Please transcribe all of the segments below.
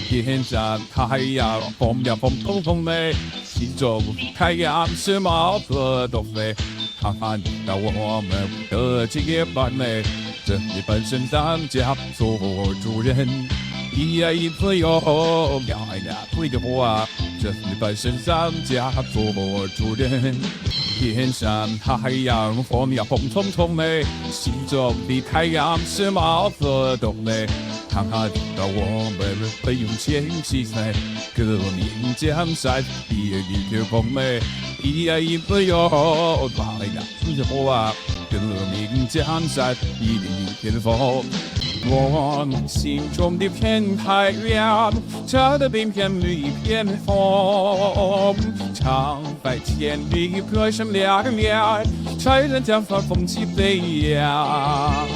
天上太阳红呀红彤彤的，心中太阳是毛泽东的，看看到我们的接班嘞，这里本身当家做主人，一呀一朋友，两呀会的话，这里本身当家做主人。天上太阳红呀红彤彤的，心中的太阳是毛泽东的。看看到我们奋勇前行在革命江山，一片红梅，一呀一不有，来呀不是我啊，革命江山一片风。我们心中的片太阳，这的片片绿一片风，长白千里歌声亮亮，才人将发风起飞扬。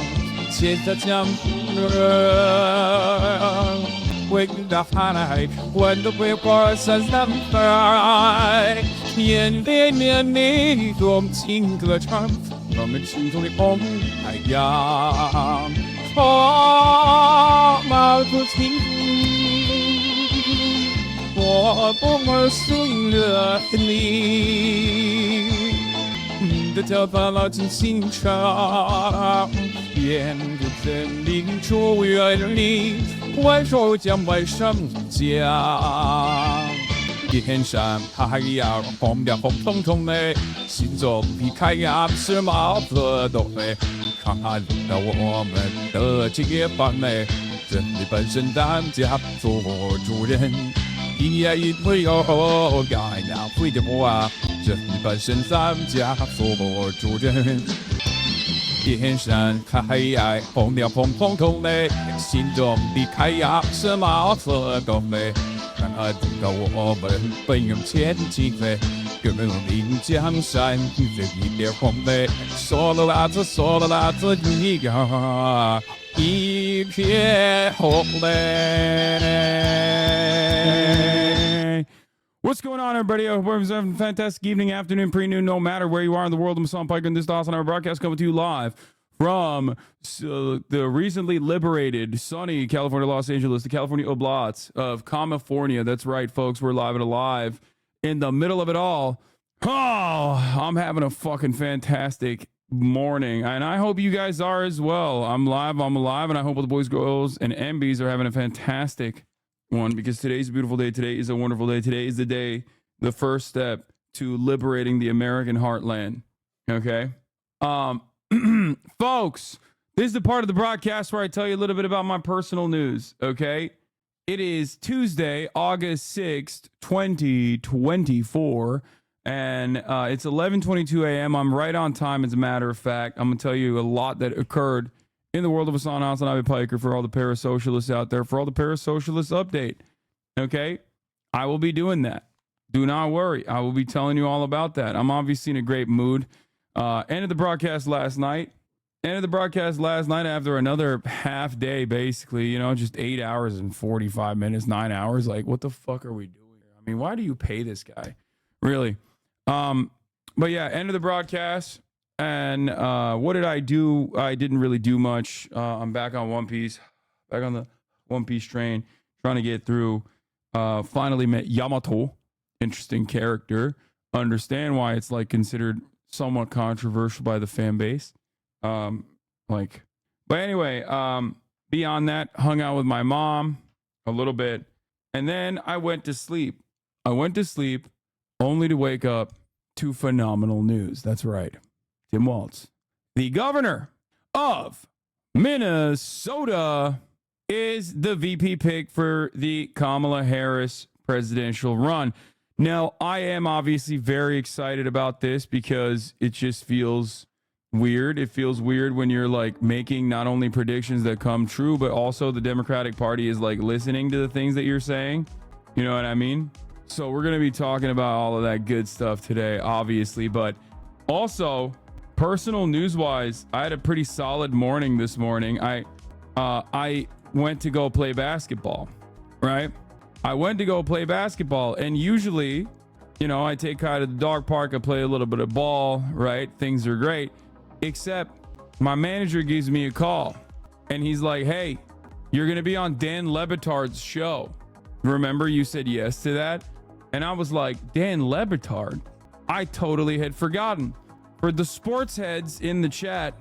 现在江湖人，为大海，温度会过三百，年年你动情歌唱，我们心中的红太阳。毛主席，我不随了你，你的脚踏拉进心肠，沿着真理出远离，万手将万上将。天上太阳红呀红彤彤的，心中的太阳是毛泽东的。看看到我们的接班嘞，这里本身当家做主人，一呀一会有，两呀会的话，这里本身当家做主人。天上太阳红呀红彤彤的，心中的太阳是毛泽东的。看看到我们奋勇前进嘞，革命江山这一片红嘞，说了那子一个一片红嘞。What's going on, everybody? I hope everyone's having a fantastic evening, afternoon, pre-noon, no matter where you are in the world. I'm Hassan Pike, and this is HasanAbi broadcast coming to you live from the recently liberated sunny California, Los Angeles, the California Oblast of California. That's right, folks. We're live and alive in the middle of it all. Oh, I'm having a fucking fantastic morning, and I hope you guys are as well. I'm alive, and I hope all the boys, girls, and MBs are having a fantastic one, because today's a beautiful day. Today is a wonderful day. Today is the day, the first step to liberating the American heartland. Okay? Folks, this is the part of the broadcast where I tell you a little bit about my personal news, okay? It is Tuesday, August 6th, 2024, and it's 11:22 a.m. I'm right on time, as a matter of fact. I'm going to tell you a lot that occurred in the world of HasanAbi Piker for all the parasocialists out there, for all the parasocialists update, okay? I will be doing that. Do not worry. I will be telling you all about that. I'm obviously in a great mood. Ended the broadcast last night after another half day, basically, you know, just 8 hours and 45 minutes, 9 hours. Like, what the fuck are we doing here? I mean, why do you pay this guy? Really? But yeah, ended the broadcast. And what did I do? I didn't really do much. I'm back on One Piece, back on the One Piece train, trying to get through. Finally met Yamato. Interesting character. Understand why it's like considered somewhat controversial by the fan base. But anyway, beyond that, hung out with my mom a little bit, and then I went to sleep. Only to wake up to phenomenal news. That's right. Tim Walz, the governor of Minnesota, is the VP pick for the Kamala Harris presidential run. Now, I am obviously very excited about this because it just feels weird. It feels weird when you're like making not only predictions that come true, but also the Democratic Party is like listening to the things that you're saying. You know what I mean? So we're going to be talking about all of that good stuff today, obviously. But also, personal news-wise, I had a pretty solid morning this morning. I went to go play basketball, right? I went to go play basketball, and usually, you know, I take Kai to the dog park, I play a little bit of ball, right? Things are great, except my manager gives me a call, and he's like, hey, You're going to be on Dan Lebitard's show. Remember, you said yes to that? And I was like, Dan Lebitard? I totally had forgotten. For the sports heads in the chat,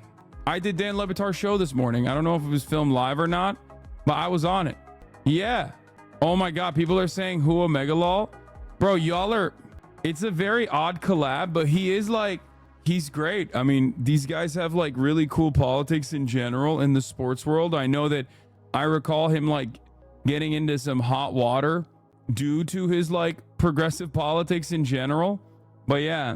I did Dan Lebitard's show this morning. I don't know if it was filmed live or not, but I was on it. Yeah. Oh my God. People are saying who Omega Lol. Bro, y'all are, it's a very odd collab, but he is like, he's great. I mean, these guys have like really cool politics in general in the sports world. I know that I recall him like getting into some hot water due to his like progressive politics in general. But yeah,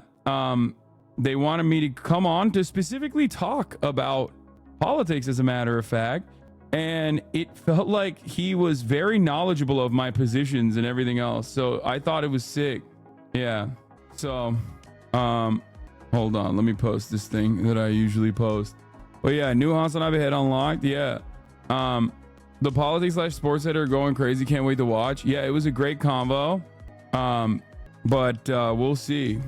they wanted me to come on to specifically talk about politics, as a matter of fact. And it felt like he was very knowledgeable of my positions and everything else. So I thought it was sick. Yeah. So, hold on. Let me post this thing that I usually post. But yeah, new HasanAbi head unlocked. Yeah. The politics / sports head are going crazy. Can't wait to watch. Yeah, it was a great combo. But we'll see.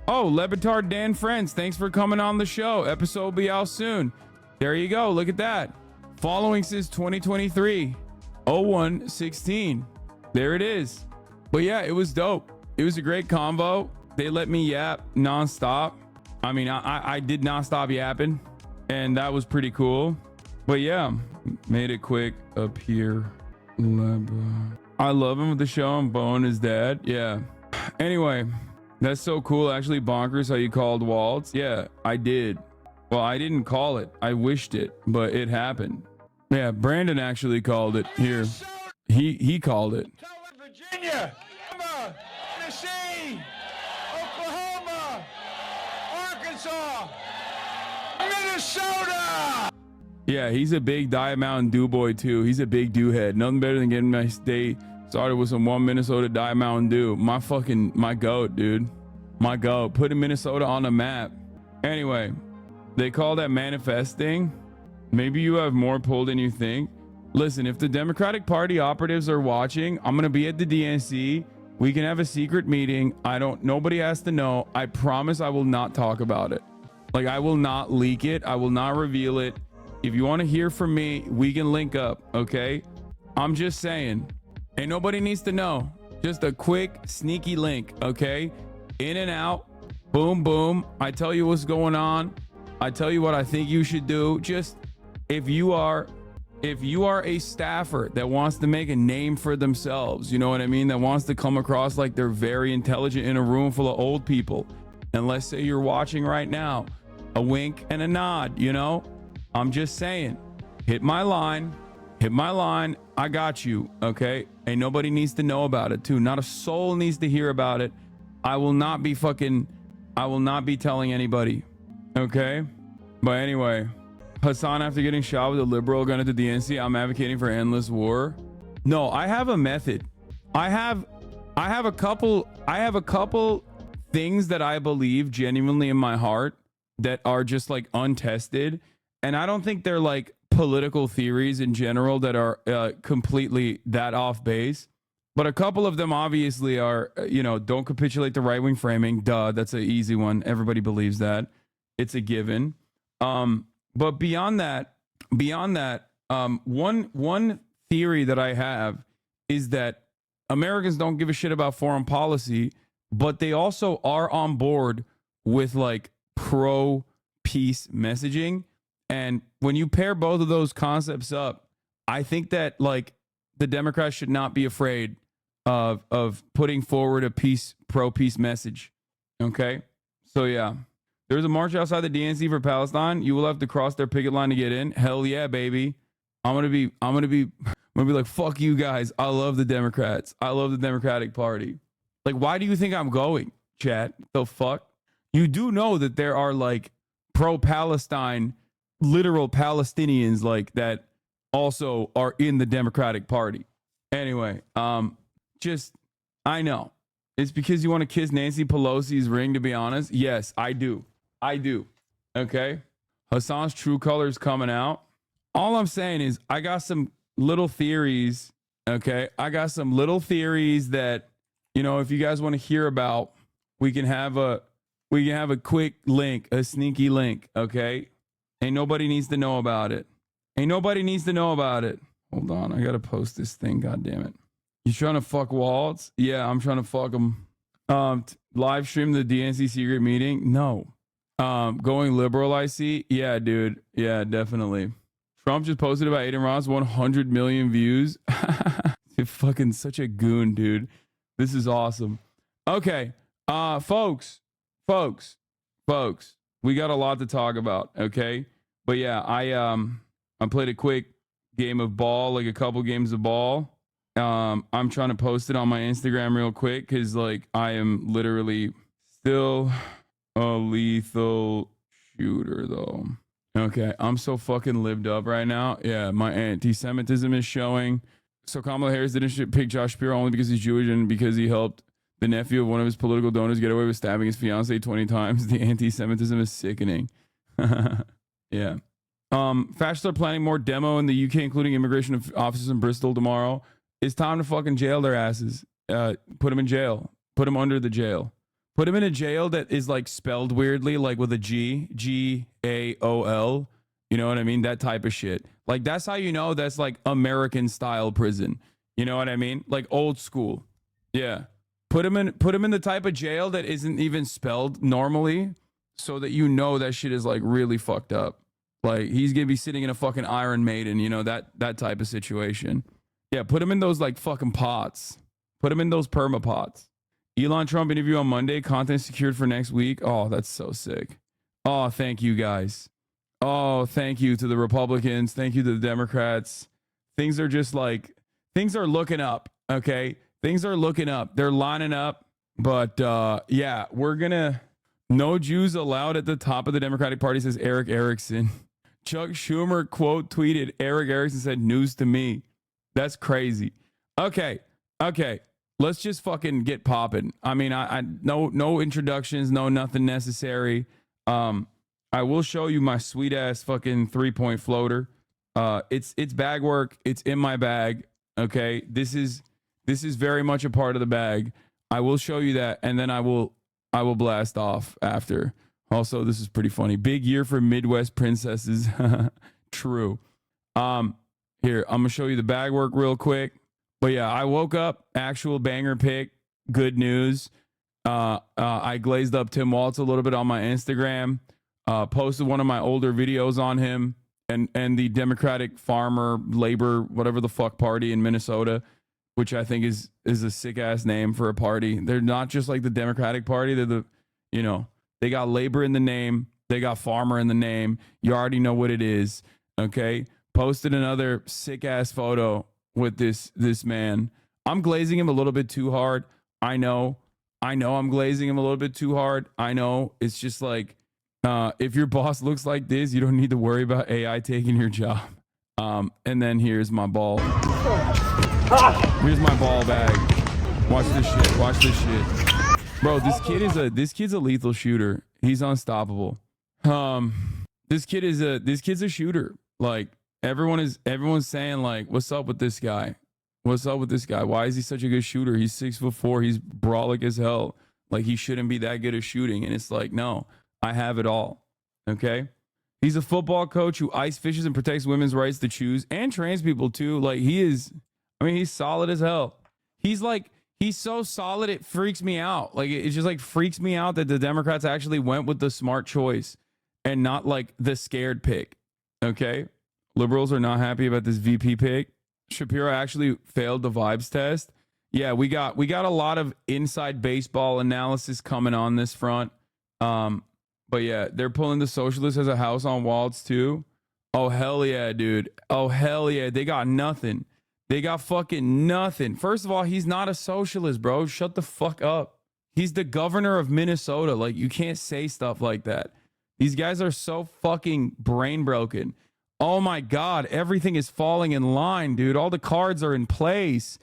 Oh, Lebitard Dan Friends, thanks for coming on the show. Episode will be out soon. There you go. Look at that. Following since 2023. 0116. There it is. But yeah, it was dope. It was a great combo. They let me yap nonstop. I mean, I did not stop yapping, and that was pretty cool. But yeah, made it quick up here. I love him with the show and Bone his dad. Yeah. Anyway, that's so cool. Actually, bonkers how you called WALZ. Yeah, I did. Well, I didn't call it. I wished it, but it happened. Yeah, Brandon actually called it. Here, he called it. Virginia, Tennessee, Oklahoma, Arkansas, Minnesota. Yeah, he's a big Diet Mountain Dew boy too. He's a big dew head. Nothing better than getting my day started with some one Minnesota Diet Mountain Dew. My goat, dude. My goat. Putting Minnesota on the map. Anyway, they call that manifesting. Maybe you have more pull than you think. Listen, if the Democratic Party operatives are watching, I'm gonna be at the DNC. We can have a secret meeting. Nobody has to know. I promise I will not talk about it. Like, I will not leak it. I will not reveal it. If you want to hear from me, we can link up, okay? I'm just saying. Ain't nobody needs to know. Just a quick, sneaky link, okay? In and out. Boom, boom. I tell you what's going on. I tell you what I think you should do. Just, if you are a staffer that wants to make a name for themselves, you know what I mean? That wants to come across like they're very intelligent in a room full of old people. And let's say you're watching right now. A wink and a nod, you know? I'm just saying, hit my line, I got you, okay? And nobody needs to know about it too. Not a soul needs to hear about it. I will not be telling anybody, okay? But anyway, Hasan, after getting shot with a liberal gun at the DNC, I'm advocating for endless war. No, I have a method. I have a couple things that I believe genuinely in my heart that are just like untested. And I don't think they're like political theories in general that are completely that off base. But a couple of them obviously are, don't capitulate to right-wing framing. Duh, that's an easy one. Everybody believes that. It's a given. But beyond that, one theory that I have is that Americans don't give a shit about foreign policy, but they also are on board with like pro-peace messaging. And when you pair both of those concepts up, I think that like the Democrats should not be afraid of putting forward a pro-peace message. Okay? So yeah. There's a march outside the DNC for Palestine. You will have to cross their picket line to get in. Hell yeah, baby. I'm gonna be like, fuck you guys. I love the Democrats. I love the Democratic Party. Like, why do you think I'm going, chat? The fuck? You do know that there are like pro-Palestine, literal Palestinians like that also are in the Democratic Party. Anyway, I know. It's because you want to kiss Nancy Pelosi's ring, to be honest. Yes, I do. Okay? Hasan's true colors coming out. All I'm saying is I got some little theories, okay? I got some little theories that, if you guys want to hear about, we can have a quick link, a sneaky link, okay? Ain't nobody needs to know about it. Hold on, I gotta post this thing. God damn it! You trying to fuck WALZ? Yeah, I'm trying to fuck him. Live stream the DNC secret meeting? No. Going liberal, I see. Yeah, dude. Yeah, definitely. Trump just posted about Aiden Ross, 100 million views. You're fucking such a goon, dude. This is awesome. Okay, folks, we got a lot to talk about. Okay, but yeah, I played a quick game of ball, like a couple games of ball. I'm trying to post it on my Instagram real quick because like I am literally still a lethal shooter though. Okay, I'm so fucking lived up right now. Yeah, my anti-Semitism is showing. So Kamala Harris didn't pick Josh Shapiro only because he's Jewish and because he helped the nephew of one of his political donors get away with stabbing his fiance 20 times. The anti-Semitism is sickening. Yeah. Fascists are planning more demo in the UK, including immigration officers in Bristol tomorrow. It's time to fucking jail their asses. Put them in jail. Put them under the jail. Put them in a jail that is like spelled weirdly, like with a G, G-A-O-L. You know what I mean? That type of shit. Like that's how you know that's like American style prison. You know what I mean? Like old school. Yeah. Put him in the type of jail that isn't even spelled normally, so that you know that shit is like really fucked up. Like he's gonna be sitting in a fucking Iron Maiden, you know, that type of situation. Yeah, put him in those like fucking pots. Put him in those perma pots. Elon Trump interview on Monday, content secured for next week. Oh, that's so sick. Oh, thank you guys. Oh, thank you to the Republicans. Thank you to the Democrats. Things are just like, things are looking up, okay? Things are looking up. They're lining up. But yeah, we're gonna, no Jews allowed at the top of the Democratic Party, says Eric Erickson. Chuck Schumer quote tweeted, Eric Erickson said, news to me. That's crazy. Okay. Let's just fucking get popping. I mean, I no introductions, no nothing necessary. I will show you my sweet ass fucking 3-point floater. It's bag work. It's in my bag. Okay. This is very much a part of the bag. I will show you that, and then I will blast off after. Also, this is pretty funny. Big year for Midwest princesses. True. Here, I'm gonna show you the bag work real quick. But yeah, I woke up, actual banger pick, good news. I glazed up Tim Walz a little bit on my Instagram. Posted one of my older videos on him and the Democratic Farmer Labor whatever the fuck party in Minnesota, which I think is a sick ass name for a party. They're not just like the Democratic Party. They're the, you know, they got labor in the name. They got farmer in the name. You already know what it is. Okay. Posted another sick ass photo with this man. I'm glazing him a little bit too hard. I know I'm glazing him a little bit too hard. I know. It's just like, if your boss looks like this, you don't need to worry about AI taking your job. And then here's my ball. Here's my ball bag. Watch this shit. Watch this shit. Bro, this kid's a lethal shooter. He's unstoppable. This kid's a shooter. Like everyone's saying like, what's up with this guy? What's up with this guy? Why is he such a good shooter? He's 6'4". He's brolic as hell. Like he shouldn't be that good at shooting. And it's like, no, I have it all. Okay. He's a football coach who ice fishes and protects women's rights to choose and trans people too. Like he's solid as hell. He's so solid, it freaks me out. Like it just like freaks me out that the Democrats actually went with the smart choice and not like the scared pick. Okay. Liberals are not happy about this VP pick. Shapiro actually failed the vibes test. Yeah, we got a lot of inside baseball analysis coming on this front. But yeah, they're pulling the socialists as a house on WALZ too. Oh hell yeah, dude. Oh hell yeah. They got nothing. They got fucking nothing. First of all, he's not a socialist, bro. Shut the fuck up. He's the governor of Minnesota. Like you can't say stuff like that. These guys are so fucking brain broken. Oh my God, everything is falling in line, dude. All the cards are in place.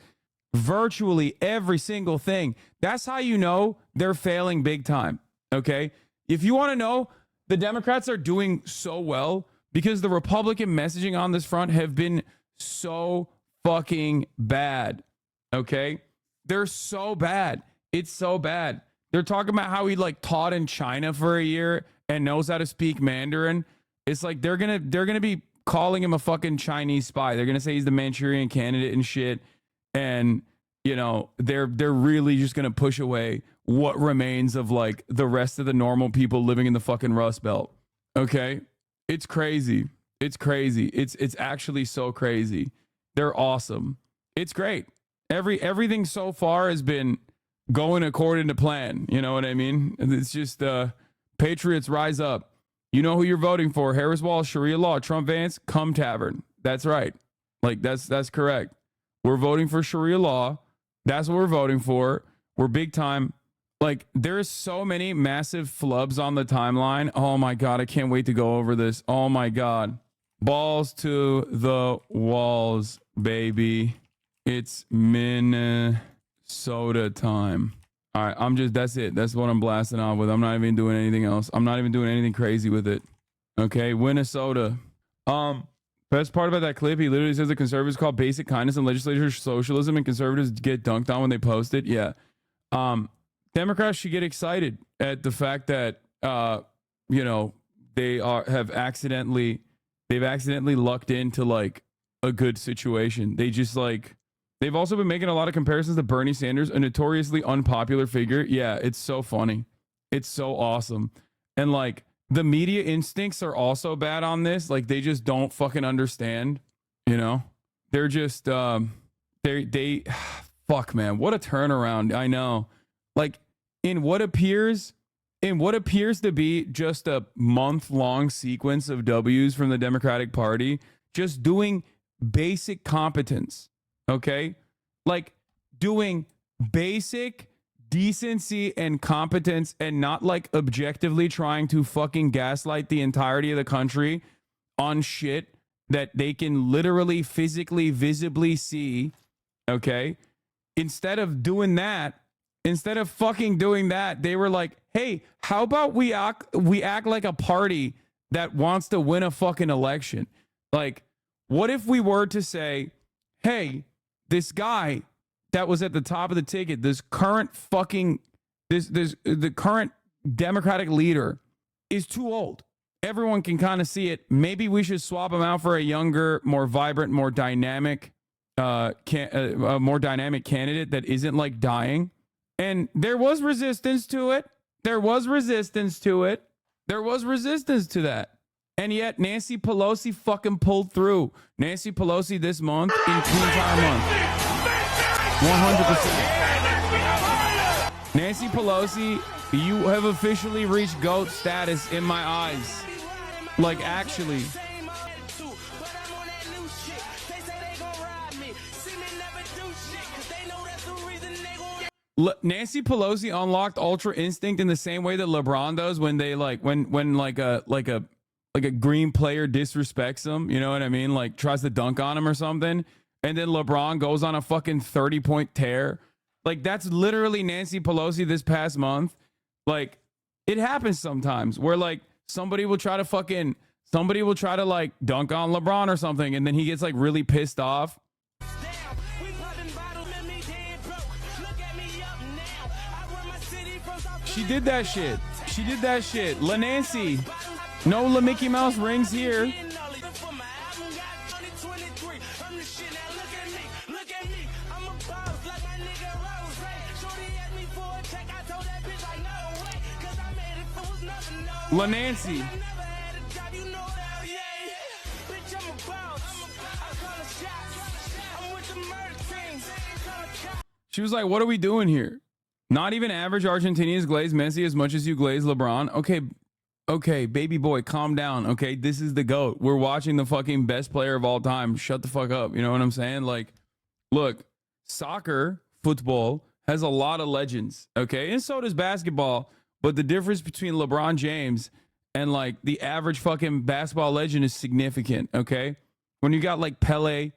Virtually every single thing. That's how you know they're failing big time. Okay. If you want to know, the Democrats are doing so well because the Republican messaging on this front have been so fucking bad. Okay. They're so bad. It's so bad. They're talking about how he like taught in China for a year and knows how to speak Mandarin. It's like they're gonna be calling him a fucking Chinese spy. They're gonna say he's the Manchurian candidate and shit. And you know, they're really just gonna push away what remains of like the rest of the normal people living in the fucking Rust Belt. Okay, it's crazy. It's crazy. It's actually so crazy. They're awesome. It's great. Everything so far has been going according to plan. You know what I mean? It's just Patriots rise up. You know who you're voting for? Harris Walz, Sharia law, Trump Vance, Cum Tavern. That's right. Like that's correct. We're voting for Sharia law. That's what we're voting for. We're big time. Like there's so many massive flubs on the timeline. Oh my God, I can't wait to go over this. Oh my God. Balls to the walls, baby. It's Minnesota time. All right, that's it. That's what I'm blasting off with. I'm not even doing anything else. I'm not even doing anything crazy with it. Okay, Minnesota. Best part about that clip, he literally says the conservatives call basic kindness and legislature socialism, and conservatives get dunked on when they post it. Yeah. Democrats should get excited at the fact that you know, they've accidentally lucked into like a good situation. They've also been making a lot of comparisons to Bernie Sanders, a notoriously unpopular figure. Yeah, it's so funny. It's so awesome. And like the media instincts are also bad on this. Like they just don't fucking understand, you know? They're just they fuck man, what a turnaround. I know. Like in what appears to be just a month-long sequence of W's from the Democratic Party, just doing basic competence. Okay, like doing basic decency and competence and not like objectively trying to fucking gaslight the entirety of the country on shit that they can literally, physically, visibly see. Okay, instead of fucking doing that, they were like, hey, how about we act like a party that wants to win a fucking election? Like, what if we were to say, hey, this guy that was at the top of the ticket, the current Democratic leader is too old. Everyone can kind of see it. Maybe we should swap him out for a younger, more vibrant, more dynamic, more dynamic candidate that isn't like dying. And there was resistance to it. There was resistance to that. And yet Nancy Pelosi fucking pulled through. Nancy Pelosi this month, in the entire month. 100%. Nancy Pelosi, you have officially reached GOAT status in my eyes. Like, actually. Nancy Pelosi unlocked Ultra Instinct in the same way that LeBron does when they when a green player disrespects him, you know what I mean? Like tries to dunk on him or something. And then LeBron goes on a fucking 30-point tear. Like that's literally Nancy Pelosi this past month. Like it happens sometimes where like somebody will try to like dunk on LeBron or something. And then he gets like really pissed off. She did that shit. La Nancy. No La Mickey Mouse rings here. La Nancy. She was like, what are we doing here? Not even average Argentinians glaze Messi as much as you glaze LeBron. Okay, baby boy, calm down. Okay, this is the GOAT. We're watching the fucking best player of all time. Shut the fuck up. You know what I'm saying? Like, look, soccer, football has a lot of legends. Okay, and so does basketball. But the difference between LeBron James and like the average fucking basketball legend is significant. Okay, when you got like Pele,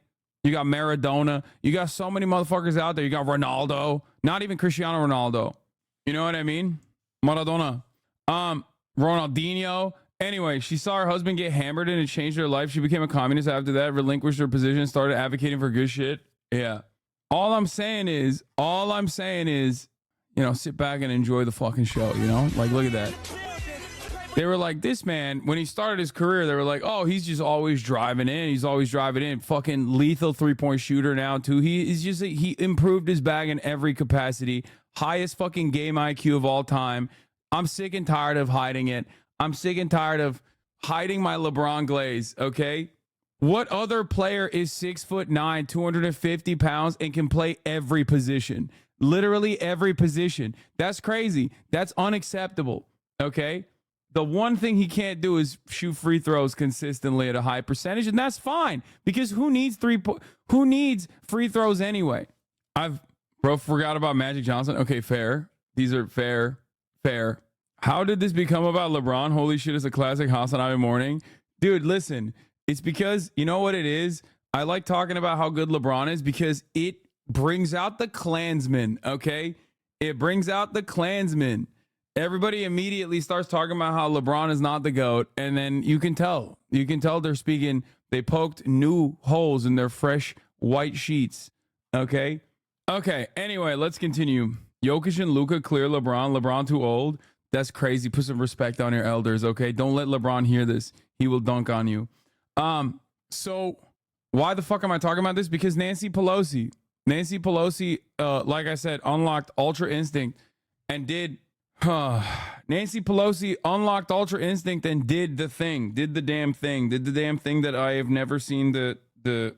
you got Maradona, you got so many motherfuckers out there. You got Ronaldo, not even Cristiano Ronaldo. You know what I mean? Maradona. Ronaldinho. Anyway, she saw her husband get hammered and it changed her life. She became a communist after that, relinquished her position, started advocating for good shit. Yeah. All I'm saying is, you know, sit back and enjoy the fucking show, you know? Like, look at that. They were like, this man, when he started his career, they were like, oh, he's just always driving in. He's always driving in. Fucking lethal 3-point shooter now, too. He improved his bag in every capacity. Highest fucking game IQ of all time. I'm sick and tired of hiding it. I'm sick and tired of hiding my LeBron glaze, okay? What other player is 6'9", 250 pounds, and can play every position? Literally every position. That's crazy. That's unacceptable, okay? The one thing he can't do is shoot free throws consistently at a high percentage, and that's fine because who needs free throws anyway? Bro forgot about Magic Johnson. Okay, fair. These are fair. How did this become about LeBron? Holy shit, it's a classic HasanAbi morning. Dude, listen, it's because you know what it is? I like talking about how good LeBron is because it brings out the Klansmen, okay? It brings out the Klansmen. Everybody immediately starts talking about how LeBron is not the GOAT, and then you can tell they poked new holes in their fresh white sheets. Okay, anyway, let's continue. Jokic and Luka clear LeBron too old. That's crazy. Put some respect on your elders, okay? Don't let LeBron hear this. He will dunk on you. So why the fuck am I talking about this? Because Nancy Pelosi, like I said, unlocked Ultra Instinct and did Nancy Pelosi unlocked Ultra Instinct and did the damn thing that I have never seen the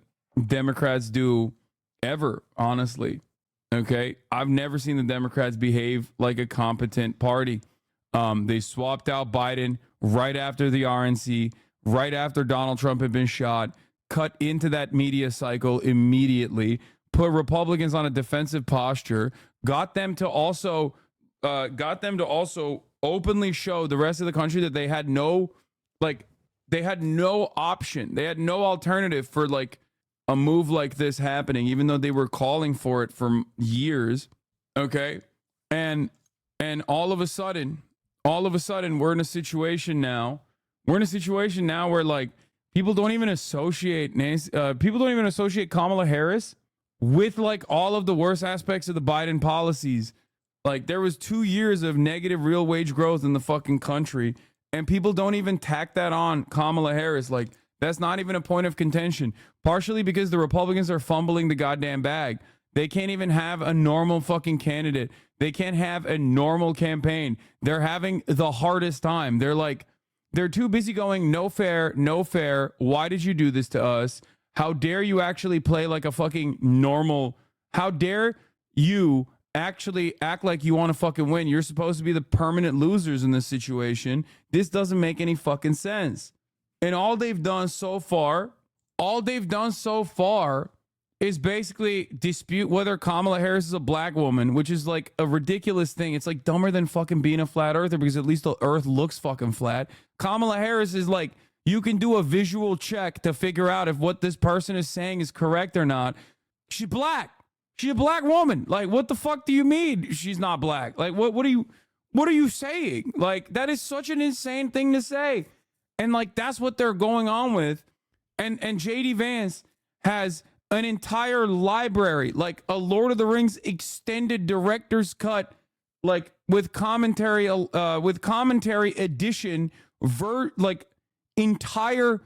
Democrats do ever, honestly. Okay, I've never seen the Democrats behave like a competent party. They swapped out Biden right after the RNC, right after Donald Trump had been shot, cut into that media cycle immediately, put Republicans on a defensive posture, got them to also openly show the rest of the country that they had no option. They had no alternative for like a move like this happening, even though they were calling for it for years. Okay. And all of a sudden, we're in a situation now where like people don't even associate Kamala Harris with like all of the worst aspects of the Biden policies. Like there was 2 years of negative real wage growth in the fucking country, and people don't even tack that on Kamala Harris. Like that's not even a point of contention, partially because the Republicans are fumbling the goddamn bag. They can't even have a normal fucking candidate. They can't have a normal campaign. They're having the hardest time. They're too busy going, no fair, no fair. Why did you do this to us? How dare you actually play like a fucking normal? How dare you actually act like you want to fucking win? You're supposed to be the permanent losers in this situation. This doesn't make any fucking sense. And all they've done so far is basically dispute whether Kamala Harris is a black woman, which is like a ridiculous thing. It's like dumber than fucking being a flat earther because at least the earth looks fucking flat. Kamala Harris is like, you can do a visual check to figure out if what this person is saying is correct or not. She's black. She's a black woman. Like, what the fuck do you mean she's not black? Like, what are you saying? Like, that is such an insane thing to say. And like, that's what they're going on with. And JD Vance has an entire library, like a Lord of the Rings extended director's cut, like with commentary edition, entire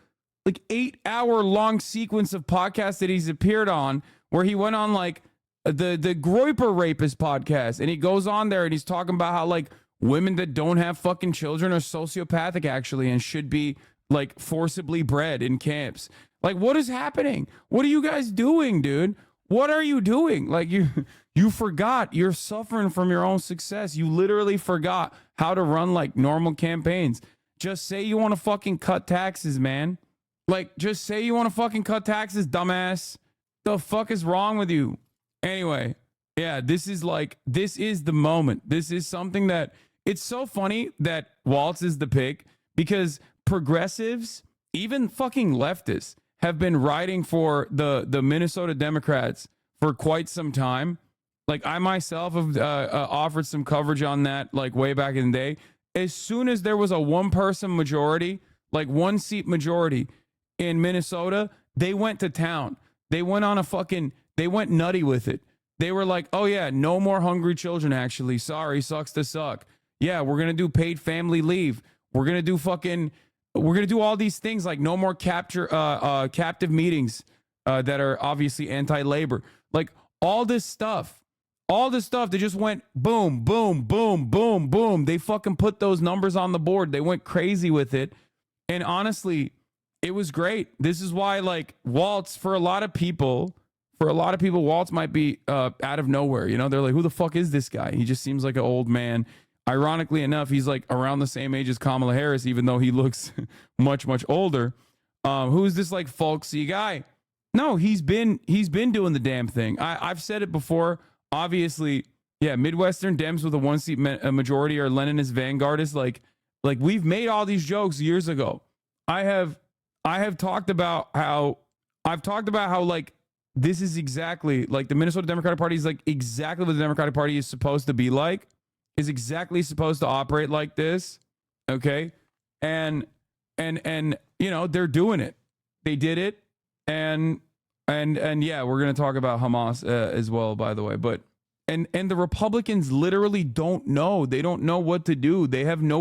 like 8-hour long sequence of podcasts that he's appeared on, where he went on like the Groyper Rapist podcast, and he goes on there and he's talking about how like women that don't have fucking children are sociopathic actually and should be like forcibly bred in camps. Like, what is happening? What are you guys doing, dude? What are you doing? Like, you forgot. You're suffering from your own success. You literally forgot how to run like normal campaigns. Just say you want to fucking cut taxes, man. Like, just say you want to fucking cut taxes, dumbass. The fuck is wrong with you? Anyway, yeah, this is the moment. This is something that it's so funny that WALZ is the pick because progressives, even fucking leftists, have been writing for the Minnesota Democrats for quite some time. Like I myself have offered some coverage on that like way back in the day. As soon as there was a one-person majority, like one-seat majority in Minnesota, they went to town. They went nutty with it. They were like, oh yeah, no more hungry children actually. Sorry, sucks to suck. Yeah, we're going to do paid family leave. We're gonna do all these things like no more captive meetings that are obviously anti-labor. Like all this stuff, they just went boom, boom, boom, boom, boom. They fucking put those numbers on the board. They went crazy with it. And honestly, it was great. This is why, like, WALZ, for a lot of people, WALZ might be out of nowhere. You know, they're like, who the fuck is this guy? He just seems like an old man. Ironically enough, he's like around the same age as Kamala Harris, even though he looks much, much older. Who's this like folksy guy? No, he's been doing the damn thing. I've said it before. Obviously, yeah, Midwestern Dems with a 1-seat majority are Leninist vanguardists. Like we've made all these jokes years ago. I have talked about how like this is exactly like the Minnesota Democratic Party is like exactly what the Democratic Party is supposed to be like, is exactly supposed to operate like this. Okay. And you know, they're doing it. They did it. And yeah, we're going to talk about Hamas as well, by the way, but and the Republicans literally don't know. They don't know what to do. They have no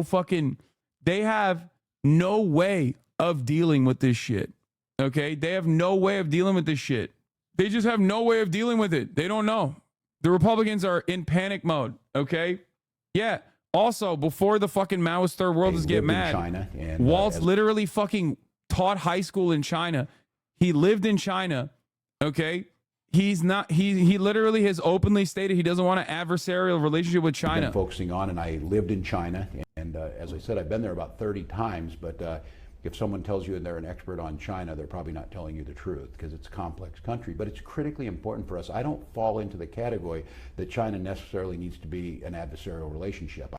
way of dealing with this shit. Okay? They have no way of dealing with this shit. They just have no way of dealing with it. They don't know. The Republicans are in panic mode. Okay? Yeah. Also, before the fucking Maoist third worlders get mad, WALZ literally fucking taught high school in China. He lived in China. Okay? He literally has openly stated he doesn't want an adversarial relationship with China. Been focusing on, and I lived in China, and as I said, I've been there about 30 times, but if someone tells you they're an expert on China, they're probably not telling you the truth, because it's a complex country. But it's critically important for us. I don't fall into the category that China necessarily needs to be an adversarial relationship.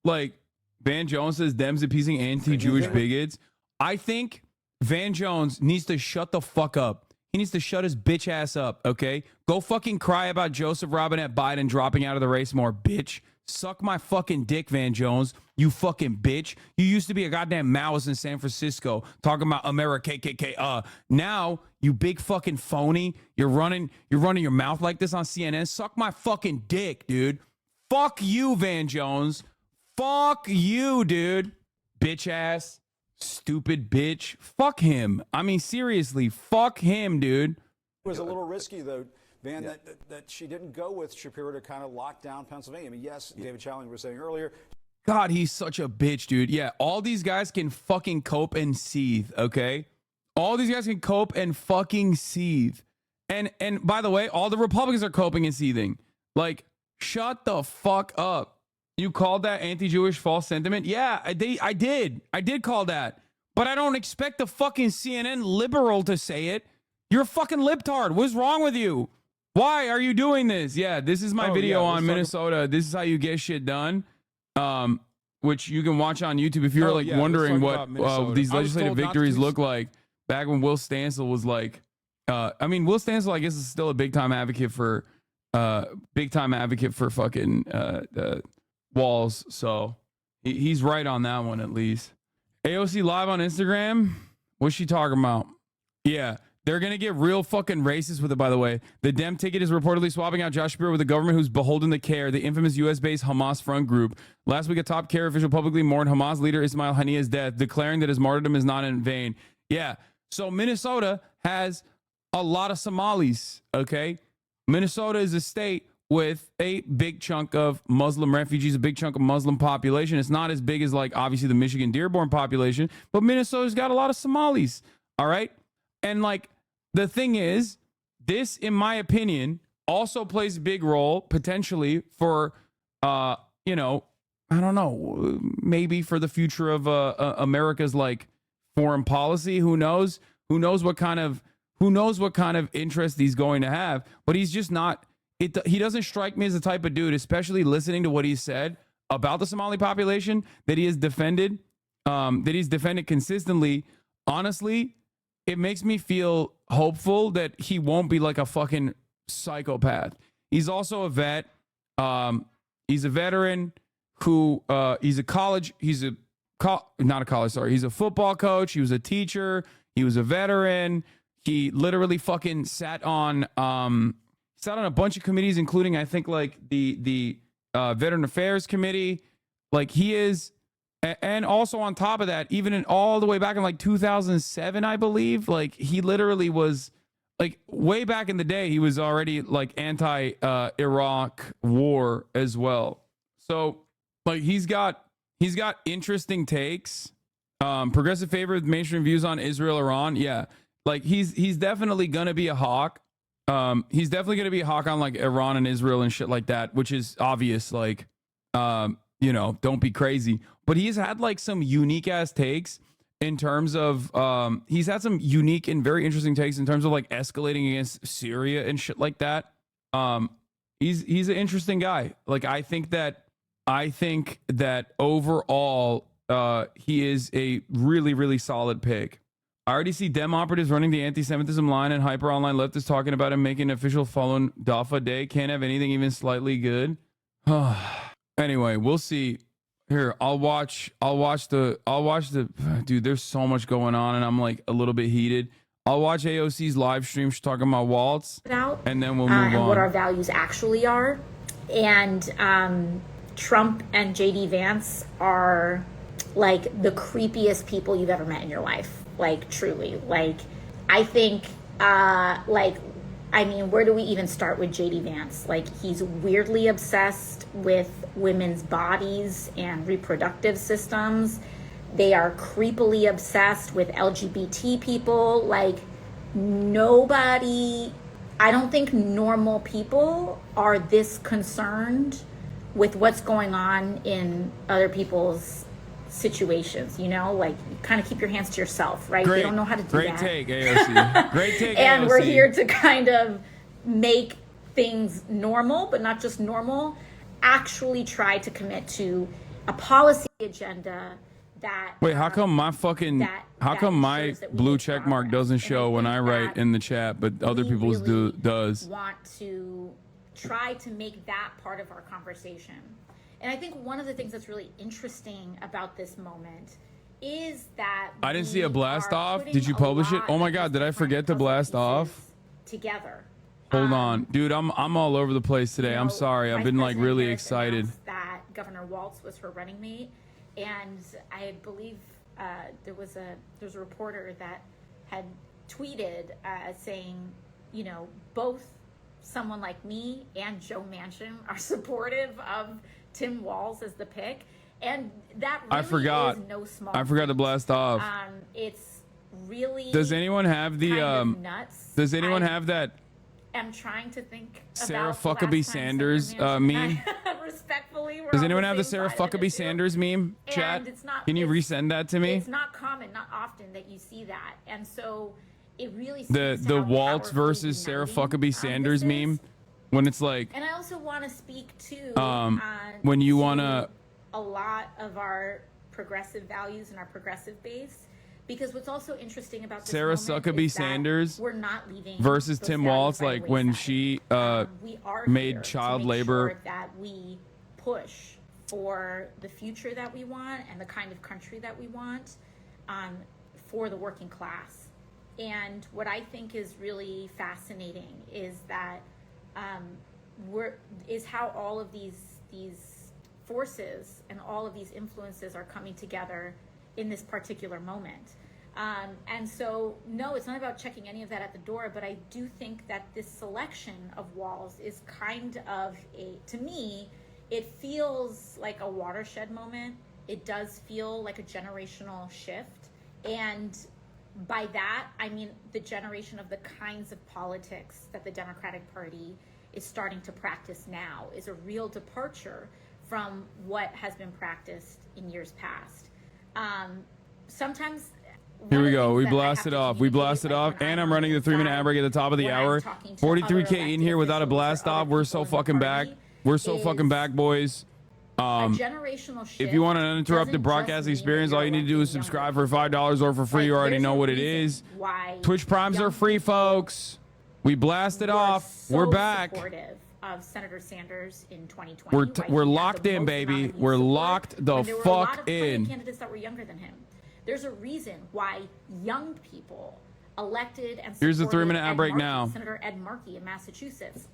Like Van Jones says, Dems appeasing anti-Jewish bigots. I think Van Jones needs to shut the fuck up. He needs to shut his bitch ass up, okay? Go fucking cry about Joseph Robinette Biden dropping out of the race more, bitch. Suck my fucking dick, Van Jones, you fucking bitch. You used to be a goddamn Maoist in San Francisco talking about America, KKK. Now, you big fucking phony, you're running your mouth like this on CNN. Suck my fucking dick, dude. Fuck you, Van Jones. Fuck you, dude. Bitch ass. Stupid bitch. Fuck him. I mean, seriously, fuck him, dude. It was a little risky, though, Van, that she didn't go with Shapiro to kind of lock down Pennsylvania. I mean, yes, David Challing was saying earlier. God, he's such a bitch, dude. Yeah, all these guys can fucking cope and seethe, okay? All these guys can cope and fucking seethe. And by the way, all the Republicans are coping and seething. Like, shut the fuck up. You called that anti-Jewish false sentiment? Yeah, I did. I did call that. But I don't expect the fucking CNN liberal to say it. You're a fucking libtard. What's wrong with you? Why are you doing this? Yeah, this is my video on Minnesota. This is how you get shit done. Which you can watch on YouTube if you're wondering what these legislative victories look like. Back when Will Stansel was like, I mean, Will Stansel, I guess, is still a big time advocate for fucking WALZ. So he's right on that one at least. AOC live on Instagram. What's she talking about? Yeah. They're going to get real fucking racist with it, by the way. The Dem ticket is reportedly swapping out Josh Shapiro with a government who's beholden to CARE, the infamous U.S.-based Hamas front group. Last week, a top CARE official publicly mourned Hamas leader Ismail Hania's death, declaring that his martyrdom is not in vain. Yeah, so Minnesota has a lot of Somalis, okay? Minnesota is a state with a big chunk of Muslim refugees, a big chunk of Muslim population. It's not as big as, like, obviously the Michigan Dearborn population, but Minnesota's got a lot of Somalis, all right? And like the thing is, this, in my opinion, also plays a big role potentially for, you know, I don't know, maybe for the future of America's like foreign policy. Who knows? Who knows what kind of interest he's going to have? But he's just not. He doesn't strike me as the type of dude, especially listening to what he said about the Somali population that he has defended, consistently. Honestly, it makes me feel hopeful that he won't be like a fucking psychopath. He's also a vet. He's a veteran who he's a football coach. He was a teacher. He was a veteran. He literally fucking sat on a bunch of committees, including I think like the Veteran Affairs Committee. Like he is And also on top of that, even in all the way back in like 2007, I believe, like he literally was like way back in the day, he was already like anti Iraq war as well. So like he's got interesting takes. Progressive favor with mainstream views on Israel, Iran. Yeah. Like he's definitely gonna be a hawk. He's definitely gonna be a hawk on like Iran and Israel and shit like that, which is obvious. Like, you know, don't be crazy. But he's had like some unique ass takes in terms of he's had some unique and very interesting takes in terms of like escalating against Syria and shit like that. He's an interesting guy. Like I think that overall he is a really, really solid pick. I already see Dem operatives running the anti-Semitism line and hyper online leftists talking about him making an official fallen Dafa day. Can't have anything even slightly good. Anyway, we'll see. Here, I'll watch the dude, there's so much going on and I'm like a little bit heated. I'll watch AOC's live stream. She's talking about WALZ, and then we'll move on. And what our values actually are. And Trump and JD Vance are like the creepiest people you've ever met in your life. Like truly. Like I think I mean, where do we even start with JD Vance? Like he's weirdly obsessed with women's bodies and reproductive systems. They are creepily obsessed with LGBT people. Like nobody, I don't think normal people are this concerned with what's going on in other people's situations, you know, like you kind of keep your hands to yourself, right? They don't know how to do great that. Take, AOC. Great take, And AOC. we're here to kind of make things normal, but not just normal, actually try to commit to a policy agenda that Wait, how come my fucking how come my blue check mark doesn't show when I write in the chat, but other people's does? Want to try to make that part of our conversation. And I think one of the things that's really interesting about this moment is that I didn't see a blast off. Did you publish it? Oh my god, did I forget to blast off? Together. Hold on, dude. I'm all over the place today. I'm sorry. I've been like really excited. That Governor WALZ was her running mate, and I believe there's a reporter that had tweeted saying, you know, both someone like me and Joe Manchin are supportive of Tim Walz as the pick, and that really is no small. I forgot to blast off. It's really. Does anyone have the kind of nuts. Does anyone have that? I'm trying to think. Sarah about Fuckabee Sanders meme. Respectfully, does anyone have the Sarah Fuckabee Sanders meme? Chat. Can you resend that to me? It's not common, not often that you see that, and so it really. The WALZ versus Sarah Fuckabee Sanders meme. When it's like, and I also want to speak to when you want to a lot of our progressive values and our progressive base, because what's also interesting about this Sarah Huckabee Sanders we're not leaving versus Tim Walz, like when she made child labor. Sure that we push for the future that we want and the kind of country that we want for the working class. And what I think is really fascinating is that how all of these forces and all of these influences are coming together in this particular moment. And so, no, it's not about checking any of that at the door, but I do think that this selection of WALZ is kind of to me, it feels like a watershed moment. It does feel like a generational shift. And by that, I mean the generation of the kinds of politics that the Democratic Party is starting to practice now is a real departure from what has been practiced in years past. Sometimes here we go. We blasted off. We blasted off. And I'm running the 3-minute ad break at the top of the hour. 43K in here without a blast off. We're so fucking back. We're so fucking back, boys. If you want an uninterrupted broadcast experience, all you need to do is subscribe for $5 or for free. You already know what it is. Twitch Primes are free, folks. We blasted off. We're back. Of Senator Sanders in 2020. We're locked in, baby. We're locked the fuck in. Candidates that were younger than him. There's a reason why young people elected and here's the 3-minute ad break now. Senator Ed Markey in Massachusetts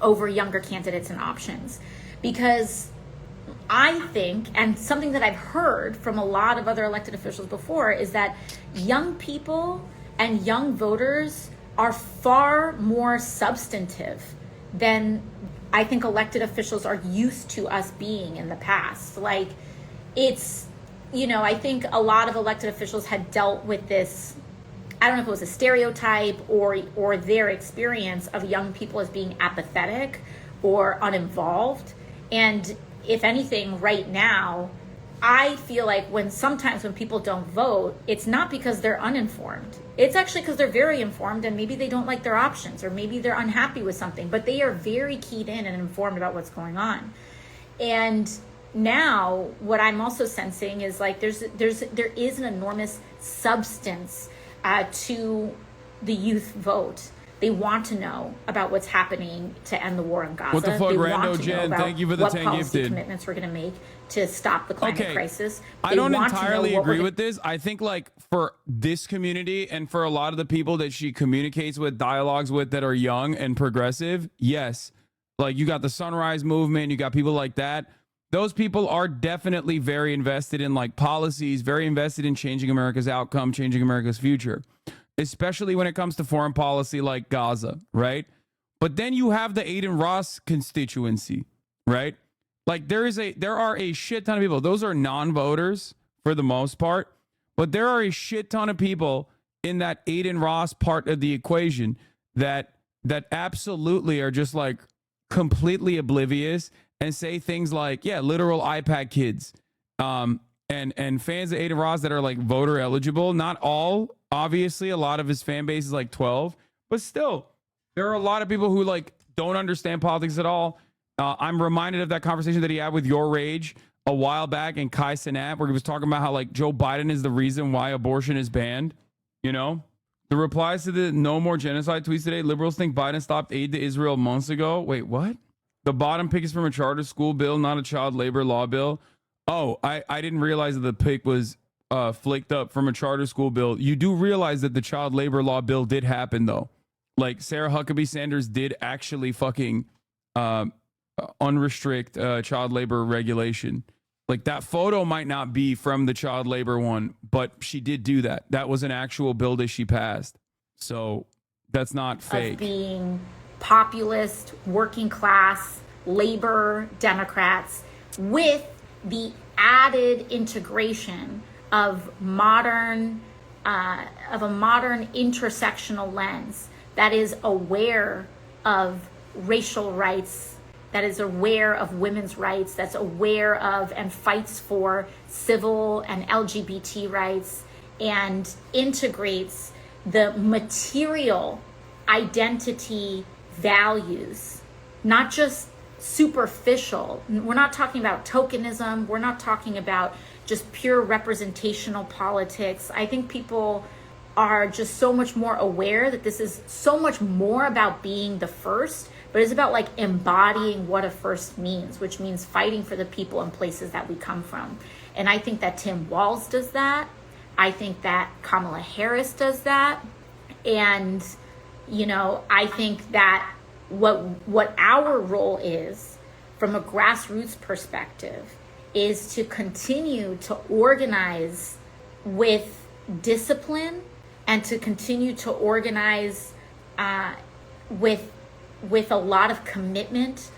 over younger candidates and options, because I think, and something that I've heard from a lot of other elected officials before, is that young people and young voters are far more substantive than I think elected officials are used to us being in the past. Like, it's, I think a lot of elected officials had dealt with this, I don't know if it was a stereotype or their experience of young people as being apathetic or uninvolved. And if anything, right now, I feel like sometimes when people don't vote, it's not because they're uninformed. It's actually because they're very informed, and maybe they don't like their options, or maybe they're unhappy with something, but they are very keyed in and informed about what's going on. And now what I'm also sensing is like there is an enormous substance to the youth vote. They want to know about what's happening to end the war in Gaza. What the fuck, they Rando want to Jen? know about Thank you for the what 10 policy gifted. commitments we're going to make to stop the climate crisis. I don't entirely agree with this. I think like for this community and for a lot of the people that she communicates with, dialogues with that are young and progressive, yes. Like you got the Sunrise Movement, you got people like that. Those people are definitely very invested in like policies, very invested in changing America's outcome, changing America's future, especially when it comes to foreign policy like Gaza, right? But then you have the Aiden Ross constituency, right? Like there are a shit ton of people. Those are non-voters for the most part, but there are a shit ton of people in that Aiden Ross part of the equation that absolutely are just like completely oblivious and say things like, yeah, literal iPad kids, and fans of Aiden Ross that are like voter eligible. Not all, obviously, a lot of his fan base is like 12, but still, there are a lot of people who like don't understand politics at all. I'm reminded of that conversation that he had with Your Rage a while back in Kai Cenat, where he was talking about how like Joe Biden is the reason why abortion is banned. The replies to the no more genocide tweets today. Liberals think Biden stopped aid to Israel months ago. Wait, what? The bottom pick is from a charter school bill, not a child labor law bill. Oh, I didn't realize that the pick was flaked up from a charter school bill. You do realize that the child labor law bill did happen, though. Like Sarah Huckabee Sanders did actually fucking unrestrict child labor regulation. Like that photo might not be from the child labor one, but she did do that. That was an actual bill that she passed. So that's not fake. Of being populist, working class, labor Democrats with the added integration of a modern intersectional lens that is aware of racial rights, that is aware of women's rights, that's aware of and fights for civil and LGBT rights, and integrates the material identity values, not just superficial. We're not talking about tokenism. We're not talking about just pure representational politics. I think people are just so much more aware that this is so much more about being the first, but it's about like embodying what a first means, which means fighting for the people and places that we come from. And I think that Tim Walz does that. I think that Kamala Harris does that. And, I think that what our role is from a grassroots perspective is to continue to organize with discipline and to continue to organize with a lot of commitment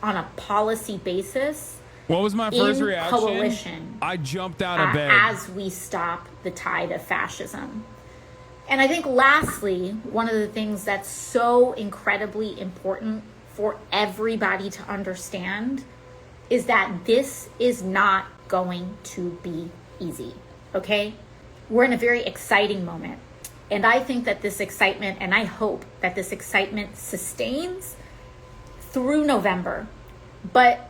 on a policy basis. What was my first reaction? Coalition, I jumped out of bed. as we stop the tide of fascism. And I think lastly, one of the things that's so incredibly important for everybody to understand is that this is not going to be easy, okay? We're in a very exciting moment. And I think that this excitement, and I hope that this excitement sustains through November. But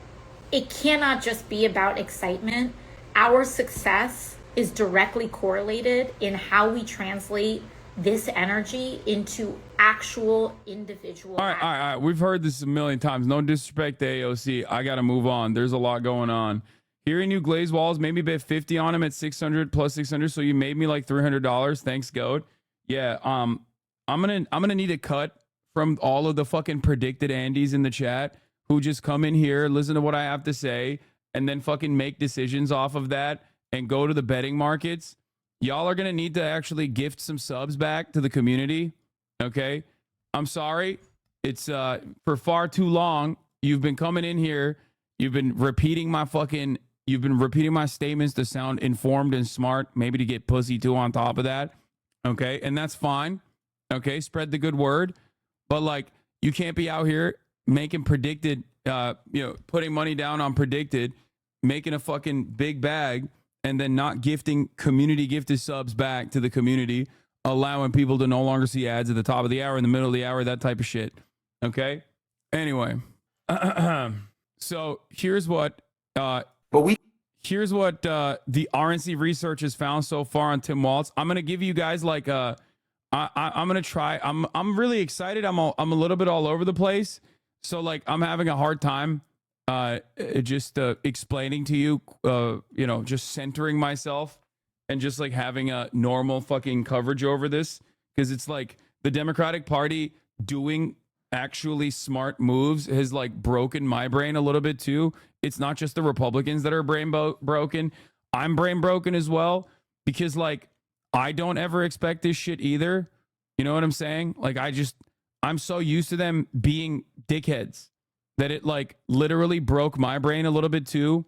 it cannot just be about excitement. Our success is directly correlated in how we translate this energy into actual individual all right. We've heard this a million times. No disrespect to AOC. I got to move on. There's a lot going on. Hearing you glaze walls, maybe bet 50 on him at 600 plus 600. So you made me like $300. Thanks, Goat. Yeah. I'm gonna need a cut from all of the fucking predicted Andys in the chat who just come in here, listen to what I have to say, and then fucking make decisions off of that and go to the betting markets, y'all are going to need to actually gift some subs back to the community. Okay. I'm sorry. It's for far too long. You've been coming in here. You've been repeating my statements to sound informed and smart, maybe to get pussy too on top of that. Okay. And that's fine. Okay. Spread the good word. But like, you can't be out here making predicted, putting money down on predicted, making a fucking big bag, and then not gifting community gifted subs back to the community, allowing people to no longer see ads at the top of the hour, in the middle of the hour, that type of shit. Okay. Anyway, so here's what the RNC research has found so far on Tim Walz. I'm gonna give you guys like I'm gonna try. I'm really excited. I'm a little bit all over the place. So like I'm having a hard time just explaining to you, just centering myself and just like having a normal fucking coverage over this, because it's like the Democratic Party doing actually smart moves has like broken my brain a little bit too. It's not just the Republicans that are brain broken. I'm brain broken as well, because like I don't ever expect this shit either. You know what I'm saying? Like I'm so used to them being dickheads that it like literally broke my brain a little bit too.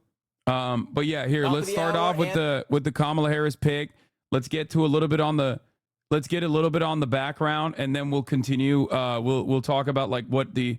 But yeah, here, let's start off with the Kamala Harris pick. Let's get a little bit on the background, and then we'll continue. We'll talk about like what the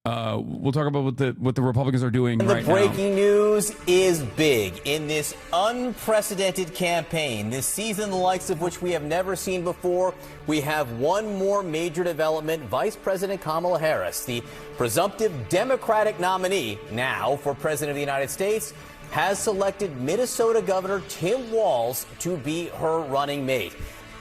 Republicans are doing right now. The breaking news is big in this unprecedented campaign, this season the likes of which we have never seen before. We have one more major development. Vice President Kamala Harris, the presumptive Democratic nominee now for President of the United States, has selected Minnesota Governor Tim Walz to be her running mate.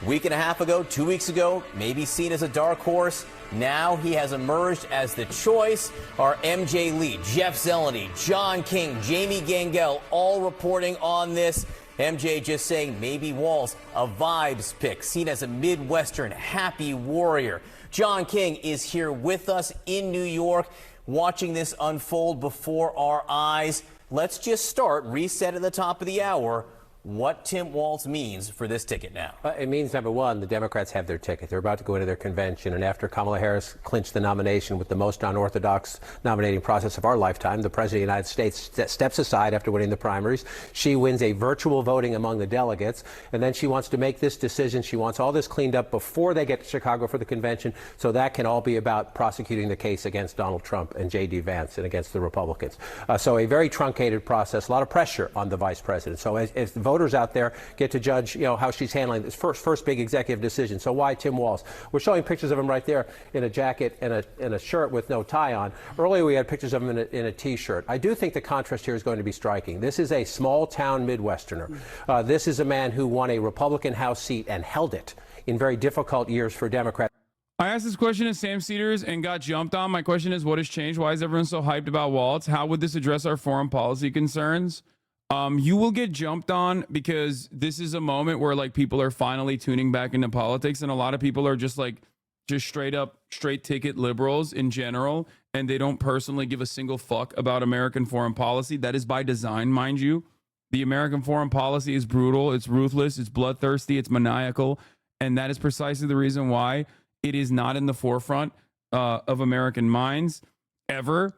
Week and a half ago, 2 weeks ago, maybe seen as a dark horse. Now he has emerged as the choice. Our MJ Lee, Jeff Zeleny, John King, Jamie Gangel, all reporting on this. MJ just saying maybe Walz, a vibes pick, seen as a Midwestern happy warrior. John King is here with us in New York, watching this unfold before our eyes. Let's just start, reset at the top of the hour, what Tim Walz means for this ticket now. It means, number one, the Democrats have their ticket. They're about to go into their convention, and after Kamala Harris clinched the nomination with the most unorthodox nominating process of our lifetime, the President of the United States steps aside after winning the primaries. She wins a virtual voting among the delegates, and then she wants to make this decision. She wants all this cleaned up before they get to Chicago for the convention, so that can all be about prosecuting the case against Donald Trump and J.D. Vance and against the Republicans. So a very truncated process, a lot of pressure on the vice president. So as the voters out there get to judge, how she's handling this first big executive decision. So why Tim Walz? We're showing pictures of him right there in a jacket and a shirt with no tie on. Earlier we had pictures of him in a T-shirt. I do think the contrast here is going to be striking. This is a small town Midwesterner. This is a man who won a Republican House seat and held it in very difficult years for Democrats. I asked this question to Sam Cedars and got jumped on. My question is, what has changed? Why is everyone so hyped about Walz? How would this address our foreign policy concerns? You will get jumped on because this is a moment where like people are finally tuning back into politics, and a lot of people are just straight ticket liberals in general, and they don't personally give a single fuck about American foreign policy. That is by design, mind you. The American foreign policy is brutal, it's ruthless, it's bloodthirsty, it's maniacal, and that is precisely the reason why it is not in the forefront of American minds ever.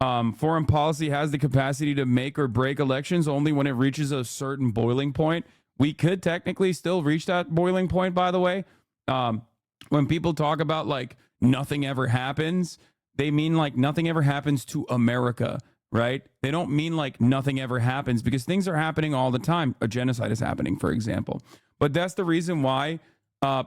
Foreign policy has the capacity to make or break elections only when it reaches a certain boiling point. We could technically still reach that boiling point, by the way. When people talk about like nothing ever happens, they mean like nothing ever happens to America, right? They don't mean like nothing ever happens, because things are happening all the time. A genocide is happening, for example. But that's the reason why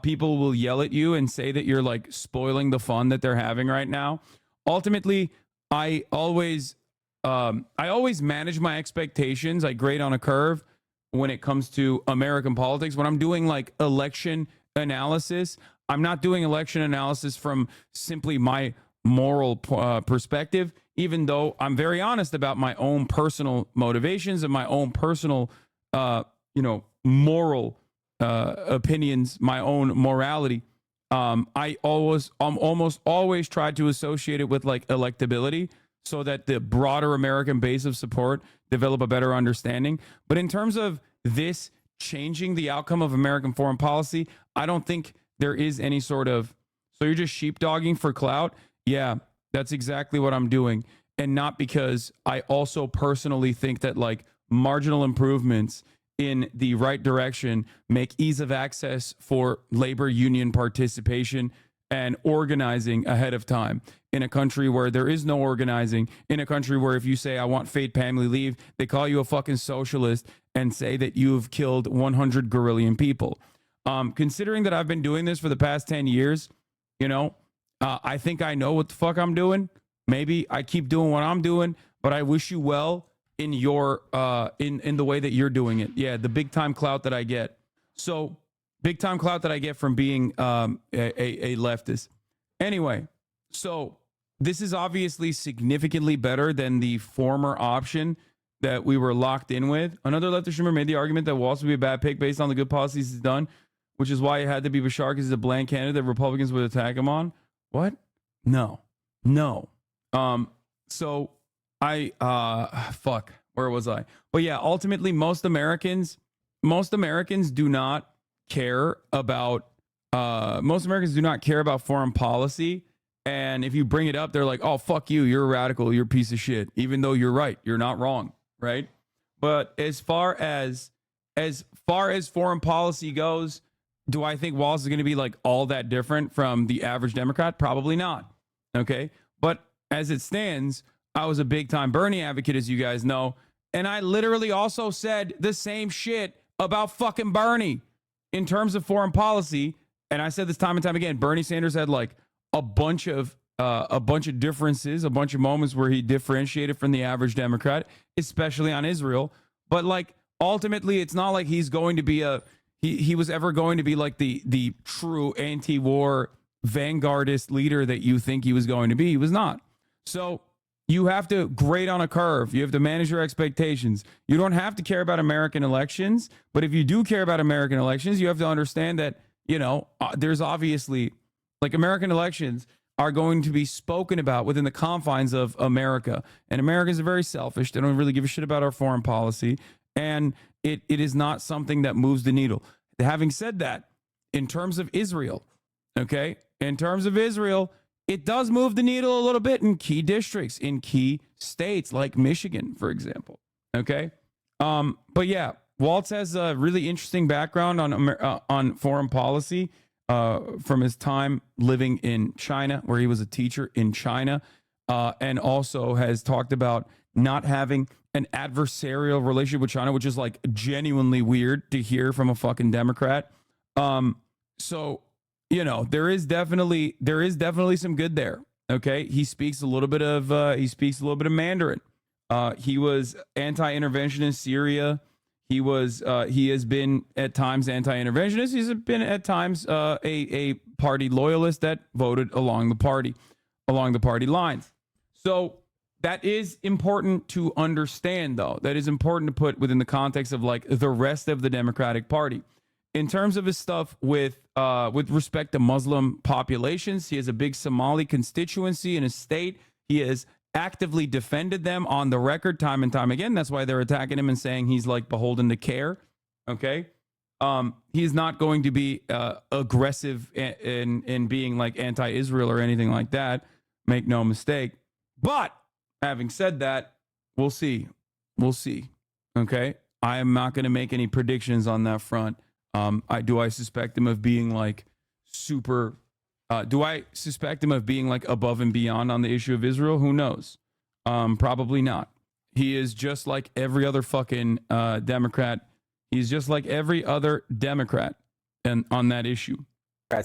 people will yell at you and say that you're like spoiling the fun that they're having right now. Ultimately, I always manage my expectations. I grade on a curve when it comes to American politics. When I'm doing like election analysis, I'm not doing election analysis from simply my moral perspective, even though I'm very honest about my own personal motivations and my own personal, moral opinions, my own morality. I almost always try to associate it with like electability. so that the broader American base of support develop a better understanding. But in terms of this changing the outcome of American foreign policy, I don't think there is any sort of, so you're just sheepdogging for clout? Yeah, that's exactly what I'm doing. And not because I also personally think that like marginal improvements in the right direction make ease of access for labor union participation and organizing ahead of time in a country where there is no organizing, in a country where if you say, I want paid family leave, they call you a fucking socialist and say that you've killed 100 guerrillian people. Considering that I've been doing this for the past 10 years, you know, I think I know what the fuck I'm doing. Maybe I keep doing what I'm doing, but I wish you well in your in the way that you're doing it. Yeah, the big time clout that I get. So big time clout that I get from being a leftist. Anyway, so this is obviously significantly better than the former option that we were locked in with. Another leftist streamer made the argument that WALZ would be a bad pick based on the good policies he's done, which is why it had to be Bashar because he's a bland candidate that Republicans would attack him on. What? No. So I fuck, where was I? But yeah, ultimately most Americans do not care about foreign policy. And if you bring it up, they're like, oh, fuck you, you're a radical, you're a piece of shit, even though you're right, you're not wrong, right? But as far as foreign policy goes, do I think WALZ is going to be like all that different from the average Democrat? Probably not. Okay. But as it stands, I was a big time Bernie advocate, as you guys know. And I literally also said the same shit about fucking Bernie in terms of foreign policy. And I said this time and time again, Bernie Sanders had like a bunch of differences, a bunch of moments where he differentiated from the average Democrat, especially on Israel. But like ultimately, it's not like he's going to be he was ever going to be like the true anti-war vanguardist leader that you think he was going to be. He was not. So you have to grade on a curve. You have to manage your expectations. You don't have to care about American elections, but if you do care about American elections, you have to understand that, you know, there's obviously like American elections are going to be spoken about within the confines of America. And Americans are very selfish. They don't really give a shit about our foreign policy. And it is not something that moves the needle. Having said that, in terms of Israel, okay, in terms of Israel, it does move the needle a little bit in key districts, in key states like Michigan, for example. Okay. But yeah, WALZ has a really interesting background on foreign policy from his time living in China, where he was a teacher in China, and also has talked about not having an adversarial relationship with China, which is like genuinely weird to hear from a fucking Democrat. So, you know, there is definitely some good there. Okay. He speaks a little bit of Mandarin. He was anti-intervention in Syria. He has been at times anti-interventionist. He's been at times a party loyalist that voted along the party lines. So that is important to understand, though. That is important to put within the context of like the rest of the Democratic Party. In terms of his stuff with respect to Muslim populations, he has a big Somali constituency in his state. He has actively defended them on the record time and time again. That's why they're attacking him and saying he's like beholden to care. Okay. He's not going to be aggressive in being like anti-Israel or anything like that. Make no mistake. But having said that, we'll see. Okay. I am not going to make any predictions on that front. I suspect him of being like super. Do I suspect him of being like above and beyond on the issue of Israel? Who knows? Probably not. He is just like every other fucking Democrat. He's just like every other Democrat and on that issue.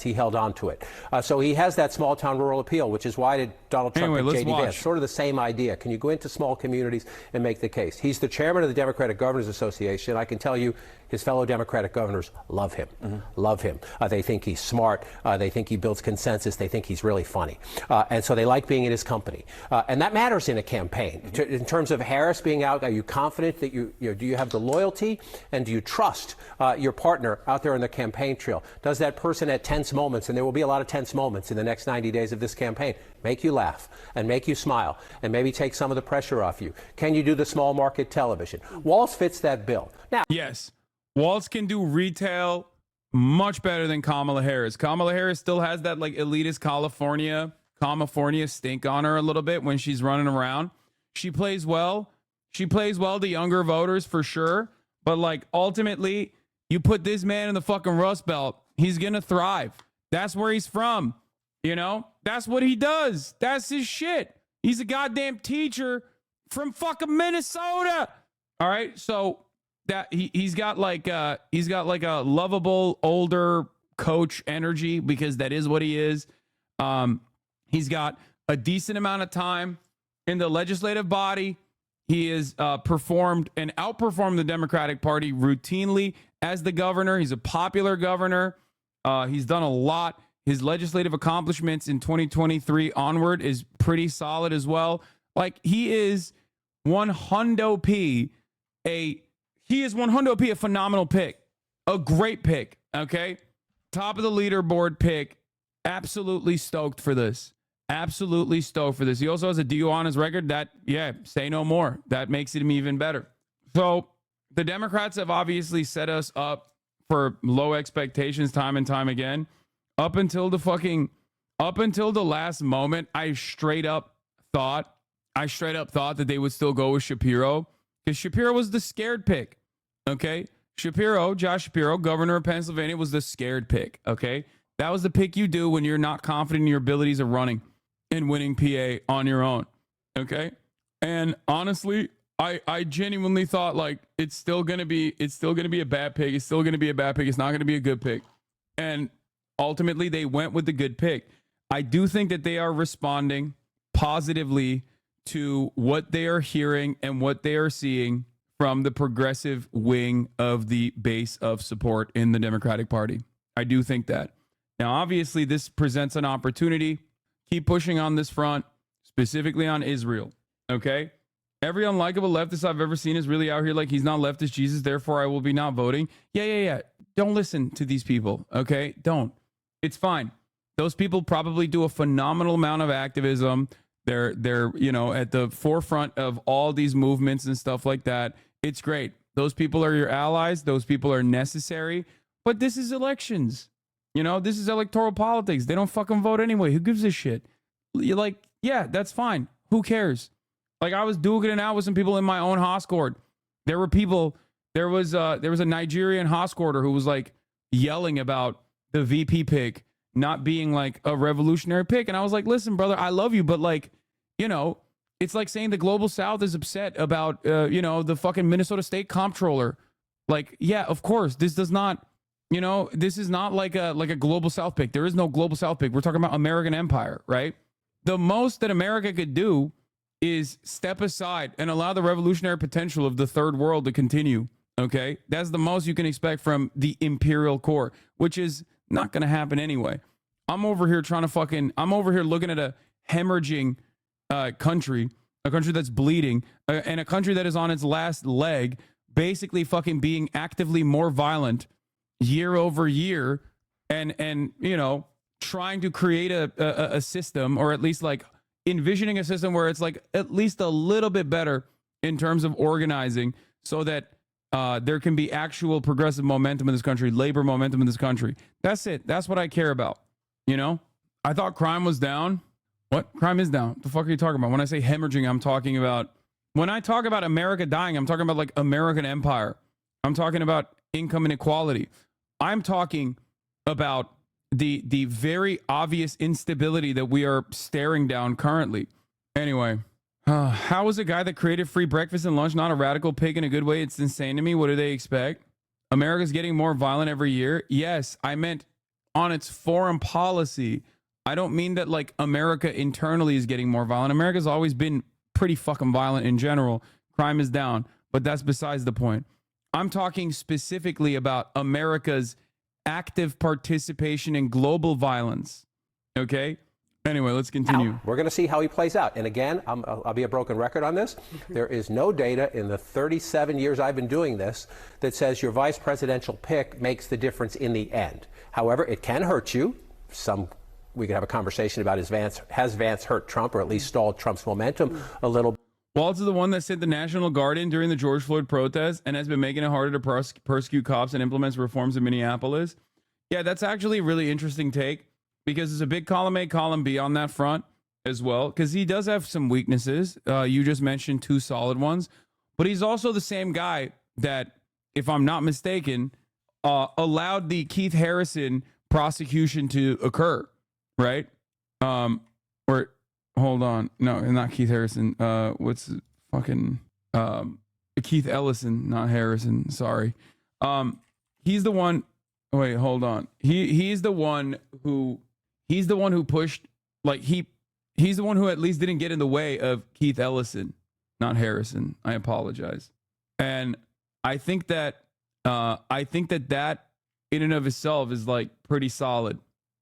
He held on to it. So he has that small town rural appeal, which is why did Donald Trump pick J.D. Vance? Sort of the same idea. Can you go into small communities and make the case? He's the chairman of the Democratic Governors Association. I can tell you his fellow Democratic governors love him, love him. They think he's smart. They think he builds consensus. They think he's really funny. And so they like being in his company. And that matters in a campaign. In terms of Harris being out, are you confident that do you have the loyalty and do you trust your partner out there on the campaign trail? Does that person at tense moments, and there will be a lot of tense moments in the next 90 days of this campaign, make you laugh and make you smile and maybe take some of the pressure off you? Can you do the small market television? WALZ fits that bill. Now, yes, WALZ can do retail much better than Kamala Harris. Kamala Harris still has that like elitist California stink on her a little bit when she's running around. She plays well. She plays well to younger voters for sure. But like ultimately, you put this man in the fucking Rust Belt, he's going to thrive. That's where he's from. You know, that's what he does. That's his shit. He's a goddamn teacher from fucking Minnesota. All right. So that he's got like a lovable older coach energy because that is what he is. He's got a decent amount of time in the legislative body. He has performed and outperformed the Democratic Party routinely as the governor. He's a popular governor. He's done a lot. His legislative accomplishments in 2023 onward is pretty solid as well. Like he is 100p a phenomenal pick, a great pick. Okay, top of the leaderboard pick. Absolutely stoked for this. Absolutely stoked for this. He also has a DUI on his record. That, yeah, say no more. That makes it even better. So the Democrats have obviously set us up for low expectations time and time again. Up until the last moment, I straight up thought that they would still go with Shapiro because Shapiro was the scared pick. Okay. Josh Shapiro, governor of Pennsylvania, was the scared pick. Okay. That was the pick you do when you're not confident in your abilities of running and winning PA on your own. Okay. And honestly, I genuinely thought like it's still gonna be a bad pick. It's still gonna be a bad pick. It's not gonna be a good pick. And ultimately they went with the good pick. I do think that they are responding positively to what they are hearing and what they are seeing from the progressive wing of the base of support in the Democratic Party. I do think that. Now, obviously, this presents an opportunity. Keep pushing on this front, specifically on Israel. Okay? Every unlikable leftist I've ever seen is really out here like he's not leftist Jesus, therefore I will be not voting. Yeah. Don't listen to these people. Okay? Don't. It's fine. Those people probably do a phenomenal amount of activism. They're at the forefront of all these movements and stuff like that. It's great. Those people are your allies. Those people are necessary. But this is elections. This is electoral politics. They don't fucking vote anyway. Who gives a shit? You're like, yeah, that's fine. Who cares? Like I was duking it out with some people in my own Hoscord. There was a Nigerian Hoscorder who was like yelling about the VP pick not being like a revolutionary pick. And I was like, listen, brother, I love you. But like, it's like saying the global South is upset about, the fucking Minnesota State comptroller. Like, yeah, of course, this does not, this is not like a global South pick. There is no global South pick. We're talking about American empire, right? The most that America could do is step aside and allow the revolutionary potential of the third world to continue. Okay. That's the most you can expect from the imperial core, which is not going to happen anyway. I'm over here looking at a hemorrhaging country, a country that's bleeding, and a country that is on its last leg, basically fucking being actively more violent year over year and trying to create a system, or at least like envisioning a system where it's like at least a little bit better in terms of organizing so that there can be actual progressive momentum in this country, labor momentum in this country. That's it. That's what I care about. I thought crime was down. What? Crime is down. The fuck are you talking about? When I say hemorrhaging, when I talk about America dying, I'm talking about like American empire. I'm talking about income inequality. I'm talking about the very obvious instability that we are staring down currently. Anyway, how is a guy that created free breakfast and lunch not a radical pig in a good way? It's insane to me. What do they expect? America's getting more violent every year. Yes, I meant on its foreign policy. I don't mean that like America internally is getting more violent. America's always been pretty fucking violent in general. Crime is down, but that's besides the point. I'm talking specifically about America's active participation in global violence. Okay? Anyway, let's continue. We're going to see how he plays out. And again, I'll be a broken record on this. There is no data in the 37 years I've been doing this that says your vice presidential pick makes the difference in the end. However, it can hurt you. We could have a conversation about has Vance hurt Trump or at least stalled Trump's momentum a little bit. Walz is the one that sent the National Guard in during the George Floyd protests and has been making it harder to persecute cops and implements reforms in Minneapolis. Yeah, that's actually a really interesting take, because there's a big column A, column B on that front as well, because he does have some weaknesses. You just mentioned two solid ones, but he's also the same guy that, if I'm not mistaken, allowed the Keith Harrison prosecution to occur, right? Or hold on, no, not Keith Harrison. What's fucking Keith Ellison, not Harrison. Sorry. He's the one. Wait, hold on. He's the one who pushed, like he's the one who at least didn't get in the way of Keith Ellison, not Harrison. I apologize. And I think that that in and of itself is like pretty solid.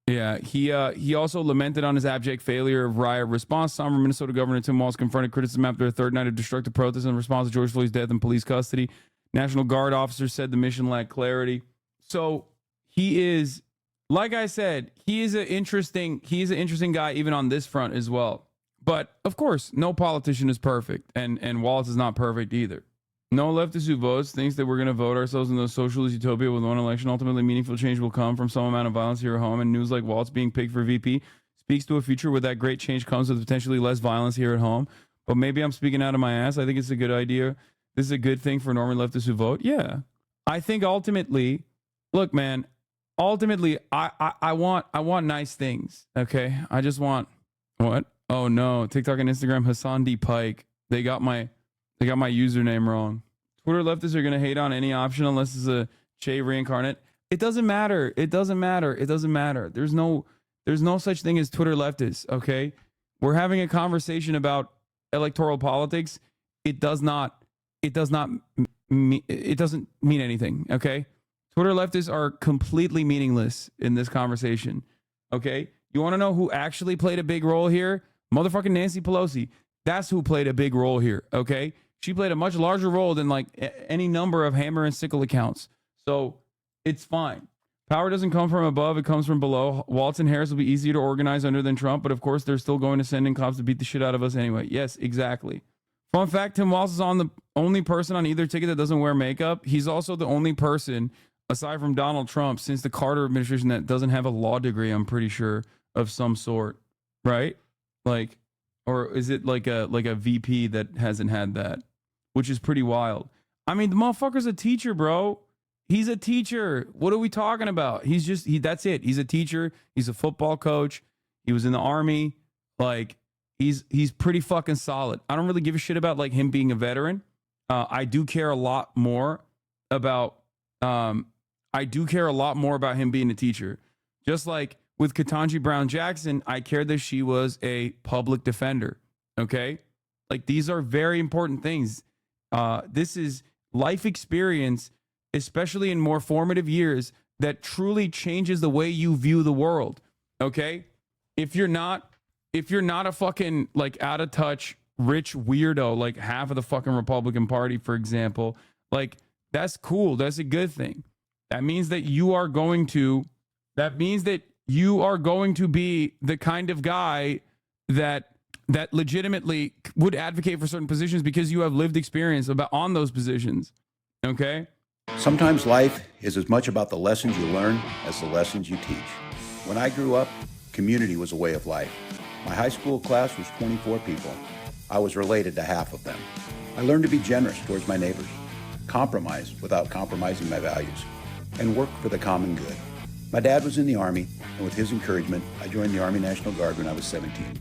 Yeah, he also lamented on his abject failure of riot response. Somber Minnesota Governor Tim Walz confronted criticism after a third night of destructive protests in response to George Floyd's death in police custody. National Guard officers said the mission lacked clarity. So he is, like I said, he is an interesting guy even on this front as well. But of course, no politician is perfect, and Walz is not perfect either. No leftist who votes thinks that we're going to vote ourselves into a socialist utopia with one election. Ultimately, meaningful change will come from some amount of violence here at home, and news like Walz being picked for VP speaks to a future where that great change comes with potentially less violence here at home. But maybe I'm speaking out of my ass. I think it's a good idea. This is a good thing for normal leftists who vote. Yeah. I think ultimately, look, man, ultimately, I want nice things. Okay. I just want what? Oh no. TikTok and Instagram, HasanAbi Pike. They got my username wrong. Twitter leftists are going to hate on any option unless it's a Che reincarnate. It doesn't matter. It doesn't matter. It doesn't matter. There's no such thing as Twitter leftists. Okay. We're having a conversation about electoral politics. It doesn't mean anything. Okay. Twitter leftists are completely meaningless in this conversation. Okay. You want to know who actually played a big role here? Motherfucking Nancy Pelosi. That's who played a big role here. Okay. She played a much larger role than like any number of hammer and sickle accounts. So it's fine. Power doesn't come from above. It comes from below. Walz and Harris will be easier to organize under than Trump, but of course they're still going to send in cops to beat the shit out of us anyway. Yes, exactly. Fun fact, Tim Walz is the only person on either ticket that doesn't wear makeup. He's also the only person, aside from Donald Trump, since the Carter administration, that doesn't have a law degree, I'm pretty sure, of some sort. Right? Like, or is it like a VP that hasn't had that? Which is pretty wild. I mean, the motherfucker's a teacher, bro. He's a teacher. What are we talking about? That's it. He's a teacher. He's a football coach. He was in the army. Like, he's pretty fucking solid. I don't really give a shit about like him being a veteran. I do care a lot more about him being a teacher. Just like with Ketanji Brown Jackson, I cared that she was a public defender. Okay? Like, these are very important things. This is life experience, especially in more formative years, that truly changes the way you view the world. Okay? If you're not a fucking like out of touch rich weirdo like half of the fucking Republican Party, for example, like, that's cool. That's a good thing. That means that you are going to be the kind of guy that legitimately would advocate for certain positions because you have lived experience on those positions. Okay? Sometimes life is as much about the lessons you learn as the lessons you teach. When I grew up, community was a way of life. My high school class was 24 people. I was related to half of them. I learned to be generous towards my neighbors, compromise without compromising my values, and work for the common good. My dad was in the Army, and with his encouragement, I joined the Army National Guard when I was 17.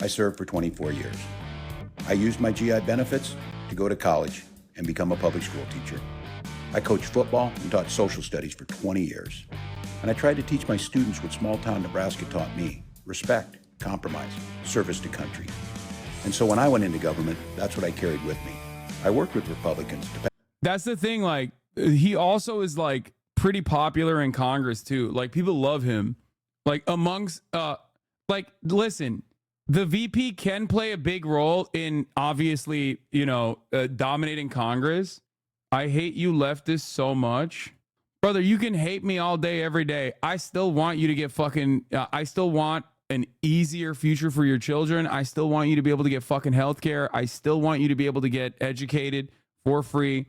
I served for 24 years. I used my GI benefits to go to college and become a public school teacher. I coached football and taught social studies for 20 years. And I tried to teach my students what small-town Nebraska taught me: respect, compromise, service to country. And so when I went into government, that's what I carried with me. I worked with Republicans. That's the thing, like, he also is like pretty popular in Congress too. Like people love him. Like amongst like listen, the VP can play a big role in obviously, dominating Congress. I hate you leftists so much. Brother, you can hate me all day, every day. I still want you to get fucking, I still want an easier future for your children. I still want you to be able to get fucking healthcare. I still want you to be able to get educated for free.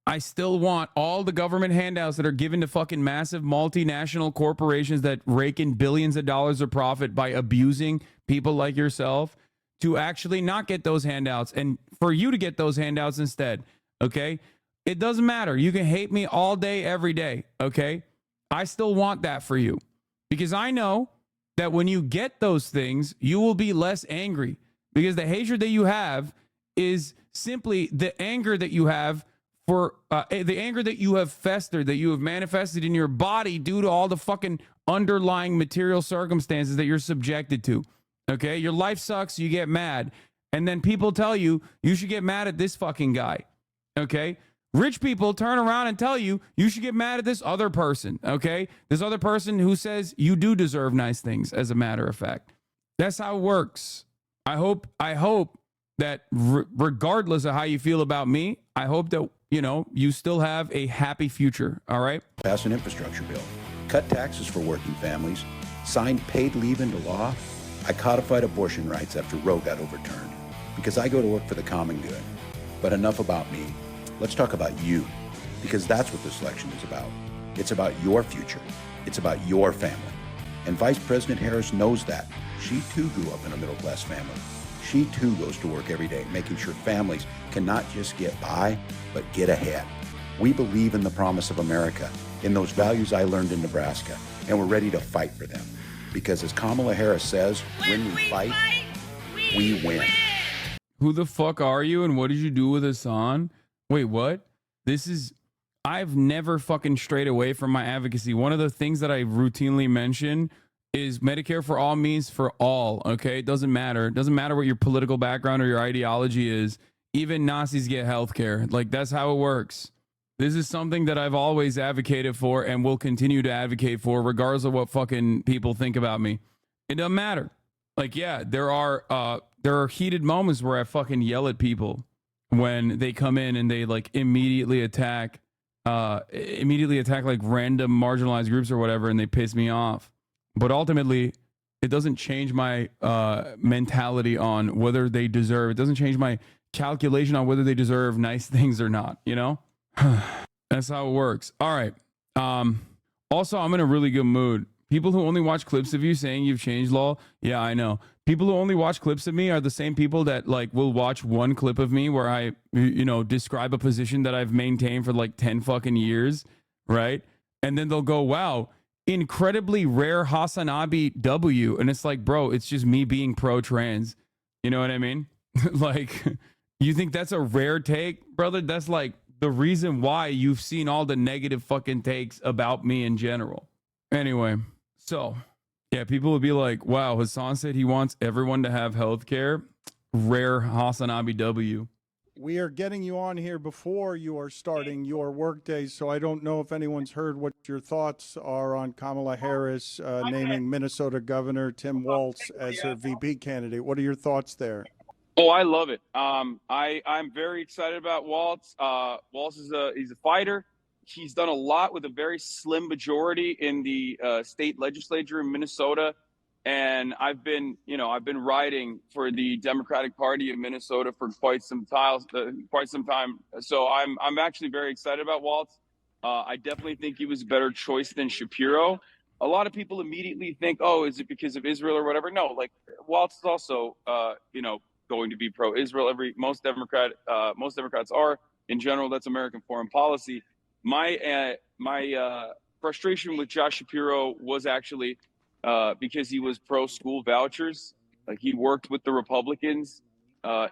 I still want all the government handouts that are given to fucking massive multinational corporations that rake in billions of dollars of profit by abusing people like yourself to actually not get those handouts and for you to get those handouts instead. Okay. It doesn't matter. You can hate me all day, every day. Okay. I still want that for you because I know that when you get those things, you will be less angry because the hatred that you have is simply the anger that you have for the anger that you have festered, that you have manifested in your body due to all the fucking underlying material circumstances that you're subjected to. Okay. Your life sucks. You get mad. And then people tell you, you should get mad at this fucking guy. Okay. Rich people turn around and tell you, you should get mad at this other person. Okay. This other person who says you do deserve nice things, as a matter of fact. That's how it works. I hope that regardless of how you feel about me, I hope that, you still have a happy future. All right. Pass an infrastructure bill, cut taxes for working families, signed paid leave into law. I codified abortion rights after Roe got overturned because I go to work for the common good. But enough about me. Let's talk about you, because that's what this election is about. It's about your future. It's about your family. And Vice President Harris knows that. She too grew up in a middle-class family. She too goes to work every day, making sure families can not just get by, but get ahead. We believe in the promise of America, in those values I learned in Nebraska, and we're ready to fight for them. Because as Kamala Harris says, when we fight, we win. Who the fuck are you and what did you do with Hasan? Wait, what? I've never fucking strayed away from my advocacy. One of the things that I routinely mention is Medicare for all means for all, okay? It doesn't matter. It doesn't matter what your political background or your ideology is. Even Nazis get healthcare. Like, that's how it works. This is something that I've always advocated for and will continue to advocate for, regardless of what fucking people think about me. It doesn't matter. Like, yeah, there are heated moments where I fucking yell at people when they come in and they like immediately attack like random marginalized groups or whatever, and they piss me off. But ultimately, it doesn't change my mentality on whether they deserve. It doesn't change my calculation on whether they deserve nice things or not. That's how it works. All right. Also, I'm in a really good mood. People who only watch clips of you saying you've changed law. Yeah, I know. People who only watch clips of me are the same people that like will watch one clip of me where I, describe a position that I've maintained for like 10 fucking years, right? And then they'll go, wow, incredibly rare HasanAbi W. And it's like, bro, it's just me being pro-trans. You know what I mean? Like, you think that's a rare take, brother? That's like the reason why you've seen all the negative fucking takes about me in general. Anyway, so... yeah, people would be like, wow, Hasan said he wants everyone to have health care. Rare HasanAbi W. We are getting you on here before you are starting your workday, so I don't know if anyone's heard what your thoughts are on Kamala Harris naming Minnesota Governor Tim Walz as her VP candidate. What are your thoughts there? Oh, I love it. I'm very excited about Walz. Walz he's a fighter. He's done a lot with a very slim majority in the state legislature in Minnesota, and I've been writing for the Democratic Party of Minnesota for quite some time. So I'm actually very excited about Walz. I definitely think he was a better choice than Shapiro. A lot of people immediately think, oh, is it because of Israel or whatever? No, like Walz is also going to be pro-Israel. Most Democrats are in general. That's American foreign policy. My frustration with Josh Shapiro was actually because he was pro-school vouchers. Like, he worked with the Republicans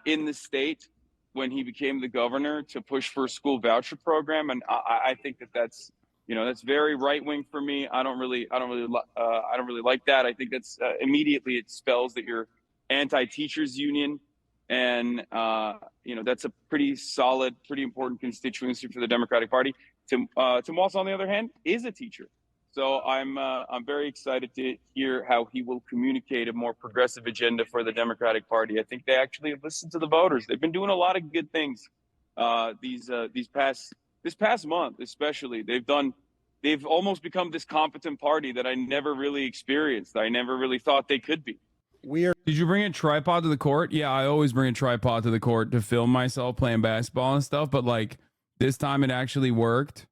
in the state when he became the governor to push for a school voucher program, and I think that's very right wing for me. I don't really like that. I think that's immediately it spells that you're anti-teachers union. And, that's a pretty solid, pretty important constituency for the Democratic Party. Tim Walz, on the other hand, is a teacher. So I'm very excited to hear how he will communicate a more progressive agenda for the Democratic Party. I think they actually have listened to the voters. They've been doing a lot of good things this past month, especially. They've almost become this competent party that I never really experienced. I never really thought they could be. Did you bring a tripod to the court? Yeah, I always bring a tripod to the court to film myself playing basketball and stuff. But like this time, it actually worked.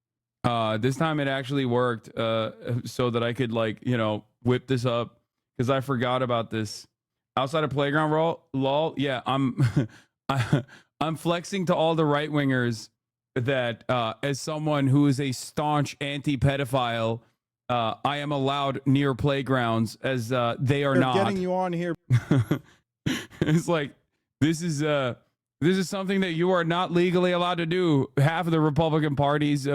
So that I could whip this up because I forgot about this. Outside of playground lol. Yeah, I'm I'm flexing to all the right wingers that as someone who is a staunch anti-pedophile, I am allowed near playgrounds as they are not. Getting you on here. It's like this is something that you are not legally allowed to do. Half of the Republican Party's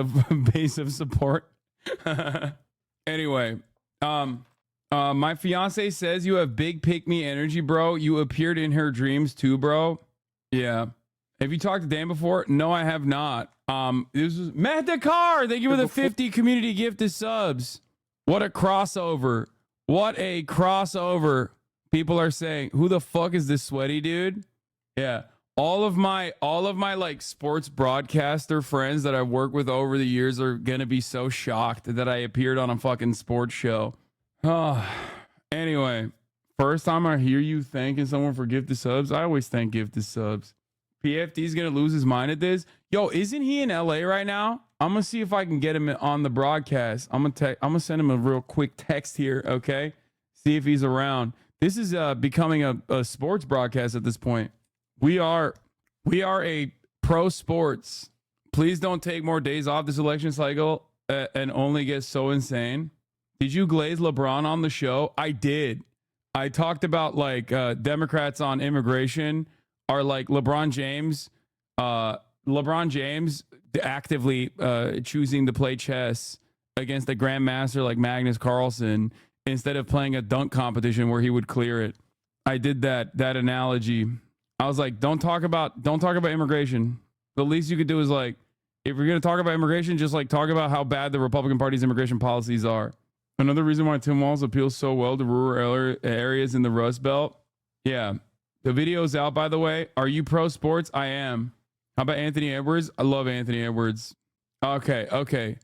base of support. Anyway, my fiance says you have big pick me energy, bro. You appeared in her dreams too, bro. Yeah. Have you talked to Dan before? No, I have not. This is Matt Dakar. Thank you for the 50 community gifted subs. What a crossover. What a crossover. People are saying, who the fuck is this sweaty dude? Yeah. All of my like sports broadcaster friends that I've worked with over the years are gonna be so shocked that I appeared on a fucking sports show. Anyway, first time I hear you thanking someone for gifted subs. I always thank gifted subs. PFD's gonna lose his mind at this. Yo, isn't he in LA right now? I'm gonna see if I can get him on the broadcast. I'm gonna send him a real quick text here, okay? See if he's around. This is becoming a sports broadcast at this point. We are a pro sports. Please don't take more days off this election cycle and only get so insane. Did you glaze LeBron on the show? I did. I talked about like Democrats on immigration are like LeBron James actively choosing to play chess against a grandmaster like Magnus Carlsen instead of playing a dunk competition where he would clear it. I did that analogy. I was like, don't talk about immigration. The least you could do is like, if you're going to talk about immigration, just like talk about how bad the Republican Party's immigration policies are. Another reason why Tim Walz appeals so well to rural areas in the Rust Belt. Yeah. The video's out, by the way. Are you pro sports? I am. How about Anthony Edwards? I love Anthony Edwards. Okay.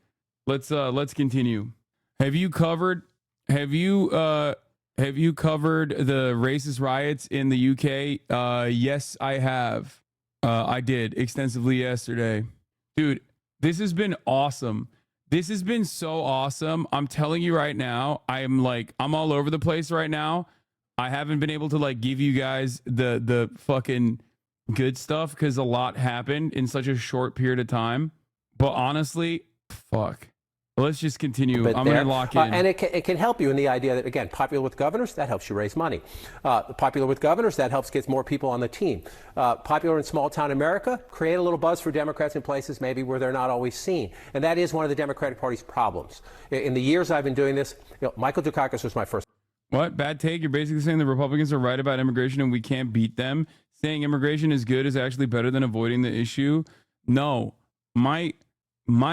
Let's continue. Have you covered the racist riots in the UK? Yes, I have. I did extensively yesterday. Dude, this has been awesome. This has been so awesome. I'm telling you right now, I'm all over the place right now. I haven't been able to like give you guys the fucking good stuff because a lot happened in such a short period of time. But honestly, fuck. Let's just continue. I'm going to lock in. And it can help you in the idea that, again, popular with governors, that helps you raise money. Popular with governors, that helps get more people on the team. Popular in small town America, create a little buzz for Democrats in places maybe where they're not always seen. And that is one of the Democratic Party's problems. In the years I've been doing this, Michael Dukakis was my first. What? Bad take? You're basically saying the Republicans are right about immigration and we can't beat them? Saying immigration is good is actually better than avoiding the issue? No. My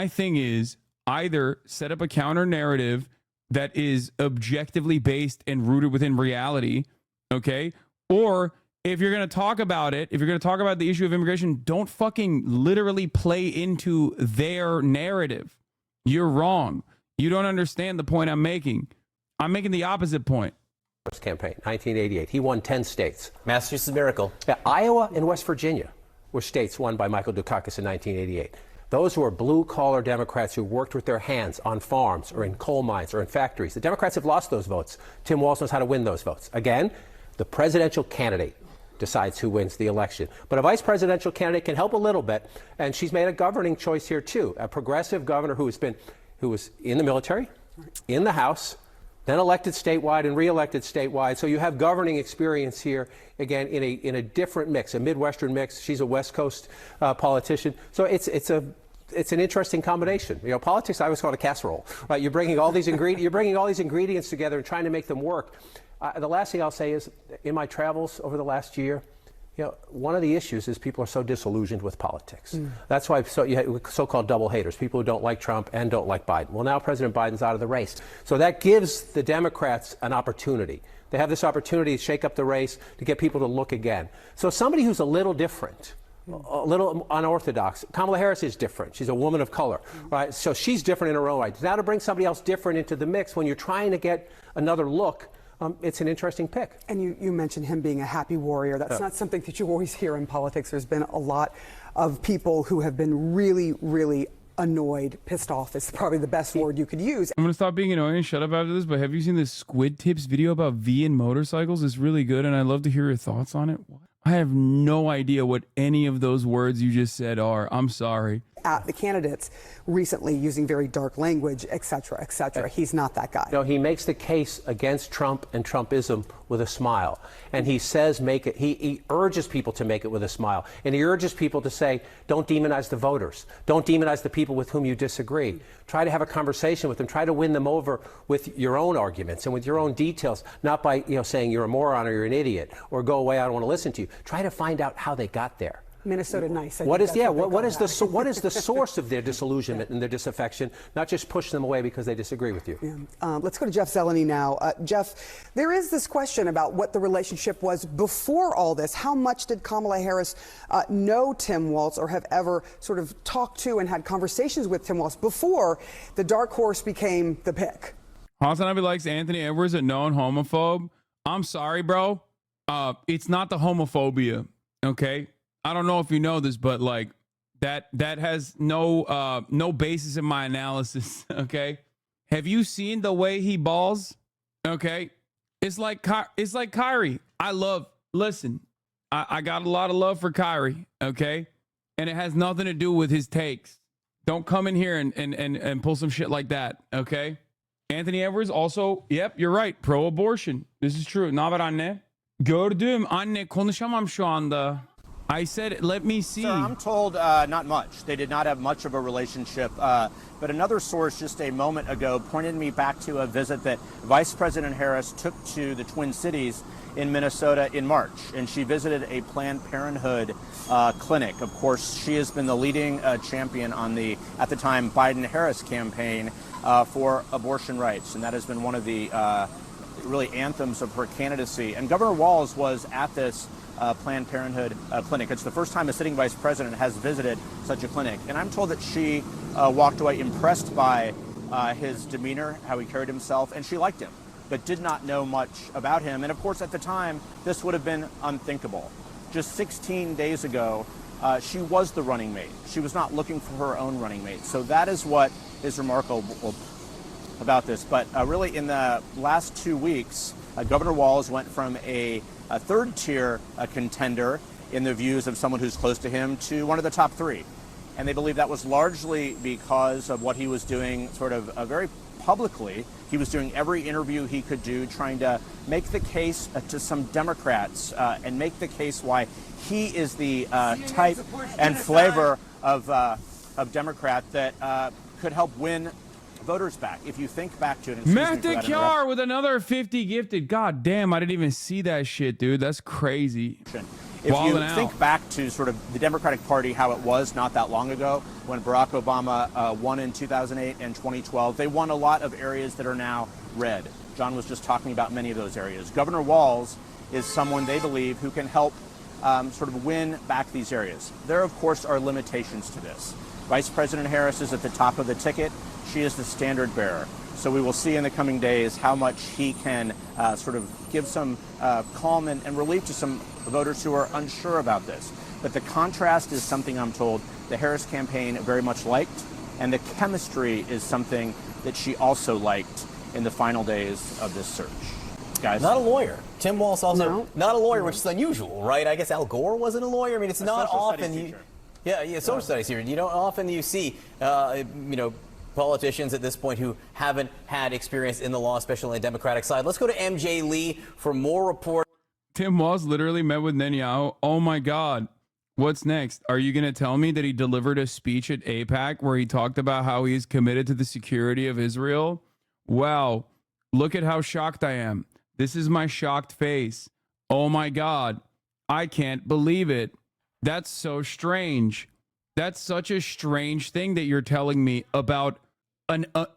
thing is, either set up a counter narrative that is objectively based and rooted within reality, okay? Or if you're going to talk about it, if you're going to talk about the issue of immigration, don't fucking literally play into their narrative. You're wrong. You don't understand the point I'm making. I'm making the opposite point. First campaign, 1988. He won 10 states. Massachusetts miracle. Yeah, Iowa and West Virginia were states won by Michael Dukakis in 1988. Those who are blue-collar Democrats who worked with their hands on farms or in coal mines or in factories. The Democrats have lost those votes. Tim Walz knows how to win those votes. Again, the presidential candidate decides who wins the election. But a vice presidential candidate can help a little bit, and she's made a governing choice here, too. A progressive governor who was in the military, in the House, then elected statewide and re-elected statewide. So you have governing experience here, again, in a different mix, a Midwestern mix. She's a West Coast politician. So it's an interesting combination. Politics, I always call it a casserole. Right? You're bringing all these ingredients together and trying to make them work. The last thing I'll say is, in my travels over the last year, You know, one of the issues is people are so disillusioned with politics. That's why you have so-called double haters, people who don't like Trump and don't like Biden. Well, now President Biden's out of the race. So that gives the Democrats an opportunity. They have this opportunity to shake up the race, to get people to look again. So somebody who's a little different, a little unorthodox. Kamala Harris is different. She's a woman of color, right? So she's different in her own right. Now to bring somebody else different into the mix when you're trying to get another look, it's an interesting pick. And you mentioned him being a happy warrior. That's not something that you always hear in politics. There's been a lot of people who have been really, really annoyed, pissed off is probably the best word you could use. I'm gonna stop being annoying and shut up after this, but have you seen this Squid Tips video about V and motorcycles? It's really good, and I'd love to hear your thoughts on it. I have no idea what any of those words you just said are. I'm sorry. At the candidates recently using very dark language, et cetera, et cetera. He's not that guy. No, he makes the case against Trump and Trumpism with a smile. And he says make it, he urges people to make it with a smile. And he urges people to say, don't demonize the voters. Don't demonize the people with whom you disagree. Try to have a conversation with them. Try to win them over with your own arguments and with your own details, not by saying you're a moron or you're an idiot or go away, I don't want to listen to you. Try to find out how they got there. What is the source of their disillusionment and their disaffection? Not just push them away because they disagree with you. Yeah. Let's go to Jeff Zeleny now. Jeff, there is this question about what the relationship was before all this. How much did Kamala Harris know Tim Walz or have ever sort of talked to and had conversations with Tim Walz before the dark horse became the pick? HasanAbi likes Anthony Edwards, a known homophobe. I'm sorry, bro. It's not the homophobia, okay? I don't know if you know this, but like that has no basis in my analysis. Okay, have you seen the way he balls? Okay, it's like Kyrie. Listen, I got a lot of love for Kyrie. Okay, and it has nothing to do with his takes. Don't come in here and pull some shit like that. Okay, Anthony Edwards also. Yep, you're right. Pro-abortion. This is true. Naber gördüm anne konuşamam şu anda. I said, let me see. Sir, I'm told not much. They did not have much of a relationship. But another source just a moment ago pointed me back to a visit that Vice President Harris took to the Twin Cities in Minnesota in March. And she visited a Planned Parenthood clinic. Of course, she has been the leading champion on the, at the time, Biden-Harris campaign for abortion rights. And that has been one of the really anthems of her candidacy. And Governor Walz was at this Planned Parenthood clinic. It's the first time a sitting vice president has visited such a clinic. And I'm told that she walked away impressed by his demeanor, how he carried himself, and she liked him, but did not know much about him. And of course, at the time, this would have been unthinkable. Just 16 days ago, she was the running mate. She was not looking for her own running mate. So that is what is remarkable about this. But really, in the last 2 weeks, Governor Walz went from a third-tier contender in the views of someone who's close to him to one of the top three. And they believe that was largely because of what he was doing sort of very publicly. He was doing every interview he could do, trying to make the case to some Democrats and make the case why he is the type and flavor of Democrat that could help win voters back. If you think back to it, Mehdi with another 50 gifted. God damn, I didn't even see that shit, dude. That's crazy. If you think back to sort of the Democratic Party, how it was not that long ago when Barack Obama won in 2008 and 2012, they won a lot of areas that are now red. John was just talking about many of those areas. Governor Walz is someone they believe who can help sort of win back these areas. There, of course, are limitations to this. Vice President Harris is at the top of the ticket. She is the standard bearer. So we will see in the coming days how much he can sort of give some calm and relief to some voters who are unsure about this. But the contrast is something I'm told the Harris campaign very much liked, and the chemistry is something that she also liked in the final days of this search. Guys. Not a lawyer. Tim Walz also not a lawyer, which is unusual, right? I guess Al Gore wasn't a lawyer. I mean, it's not often you... Yeah, social studies here. You don't often you see, politicians at this point who haven't had experience in the law, especially on the Democratic side. Let's go to MJ Lee for more reports. Tim Walz literally met with Netanyahu. Oh my God. What's next? Are you going to tell me that he delivered a speech at AIPAC where he talked about how he is committed to the security of Israel? Wow. Look at how shocked I am. This is my shocked face. Oh my God. I can't believe it. That's so strange. That's such a strange thing that you're telling me about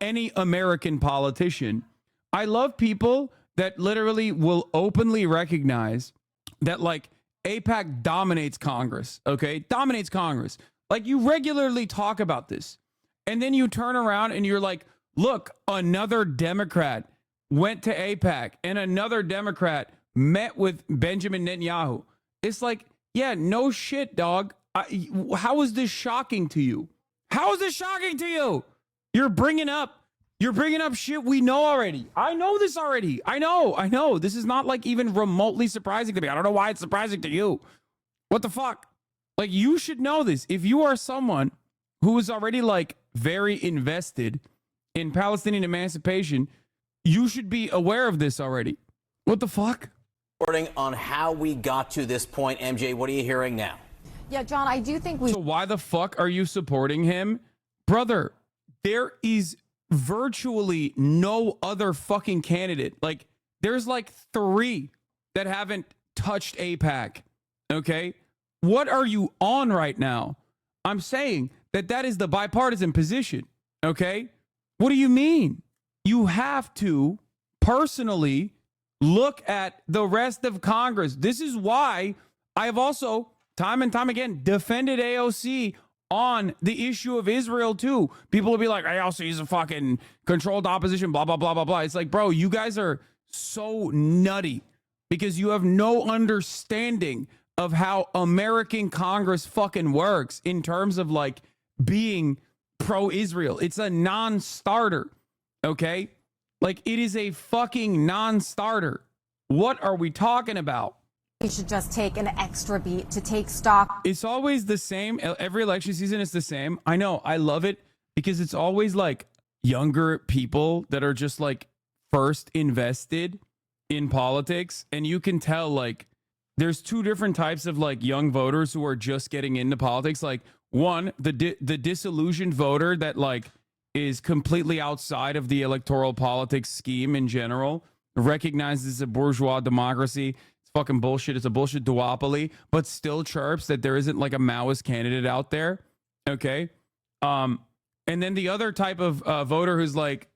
any American politician. I love people that literally will openly recognize that, like, AIPAC dominates Congress, okay? Dominates Congress. Like, you regularly talk about this. And then you turn around and you're like, look, another Democrat went to AIPAC and another Democrat met with Benjamin Netanyahu. It's like, yeah, no shit, dog. How is this shocking to you? How is this shocking to you? You're bringing up shit we know already. I know this already. I know. This is not like even remotely surprising to me. I don't know why it's surprising to you. What the fuck? Like, you should know this. If you are someone who is already, like, very invested in Palestinian emancipation, you should be aware of this already. What the fuck? Reporting on how we got to this point. MJ, what are you hearing now? Yeah, John, I do think So why the fuck are you supporting him? Brother, there is virtually no other fucking candidate. Like, there's like 3 that haven't touched AIPAC. Okay? What are you on right now? I'm saying that is the bipartisan position. Okay? What do you mean? You have to personally look at the rest of Congress. This is why I have also, time and time again, defended AOC on the issue of Israel too. People will be like, AOC is a fucking controlled opposition, blah, blah, blah, blah, blah. It's like, bro, you guys are so nutty because you have no understanding of how American Congress fucking works in terms of, like, being pro-Israel. It's a non-starter, okay? Like, it is a fucking non-starter. What are we talking about? we should just take an extra beat to take stock. It's always the same. Every election season is the same. I know. I love it because it's always like younger people that are just like first invested in politics. And you can tell like there's two different types of like young voters who are just getting into politics. Like one, the disillusioned voter that like is completely outside of the electoral politics scheme in general, recognizes a bourgeois democracy. It's fucking bullshit. It's a bullshit duopoly, but still chirps that there isn't like a Maoist candidate out there. Okay. And then the other type of voter who's like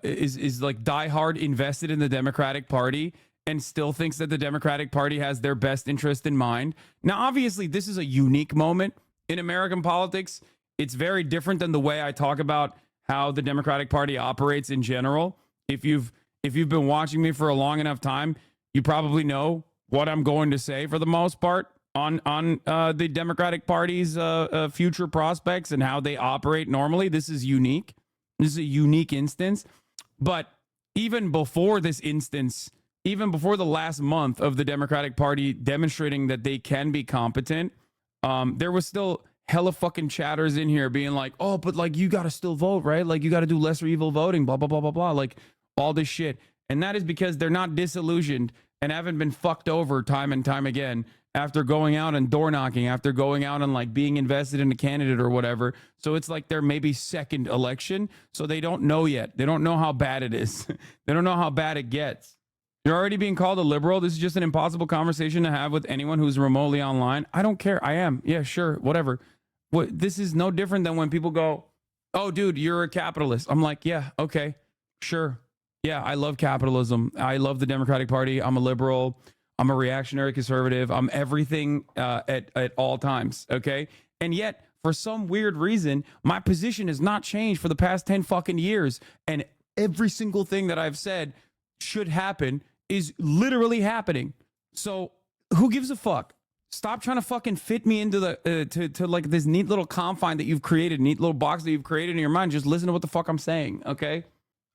is like diehard invested in the Democratic Party and still thinks that the Democratic Party has their best interest in mind. Now, obviously, this is a unique moment in American politics. It's very different than the way I talk about how the Democratic Party operates in general. If you've been watching me for a long enough time, you probably know what I'm going to say for the most part on the Democratic Party's future prospects and how they operate normally. This is unique. This is a unique instance. But even before this instance, even before the last month of the Democratic Party demonstrating that they can be competent, there was still hella fucking chatters in here being like, oh, but like you got to still vote, right? Like you got to do lesser evil voting, blah, blah, blah, blah, blah. Like all this shit. And that is because they're not disillusioned and haven't been fucked over time and time again after going out and door knocking, after going out and like being invested in a candidate or whatever. So it's like their maybe second election. So they don't know yet. They don't know how bad it is. They don't know how bad it gets. You're already being called a liberal. This is just an impossible conversation to have with anyone who's remotely online. I don't care. I am. Yeah, sure. Whatever. This is no different than when people go, oh, dude, you're a capitalist. I'm like, yeah, okay, sure. Yeah, I love capitalism. I love the Democratic Party. I'm a liberal. I'm a reactionary conservative. I'm everything at all times. Okay. And yet, for some weird reason, my position has not changed for the past 10 fucking years. And every single thing that I've said should happen is literally happening. So who gives a fuck? Stop trying to fucking fit me into the to like this neat little confine that you've created, neat little box that you've created in your mind. Just listen to what the fuck I'm saying, okay?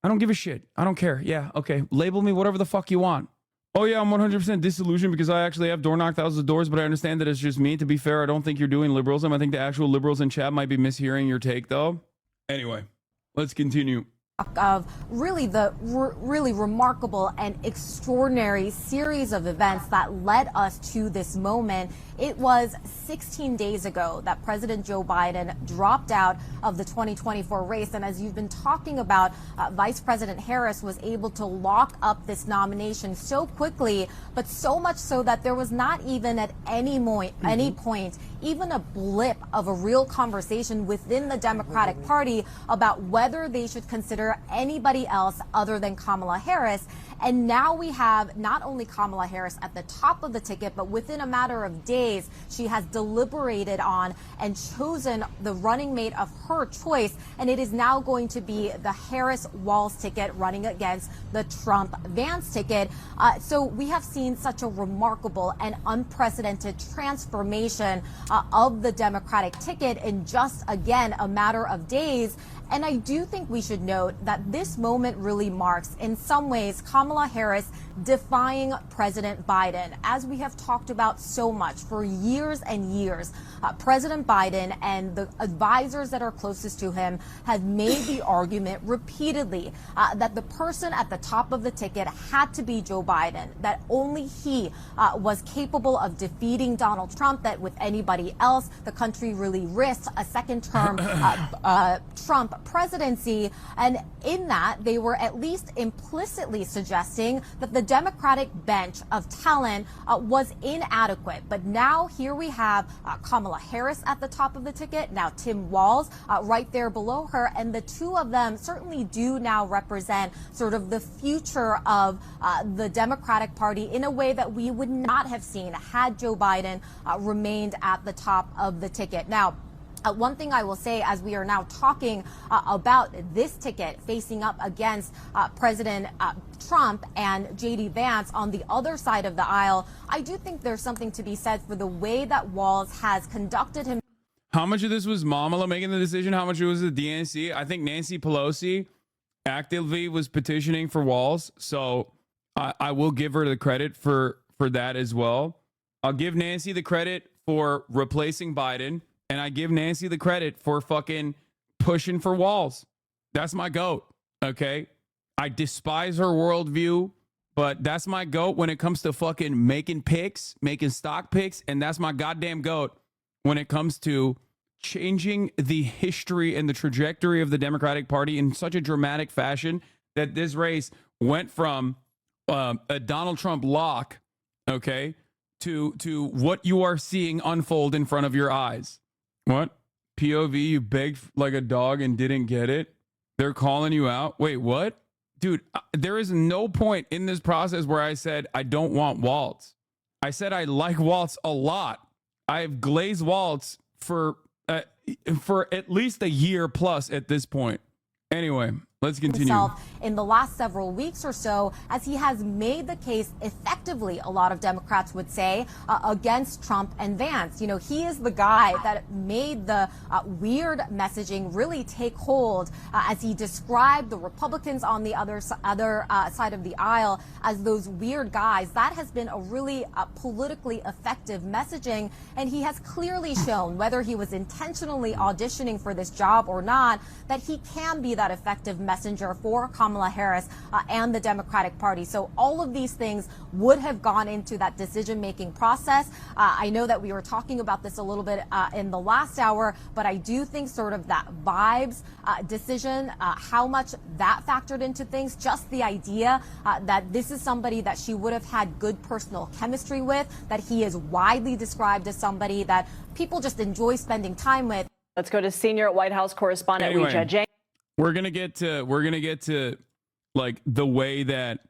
I don't give a shit. I don't care. Yeah, okay. Label me whatever the fuck you want. Oh yeah, I'm 100% disillusioned because I actually have door knocked thousands of doors, but I understand that it's just me. To be fair, I don't think you're doing liberalism. I think the actual liberals in chat might be mishearing your take though. Anyway, let's continue. of really the really remarkable and extraordinary series of events that led us to this moment. It was 16 days ago that President Joe Biden dropped out of the 2024 race. And as you've been talking about, Vice President Harris was able to lock up this nomination so quickly, but so much so that there was not even at any point even a blip of a real conversation within the Democratic Party about whether they should consider anybody else other than Kamala Harris. And now we have not only Kamala Harris at the top of the ticket, but within a matter of days, she has deliberated on and chosen the running mate of her choice. And it is now going to be the Harris-Walz ticket running against the Trump-Vance ticket. So we have seen such a remarkable and unprecedented transformation of the Democratic ticket in just, again, a matter of days. And I do think we should note that this moment really marks, in some ways, Kamala Harris defying President Biden. As we have talked about so much for years and years, President Biden and the advisors that are closest to him have made the argument repeatedly that the person at the top of the ticket had to be Joe Biden, that only he was capable of defeating Donald Trump, that with anybody else, the country really risked a second-term Trump presidency. And in that, they were at least implicitly suggesting that the Democratic bench of talent was inadequate. But now here we have Kamala Harris at the top of the ticket, now Tim Walz right there below her, and the two of them certainly do now represent sort of the future of the Democratic Party in a way that we would not have seen had Joe Biden remained at the top of the ticket. Now, one thing I will say, as we are now talking about this ticket facing up against President Trump and J.D. Vance on the other side of the aisle, I do think there's something to be said for the way that Walz has conducted himself. How much of this was Kamala making the decision? How much was the DNC? I think Nancy Pelosi actively was petitioning for Walz, so I will give her the credit for that as well. I'll give Nancy the credit for replacing Biden. And I give Nancy the credit for fucking pushing for Walz. That's my GOAT, okay? I despise her worldview, but that's my GOAT when it comes to fucking making picks, making stock picks, and that's my goddamn GOAT when it comes to changing the history and the trajectory of the Democratic Party in such a dramatic fashion that this race went from a Donald Trump lock, okay, to what you are seeing unfold in front of your eyes. What? POV, you begged like a dog and didn't get it? They're calling you out? Wait, what? Dude, there is no point in this process where I said I don't want Walz. I said I like Walz a lot. I've glazed Walz for at least a year plus at this point. Anyway, let's continue. In the last several weeks or so, as he has made the case effectively, a lot of Democrats would say, against Trump and Vance. You know, he is the guy that made the weird messaging really take hold as he described the Republicans on the other side of the aisle as those weird guys. That has been a really politically effective messaging, and he has clearly shown, whether he was intentionally auditioning for this job or not, that he can be that effective messenger for Kamala Harris and the Democratic Party. So all of these things would have gone into that decision-making process. I know that we were talking about this a little bit in the last hour, but I do think sort of that vibes decision, how much that factored into things, just the idea that this is somebody that she would have had good personal chemistry with, that he is widely described as somebody that people just enjoy spending time with. Let's go to senior White House correspondent Weijia Jiang. We're gonna get to like the way that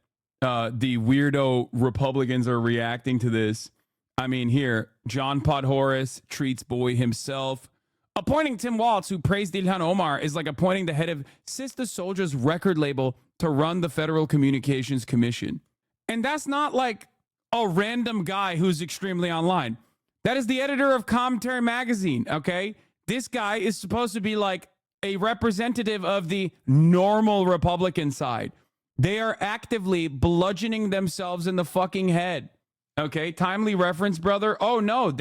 the weirdo Republicans are reacting to this. I mean, here, John Podhoretz treats boy himself. Appointing Tim Walz, who praised Ilhan Omar, is like appointing the head of Sister Soldier's record label to run the Federal Communications Commission. And that's not like a random guy who's extremely online. That is the editor of Commentary Magazine, okay? This guy is supposed to be like a representative of the normal Republican side. They are actively bludgeoning themselves in the fucking head. Okay, timely reference, brother. Oh no,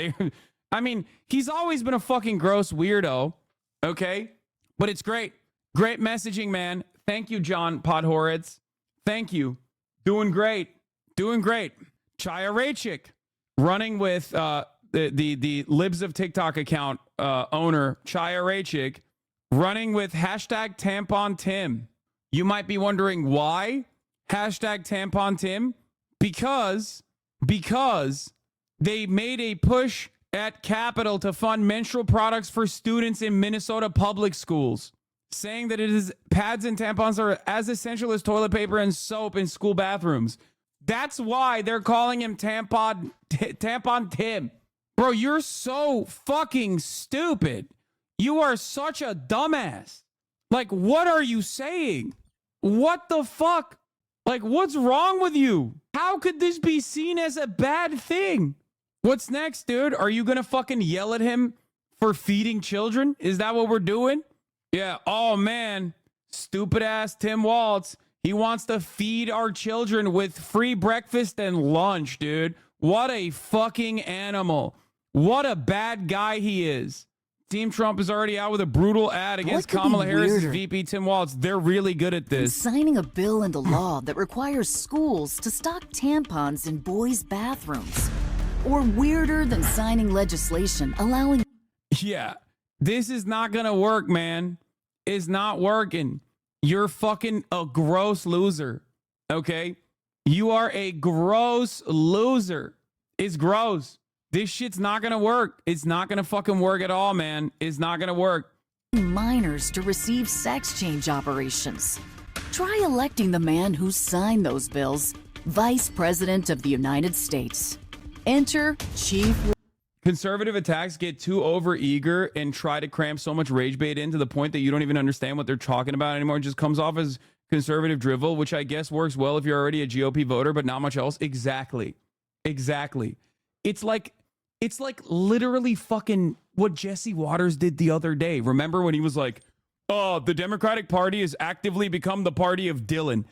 I mean, he's always been a fucking gross weirdo. Okay, but it's great. Great messaging, man. Thank you, John Podhoritz. Thank you. Doing great. Doing great. Chaya Raichik running with the Libs of TikTok account owner, Chaya Raichik, running with hashtag Tampon Tim. You might be wondering why hashtag Tampon Tim? Because they made a push at Capitol to fund menstrual products for students in Minnesota public schools, saying that pads and tampons are as essential as toilet paper and soap in school bathrooms. That's why they're calling him Tampon Tim. Bro, you're so fucking stupid. You are such a dumbass. Like, what are you saying? What the fuck? Like, what's wrong with you? How could this be seen as a bad thing? What's next, dude? Are you gonna fucking yell at him for feeding children? Is that what we're doing? Yeah. Oh, man. Stupid ass Tim Walz. He wants to feed our children with free breakfast and lunch, dude. What a fucking animal. What a bad guy he is. Team Trump is already out with a brutal ad against Kamala Harris's VP Tim Walz. They're really good at this. Signing a bill into law that requires schools to stock tampons in boys' bathrooms. Or weirder than signing legislation allowing... Yeah, this is not going to work, man. It's not working. You're fucking a gross loser, okay? You are a gross loser. It's gross. This shit's not gonna work. It's not gonna fucking work at all, man. It's not gonna work. Minors to receive sex change operations. Try electing the man who signed those bills, Vice President of the United States. Enter Chief... Conservative attacks get too overeager and try to cram so much rage bait in to the point that you don't even understand what they're talking about anymore. It just comes off as conservative drivel, which I guess works well if you're already a GOP voter, but not much else. Exactly. It's like literally fucking what Jesse Waters did the other day. Remember when he was like, oh, the Democratic Party has actively become the party of Dylan.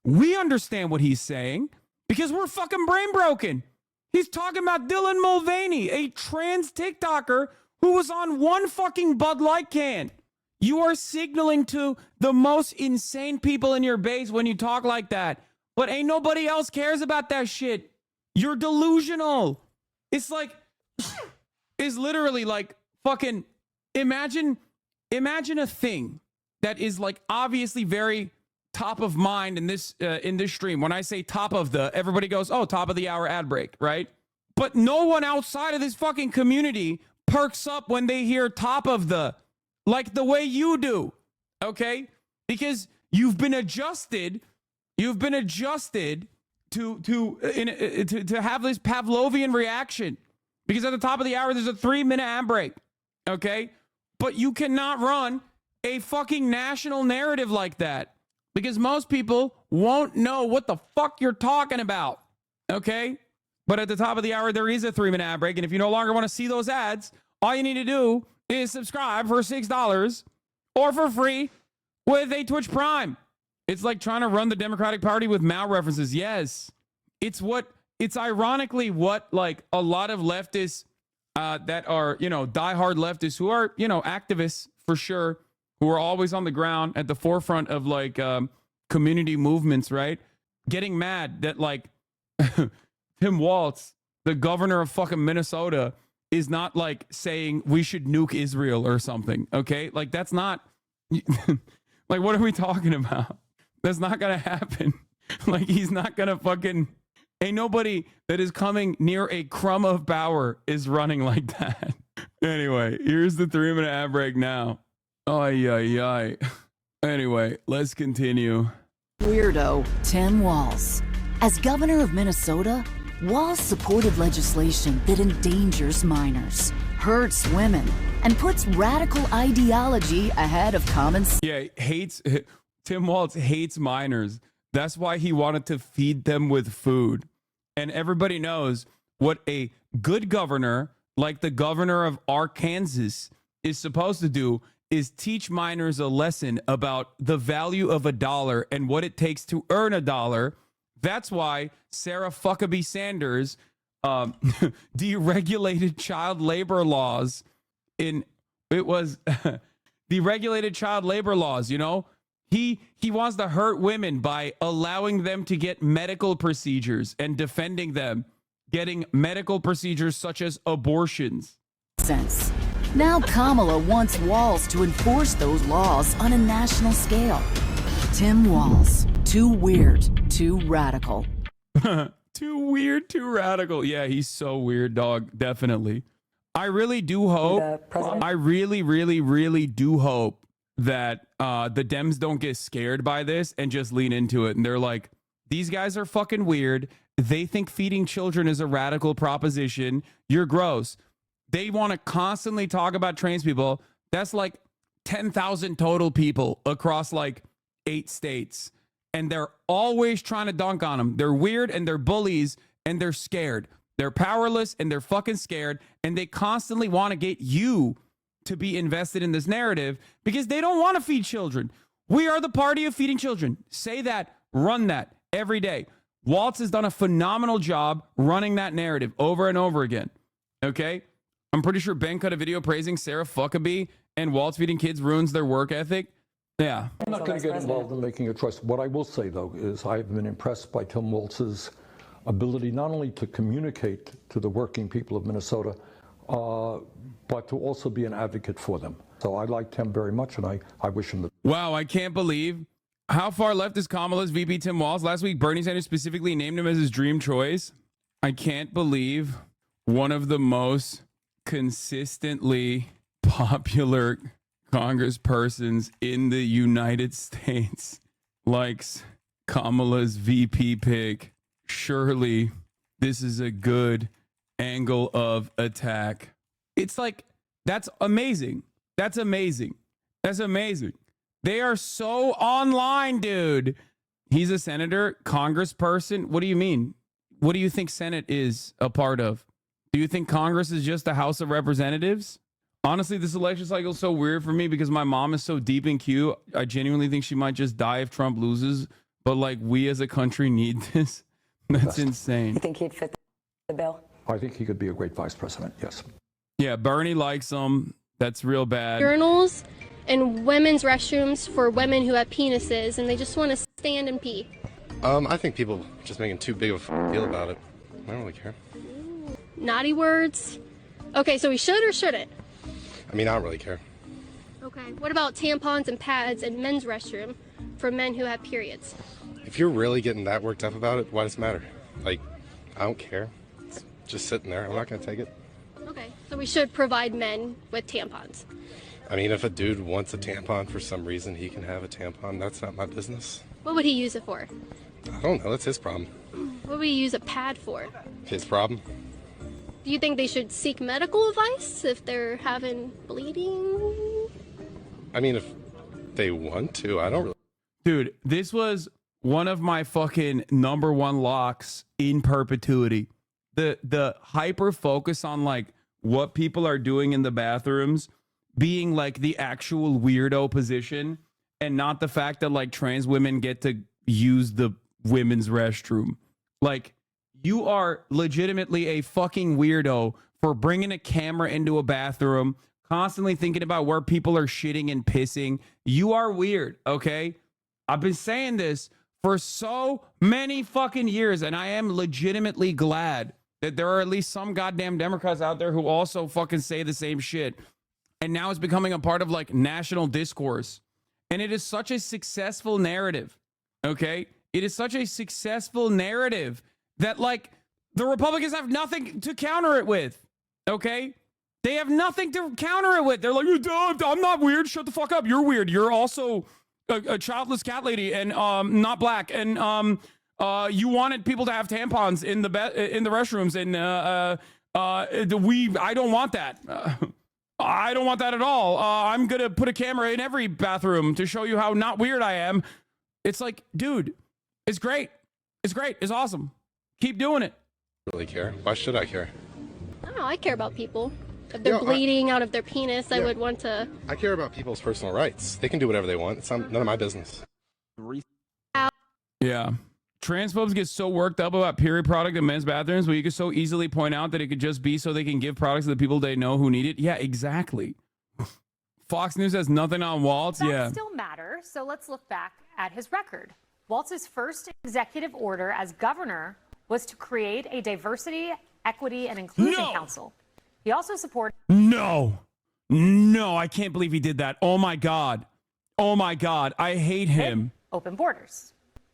We understand what he's saying because we're fucking brain broken. He's talking about Dylan Mulvaney, a trans TikToker who was on one fucking Bud Light can. You are signaling to the most insane people in your base when you talk like that. But ain't nobody else cares about that shit. You're delusional. It's like, it's literally like fucking imagine a thing that is like obviously very top of mind in this stream. When I say top of the, everybody goes, oh, top of the hour ad break, right? But no one outside of this fucking community perks up when they hear top of the, like the way you do, okay? Because you've been adjusted to have this Pavlovian reaction. Because at the top of the hour, there's a 3-minute ad break, okay? But you cannot run a fucking national narrative like that. Because most people won't know what the fuck you're talking about, okay? But at the top of the hour, there is a 3-minute ad break. And if you no longer want to see those ads, all you need to do is subscribe for $6 or for free with a Twitch Prime. It's like trying to run the Democratic Party with Mao references. Yes, it's ironically what like a lot of leftists that are, diehard leftists who are, activists for sure, who are always on the ground at the forefront of like community movements, right? Getting mad that like Tim Walz, the governor of fucking Minnesota, is not like saying we should nuke Israel or something. Okay. Like that's not like, what are we talking about? That's not going to happen. Like he's not going to fucking, ain't nobody that is coming near a crumb of power is running like that. Anyway, here's the 3-minute ad break now. Ay. Anyway, let's continue. Weirdo Tim Walz. As governor of Minnesota, Walz supported legislation that endangers minors, hurts women, and puts radical ideology ahead of common sense. Yeah, Tim Walz hates minors. That's why he wanted to feed them with food. And everybody knows what a good governor, like the governor of Arkansas, is supposed to do is teach minors a lesson about the value of $1 and what it takes to earn $1. That's why Sarah Fuckabee Sanders deregulated child labor laws deregulated child labor laws, He wants to hurt women by allowing them to get medical procedures and defending them getting medical procedures such as abortions. Sense. Now Kamala wants Walz to enforce those laws on a national scale. Tim Walz, too weird, too radical. Too weird, too radical. Yeah, he's so weird, dog. Definitely. I really do hope. I really, really, really do hope that the Dems don't get scared by this and just lean into it. And they're like, these guys are fucking weird. They think feeding children is a radical proposition. You're gross. They want to constantly talk about trans people. That's like 10,000 total people across like 8 states. And they're always trying to dunk on them. They're weird and they're bullies and they're scared. They're powerless and they're fucking scared. And they constantly want to get you to be invested in this narrative because they don't want to feed children. We are the party of feeding children. Say that, run that every day. Walz has done a phenomenal job running that narrative over and over again. Okay? I'm pretty sure Ben cut a video praising Sarah Huckabee and Walz feeding kids ruins their work ethic. Yeah. I'm not going to get involved in making a choice. What I will say, though, is I've been impressed by Tim Walz's ability not only to communicate to the working people of Minnesota, but to also be an advocate for them. So I like Tim very much, and I wish him the best. Wow, I can't believe how far left is Kamala's VP Tim Walz. Last week, Bernie Sanders specifically named him as his dream choice. I can't believe one of the most consistently popular congresspersons in the United States likes Kamala's VP pick. Surely this is a good angle of attack. It's like, that's amazing. That's amazing. That's amazing. They are so online, dude. He's a senator, congressperson. What do you mean? What do you think Senate is a part of? Do you think Congress is just the House of Representatives? Honestly, this election cycle is so weird for me because my mom is so deep in Q. I genuinely think she might just die if Trump loses. But like, we as a country need this. That's insane. You think he'd fit the bill? I think he could be a great vice president, yes. Yeah, Bernie likes him. That's real bad. Urinals and women's restrooms for women who have penises and they just want to stand and pee. I think people are just making too big of a deal about it. I don't really care. Naughty words. Okay, so we should or shouldn't? I mean, I don't really care. Okay, what about tampons and pads in men's restroom for men who have periods? If you're really getting that worked up about it, why does it matter? Like, I don't care. It's just sitting there. I'm not going to take it. Okay, so we should provide men with tampons. I mean, if a dude wants a tampon for some reason, he can have a tampon. That's not my business. What would he use it for? I don't know. That's his problem. What would he use a pad for? His problem. Do you think they should seek medical advice if they're having bleeding? I mean, if they want to, I don't really. Dude, this was one of my fucking #1 locks in perpetuity. The hyper focus on like what people are doing in the bathrooms being like the actual weirdo position and not the fact that like trans women get to use the women's restroom. Like, you are legitimately a fucking weirdo for bringing a camera into a bathroom, constantly thinking about where people are shitting and pissing. You are weird, okay? I've been saying this for so many fucking years, and I am legitimately glad that there are at least some goddamn Democrats out there who also fucking say the same shit. And now it's becoming a part of like national discourse. And it is such a successful narrative, okay? It is such a successful narrative that like the Republicans have nothing to counter it with, okay? They have nothing to counter it with. They're like, I'm not weird. Shut the fuck up. You're weird. You're also a childless cat lady and not black. And you wanted people to have tampons in the restrooms. And I don't want that. I don't want that at all. I'm going to put a camera in every bathroom to show you how not weird I am. It's like, dude, it's great. It's great. It's awesome. Keep doing it. Really care? Why should I care? I don't know. I care about people. If they're bleeding out of their penis, I would want to. I care about people's personal rights. They can do whatever they want. It's none of my business. Yeah. Transphobes get so worked up about period product in men's bathrooms, but you could so easily point out that it could just be so they can give products to the people they know who need it. Yeah, exactly. Fox News has nothing on Waltz. That Yeah. still matter. So let's look back at his record. Waltz's first executive order as governor was to create a diversity, equity, and inclusion council. He also supported. No, I can't believe he did that. Oh my God, I hate him. Open borders.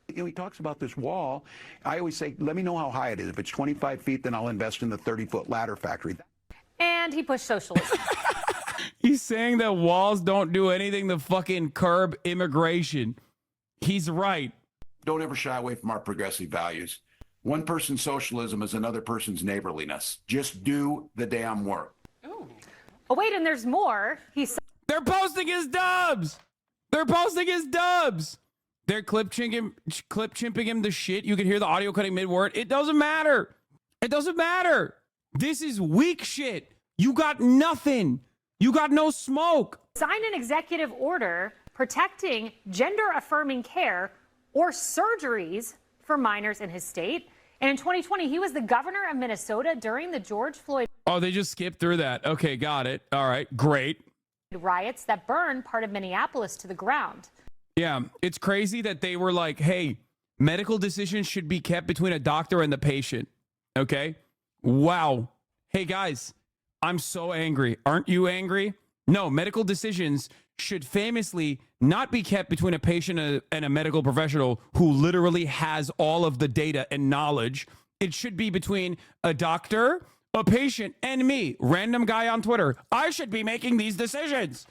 You know, he talks about this wall. I always say, let me know how high it is. If it's 25 feet, then I'll invest in the 30-foot ladder factory. And he pushed socialism. He's saying that walls don't do anything to fucking curb immigration. He's right. Don't ever shy away from our progressive values. One person's socialism is another person's neighborliness. Just do the damn work. Oh, wait, and there's more. They're posting his dubs. They're clip chimping him to shit. You can hear the audio cutting mid-word. It doesn't matter. This is weak shit. You got nothing. You got no smoke. Signed an executive order protecting gender-affirming care or surgeries for minors in his state. And in 2020, he was the governor of Minnesota during the George Floyd. Oh, they just skipped through that. Okay, got it. All right, great. Riots that burned part of Minneapolis to the ground. Yeah, it's crazy that they were like, hey, medical decisions should be kept between a doctor and the patient. Okay? Wow. Hey, guys, I'm so angry. Aren't you angry? No, medical decisions should famously not be kept between a patient and a medical professional who literally has all of the data and knowledge. It should be between a doctor, a patient, and me, random guy on Twitter. I should be making these decisions.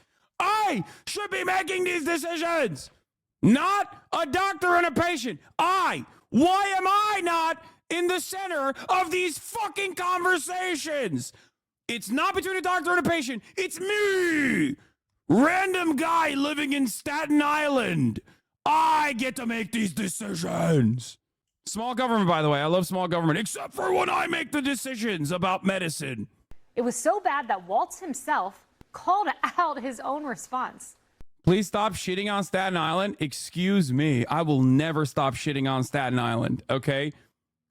Not a doctor and a patient. Why am I not in the center of these fucking conversations? It's not between a doctor and a patient. It's me, random guy living in Staten Island. I get to make these decisions. Small government, by the way. I love small government, except for when I make the decisions about medicine. It was so bad that Walz himself called out his own response. Please stop shitting on Staten Island. Excuse me. I will never stop shitting on Staten Island, okay?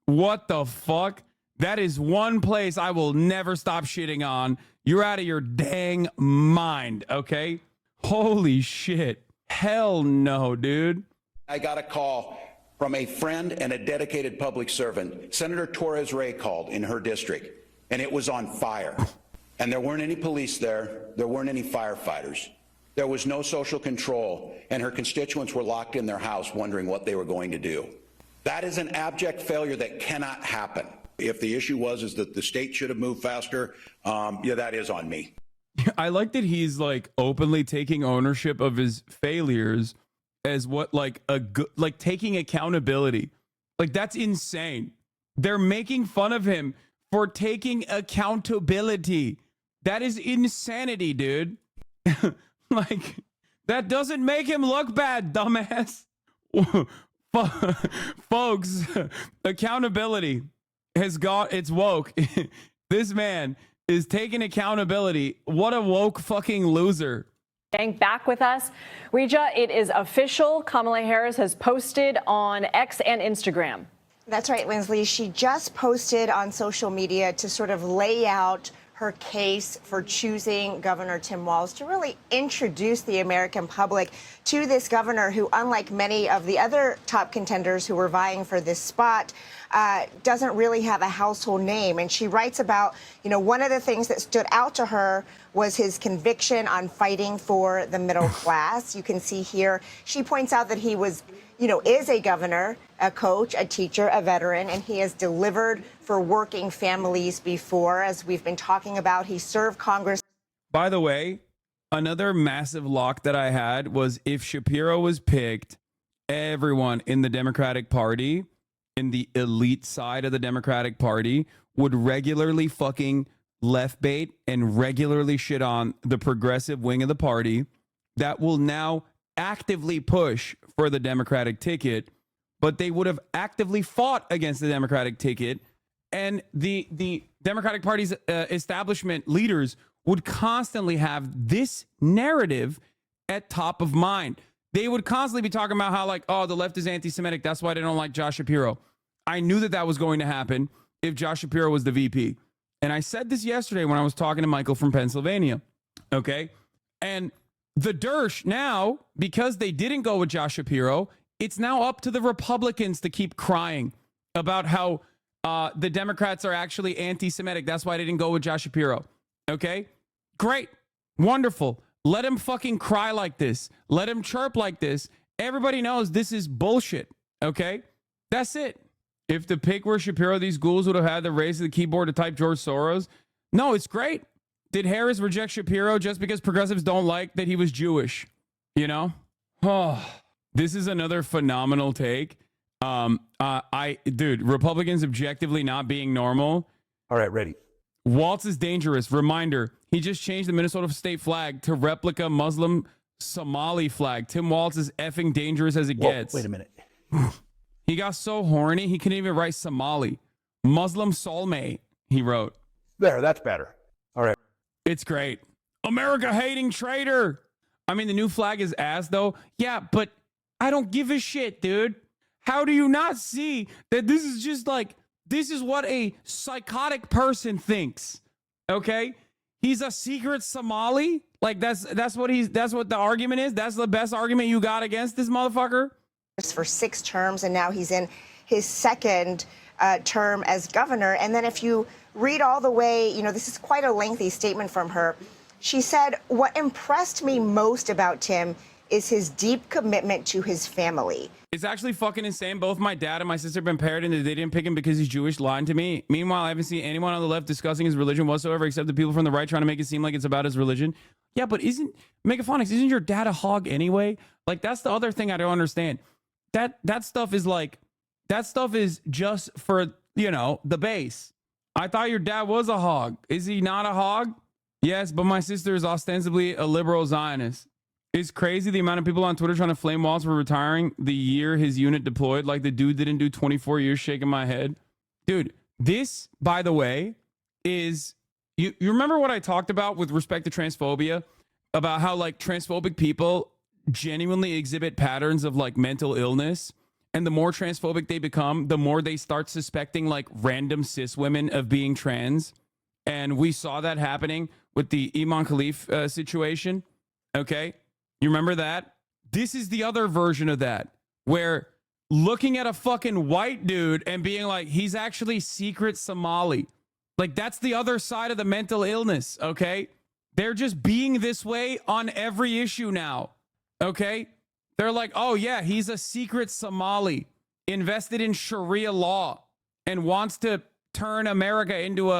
What the fuck? That is one place I will never stop shitting on. You're out of your dang mind, okay? Holy shit. Hell no, dude. I got a call from a friend and a dedicated public servant. Senator Torres Ray called in her district, and it was on fire. And there weren't any police there. There weren't any firefighters. There was no social control, and her constituents were locked in their house wondering what they were going to do. That is an abject failure that cannot happen. If the issue is that the state should have moved faster, yeah, that is on me. I like that he's like openly taking ownership of his failures as what like a good, like taking accountability. Like that's insane. They're making fun of him for taking accountability. That is insanity, dude. Like that doesn't make him look bad, dumbass. Folks, accountability has got, it's woke. This man is taking accountability. What a woke fucking loser. Back with us. Reja, it is official. Kamala Harris has posted on X and Instagram. That's right, Lindsley. She just posted on social media to sort of lay out her case for choosing Governor Tim Walz, to really introduce the American public to this governor who, unlike many of the other top contenders who were vying for this spot, doesn't really have a household name. And she writes about, you know, one of the things that stood out to her was his conviction on fighting for the middle class. You can see here, she points out that he was, is a governor, a coach, a teacher, a veteran, and he has delivered for working families before, as we've been talking about. He served Congress. By the way, another massive lock that I had was if Shapiro was picked, everyone in the Democratic Party, in the elite side of the Democratic Party, would regularly fucking left bait and regularly shit on the progressive wing of the party that will now actively push for the Democratic ticket, but they would have actively fought against the Democratic ticket, and the Democratic Party's establishment leaders would constantly have this narrative at top of mind. They would constantly be talking about how, like, oh, the left is anti-Semitic, that's why they don't like Josh Shapiro. I knew that was going to happen if Josh Shapiro was the VP. And I said this yesterday when I was talking to Michael from Pennsylvania, okay? And the Dersh now, because they didn't go with Josh Shapiro, it's now up to the Republicans to keep crying about how the Democrats are actually anti-Semitic. That's why they didn't go with Josh Shapiro. Okay? Great. Wonderful. Let him fucking cry like this. Let him chirp like this. Everybody knows this is bullshit. Okay? That's it. If the pick were Shapiro, these ghouls would have had the raise of the keyboard to type George Soros. No, it's great. Did Harris reject Shapiro just because progressives don't like that he was Jewish? You know? Oh, this is another phenomenal take. Dude, Republicans objectively not being normal. All right, ready. Waltz is dangerous. Reminder, he just changed the Minnesota state flag to replica Muslim Somali flag. Tim Waltz is effing dangerous as it gets. Wait a minute. He got so horny, he couldn't even write Somali. Muslim soulmate, he wrote. There, that's better. All right. It's great. America hating traitor. I mean, the new flag is ass, though. Yeah, but I don't give a shit, dude. How do you not see that this is just like, this is what a psychotic person thinks? Okay? He's a secret Somali? Like, that's what the argument is? That's the best argument you got against this motherfucker? For 6 terms, and now he's in his second term as governor. And then if you read all the way, this is quite a lengthy statement from her. She said, "What impressed me most about Tim is his deep commitment to his family." It's actually fucking insane. Both my dad and my sister have been paired and they didn't pick him because he's Jewish, lying to me. Meanwhile, I haven't seen anyone on the left discussing his religion whatsoever except the people from the right trying to make it seem like it's about his religion. Yeah, but isn't your dad a hog anyway? Like, that's the other thing I don't understand. That stuff is just for, the base. I thought your dad was a hog. Is he not a hog? Yes, but my sister is ostensibly a liberal Zionist. It's crazy the amount of people on Twitter trying to flame Walz for retiring the year his unit deployed. Like the dude didn't do 24 years, shaking my head. Dude, this, by the way, is... You remember what I talked about with respect to transphobia? About how, like, transphobic people genuinely exhibit patterns of, like, mental illness. And the more transphobic they become, the more they start suspecting, like, random cis women of being trans. And we saw that happening with the Iman Khalif situation. Okay? You remember that? This is the other version of that, where looking at a fucking white dude and being like, he's actually secret Somali. Like, that's the other side of the mental illness, okay? They're just being this way on every issue now, okay? They're like, oh, yeah, he's a secret Somali invested in Sharia law and wants to turn America into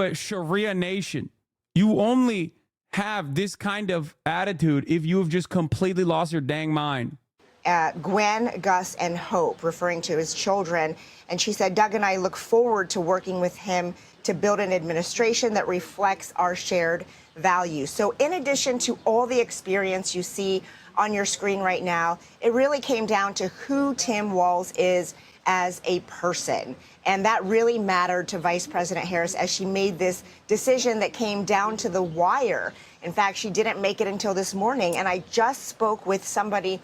a Sharia nation. You only have this kind of attitude if you have just completely lost your dang mind. Gwen, Gus, and Hope, referring to his children. And she said, "Doug and I look forward to working with him to build an administration that reflects our shared values." So in addition to all the experience you see on your screen right now, it really came down to who Tim Walz is as a person. And that really mattered to Vice President Harris as she made this decision that came down to the wire. In fact, she didn't make it until this morning. And I just spoke with somebody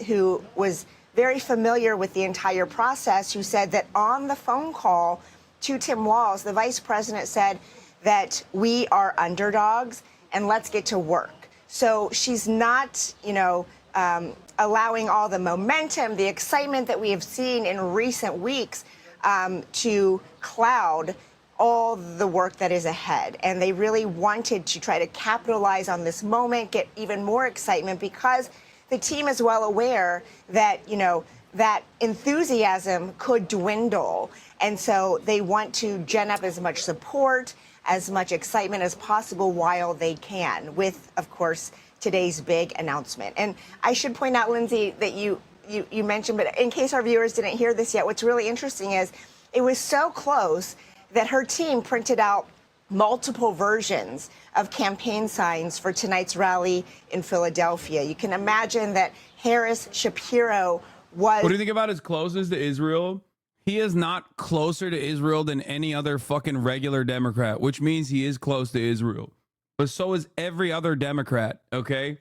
who was very familiar with the entire process, who said that on the phone call to Tim Walz, the vice president said that we are underdogs and let's get to work. So she's not, allowing all the momentum, the excitement that we have seen in recent weeks to cloud all the work that is ahead. And they really wanted to try to capitalize on this moment, get even more excitement, because the team is well aware that, that enthusiasm could dwindle. And so they want to gen up as much support, as much excitement as possible while they can, with, of course, today's big announcement. And I should point out, Lindsay, that you mentioned, but in case our viewers didn't hear this yet, what's really interesting is it was so close that her team printed out multiple versions of campaign signs for tonight's rally in Philadelphia. You can imagine that Harris Shapiro was... What do you think about his closest to Israel? He is not closer to Israel than any other fucking regular Democrat, which means he is close to Israel. But so is every other Democrat, okay?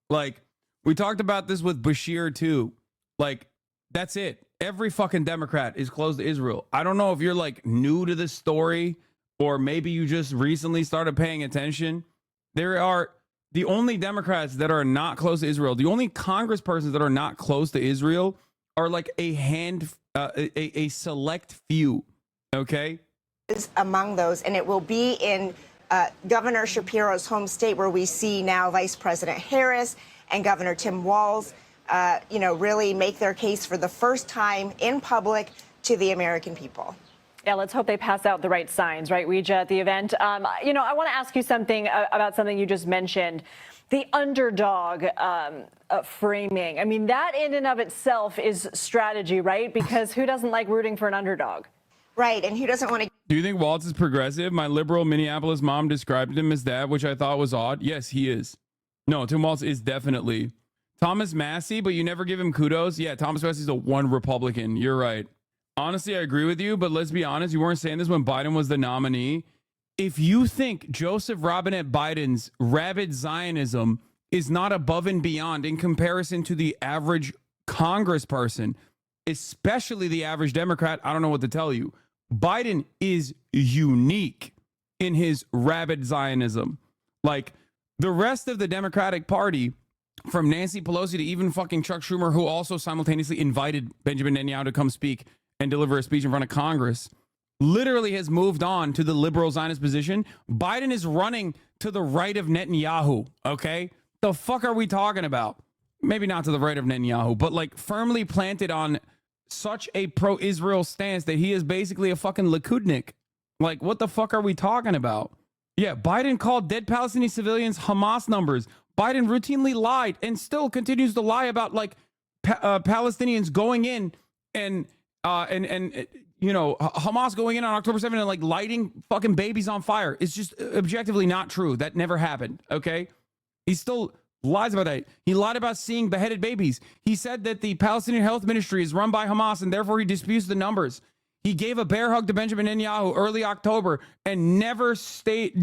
Like, we talked about this with Bashir, too. Like, that's it. Every fucking Democrat is close to Israel. I don't know if you're, like, new to this story, or maybe you just recently started paying attention. There are the only Democrats that are not close to Israel, the only congresspersons that are not close to Israel are like a select few. Okay. Is among those, and it will be in Governor Shapiro's home state, where we see now Vice President Harris and Governor Tim Walz, really make their case for the first time in public to the American people. Yeah, let's hope they pass out the right signs, right, Ouija, at the event. I want to ask you something about something you just mentioned, the underdog framing. I mean, that in and of itself is strategy, right? Because who doesn't like rooting for an underdog? Right, and who doesn't want to... Do you think Walz is progressive? My liberal Minneapolis mom described him as that, which I thought was odd. Yes, he is. No, Tim Walz is definitely. Thomas Massey, but you never give him kudos? Yeah, Thomas Massey's a one Republican. You're right. Honestly, I agree with you, but let's be honest. You weren't saying this when Biden was the nominee. If you think Joseph Robinette Biden's rabid Zionism is not above and beyond in comparison to the average congressperson, especially the average Democrat, I don't know what to tell you. Biden is unique in his rabid Zionism. Like the rest of the Democratic Party, from Nancy Pelosi to even fucking Chuck Schumer, who also simultaneously invited Benjamin Netanyahu to come speak and deliver a speech in front of Congress, literally has moved on to the liberal Zionist position. Biden is running to the right of Netanyahu, okay? The fuck are we talking about? Maybe not to the right of Netanyahu, but like firmly planted on such a pro-Israel stance that he is basically a fucking Likudnik. Like, what the fuck are we talking about? Yeah, Biden called dead Palestinian civilians Hamas numbers. Biden routinely lied and still continues to lie about like Palestinians going in and Hamas going in on October 7th and like lighting fucking babies on fire. It's just objectively not true. That never happened. Okay. He still lies about that. He lied about seeing beheaded babies. He said that the Palestinian Health Ministry is run by Hamas and therefore he disputes the numbers. He gave a bear hug to Benjamin Netanyahu early October and never strayed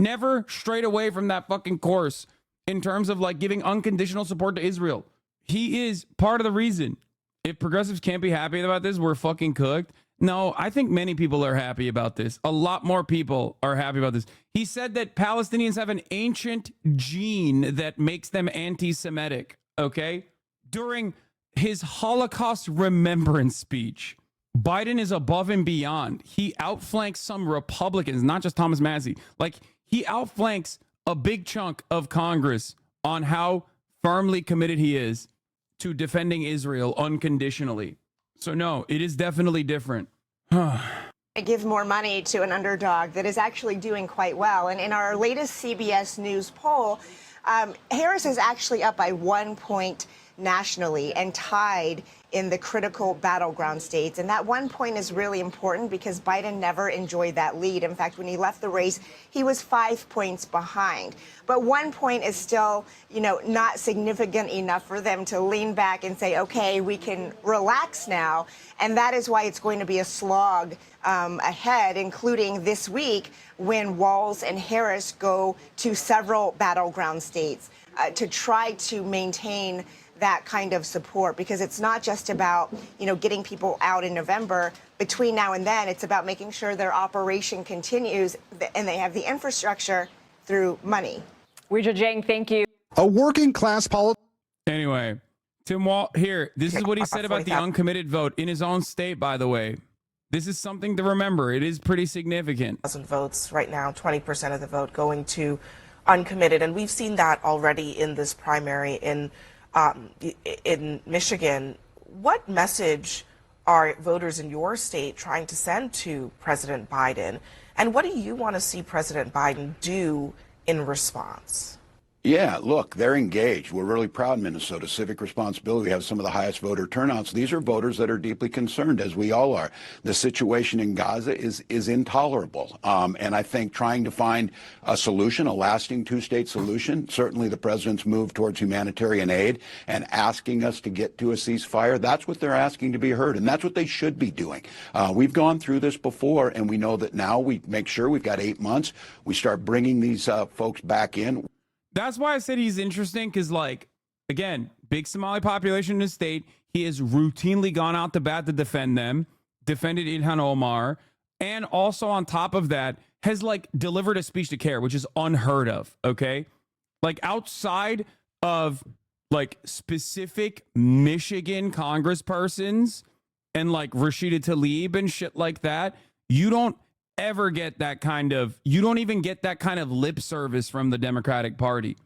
away from that fucking course in terms of like giving unconditional support to Israel. He is part of the reason. If progressives can't be happy about this, we're fucking cooked. No, I think many people are happy about this. A lot more people are happy about this. He said that Palestinians have an ancient gene that makes them anti-Semitic, okay? During his Holocaust remembrance speech, Biden is above and beyond. He outflanks some Republicans, not just Thomas Massey. Like, he outflanks a big chunk of Congress on how firmly committed he is to defending Israel unconditionally. So no, it is definitely different. Give more money to an underdog that is actually doing quite well. And in our latest CBS News poll, Harris is actually up by 1 point nationally and tied in the critical battleground states. And that 1 point is really important because Biden never enjoyed that lead. In fact, when he left the race, he was 5 points behind. But 1 point is still, not significant enough for them to lean back and say, okay, we can relax now. And that is why it's going to be a slog ahead, including this week when Walz and Harris go to several battleground states to try to maintain that kind of support, because it's not just about, getting people out in November. Between now and then, it's about making sure their operation continues and they have the infrastructure through money. Ouija Jang, thank you. A working class politician. Anyway, Tim Walz, here, this is what he said about the uncommitted vote in his own state, by the way. This is something to remember. It is pretty significant. Votes right now, 20% of the vote going to uncommitted. And we've seen that already in this primary in Michigan. What message are voters in your state trying to send to President Biden? And what do you want to see President Biden do in response? Yeah, look, they're engaged. We're really proud in Minnesota. Civic responsibility. We have some of the highest voter turnouts. These are voters that are deeply concerned, as we all are. The situation in Gaza is intolerable. And I think trying to find a solution, a lasting two-state solution, certainly the president's move towards humanitarian aid and asking us to get to a ceasefire, that's what they're asking to be heard. And that's what they should be doing. We've gone through this before, and we know that now we make sure we've got 8 months. We start bringing these folks back in. That's why I said he's interesting, because, like, again, big Somali population in the state. He has routinely gone out to bat to defend them, defended Ilhan Omar, and also on top of that has, like, delivered a speech to CARE, which is unheard of, okay? Like outside of like specific Michigan congresspersons and like Rashida Tlaib and shit like that, you don't ever get that kind of, you don't even get that kind of lip service from the Democratic Party.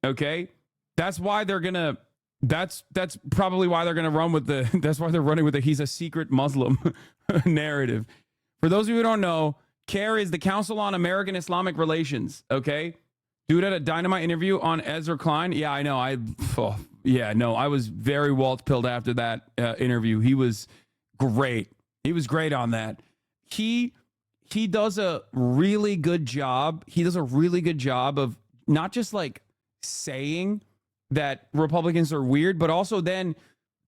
Okay? That's why they're gonna, that's probably why they're gonna run with the, that's why they're running with the he's a secret Muslim narrative. For those of you who don't know, CAIR is the Council on American Islamic Relations. Okay? Dude had a dynamite interview on Ezra Klein. Yeah, I know. I was very Walt pilled after that interview. He was great. He was great on that. He does a really good job. He does a really good job of not just like saying that Republicans are weird, but also then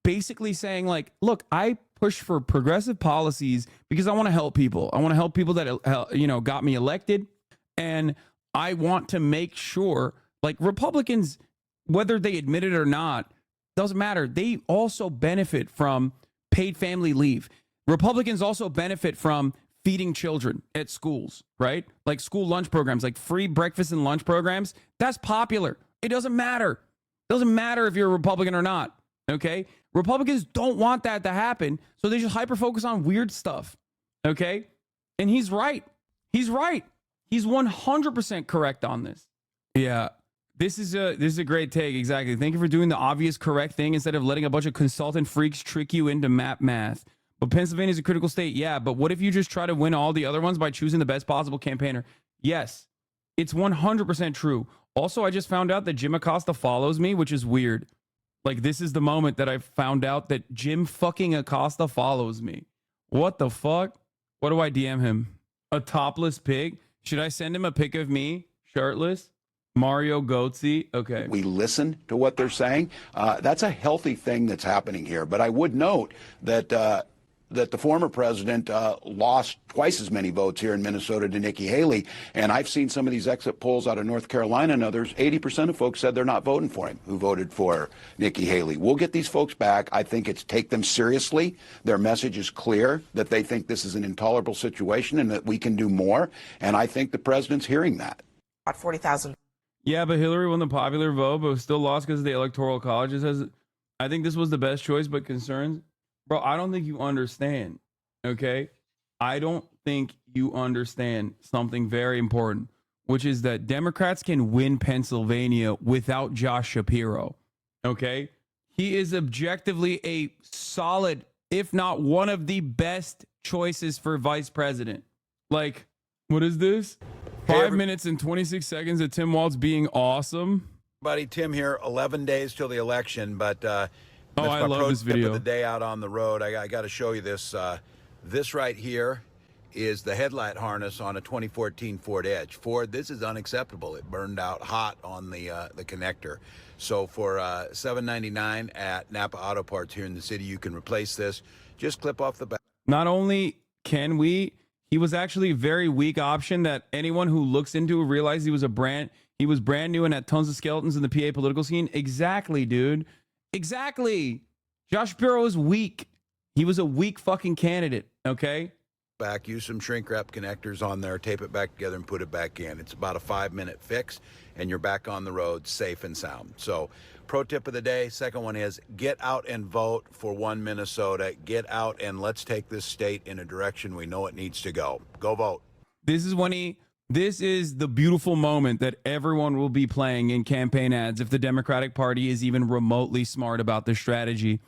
basically saying like, look, I push for progressive policies because I want to help people. I want to help people that, you know, got me elected. And I want to make sure, like, Republicans, whether they admit it or not, doesn't matter. They also benefit from paid family leave. Republicans also benefit from feeding children at schools, right? Like school lunch programs, like free breakfast and lunch programs. That's popular. It doesn't matter. It doesn't matter if you're a Republican or not, okay? Republicans don't want that to happen, so they just hyper-focus on weird stuff, okay? And he's right. He's right. He's 100% correct on this. Yeah, this is a great take. Exactly. Thank you for doing the obvious correct thing instead of letting a bunch of consultant freaks trick you into map math. But Pennsylvania is a critical state. Yeah, but what if you just try to win all the other ones by choosing the best possible campaigner? Yes, it's 100% true. Also, I just found out that Jim Acosta follows me, which is weird. Like, this is the moment that I found out that Jim fucking Acosta follows me. What the fuck? What do I DM him? A topless pig? Should I send him a pic of me, shirtless? Mario Goetze? Okay. We listen to what they're saying. That's a healthy thing that's happening here. But I would note that that the former president lost twice as many votes here in Minnesota to Nikki Haley. And I've seen some of these exit polls out of North Carolina and others. 80% of folks said they're not voting for him who voted for Nikki Haley. We'll get these folks back. I think it's take them seriously. Their message is clear that they think this is an intolerable situation and that we can do more. And I think the president's hearing that. About 40,000. Yeah, but Hillary won the popular vote, but still lost because of the Electoral College. It says, I think this was the best choice, but concerns. Bro, I don't think you understand, okay? I don't think you understand something very important, which is that Democrats can win Pennsylvania without Josh Shapiro, okay? He is objectively a solid, if not one of the best choices for vice president. Like, what is this? 5 minutes and 26 seconds of Tim Walz being awesome. Buddy, Tim here, 11 days till the election, but oh, I love this video. Of the day out on the road. I got to show you this. This right here is the headlight harness on a 2014 Ford Edge. Ford, this is unacceptable. It burned out hot on the connector. So for $7.99 at Napa Auto Parts here in the city, you can replace this. Just clip off the back. Not only can we, he was actually a very weak option that anyone who looks into realized he was brand new and had tons of skeletons in the PA political scene. Exactly, dude. Exactly. Josh Shapiro was weak. He was a weak fucking candidate, okay? Back, use some shrink wrap connectors on there, tape it back together and put it back in. It's about a 5-minute fix and you're back on the road safe and sound. So pro tip of the day, second one is get out and vote for One Minnesota. Get out and let's take this state in a direction we know it needs to go. Go vote. This is the beautiful moment that everyone will be playing in campaign ads if the Democratic Party is even remotely smart about their strategy.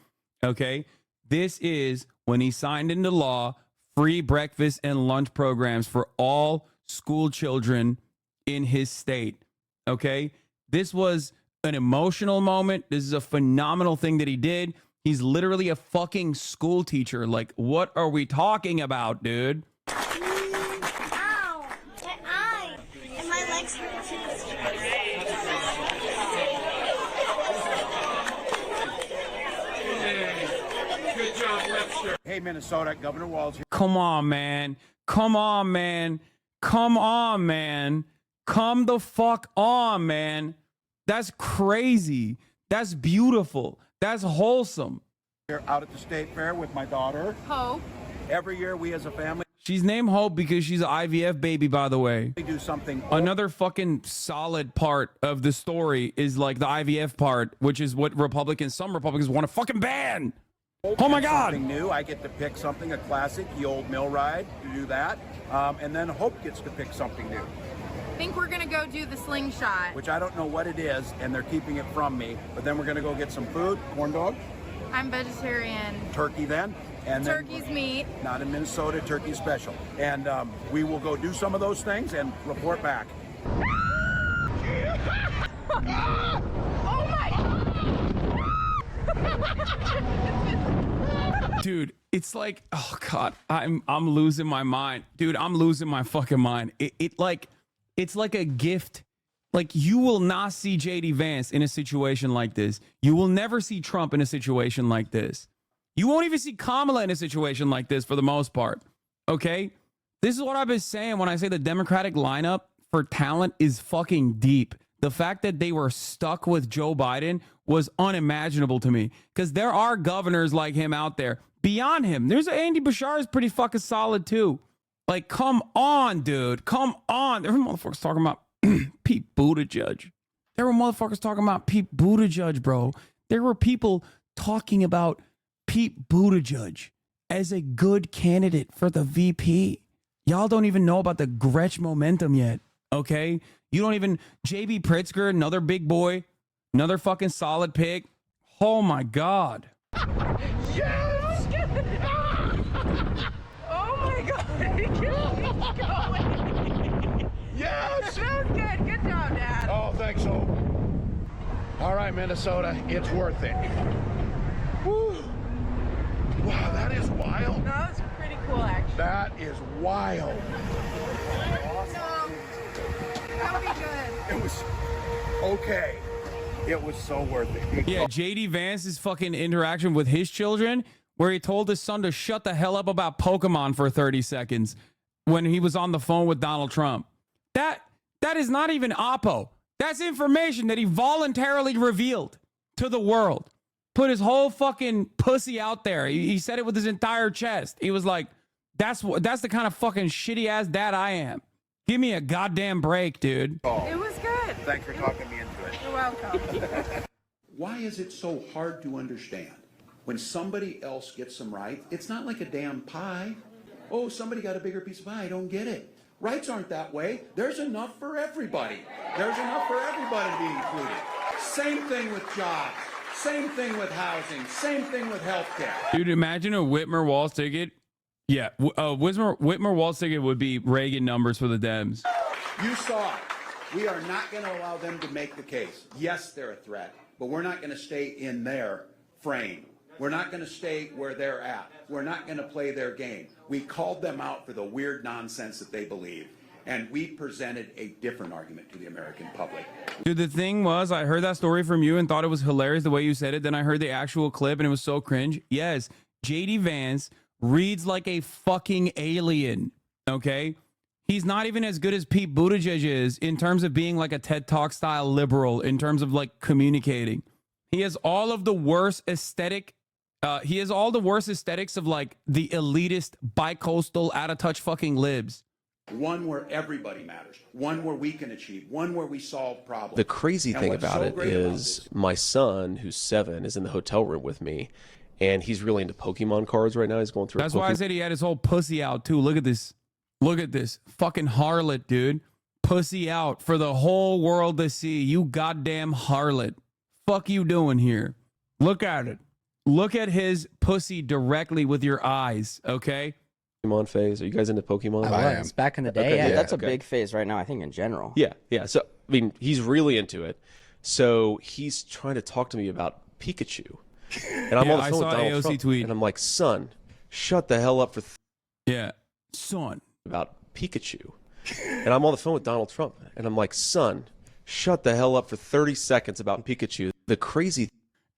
Okay? This is when he signed into law free breakfast and lunch programs for all school children in his state. Okay? This was an emotional moment. This is a phenomenal thing that he did. He's literally a fucking school teacher. Like, what are we talking about, dude? Hey, Minnesota, Governor Walz here. Come on, man. Come on, man. Come on, man. Come the fuck on, man. That's crazy. That's beautiful. That's wholesome. Here out at the state fair with my daughter. Hope. Every year we as a family. She's named Hope because she's an IVF baby, by the way. Do something. Another fucking solid part of the story is like the IVF part, which is what some Republicans want to fucking ban. Oh my God. Something new. I get to pick something, a classic, the old mill ride, to do that. And then Hope gets to pick something new. I think we're gonna go do the slingshot. Which I don't know what it is, and they're keeping it from me. But then we're gonna go get some food, corn dog. I'm vegetarian. Turkey then. And Turkey's then, meat. Not in Minnesota, turkey's special. And we will go do some of those things and report back. Oh my! Dude, it's like, oh God, I'm losing my mind. Dude, I'm losing my fucking mind. It's like a gift. Like, you will not see JD Vance in a situation like this. You will never see Trump in a situation like this. You won't even see Kamala in a situation like this for the most part. Okay? This is what I've been saying when I say the Democratic lineup for talent is fucking deep. The fact that they were stuck with Joe Biden was unimaginable to me, because there are governors like him out there. Beyond him, there's Andy Bashar is pretty fucking solid too. Like, come on, dude. Come on. There were motherfuckers talking about Pete Buttigieg. There were motherfuckers talking about Pete Buttigieg, bro. There were people talking about Pete Buttigieg as a good candidate for the VP. Y'all don't even know about the Gretsch momentum yet, okay? You don't even... J.B. Pritzker, another big boy, another fucking solid pick. Oh, my God. Yes! Oh my God! Keep going. Yes! That was good. Good job, Dad. Oh, thanks, Hope. All right, Minnesota, it's worth it. Woo. Wow, that is wild. No, that was pretty cool, actually. That is wild. No, that'll be good. It was okay. It was so worth it. Yeah, JD Vance's fucking interaction with his children, where he told his son to shut the hell up about Pokemon for 30 seconds when he was on the phone with Donald Trump. That is not even Oppo. That's information that he voluntarily revealed to the world. Put his whole fucking pussy out there. He said it with his entire chest. He was like, that's the kind of fucking shitty ass dad I am. Give me a goddamn break, dude. It was good. Thanks for talking me into it. You're welcome. Why is it so hard to understand? When somebody else gets them right, it's not like a damn pie. Oh, somebody got a bigger piece of pie. I don't get it. Rights aren't that way. There's enough for everybody. There's enough for everybody to be included. Same thing with jobs. Same thing with housing. Same thing with healthcare. Dude, imagine a Whitmer-Walz ticket. Yeah, Whitmer-Walz ticket would be Reagan numbers for the Dems. You saw it. We are not going to allow them to make the case. Yes, they're a threat, but we're not going to stay in their frame. We're not going to stay where they're at. We're not going to play their game. We called them out for the weird nonsense that they believe, and we presented a different argument to the American public. Dude, the thing was, I heard that story from you and thought it was hilarious the way you said it. Then I heard the actual clip and it was so cringe. Yes, JD Vance reads like a fucking alien, okay? He's not even as good as Pete Buttigieg is in terms of being like a TED Talk style liberal, in terms of like communicating. He has all of the worst aesthetic. He has all the worst aesthetics of like the elitist, bi-coastal, out-of-touch fucking libs. One where everybody matters. One where we can achieve. One where we solve problems. The crazy thing about it is my son, who's 7, is in the hotel room with me, and he's really into Pokemon cards right now. He's going through. That's why I said he had his whole pussy out too. Look at this. Look at this fucking harlot, dude. Pussy out for the whole world to see. You goddamn harlot. Fuck you doing here? Look at it. Look at his pussy directly with your eyes, okay? Pokemon phase. Are you guys into Pokemon? I am. Back in the day, Okay, yeah, that's a okay. big phase right now, I think, in general. Yeah. So, I mean, he's really into it. So he's trying to talk to me about Pikachu. And I'm on the phone with Donald Trump, tweet. and I'm like, son, shut the hell up for... Yeah, son. About Pikachu. And I'm on the phone with Donald Trump, and I'm like, son, shut the hell up for 30 seconds about Pikachu. The crazy...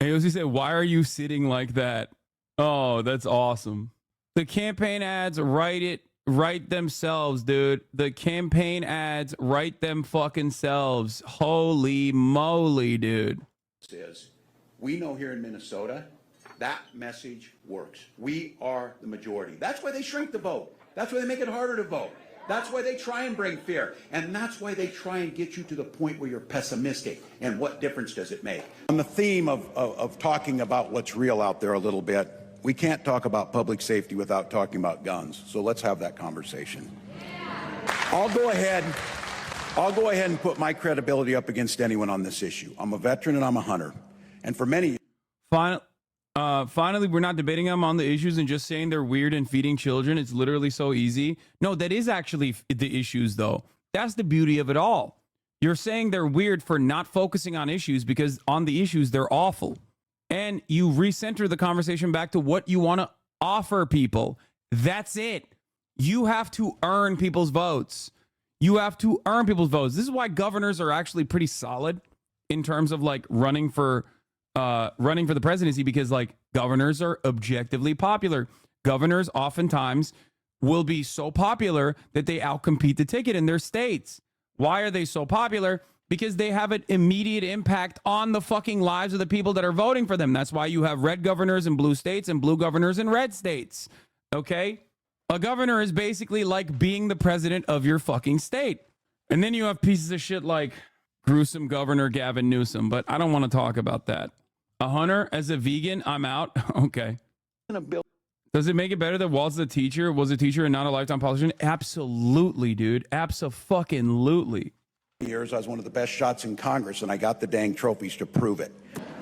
AOC said, why are you sitting like that? Oh, that's awesome. The campaign ads write themselves, dude. The campaign ads write them fucking selves. Holy moly, dude. Is we know here in Minnesota that message works. We are the majority. That's why they shrink the vote. That's why they make it harder to vote. That's why they try and bring fear. And that's why they try and get you to the point where you're pessimistic. And what difference does it make? On the theme of talking about what's real out there a little bit, we can't talk about public safety without talking about guns. So let's have that conversation. I'll go ahead and put my credibility up against anyone on this issue. I'm a veteran and I'm a hunter. And for many... Finally, we're not debating them on the issues and just saying they're weird and feeding children. It's literally so easy. No, that is actually the issues, though. That's the beauty of it all. You're saying they're weird for not focusing on issues because on the issues, they're awful. And you recenter the conversation back to what you want to offer people. That's it. You have to earn people's votes. You have to earn people's votes. This is why governors are actually pretty solid in terms of like running for the presidency, because like governors are objectively popular. Governors oftentimes will be so popular that they outcompete the ticket in their states. Why are they so popular? Because they have an immediate impact on the fucking lives of the people that are voting for them. That's why you have red governors in blue states and blue governors in red states. Okay? A governor is basically like being the president of your fucking state. And then you have pieces of shit like gruesome Governor Gavin Newsom, but I don't want to talk about that. A hunter as a vegan, I'm out. Okay. Does it make it better that WALZ was a teacher and not a lifetime politician? Absolutely, dude. Abso-fucking-lutely. Years, I was one of the best shots in Congress, and I got the dang trophies to prove it.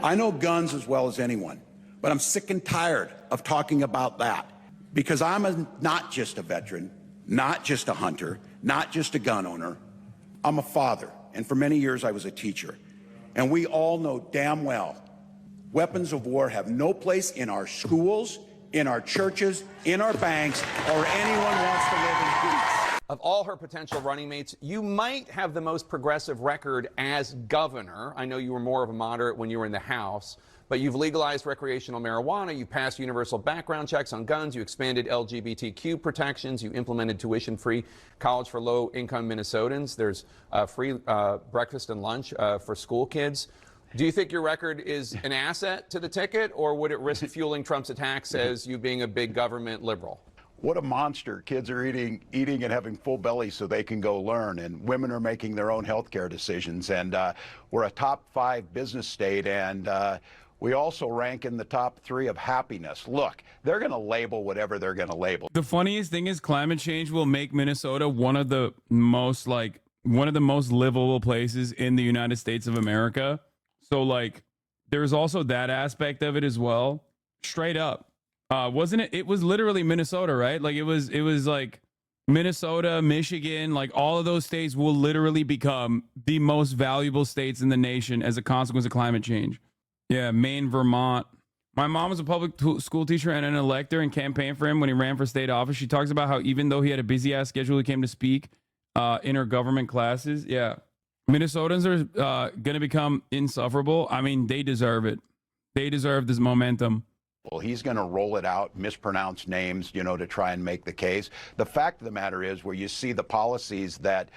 I know guns as well as anyone, but I'm sick and tired of talking about that because I'm not just a veteran, not just a hunter, not just a gun owner. I'm a father, and for many years I was a teacher. And we all know damn well weapons of war have no place in our schools, in our churches, in our banks, or anyone wants to live in peace. Of all her potential running mates, you might have the most progressive record as governor. I know you were more of a moderate when you were in the House, but you've legalized recreational marijuana, you passed universal background checks on guns, you expanded LGBTQ protections, you implemented tuition-free college for low-income Minnesotans. There's free breakfast and lunch for school kids. Do you think your record is an asset to the ticket, or would it risk fueling Trump's attacks as you being a big government liberal? What a monster. Kids are eating and having full bellies so they can go learn, and women are making their own health care decisions. And we're a top 5 business state, and we also rank in the top 3 of happiness. Look, they're going to label whatever they're going to label. The funniest thing is climate change will make Minnesota one of the most livable places in the United States of America. So like there's also that aspect of it as well. Straight up. Wasn't it? It was literally Minnesota, right? Like it was like Minnesota, Michigan, like all of those states will literally become the most valuable states in the nation as a consequence of climate change. Yeah, Maine, Vermont. My mom was a public school teacher and an elector and campaigned for him when he ran for state office. She talks about how even though he had a busy ass schedule, he came to speak in her government classes. Yeah. Minnesotans are going to become insufferable. I mean, they deserve it. They deserve this momentum. Well, he's going to roll it out, mispronounce names, to try and make the case. The fact of the matter is, where you see the policies that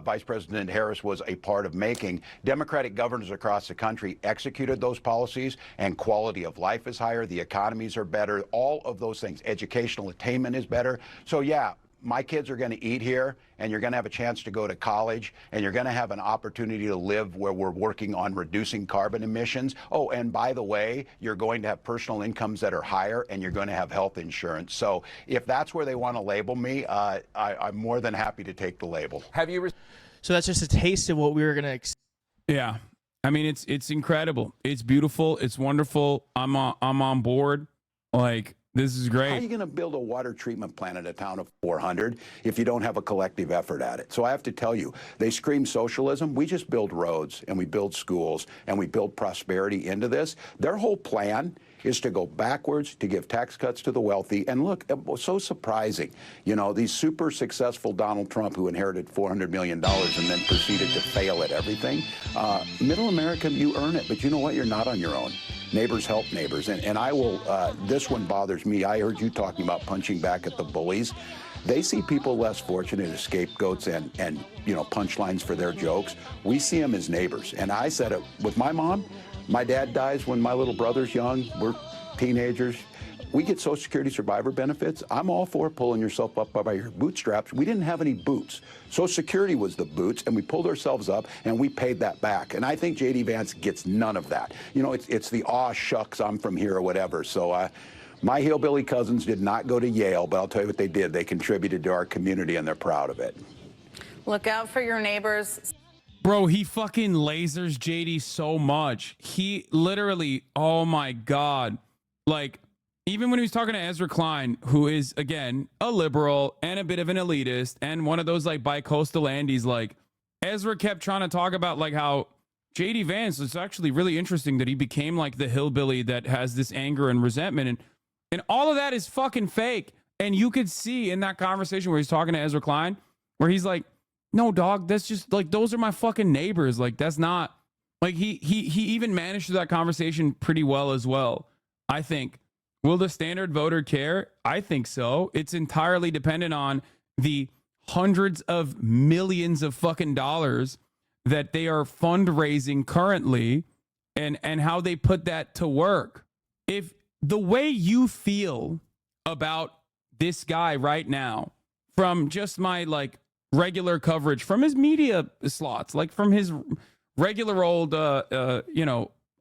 Vice President Harris was a part of making, Democratic governors across the country executed those policies, and quality of life is higher, the economies are better, all of those things. Educational attainment is better. So, yeah, my kids are going to eat here, and you're going to have a chance to go to college, and you're going to have an opportunity to live where we're working on reducing carbon emissions. Oh, and by the way, you're going to have personal incomes that are higher, and you're going to have health insurance. So if that's where they want to label me, I'm more than happy to take the label. Have you? So that's just a taste of what we were going to. Yeah, I mean it's incredible. It's beautiful. It's wonderful. I'm on board. Like. This is great. How are you going to build a water treatment plant in a town of 400 if you don't have a collective effort at it? So I have to tell you, they scream socialism. We just build roads, and we build schools, and we build prosperity into this. Their whole plan is to go backwards, to give tax cuts to the wealthy. And look, it was so surprising. These super successful Donald Trump, who inherited $400 million and then proceeded to fail at everything. Middle America, you earn it, but you know what? You're not on your own. Neighbors help neighbors. And I will, this one bothers me. I heard you talking about punching back at the bullies. They see people less fortunate as scapegoats and punchlines for their jokes. We see them as neighbors. And I said it with my mom. My dad dies when my little brother's young. We're teenagers. We get Social Security survivor benefits. I'm all for pulling yourself up by your bootstraps. We didn't have any boots. Social Security was the boots, and we pulled ourselves up, and we paid that back. And I think J.D. Vance gets none of that. You know, it's the aw shucks, I'm from here or whatever. So my hillbilly cousins did not go to Yale, but I'll tell you what they did. They contributed to our community, and they're proud of it. Look out for your neighbors. Bro, he fucking lasers JD so much. He literally, oh my God. Like, even when he was talking to Ezra Klein, who is, again, a liberal and a bit of an elitist and one of those, like, bi-coastal Andes, like, Ezra kept trying to talk about, like, how JD Vance is actually really interesting that he became, like, the hillbilly that has this anger and resentment. And all of that is fucking fake. And you could see in that conversation where he's talking to Ezra Klein, where he's like, no, dog, that's just like, those are my fucking neighbors. Like, that's not like he even managed that conversation pretty well as well. I think. Will the standard voter care? I think so. It's entirely dependent on the hundreds of millions of fucking dollars that they are fundraising currently and how they put that to work. If the way you feel about this guy right now, from just my like regular coverage from his media slots, like from his regular old,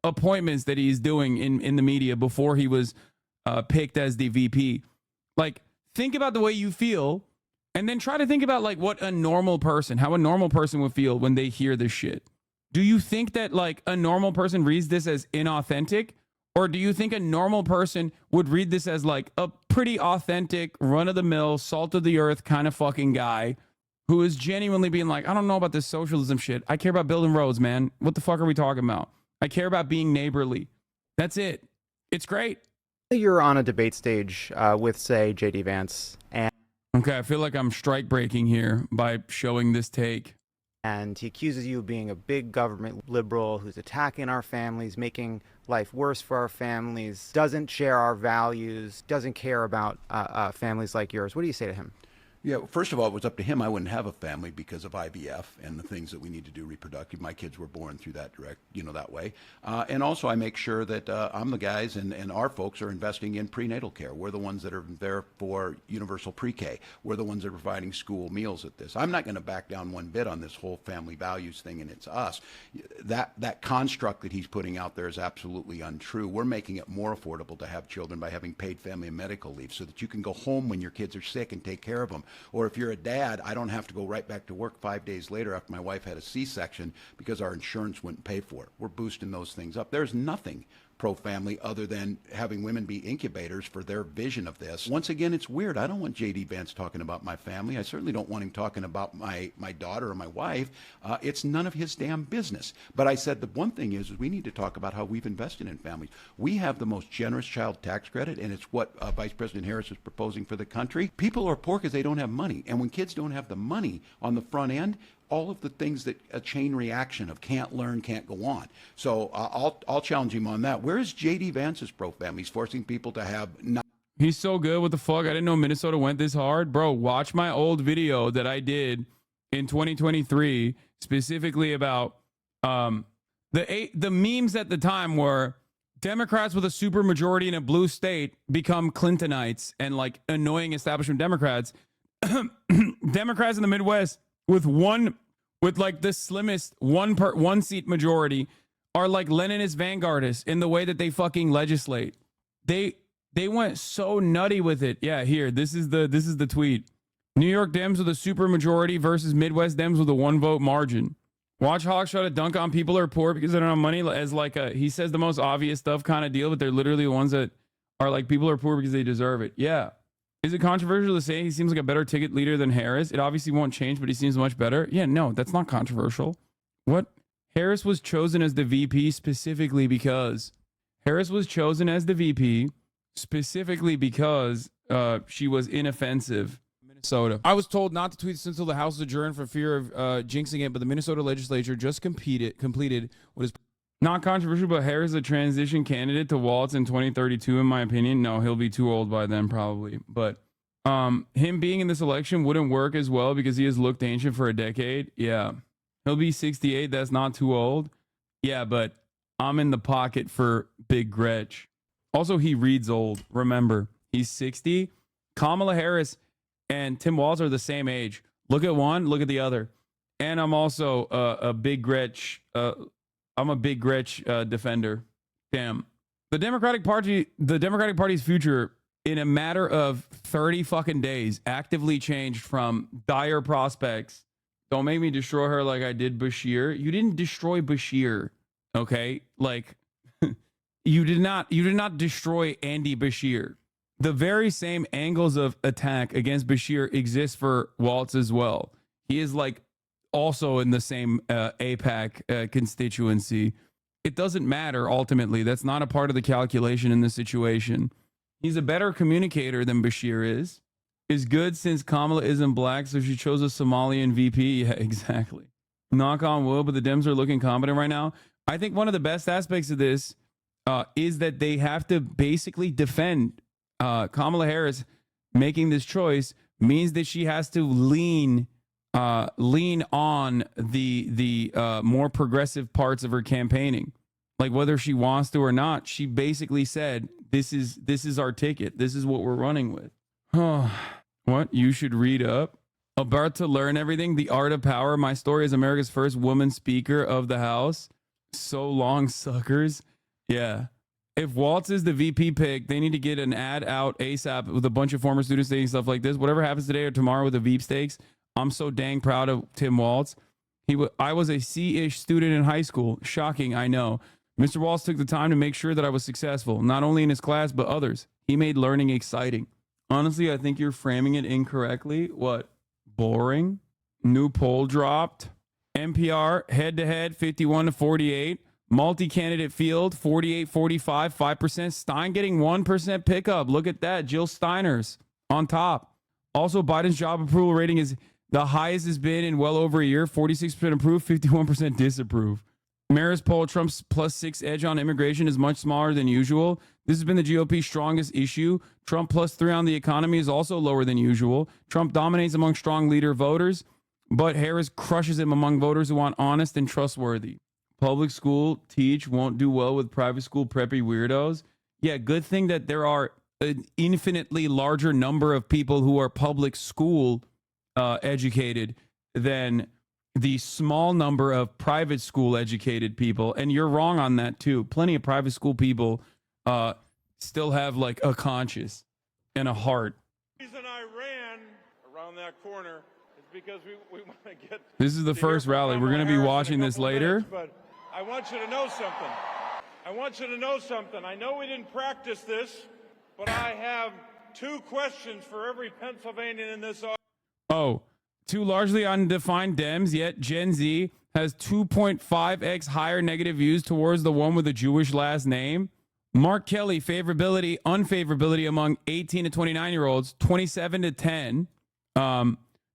appointments that he's doing in the media before he was picked as the VP. Like, think about the way you feel and then try to think about like how a normal person would feel when they hear this shit. Do you think that like a normal person reads this as inauthentic? Or do you think a normal person would read this as like a pretty authentic, run-of-the-mill, salt-of-the-earth kind of fucking guy who is genuinely being like, I don't know about this socialism shit. I care about building roads, man. What the fuck are we talking about? I care about being neighborly. That's it. It's great. You're on a debate stage with, say, J.D. Vance. Okay, I feel like I'm strike breaking here by showing this take. And he accuses you of being a big government liberal who's attacking our families, making life worse for our families, doesn't share our values, doesn't care about families like yours. What do you say to him? Yeah, first of all, it was up to him. I wouldn't have a family because of IVF and the things that we need to do reproductive. My kids were born through that that way. And also I make sure that I'm the guys and our folks are investing in prenatal care. We're the ones that are there for universal pre-K. We're the ones that are providing school meals at this. I'm not going to back down one bit on this whole family values thing and it's us. That construct that he's putting out there is absolutely untrue. We're making it more affordable to have children by having paid family and medical leave so that you can go home when your kids are sick and take care of them. Or if you're a dad, I don't have to go right back to work 5 days later after my wife had a C-section because our insurance wouldn't pay for it. We're boosting those things up. There's nothing pro-family other than having women be incubators for their vision of this. Once again, it's weird. I don't want J.D. Vance talking about my family. I certainly don't want him talking about my daughter or my wife. It's none of his damn business. But I said the one thing is we need to talk about how we've invested in families. We have the most generous child tax credit, and it's what Vice President Harris is proposing for the country. People are poor because they don't have money. And when kids don't have the money on the front end, all of the things that a chain reaction of can't learn, can't go on. So I'll challenge him on that. Where is J.D. Vance's pro-family? He's forcing people to have... He's so good. What the fuck? I didn't know Minnesota went this hard. Bro, watch my old video that I did in 2023, specifically about the memes at the time were Democrats with a super majority in a blue state become Clintonites and like annoying establishment Democrats. Democrats in the Midwest with like the slimmest one seat majority are like Leninist vanguardists in the way that they fucking legislate. They went so nutty with it. Yeah, here, this is the tweet. New York Dems with a super majority versus Midwest Dems with a 1 vote margin. Watch Hawks try to dunk on people who are poor because they don't have money as like he says the most obvious stuff kind of deal, but they're literally the ones that are like people are poor because they deserve it. Yeah. Is it controversial to say he seems like a better ticket leader than Harris? It obviously won't change, but he seems much better. Yeah, no, that's not controversial. What? Harris was chosen as the VP specifically because she was inoffensive. Minnesota. I was told not to tweet this until the House is adjourned for fear of jinxing it, but the Minnesota legislature just completed what is not controversial, but Harris is a transition candidate to WALZ in 2032, in my opinion. No, he'll be too old by then, probably. But him being in this election wouldn't work as well because he has looked ancient for a decade. Yeah. He'll be 68. That's not too old. Yeah, but I'm in the pocket for Big Gretch. Also, he reads old. Remember, he's 60. Kamala Harris and Tim Walz are the same age. Look at one, look at the other. And I'm also a big Gretsch. I'm a big Gretsch defender. Damn. The Democratic Party's future in a matter of 30 fucking days actively changed from dire prospects. Don't make me destroy her like I did Bashir. You didn't destroy Bashir, okay? Like you did not destroy Andy Bashir. The very same angles of attack against Bashir exist for Walz as well. He is like also in the same AIPAC constituency. It doesn't matter ultimately. That's not a part of the calculation in this situation. He's a better communicator than Bashir is. Is good since Kamala isn't black, so she chose a Somalian VP. Yeah, exactly. Knock on wood, but the Dems are looking competent right now. I think one of the best aspects of this is that they have to basically defend Kamala Harris. Making this choice means that she has to lean on the more progressive parts of her campaigning. Like whether she wants to or not, she basically said, this is our ticket. This is what we're running with. What? You should read up. About to learn everything. The Art of Power. My story as America's first woman speaker of the House. So long, suckers. Yeah. If Walz is the VP pick, they need to get an ad out ASAP with a bunch of former students saying stuff like this. Whatever happens today or tomorrow with the Veep stakes, I'm so dang proud of Tim Walz. I was a C-ish student in high school. Shocking, I know. Mr. Walz took the time to make sure that I was successful, not only in his class, but others. He made learning exciting. Honestly, I think you're framing it incorrectly. What? Boring? New poll dropped. NPR, head-to-head, 51-48. Multi-candidate field, 48-45, 5%. Stein getting 1% pickup. Look at that. Jill Steiner's on top. Also, Biden's job approval rating is the highest it's been in well over a year. 46% approve, 51% disapprove. Marist poll, Trump's +6 edge on immigration is much smaller than usual. This has been the GOP's strongest issue. Trump +3 on the economy is also lower than usual. Trump dominates among strong leader voters, but Harris crushes him among voters who want honest and trustworthy. Public school teach won't do well with private school preppy weirdos. Yeah, good thing that there are an infinitely larger number of people who are public school educated than the small number of private school educated people. And you're wrong on that too. Plenty of private school people still have like a conscience and a heart. The reason I ran around that corner is because we want to get... This is the first rally. We're going to be watching this later. But I want you to know something. I know we didn't practice this, but I have 2 questions for every Pennsylvanian in this audience. Oh, 2 largely undefined Dems, yet Gen Z has 2.5x higher negative views towards the one with a Jewish last name. Mark Kelly, favorability, unfavorability among 18 to 29-year-olds, 27 to 10.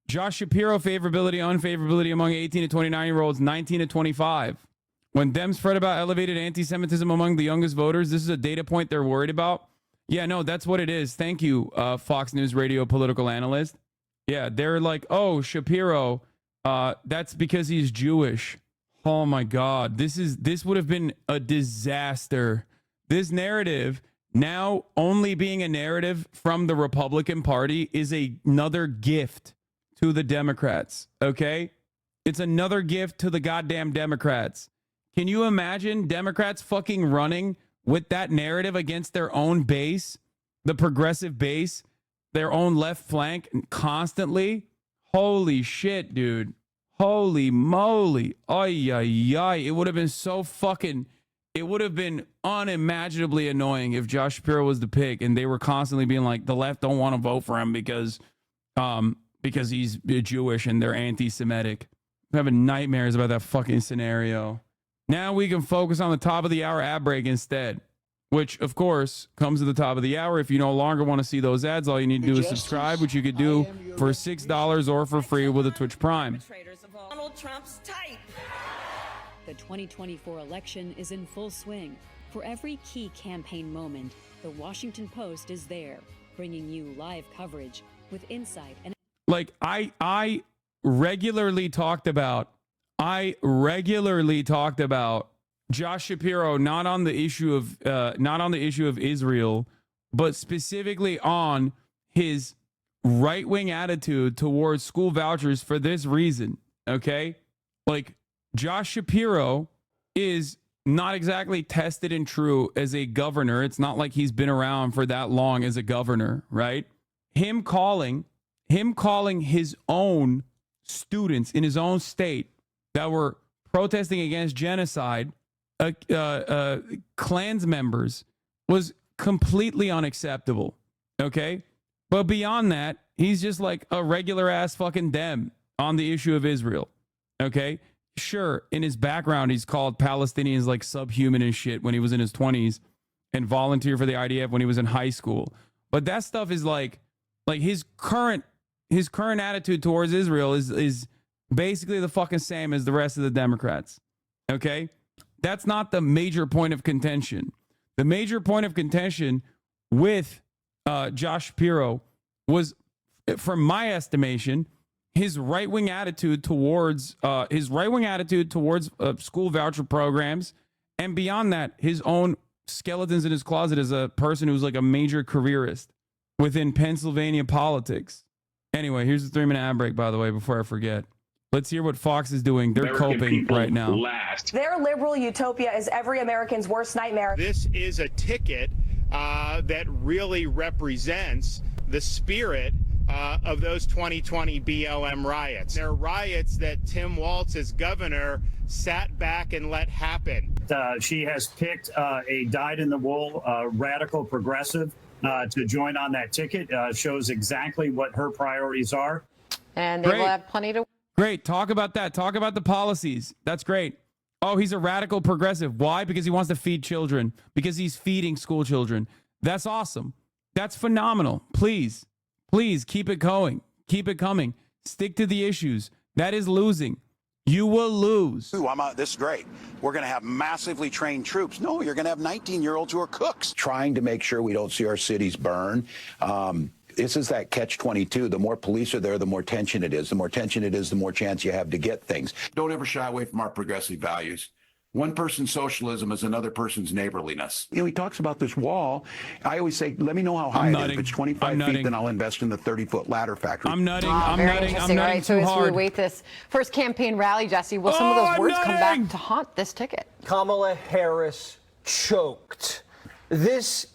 Josh Shapiro, favorability, unfavorability among 18 to 29-year-olds, 19 to 25. When Dems fret about elevated anti-Semitism among the youngest voters, this is a data point they're worried about. Yeah, no, that's what it is. Thank you, Fox News Radio political analyst. Yeah, they're like, oh, Shapiro, that's because he's Jewish. Oh my God, this would have been a disaster. This narrative, now only being a narrative from the Republican Party, is another gift to the Democrats, okay? It's another gift to the goddamn Democrats. Can you imagine Democrats fucking running with that narrative against their own base, the progressive base, their own left flank constantly? Holy shit, dude. Holy moly. Ay, ay, ay. It would have been so fucking... It would have been unimaginably annoying if Josh Shapiro was the pick and they were constantly being like, the left don't want to vote for him because he's Jewish and they're anti-Semitic. I'm having nightmares about that fucking scenario. Now we can focus on the top of the hour ad break instead, which of course comes at the top of the hour. If you no longer want to see those ads, all you need to do is subscribe, which you could do for $6 or for free with a Twitch Prime. Donald Trump's type. The 2024 election is in full swing. For every key campaign moment, the Washington Post is there, bringing you live coverage with insight and... Like, I regularly talked about Josh Shapiro not on the issue of Israel, but specifically on his right-wing attitude towards school vouchers for this reason. Okay, like Josh Shapiro is not exactly tested and true as a governor. It's not like he's been around for that long as a governor, right? Him calling his own students in his own state that were protesting against genocide, Klans members, was completely unacceptable. Okay, but beyond that, he's just like a regular ass fucking Dem on the issue of Israel. Okay. Sure, in his background, he's called Palestinians like subhuman and shit when he was in his 20s and volunteered for the IDF when he was in high school. But that stuff is like his current attitude towards Israel is basically the fucking same as the rest of the Democrats. Okay? That's not the major point of contention. The major point of contention with Josh Shapiro was, from my estimation, his right-wing attitude towards school voucher programs, and beyond that, his own skeletons in his closet as a person who's like a major careerist within Pennsylvania politics. Anyway, here's the 3-minute ad break, by the way, before I forget. Let's hear what Fox is doing. They're coping right now. Their liberal utopia is every American's worst nightmare. This is a ticket that really represents the spirit of those 2020 BLM riots. They're riots that Tim Walz, as governor, sat back and let happen. She has picked a dyed-in-the-wool radical progressive to join on that ticket. Shows exactly what her priorities are. And they will have plenty to... Great. Talk about that. Talk about the policies. That's great. Oh, he's a radical progressive. Why? Because he wants to feed children. Because he's feeding school children. That's awesome. That's phenomenal. Please keep it going. Keep it coming. Stick to the issues. That is losing. You will lose. This is great. We're going to have massively trained troops. No, you're going to have 19-year-olds who are cooks. Trying to make sure we don't see our cities burn. This is that catch-22. The more police are there, the more tension it is. The more tension it is, the more chance you have to get things. Don't ever shy away from our progressive values. One person's socialism is another person's neighborliness. He talks about this wall. I always say, let me know how high it is. If it's 25 feet, then I'll invest in the 30-foot ladder factory. I'm nutting. Very interesting. All right, so as we await this first campaign rally, Jesse, will some of those words come back to haunt this ticket? Kamala Harris choked.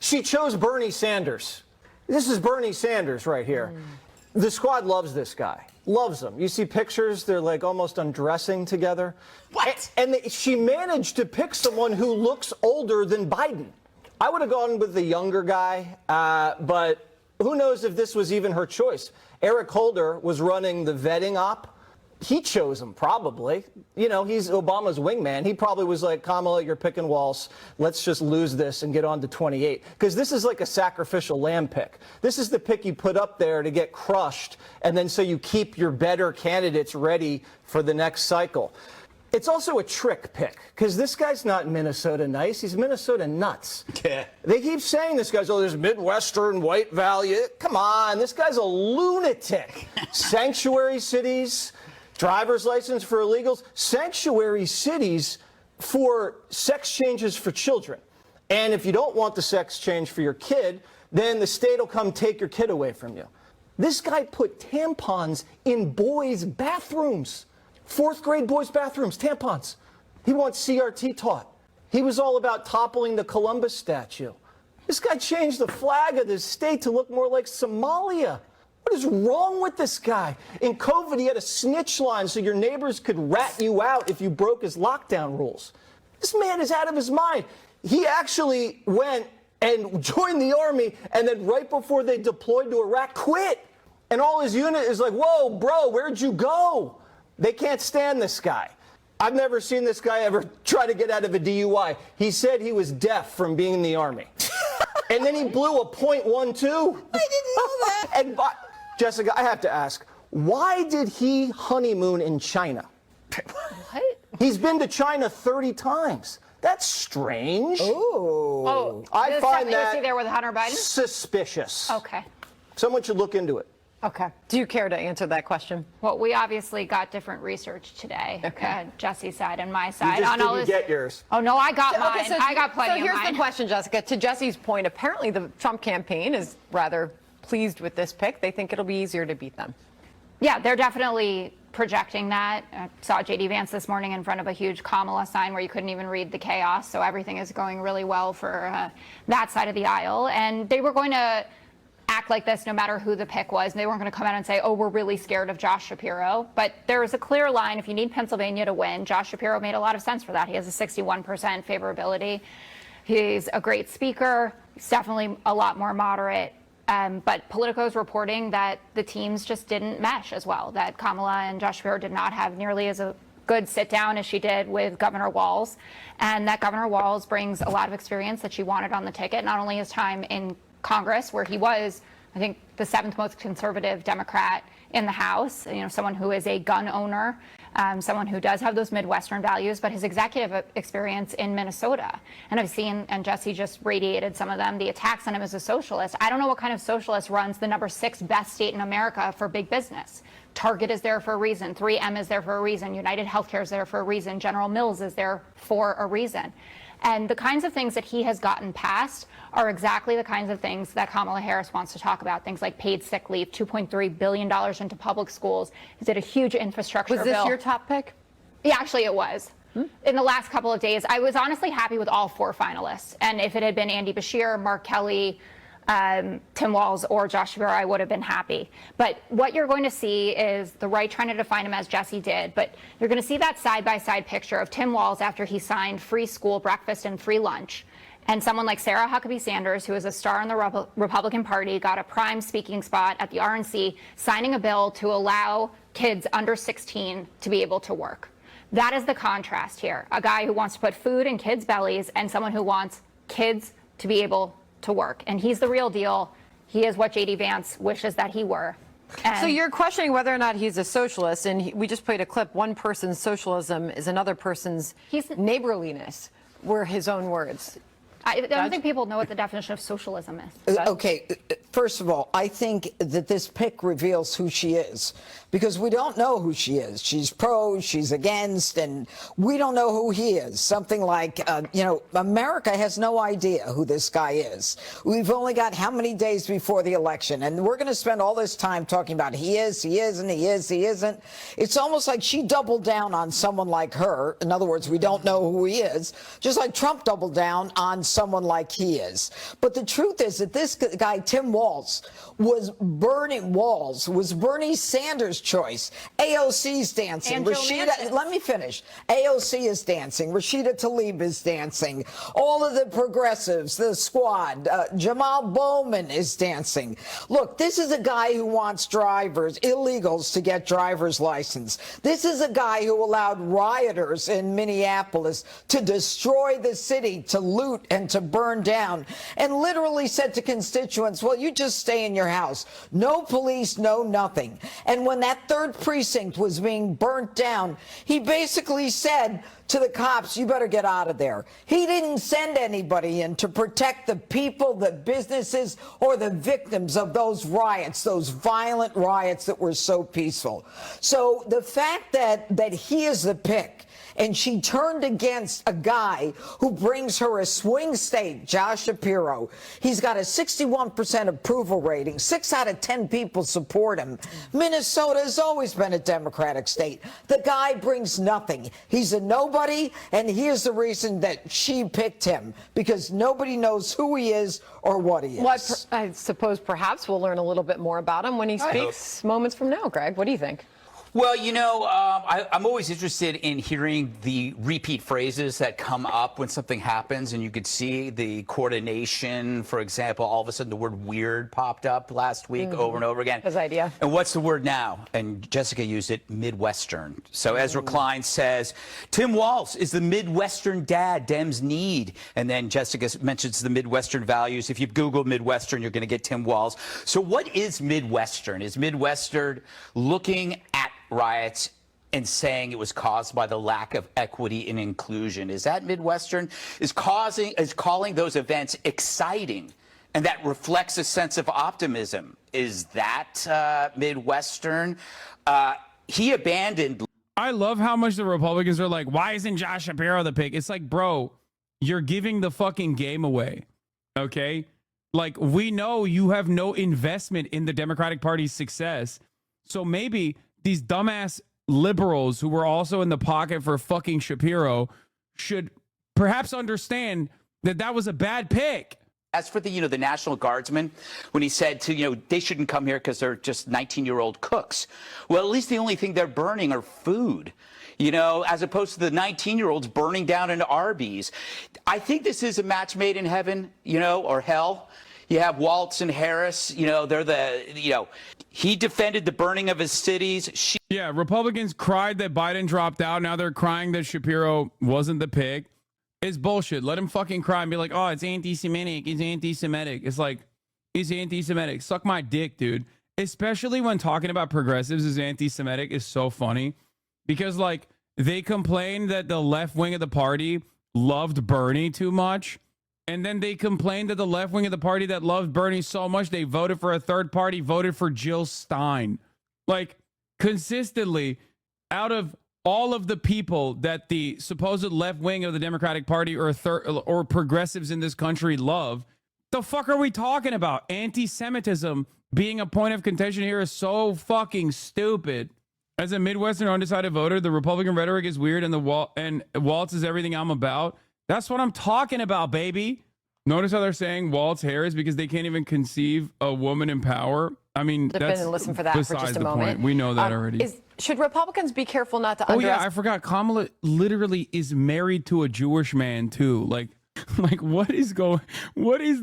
She chose Bernie Sanders. This is Bernie Sanders right here. The squad loves this guy. Loves him. You see pictures, they're like almost undressing together. What? And she managed to pick someone who looks older than Biden. I would have gone with the younger guy, but who knows if this was even her choice. Eric Holder was running the vetting op. He chose him, probably. You know, he's Obama's wingman. He probably was like, Kamala, you're picking Walz. Let's just lose this and get on to 28. Because this is like a sacrificial lamb pick. This is the pick you put up there to get crushed, and then so you keep your better candidates ready for the next cycle. It's also a trick pick, because this guy's not Minnesota nice. He's Minnesota nuts. Yeah. They keep saying this guy's, there's Midwestern white value. Come on, this guy's a lunatic. Sanctuary cities, driver's license for illegals, sanctuary cities for sex changes for children. And if you don't want the sex change for your kid, then the state will come take your kid away from you. This guy put tampons in boys' bathrooms. 4th grade boys' bathrooms, tampons. He wants CRT taught. He was all about toppling the Columbus statue. This guy changed the flag of this state to look more like Somalia. What is wrong with this guy? In COVID, he had a snitch line so your neighbors could rat you out if you broke his lockdown rules. This man is out of his mind. He actually went and joined the army, and then right before they deployed to Iraq, quit. And all his unit is like, whoa, bro, where'd you go? They can't stand this guy. I've never seen this guy ever try to get out of a DUI. He said he was deaf from being in the army. And then he blew a .12. I didn't know that. And Jessica, I have to ask, why did he honeymoon in China? What? He's been to China 30 times. That's strange. Ooh. Oh, I find that there with Hunter Biden? suspicious. Okay. Someone should look into it. Okay. Do you care to answer that question? Well, we obviously got different research today. Okay. Jesse's side and my side. You just on all didn't this. get yours. Oh, no, I got mine. Okay, so, I got plenty so here's of mine. the question, Jessica. To Jesse's point, apparently the Trump campaign is rather pleased with this pick. They think it'll be easier to beat them. Yeah, they're definitely projecting that. I saw J.D. Vance this morning in front of a huge Kamala sign where you couldn't even read the chaos. So everything is going really well for that side of the aisle. And they were going to act like this no matter who the pick was. And they weren't going to come out and say, oh, we're really scared of Josh Shapiro. But there is a clear line. If you need Pennsylvania to win, Josh Shapiro made a lot of sense for that. He has a 61% favorability. He's a great speaker. He's definitely a lot more moderate. But Politico is reporting that the teams just didn't mesh as well, that Kamala and Josh Shapiro did not have nearly as a good sit down as she did with Governor WALZ, and that Governor WALZ brings a lot of experience that she wanted on the ticket, not only his time in Congress, where he was, I think, the 7th most conservative Democrat in the House, someone who is a gun owner, someone who does have those Midwestern values, but his executive experience in Minnesota. And I've seen, and Jesse just radiated some of them, the attacks on him as a socialist. I don't know what kind of socialist runs the number 6 best state in America for big business. Target is there for a reason. 3M is there for a reason. United Healthcare is there for a reason. General Mills is there for a reason. And the kinds of things that he has gotten past are exactly the kinds of things that Kamala Harris wants to talk about. Things like paid sick leave, $2.3 billion into public schools. He did a huge infrastructure bill. Was this your top pick? Yeah, actually it was. In the last couple of days, I was honestly happy with all 4 finalists. And if it had been Andy Beshear, Mark Kelly, Tim Walz, or Josh Shapiro, I would have been happy. But what you're going to see is the right trying to define him as Jesse did. But you're going to see that side-by-side picture of Tim Walz after he signed free school breakfast and free lunch. And someone like Sarah Huckabee Sanders, who is a star in the Republican Party, got a prime speaking spot at the RNC, signing a bill to allow kids under 16 to be able to work. That is the contrast here. A guy who wants to put food in kids' bellies and someone who wants kids to be able to work. And he's the real deal. He is what J.D. Vance wishes that he were. So you're questioning whether or not he's a socialist, and we just played a clip. One person's socialism is another person's neighborliness, were his own words. I don't think people know what the definition of socialism is. Okay, first of all, I think that this pick reveals who she is, because we don't know who she is. She's pro, she's against, and we don't know who he is. Something like, America has no idea who this guy is. We've only got how many days before the election, and we're going to spend all this time talking about he is, he isn't, he is, he isn't. It's almost like she doubled down on someone like her. In other words, we don't know who he is, just like Trump doubled down on someone like he is. But the truth is that this guy, Tim Walz, was Bernie Sanders' choice. AOC's dancing. Let me finish. AOC is dancing. Rashida Tlaib is dancing. All of the progressives, the squad, Jamal Bowman is dancing. Look, this is a guy who wants illegals to get driver's license. This is a guy who allowed rioters in Minneapolis to destroy the city, to loot and to burn down, and literally said to constituents, well, you just stay in your house. No police, no nothing. And when that 3rd precinct was being burnt down, he basically said to the cops, you better get out of there. He didn't send anybody in to protect the people, the businesses, or the victims of those riots, those violent riots that were so peaceful. So the fact that he is the pick, and she turned against a guy who brings her a swing state, Josh Shapiro. He's got a 61% approval rating. 6 out of 10 people support him. Minnesota has always been a Democratic state. The guy brings nothing. He's a nobody, and here's the reason that she picked him, because nobody knows who he is or what he is. Well, I suppose perhaps we'll learn a little bit more about him when he speaks moments from now. Greg, what do you think? Well, I'm always interested in hearing the repeat phrases that come up when something happens, and you could see the coordination. For example, all of a sudden the word weird popped up last week over and over again. His idea. And what's the word now? And Jessica used it, Midwestern. So Ezra Klein says, Tim Walz is the Midwestern dad Dems need. And then Jessica mentions the Midwestern values. If you Google Midwestern, you're going to get Tim Walz. So what is Midwestern? Is Midwestern looking at riots and saying it was caused by the lack of equity and inclusion? Is that Midwestern? Is calling those events exciting And that reflects a sense of optimism. Is that Midwestern? He abandoned. I love how much the Republicans are like, why isn't Josh Shapiro the pick? It's like, bro, you're giving the fucking game away. Okay? Like, we know you have no investment in the Democratic Party's success. So maybe these dumbass liberals who were also in the pocket for fucking Shapiro should perhaps understand that that was a bad pick. As for the, the National Guardsmen, when he said to, they shouldn't come here because they're just 19-year-old cooks. Well, at least the only thing they're burning are food, as opposed to the 19-year-olds burning down an Arby's. I think this is a match made in heaven, or hell. You have WALZ and Harris, they're the, he defended the burning of his cities. Yeah, Republicans cried that Biden dropped out. Now they're crying that Shapiro wasn't the pick. It's bullshit. Let him fucking cry and be like, oh, it's anti-Semitic. It's anti-Semitic. It's like, it's anti-Semitic. Suck my dick, dude. Especially when talking about progressives as anti-Semitic is so funny. Because, like, they complain that the left wing of the party loved Bernie too much. And then they complained that the left wing of the party that loved Bernie so much, they voted for a third party, voted for Jill Stein. Like, consistently, out of all of the people that the supposed left wing of the Democratic Party or progressives in this country love, the fuck are we talking about? Anti-Semitism being a point of contention here is so fucking stupid. As a Midwestern undecided voter, the Republican rhetoric is weird and WALZ is everything I'm about. That's what I'm talking about, baby. Notice how they're saying WALZ Harris because they can't even conceive a woman in power. I mean, that's listen for that for just a moment. Point. We know that already. Should Republicans be careful not to yeah, I forgot. Kamala literally is married to a Jewish man too. Like what is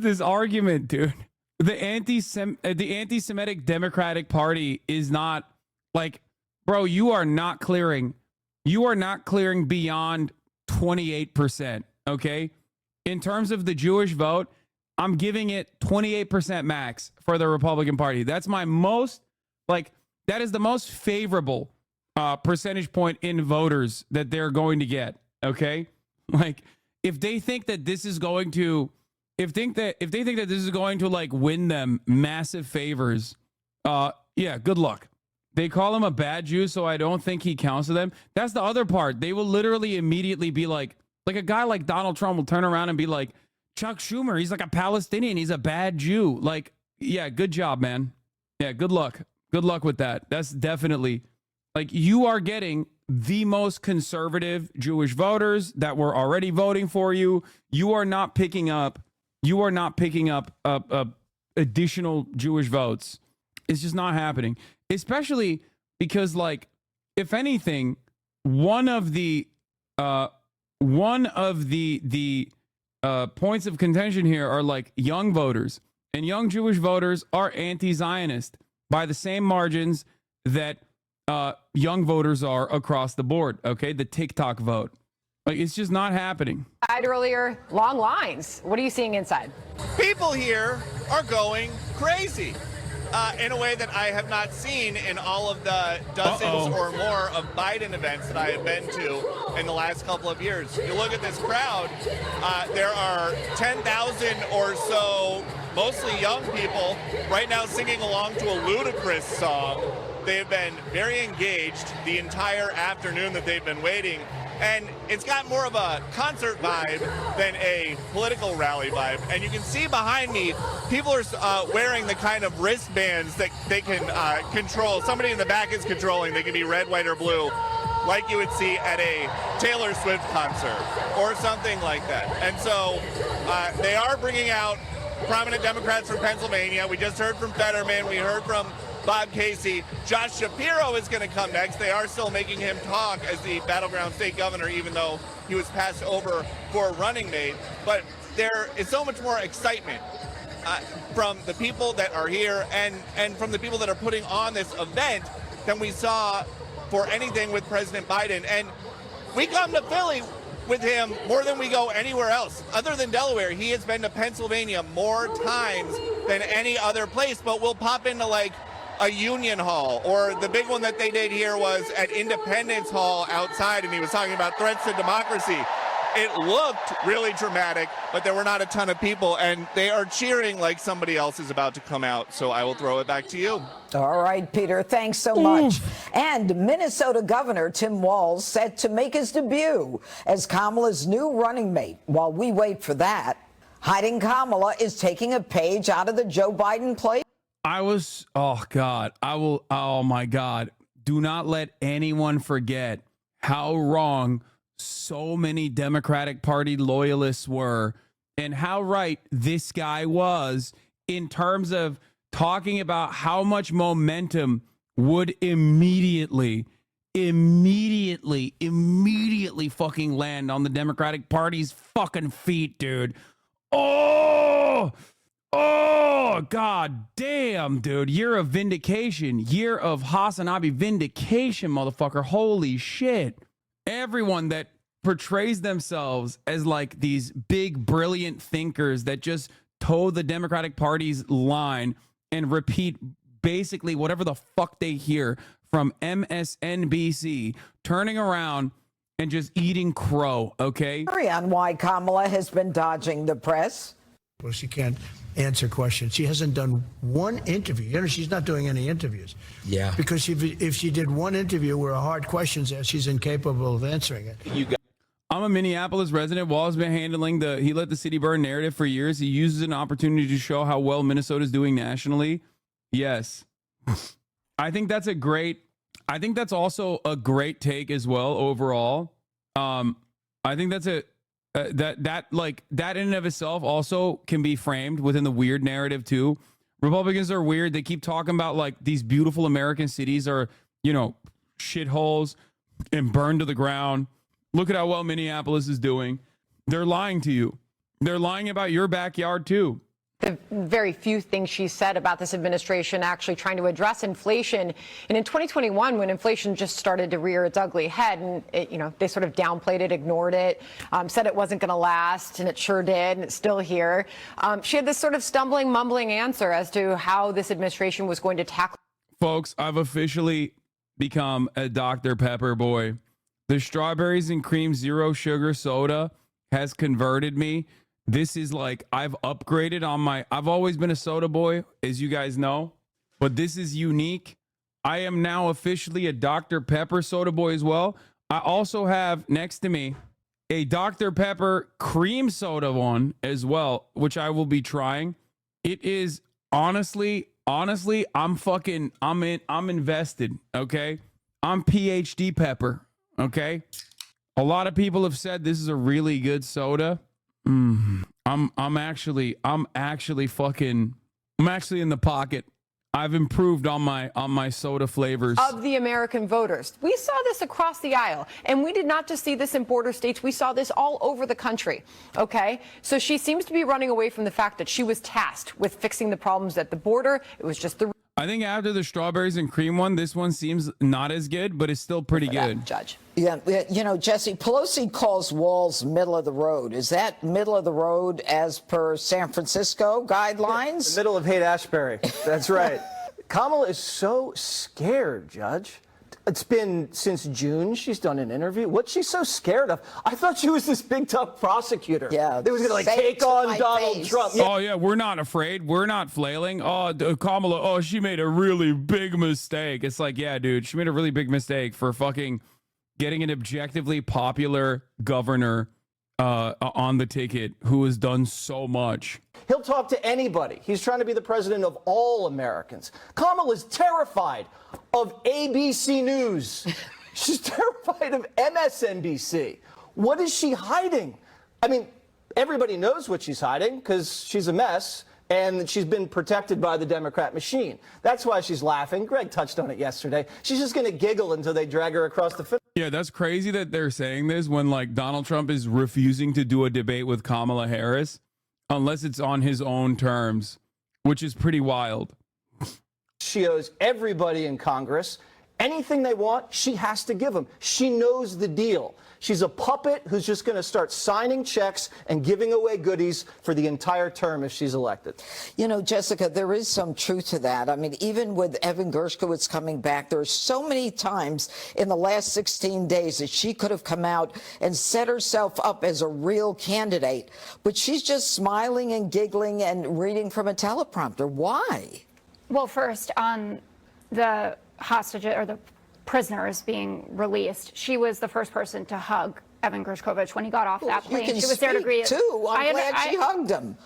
this argument, dude? The anti-Semitic Democratic Party is not like, bro, you are not clearing beyond 28%, okay? In terms of the Jewish vote, I'm giving it 28% max for the Republican Party. That's my most, that is the most favorable percentage point in voters that they're going to get, okay? Like, if they think that this is going to, if they think that this is going to, win them massive favors, yeah, good luck. They call him a bad Jew, so I don't think he counts to them. That's the other part. They will literally immediately be like a guy like Donald Trump will turn around and be like, Chuck Schumer, he's like a Palestinian. He's a bad Jew. Like, yeah, good job, man. Yeah, good luck. Good luck with that. That's definitely, you are getting the most conservative Jewish voters that were already voting for you. You are not picking up additional Jewish votes. It's just not happening. Especially because, if anything, one of the points of contention here are young voters, and young Jewish voters are anti-Zionist by the same margins that young voters are across the board. Okay, the TikTok vote, it's just not happening. Earlier, long lines. What are you seeing inside? People here are going crazy. In a way that I have not seen in all of the dozens or more of Biden events that I have been to in the last couple of years. You look at this crowd, there are 10,000 or so, mostly young people, right now singing along to a ludicrous song. They have been very engaged the entire afternoon that they've been waiting. And it's got more of a concert vibe than a political rally vibe. And you can see behind me, people are wearing the kind of wristbands that they can control. Somebody in the back is controlling. They can be red, white, or blue, like you would see at a Taylor Swift concert or something like that. And so they are bringing out prominent Democrats from Pennsylvania. We just heard from Fetterman. We heard from Bob Casey. Josh Shapiro is going to come next. They are still making him talk as the battleground state governor, even though he was passed over for a running mate. But there is so much more excitement from the people that are here and from the people that are putting on this event than we saw for anything with President Biden. And we come to Philly with him more than we go anywhere else. Other than Delaware, he has been to Pennsylvania more times than any other place, but we'll pop into a Union Hall, or the big one that they did here was at Independence Hall outside, and he was talking about threats to democracy. It looked really dramatic, but there were not a ton of people, and they are cheering like somebody else is about to come out. So I will throw it back to you. All right, Peter, thanks so much. And Minnesota Governor Tim Walz set to make his debut as Kamala's new running mate. While we wait for that, hiding Kamala is taking a page out of the Joe Biden play. Oh my God. Do not let anyone forget how wrong so many Democratic Party loyalists were and how right this guy was in terms of talking about how much momentum would immediately fucking land on the Democratic Party's fucking feet, dude. Oh, God damn, dude. Year of vindication. Year of HasanAbi vindication, motherfucker. Holy shit. Everyone that portrays themselves as like these big, brilliant thinkers that just toe the Democratic Party's line and repeat basically whatever the fuck they hear from MSNBC, turning around and just eating crow, okay? On why Kamala has been dodging the press. Well, she can't answer questions. She hasn't done one interview. You know, she's not doing any interviews. Yeah. Because if she did one interview where hard questions asked, she's incapable of answering it. I'm a Minneapolis resident. Walz has been handling he let the city burn narrative for years. He uses an opportunity to show how well Minnesota's doing nationally. Yes. I think that's also a great take as well overall. I think that's that in and of itself also can be framed within the weird narrative too. Republicans are weird. They keep talking about like these beautiful American cities are, you know, shitholes and burned to the ground. Look at how well Minneapolis is doing. They're lying to you. They're lying about your backyard too. The very few things she said about this administration actually trying to address inflation. And in 2021, when inflation just started to rear its ugly head, and they sort of downplayed it, ignored it, said it wasn't going to last, and it sure did, and it's still here. She had this sort of stumbling, mumbling answer as to how this administration was going to tackle. Folks, I've officially become a Dr. Pepper boy. The strawberries and cream zero sugar soda has converted me. This is like, I've upgraded on I've always been a soda boy, as you guys know, but this is unique. I am now officially a Dr. Pepper soda boy as well. I also have next to me a Dr. Pepper cream soda one as well, which I will be trying. It is honestly, I'm invested. Okay. I'm PhD Pepper. Okay. A lot of people have said this is a really good soda. I'm actually in the pocket. I've improved on my soda flavors. Of the American voters. We saw this across the aisle, and we did not just see this in border states. We saw this all over the country. Okay, so she seems to be running away from the fact that she was tasked with fixing the problems at the border. It was just the. I think after the strawberries and cream one, this one seems not as good, but it's still pretty good. Judge. Yeah, you know, Jesse, Pelosi calls Walz middle of the road. Is that middle of the road as per San Francisco guidelines? The middle of Haight-Ashbury. That's right. Kamala is so scared, Judge. It's been since June she's done an interview. What's she so scared of? I thought she was this big tough prosecutor. Yeah. That was going to take on Donald Trump. Yeah. Oh, yeah, we're not afraid. We're not flailing. Oh, Kamala, she made a really big mistake. It's like, yeah, dude, she made a really big mistake for fucking getting an objectively popular governor on the ticket who has done so much. He'll talk to anybody. He's trying to be the president of all Americans. Kamala's terrified of ABC News. She's terrified of MSNBC. What is she hiding? I mean, everybody knows what she's hiding because she's a mess and she's been protected by the Democrat machine. That's why she's laughing. Greg touched on it yesterday. She's just going to giggle until they drag her across the finish. Yeah, that's crazy that they're saying this when like Donald Trump is refusing to do a debate with Kamala Harris unless it's on his own terms, which is pretty wild. She owes everybody in Congress Anything they want, she has to give them. She knows the deal. She's a puppet who's just going to start signing checks and giving away goodies for the entire term if she's elected. You know, Jessica, there is some truth to that. I mean, even with Evan Gershkovich coming back, there are so many times in the last 16 days that she could have come out and set herself up as a real candidate. But she's just smiling and giggling and reading from a teleprompter. Why? Well, first, on the hostage or the prisoners being released, she was the first person to hug Evan Gershkovich when he got off that plane. You can She was there to greet too. I'm glad she hugged him.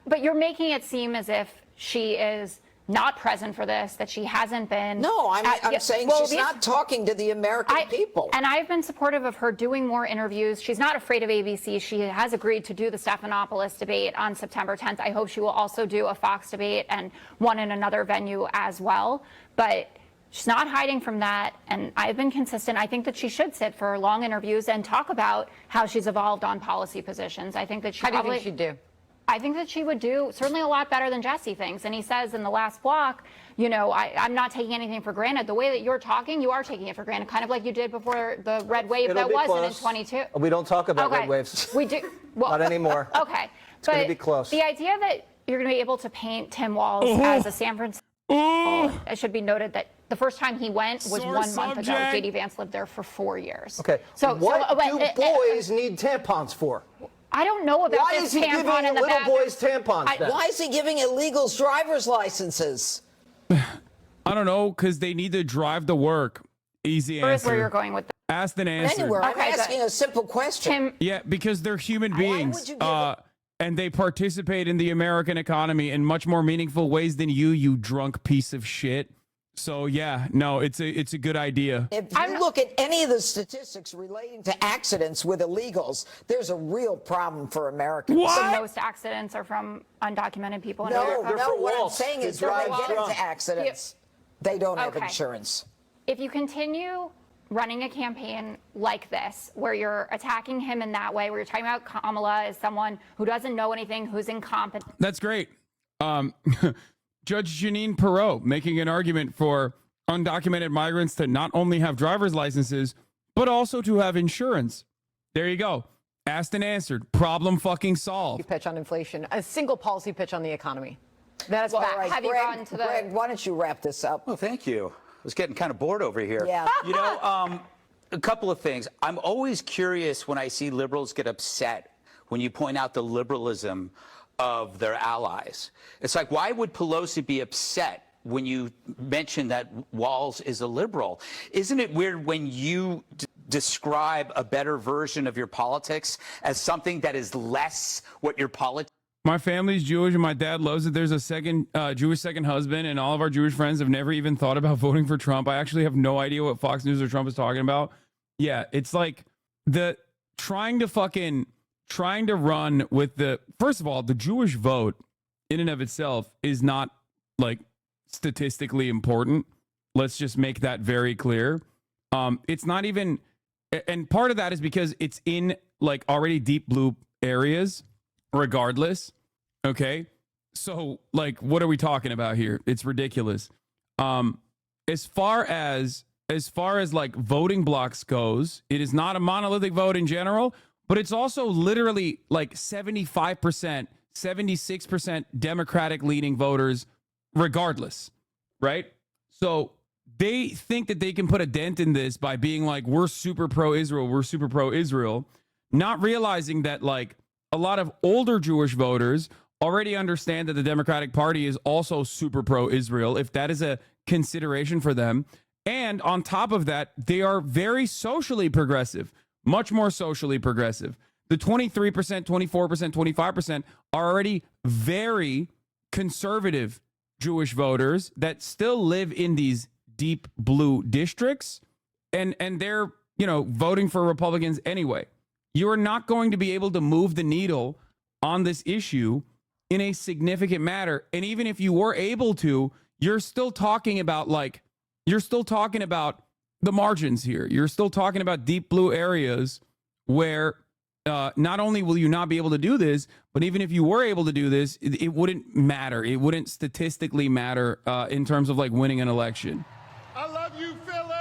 But you're making it seem as if she is not present for this, that she hasn't been. No, I'm saying she's not talking to the American people. And I've been supportive of her doing more interviews. She's not afraid of ABC. She has agreed to do the Stephanopoulos debate on September 10th. I hope she will also do a Fox debate and one in another venue as well. But she's not hiding from that, and I've been consistent. I think that she should sit for long interviews and talk about how she's evolved on policy positions. I think that she How do you think she'd do? I think that she would do certainly a lot better than Jesse thinks. And he says in the last block, you know, I'm not taking anything for granted. The way that you're talking, you are taking it for granted, kind of like you did before the red wave that wasn't in 22. We don't talk about red waves. We do. Well, not anymore. Okay. It's going to be close. The idea that you're going to be able to paint Tim Walz as a San Francisco. It should be noted that the first time he went was 1 month ago. JD Vance lived there for 4 years. Okay. So what do boys need tampons for? I don't know about Why this is he tampon giving in the little back. boys tampons then? Why is he giving illegals driver's licenses? I don't know, because they need to drive to work. Easy Where's answer. where you're going with that? Asked and answered. Anywhere. I'm asking a simple question. Yeah, because they're human beings. And they participate in the American economy in much more meaningful ways than you drunk piece of shit. So yeah, no, it's a good idea. If you look at any of the statistics relating to accidents with illegals, there's a real problem for Americans. So most accidents are from undocumented people in America. No, what I'm saying is when they get into accidents, they don't have Okay. insurance. If you continue running a campaign like this, where you're attacking him in that way, where you're talking about Kamala as someone who doesn't know anything, who's incompetent. That's great. Judge Jeanine Perot making an argument for undocumented migrants to not only have driver's licenses, but also to have insurance. There you go. Asked and answered. Problem fucking solved. Pitch on inflation. A single policy pitch on the economy. That is back. All right, Have you gotten to the... Greg, why don't you wrap this up? Well, thank you. I was getting kind of bored over here. Yeah. You know, a couple of things. I'm always curious when I see liberals get upset when you point out the liberalism of their allies. It's like, why would Pelosi be upset when you mention that WALZ is a liberal? Isn't it weird when you describe a better version of your politics as something that is less what your politics? My family's Jewish and my dad loves it. There's a second Jewish second husband, and all of our Jewish friends have never even thought about voting for Trump. I actually have no idea what Fox News or Trump is talking about. Yeah, it's like trying to run with the, first of all, the Jewish vote in and of itself is not like statistically important. Let's just make that very clear. It's not even, and part of that is because it's in like already deep blue areas regardless. Okay. So like, what are we talking about here? It's ridiculous. As far as like voting blocks goes, it is not a monolithic vote in general, but it's also literally like 75%, 76% Democratic leaning voters regardless, right? So they think that they can put a dent in this by being like, we're super pro-Israel, not realizing that like a lot of older Jewish voters already understand that the Democratic Party is also super pro-Israel, if that is a consideration for them. And on top of that, they are very socially progressive, much more socially progressive. The 23%, 24%, 25% are already very conservative Jewish voters that still live in these deep blue districts, and they're, you know, voting for Republicans anyway. You are not going to be able to move the needle on this issue in a significant manner. And even if you were able to, you're still talking about the margins here. You're still talking about deep blue areas where not only will you not be able to do this, but even if you were able to do this, it wouldn't matter. It wouldn't statistically matter in terms of like winning an election. I love you, Philly!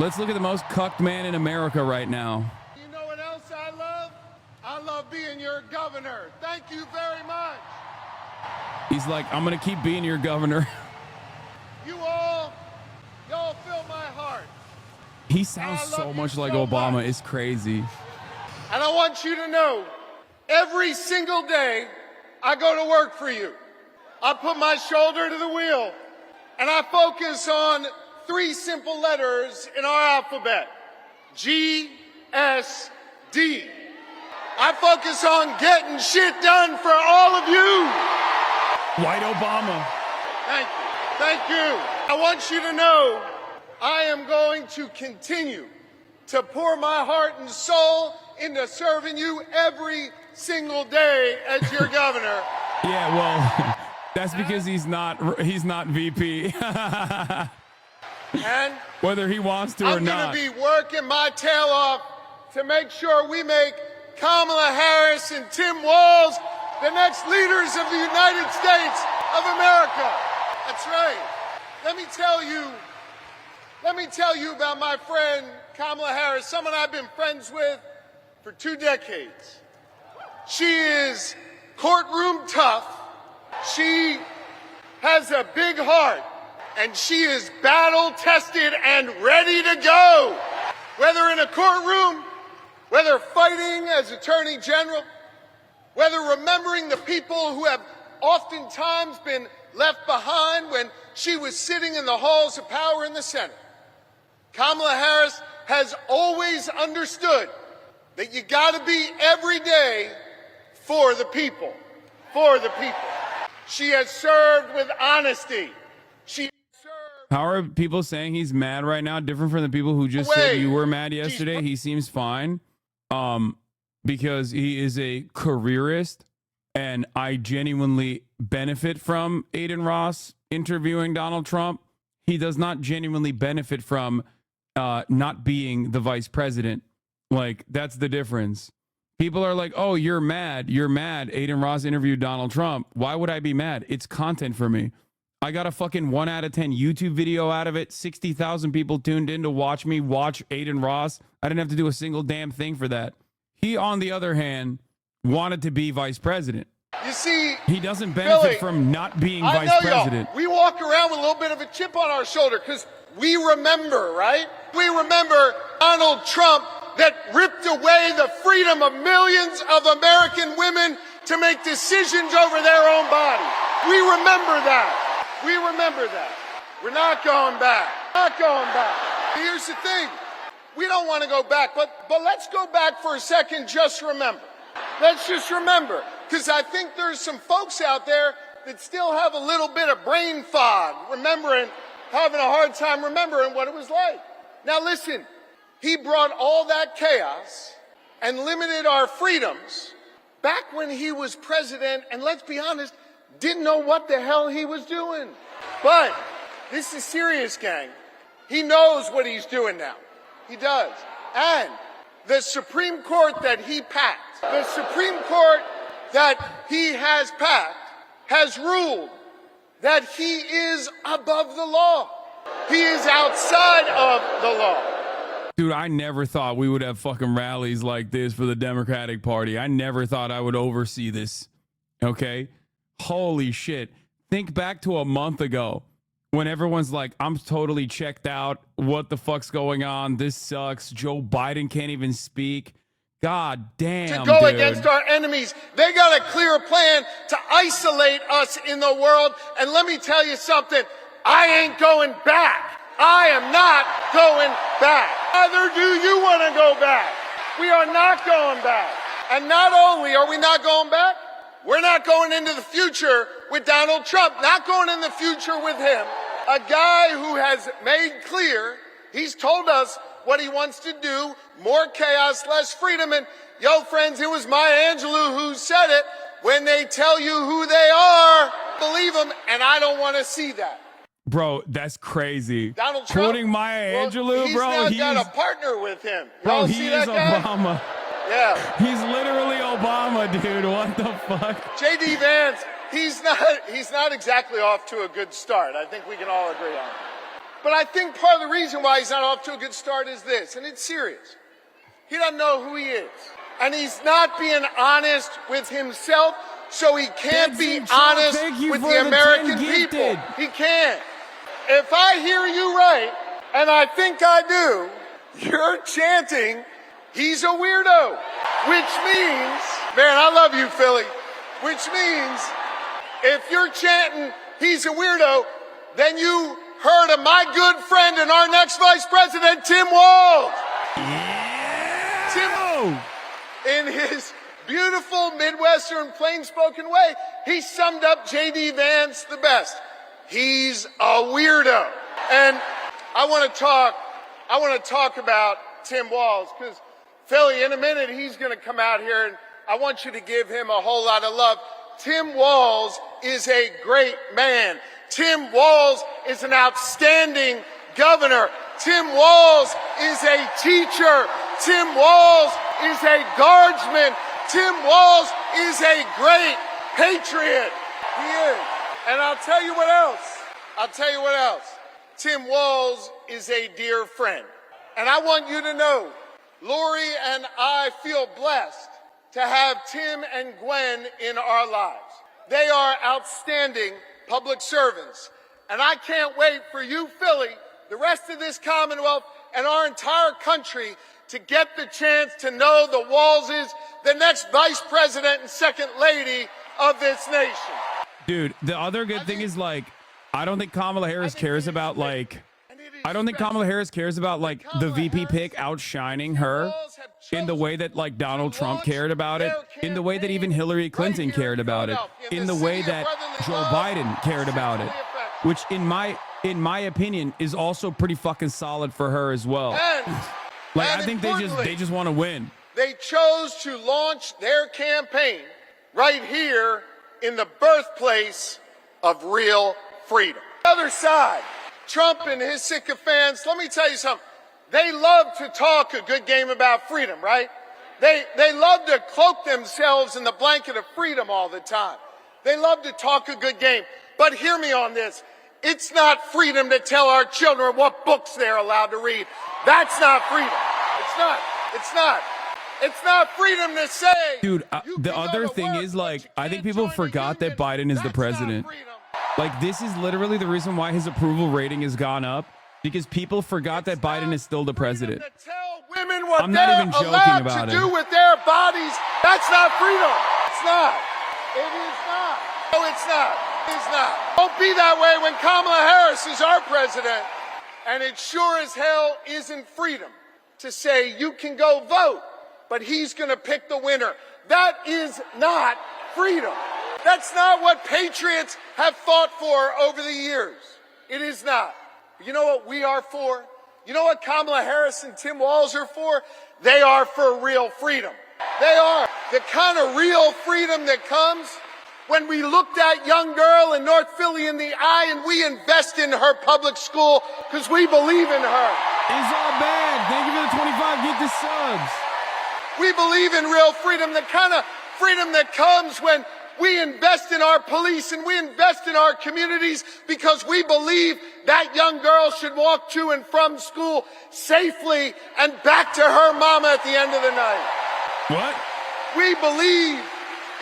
Let's look at the most cucked man in America right now. You know what else I love? I love being your governor. Thank you very much. He's like, I'm going to keep being your governor. Y'all fill my heart. He sounds so much like Obama. It's crazy. And I want you to know, every single day I go to work for you. I put my shoulder to the wheel and I focus on 3 simple letters in our alphabet. G, S, D. I focus on getting shit done for all of you. White Obama. Thank you. Thank you. I want you to know I am going to continue to pour my heart and soul into serving you every single day as your governor. Yeah, well, that's because he's not VP. And whether he wants to or I'm not. going to be working my tail off to make sure we make Kamala Harris and Tim Walz the next leaders of the United States of America. That's right. Let me tell you about my friend Kamala Harris, someone I've been friends with for 2 decades. She is courtroom tough. She has a big heart, and she is battle tested and ready to go. Whether in a courtroom, whether fighting as Attorney General, whether remembering the people who have oftentimes been left behind when she was sitting in the halls of power in the Senate. Kamala Harris has always understood that you got to be every day for the people, for the people. She has served with honesty. How are people saying he's mad right now? Different from the people who just said you were mad yesterday. He seems fine because he is a careerist, and I genuinely benefit from Aiden Ross interviewing Donald Trump. He does not genuinely benefit from not being the vice president. Like, that's the difference. People are like, oh, you're mad. You're mad. Aiden Ross interviewed Donald Trump. Why would I be mad? It's content for me. I got a fucking 1 out of 10 YouTube video out of it. 60,000 people tuned in to watch me watch Aiden Ross. I didn't have to do a single damn thing for that. He, on the other hand, wanted to be vice president. You see, he doesn't benefit from not being vice president. We walk around with a little bit of a chip on our shoulder because we remember, right? We remember Donald Trump that ripped away the freedom of millions of American women to make decisions over their own body. We remember that. We remember that. We're not going back. Not going back. Here's the thing. We don't want to go back, but let's go back for a second. Just remember. Let's just remember. Because I think there's some folks out there that still have a little bit of brain fog, having a hard time remembering what it was like. Now listen, he brought all that chaos and limited our freedoms back when he was president, and let's be honest, didn't know what the hell he was doing. But this is serious, gang. He knows what he's doing now. He does. And the Supreme Court that he packed, the Supreme Court that he has packed, has ruled that he is above the law. He is outside of the law. Dude, I never thought we would have fucking rallies like this for the Democratic Party. I never thought I would oversee this. Okay? Holy shit. Think back to a month ago when everyone's like, I'm totally checked out. What the fuck's going on? This sucks. Joe Biden can't even speak. God damn, to go dude. against our enemies. They got a clear plan to isolate us in the world. And let me tell you something. I ain't going back. I am not going back. Neither do you want to go back. We are not going back. And not only are we not going back, we're not going into the future with Donald Trump, not going in the future with him. A guy who has made clear, he's told us what he wants to do, more chaos, less freedom. And yo, friends, it was Maya Angelou who said it. When they tell you who they are, believe them. And I don't want to see that. Bro, that's crazy. Donald Trump, quoting Maya Angelou, bro. He's now got a partner with him. Bro, he is Obama. Yeah. He's literally Obama, dude. What the fuck? J.D. Vance, he's not exactly off to a good start. I think we can all agree on that. But I think part of the reason why he's not off to a good start is this, and it's serious. He doesn't know who he is. And he's not being honest with himself, so he can't be honest with the American people. He can't. If I hear you right, and I think I do, you're chanting, he's a weirdo. Which means, man, I love you, Philly. Which means, if you're chanting, he's a weirdo, then you heard of my good friend and our next vice president, Tim Walz. Tim, in his beautiful Midwestern plain-spoken way, he summed up J.D. Vance the best. He's a weirdo. And I want to talk about Tim Walz, because Philly, in a minute, he's going to come out here, and I want you to give him a whole lot of love. Tim Walz is a great man. Tim Walz is an outstanding governor. Tim Walz is a teacher. Tim Walz is a guardsman. Tim Walz is a great patriot. He is. And I'll tell you what else. Tim Walz is a dear friend. And I want you to know, Lori and I feel blessed to have Tim and Gwen in our lives. They are outstanding public servants. And I can't wait for you, Philly, the rest of this Commonwealth, and our entire country to get the chance to know the Walzes, the next vice president and second lady of this nation. Dude, the other good thing is, like, I don't think Kamala Harris cares about, like, the VP pick outshining her in the way that, like, Donald Trump cared about it, in the way that even Hillary Clinton cared about it, in the way that Joe Biden cared about it, which in my opinion is also pretty fucking solid for her as well. Like, I think they just want to win. They chose to launch their campaign right here in the birthplace of real freedom. The other side, Trump and his sycophants, let me tell you something. They love to talk a good game about freedom, right? They love to cloak themselves in the blanket of freedom all the time. They love to talk a good game. But hear me on this. It's not freedom to tell our children what books they're allowed to read. That's not freedom. It's not freedom to say. Dude, the other thing is, like, I think people forgot that Biden is the president. Like, this is literally the reason why his approval rating has gone up, because people forgot that Biden is still the president. Women what I'm not they're even joking allowed about to it. do with their bodies. That's not freedom. It's not. It is not. No, it's not. It's not. Don't be that way when Kamala Harris is our president. And it sure as hell isn't freedom to say you can go vote, but he's going to pick the winner. That is not freedom. That's not what patriots have fought for over the years. It is not. You know what we are for? You know what Kamala Harris and Tim Walz are for? They are for real freedom. They are the kind of real freedom that comes when we look that young girl in North Philly in the eye and we invest in her public school because we believe in her. It's all bad. Thank you for the 25 get the subs. We believe in real freedom, the kind of freedom that comes when we invest in our police and we invest in our communities because we believe that young girl should walk to and from school safely and back to her mama at the end of the night. What? We believe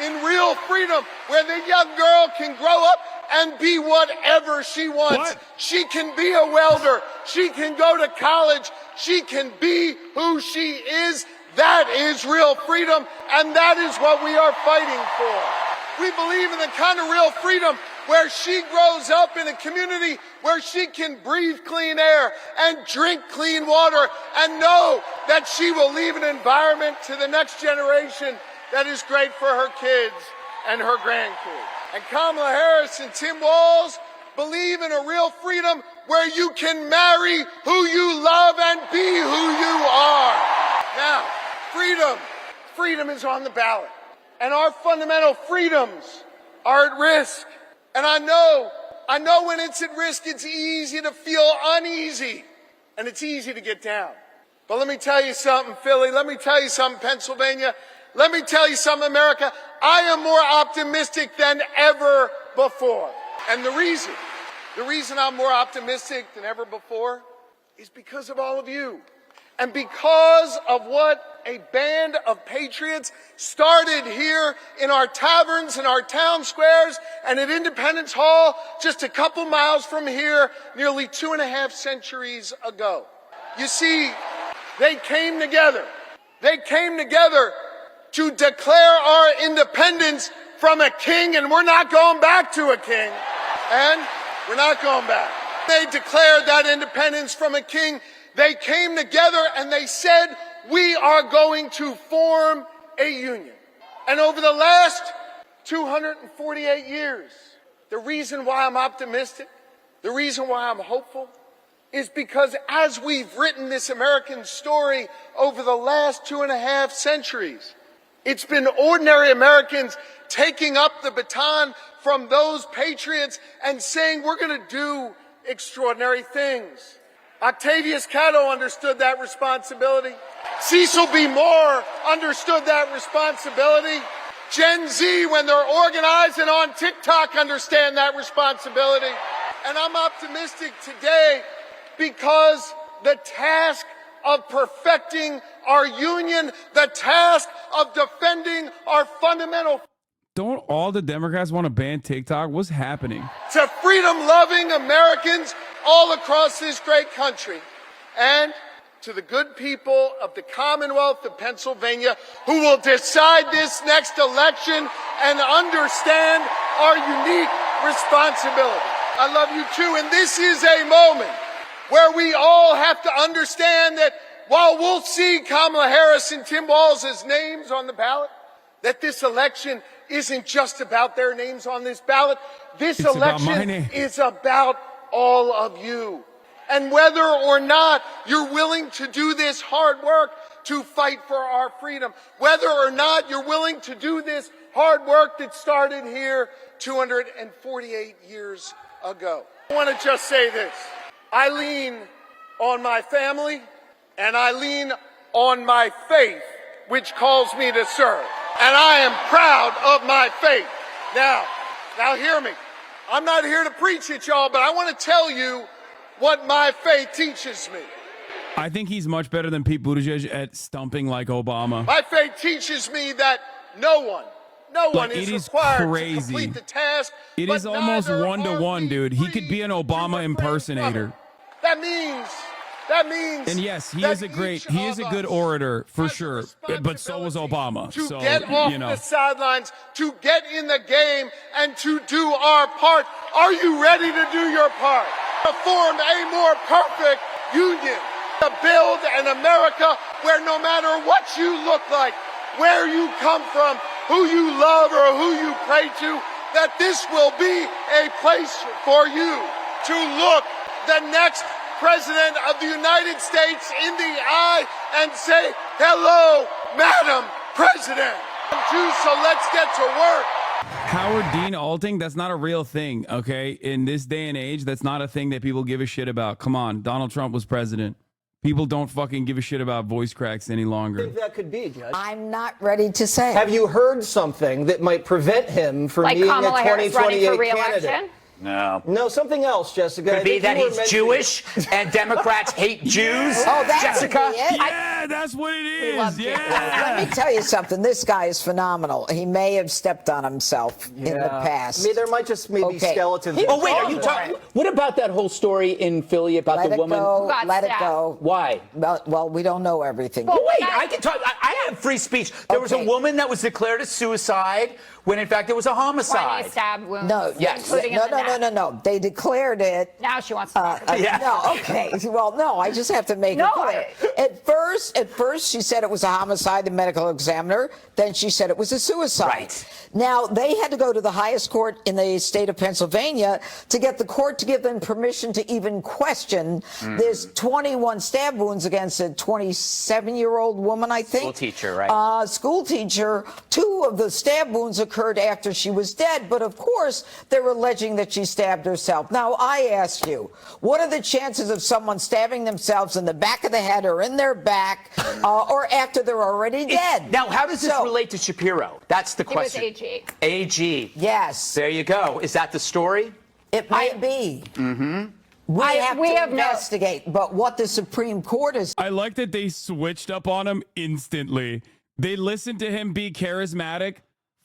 in real freedom where the young girl can grow up and be whatever she wants. What? She can be a welder. She can go to college. She can be who she is. That is real freedom, and that is what we are fighting for. We believe in the kind of real freedom where she grows up in a community where she can breathe clean air and drink clean water and know that she will leave an environment to the next generation that is great for her kids and her grandkids. And Kamala Harris and Tim Walz believe in a real freedom where you can marry who you love and be who you are. Now, freedom is on the ballot. And our fundamental freedoms are at risk. And I know when it's at risk, it's easy to feel uneasy. And it's easy to get down. But let me tell you something, Philly. Let me tell you something, Pennsylvania. Let me tell you something, America. I am more optimistic than ever before. And the The reason I'm more optimistic than ever before is because of all of you. And because of what a band of patriots started here in our taverns, in our town squares, and at Independence Hall, just a couple miles from here, nearly 2.5 centuries ago. You see, they came together. They came together to declare our independence from a king, and we're not going back to a king. And we're not going back. They declared that independence from a king. They came together and they said, we are going to form a union. And over the last 248 years, the reason why I'm optimistic, the reason why I'm hopeful, is because as we've written this American story over the last 2.5 centuries, it's been ordinary Americans taking up the baton from those patriots and saying, we're going to do extraordinary things. Octavius Catto understood that responsibility. Cecil B. Moore understood that responsibility. Gen Z, when they're organized and on TikTok, understand that responsibility. And I'm optimistic today because the task of perfecting our union, the task of defending our fundamental... Don't all the Democrats want to ban TikTok? What's happening? To freedom-loving Americans all across this great country, and to the good people of the Commonwealth of Pennsylvania who will decide this next election and understand our unique responsibility. I love you too, and this is a moment where we all have to understand that while we'll see Kamala Harris and Tim Walz's names on the ballot, that this election isn't just about their names on this ballot. This election is about all of you. And whether or not you're willing to do this hard work to fight for our freedom, whether or not you're willing to do this hard work that started here 248 years ago. I want to just say this. I lean on my family and I lean on my faith, which calls me to serve. And I am proud of my faith. Now hear me. I'm not here to preach at y'all, but I want to tell you what my faith teaches me. I think he's much better than Pete Buttigieg at stumping like Obama. My faith teaches me that no one is required to complete the task. It is almost 1-to-1, dude. He could be an Obama impersonator. That means and yes, he is a good orator for sure. But so was Obama. To so get off the sidelines, to get in the game, and to do our part. Are you ready to do your part? To form a more perfect union. To build an America where no matter what you look like, where you come from, who you love or who you pray to, that this will be a place for you to look the next President of the United States in the eye and say, hello, Madam President. So let's get to work. Howard Dean Alting, that's not a real thing, okay? In this day and age, that's not a thing that people give a shit about. Come on, Donald Trump was president. People don't fucking give a shit about voice cracks any longer. I think that could be, Judge. I'm not ready to say. Have you heard something that might prevent him from being Kamala a Harris running 2028 for re-election? candidate? No, something else, Jessica. Could it be that he's Jewish and Democrats hate Jews? Oh, that Jessica? could be it. Yeah, that's what it is. Yeah. Let me tell you something. This guy is phenomenal. He may have stepped on himself in the past. I mean, there might just be skeletons. Oh, wait, are you talking? What about that whole story in Philly about the woman? Let it go. Why? Well, we don't know everything. Well, wait, I can talk. I have free speech. There was a woman that was declared a suicide when, in fact, it was a homicide. 20 stab wounds. No, including in the neck. No. They declared it. Now she wants to talk about it. No, okay. Well, no, I just have to make it clear. At first, she said it was a homicide, the medical examiner. Then she said it was a suicide. Right. Now, they had to go to the highest court in the state of Pennsylvania to get the court to give them permission to even question this 21 stab wounds against a 27-year-old woman, I think. School teacher, right? School teacher. 2 of the stab wounds occurred after she was dead, but of course, they're alleging that she stabbed herself. Now, I ask you, what are the chances of someone stabbing themselves in the back of the head or in their back or after they're already dead? Now, how does this relate to Shapiro? That's the question. He was AG. AG. Yes. There you go. Is that the story? It may be. We have to investigate, but what the Supreme Court is... I like that they switched up on him instantly. They listened to him be charismatic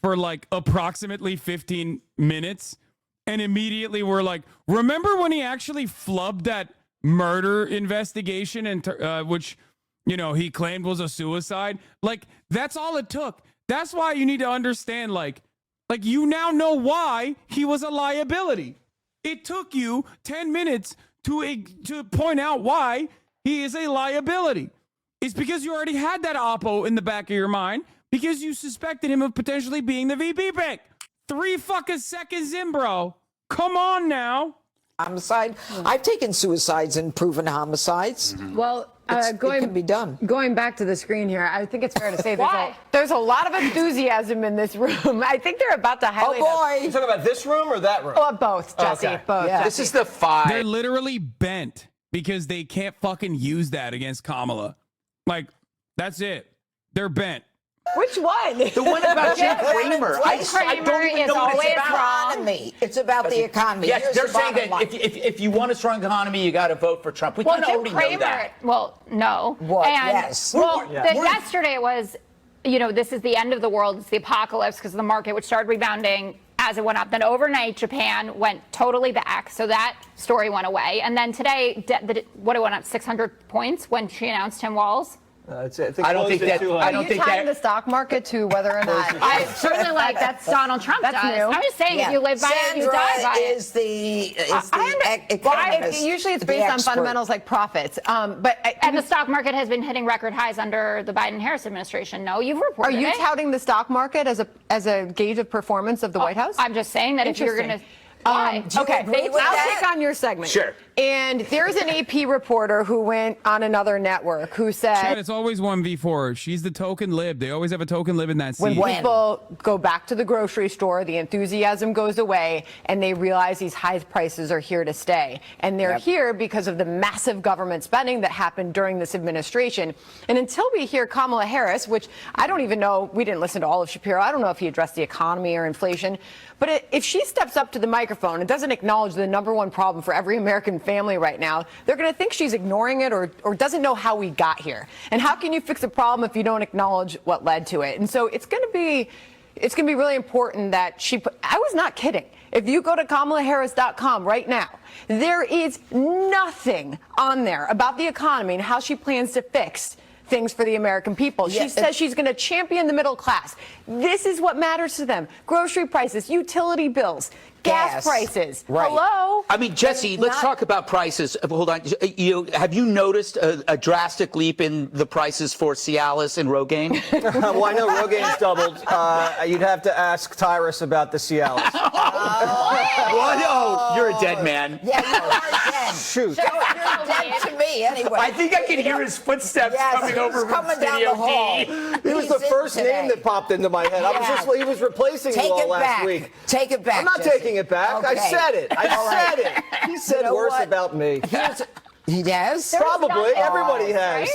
for like approximately 15 minutes and immediately were like, remember when he actually flubbed that murder investigation and which, you know, he claimed was a suicide? Like, that's all it took. That's why you need to understand, like you now know why he was a liability. It took you 10 minutes to point out why he is a liability. It's because you already had that oppo in the back of your mind because you suspected him of potentially being the VP pick. 3 fucking seconds in, bro. Come on now. Homicide. I've taken suicides and proven homicides. Well, it can be done. Going back to the screen here, I think it's fair to say there's a lot of enthusiasm in this room. I think they're about to highlight. Oh boy! You talking about this room or that room? Oh, both, Jesse. Okay. Both. Yeah. Jesse. This is the 5. They're literally bent because they can't fucking use that against Kamala. Like, that's it. They're bent. Which one? The one about Jim Cramer. I don't even know what it's about. Economy. It's about the economy. Yes, Here's they're the saying bottom that line. if you want a strong economy, you got to vote for Trump. We Well, kind of Jim already Cramer, know that. well, no. What? And, Yes. Well, yesterday was, you know, this is the end of the world. It's the apocalypse because of the market, which started rebounding as it went up. Then overnight, Japan went totally back. So that story went away. And then today, what it went up 600 points when she announced Tim Walz. I don't think that. I don't Are you think tying that. the stock market to whether or not? I certainly like that's Donald Trump That's does. new. I'm just saying, if you live by it, you die by it. is the Well, usually it's based on fundamentals like profits. And the stock market has been hitting record highs under the Biden-Harris administration. No, you've reported Are you it. touting the stock market as a gauge of performance of the White House? I'm just saying that if you're going to. Okay, I'll take on your segment. Sure. And there's an AP reporter who went on another network who said, Chad, it's always 1v4. She's the token lib. They always have a token lib in that seat. when people go back to the grocery store, the enthusiasm goes away, and they realize these high prices are here to stay. And they're here because of the massive government spending that happened during this administration. And until we hear Kamala Harris, which I don't even know, we didn't listen to all of Shapiro. I don't know if he addressed the economy or inflation. But if she steps up to the microphone and doesn't acknowledge the #1 problem for every American family right now, they're going to think she's ignoring it or doesn't know how we got here. And how can you fix a problem if you don't acknowledge what led to it? And so it's going to be really important that I was not kidding. If you go to KamalaHarris.com right now, there is nothing on there about the economy and how she plans to fix things for the American people. She says she's going to champion the middle class. This is what matters to them. Grocery prices, utility bills, gas prices. Right. Hello? I mean, Jesse, let's talk about prices. Hold on. Have you noticed a drastic leap in the prices for Cialis and Rogaine? Well, I know Rogaine's doubled. You'd have to ask Tyrus about the Cialis. What? Oh, you're a dead man. Yeah, you are dead. Shoot. You're dead to me anyway. I think I can hear his footsteps coming over from coming down Studio the hall. D. He was the first name that popped into my head. He was replacing you all last week. Take it back. I'm not Jesse. taking it back. Okay. I said it. I said it. He said know worse what? about me. He has? Probably. Everybody has.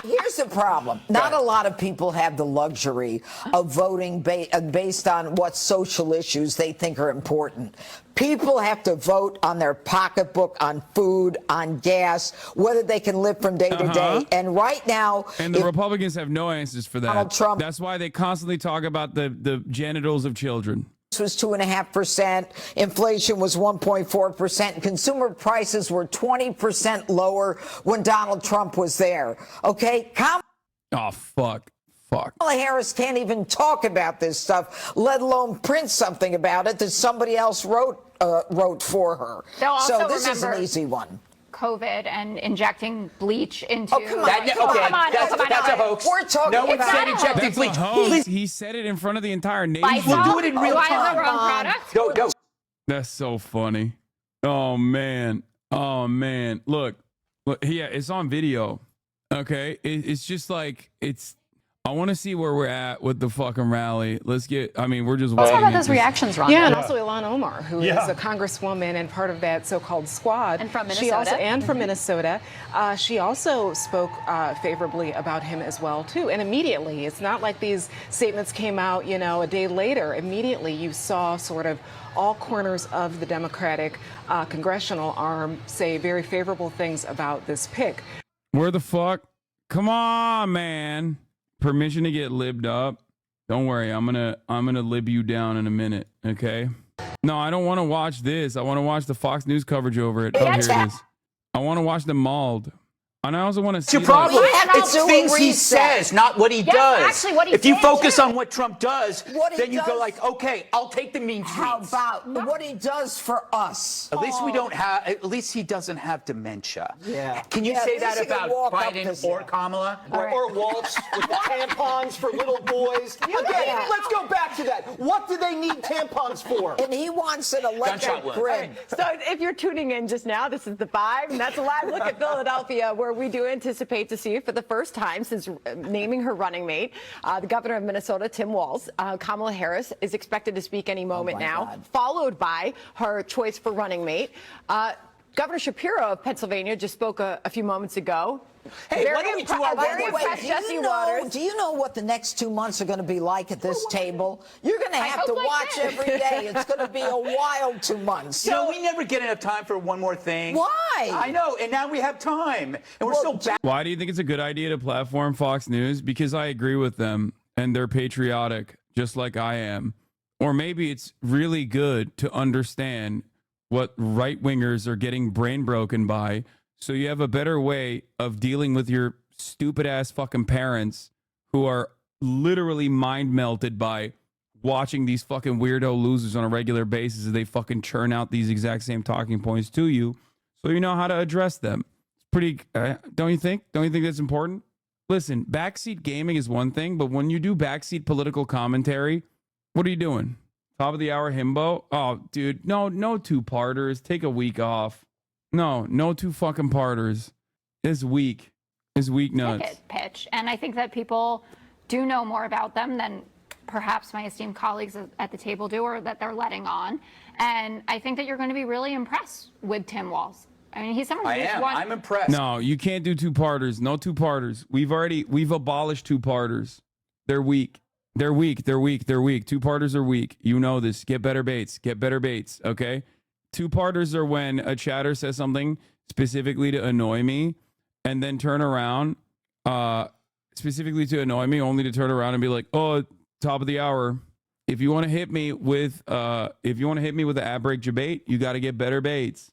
Here's the problem. Not a lot of people have the luxury of voting based on what social issues they think are important. People have to vote on their pocketbook, on food, on gas, whether they can live from day to day. And right now... And the Republicans have no answers for that. Donald Trump- That's why they constantly talk about the genitals of children. was 2.5%. Inflation was 1.4%. Consumer prices were 20% lower when Donald Trump was there. Okay? Oh, fuck. Kamala Harris can't even talk about this stuff, let alone print something about it that somebody else wrote for her. So this is an easy one. COVID and injecting bleach into. Oh, come on. That's a hoax. We're talking no one about said injecting bleach. He said it in front of the entire nation. We'll do it in real time. Go. That's so funny. Oh man. Look. Yeah, it's on video. Okay, it's just like it's I want to see where we're at with the fucking rally. Let's get, I mean, we're just Let's talk waiting. about those reactions, Ron. Yeah, and also Ilhan Omar, who is Yeah. a congresswoman and part of that so-called squad. And from She also, Minnesota. and from Minnesota. She also spoke favorably about him as well, too. And immediately, it's not like these statements came out, you know, a day later. Immediately, you saw sort of all corners of the Democratic congressional arm say very favorable things about this pick. Where the fuck? Come on, man. Permission to get libbed up. Don't worry, I'm gonna lib you down in a minute, okay? No, I don't want to watch this. I want to watch the Fox News coverage over it. Oh, here it is. I want to watch the mauled. And I also want to see. It's your problem. have to It's do a things he reset. says, not what he Yes, does. actually what he if you did, focus too. on what Trump does, What he then you go does- like, okay, I'll take the mean How tweets. about what he does for us? At least we don't have. At least he doesn't have dementia. Yeah. Can you Yeah, say at that least he can about walk up Biden this- or Kamala? Or WALZ with the tampons for little boys. Again, let's go back to that. What do they need tampons for? And he wants an electric grid. So if you're tuning in just now, this is The Five, and that's a live look at Philadelphia, where we do anticipate to see for the first time since naming her running mate, the governor of Minnesota, Tim Walz. Kamala Harris is expected to speak any moment now, followed by her choice for running mate. Governor Shapiro of Pennsylvania just spoke a few moments ago. Hey, why don't we do our very homework? impressed Jesse Waters. Do you know what the next 2 months are going to be like at this table? You're going to I have to hope I watch can. every day. It's going to be a wild 2 months. You know, we never get enough time for one more thing. Why? I know, and now we have time, and we're so bad. Why do you think it's a good idea to platform Fox News? Because I agree with them and they're patriotic, just like I am. Or maybe it's really good to understand what right wingers are getting brain broken by, so you have a better way of dealing with your stupid ass fucking parents who are literally mind melted by watching these fucking weirdo losers on a regular basis as they fucking churn out these exact same talking points to you, so you know how to address them. It's pretty, don't you think? Don't you think that's important? Listen, backseat gaming is one thing, but when you do backseat political commentary, what are you doing? Top of the hour himbo? Oh, dude, no two-parters. Take a week off. No two fucking parters. It's weak. It's weak nuts. Pitch. And I think that people do know more about them than perhaps my esteemed colleagues at the table do, or that they're letting on. And I think that you're going to be really impressed with Tim Walz. I mean, he's someone who just wants... I'm impressed. No, you can't do two-parters. No two-parters. We've abolished two-parters. They're weak. They're weak. Two-parters are weak. You know this. Get better baits. Okay? Two-parters are when a chatter says something specifically to annoy me and then turn around, specifically to annoy me, only to turn around and be like, oh, top of the hour. If you want to hit me with the ad break debate, you got to get better baits.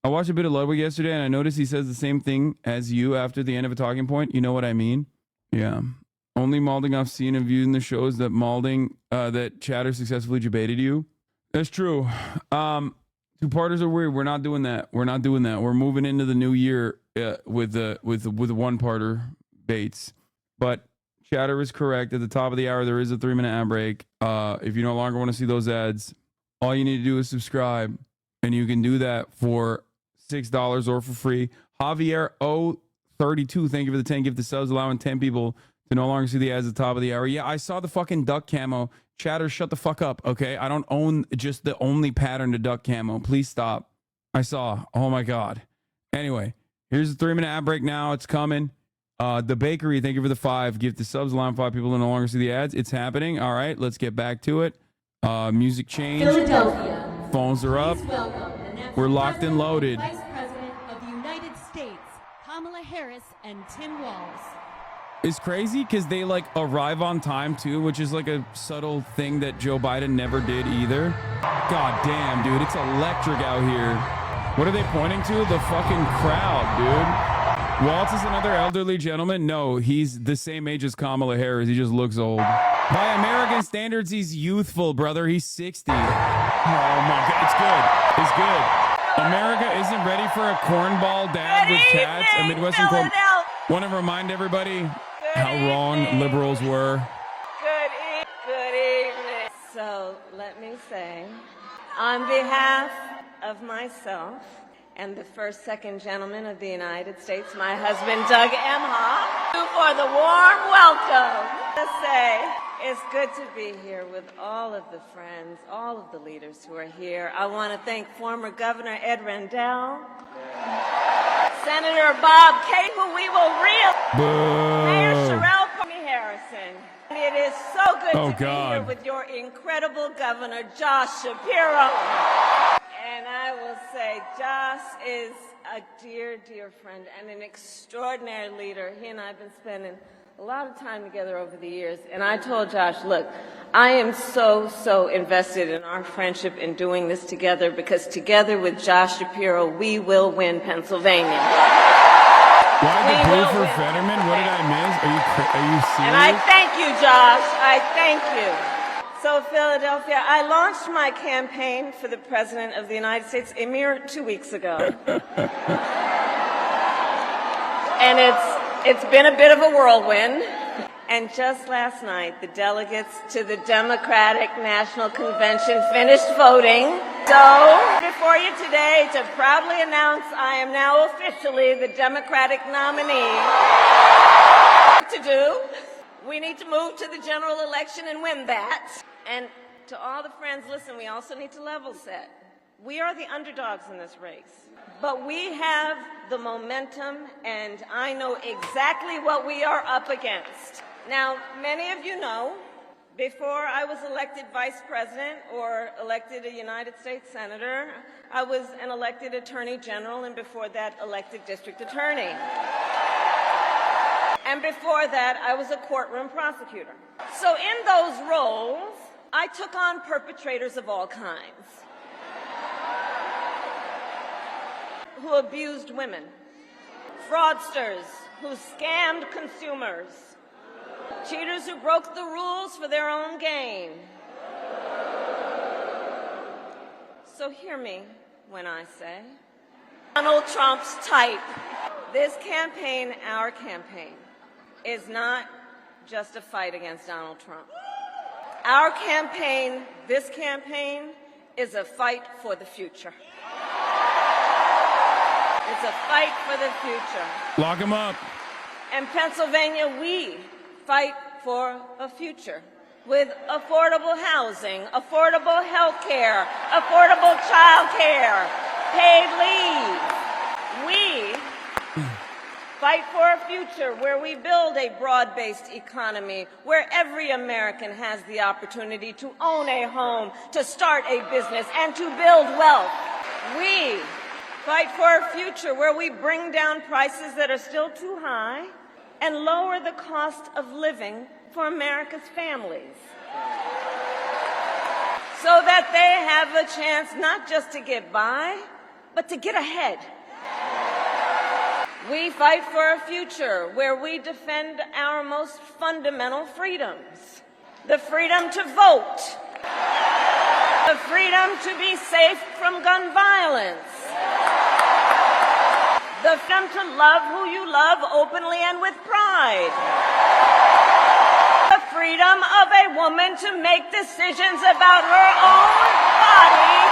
I watched a bit of Ludwig yesterday and I noticed he says the same thing as you after the end of a talking point. You know what I mean? Yeah. Only malding I've seen and viewed in the shows that that chatter successfully debated you. That's true. Two-parters are weird. We're not doing that. We're moving into the new year with the one-parter baits. But chatter is correct. At the top of the hour, there is a 3-minute ad break. If you no longer want to see those ads, all you need to do is subscribe, and you can do that for $6 or for free. Javier O32, thank you for the 10 gifted subs, allowing 10 people to no longer see the ads at the top of the hour. Yeah, I saw the fucking duck camo. Chatter, shut the fuck up, okay? I don't own just the only pattern to duck camo. Please stop. I saw. Oh my God. Anyway, here's the 3-minute ad break now. It's coming. The bakery, thank you for the 5 gifted subs, allowing 5 people to no longer see the ads. It's happening. All right, let's get back to it. Music change. Philadelphia. Phones are up. Please welcome the National We're locked and loaded. Vice President of the United States, Kamala Harris and Tim Walz. It's crazy because they like arrive on time too, which is like a subtle thing that Joe Biden never did either. God damn, dude, it's electric out here. What are they pointing to? The fucking crowd, dude. Walz is another elderly gentleman. No, he's the same age as Kamala Harris. He just looks old. By American standards, he's youthful, brother. He's 60. Oh my God, it's good. America isn't ready for a cornball dad with cats. A Midwestern corn. Want to remind everybody how wrong liberals were. Good evening. So let me say, on behalf of myself and the first second gentleman of the United States, my husband, Doug Emhoff, for the warm welcome. To say, it's good to be here with all of the friends, all of the leaders who are here. I want to thank former Governor Ed Rendell, Senator Bob Kay, who we will Mayor Sherelle Harrison. It is so good to be here with your incredible Governor, Josh Shapiro. And I will say, Josh is a dear, dear friend and an extraordinary leader. He and I have been spending a lot of time together over the years. And I told Josh, look, I am so invested in our friendship in doing this together, because together with Josh Shapiro, we will win Pennsylvania. Why the boo for Fetterman? What did I miss? Are you serious? And I thank you, Josh. I thank you. So, Philadelphia, I launched my campaign for the President of the United States a mere 2 weeks ago. And it's been a bit of a whirlwind. And just last night, the delegates to the Democratic National Convention finished voting. So, before you today to proudly announce I am now officially the Democratic nominee. To do, we need to move to the general election and win that. And to all the friends, listen, we also need to level set. We are the underdogs in this race, but we have the momentum, and I know exactly what we are up against. Now, many of you know, before I was elected vice president or elected a United States senator, I was an elected attorney general, and before that, elected district attorney. And before that, I was a courtroom prosecutor. So in those roles, I took on perpetrators of all kinds who abused women, fraudsters who scammed consumers, cheaters who broke the rules for their own gain. So hear me when I say, Donald Trump's type. This campaign, our campaign, is not just a fight against Donald Trump. Our campaign, this campaign, is a fight for the future. It's a fight for the future. Lock him up. In Pennsylvania, we fight for a future with affordable housing, affordable health care, affordable child care, paid leave. We fight for a future where we build a broad-based economy, where every American has the opportunity to own a home, to start a business, and to build wealth. We fight for a future where we bring down prices that are still too high and lower the cost of living for America's families, so that they have a chance not just to get by, but to get ahead. We fight for a future where we defend our most fundamental freedoms: the freedom to vote, the freedom to be safe from gun violence, the freedom to love who you love openly and with pride, the freedom of a woman to make decisions about her own body,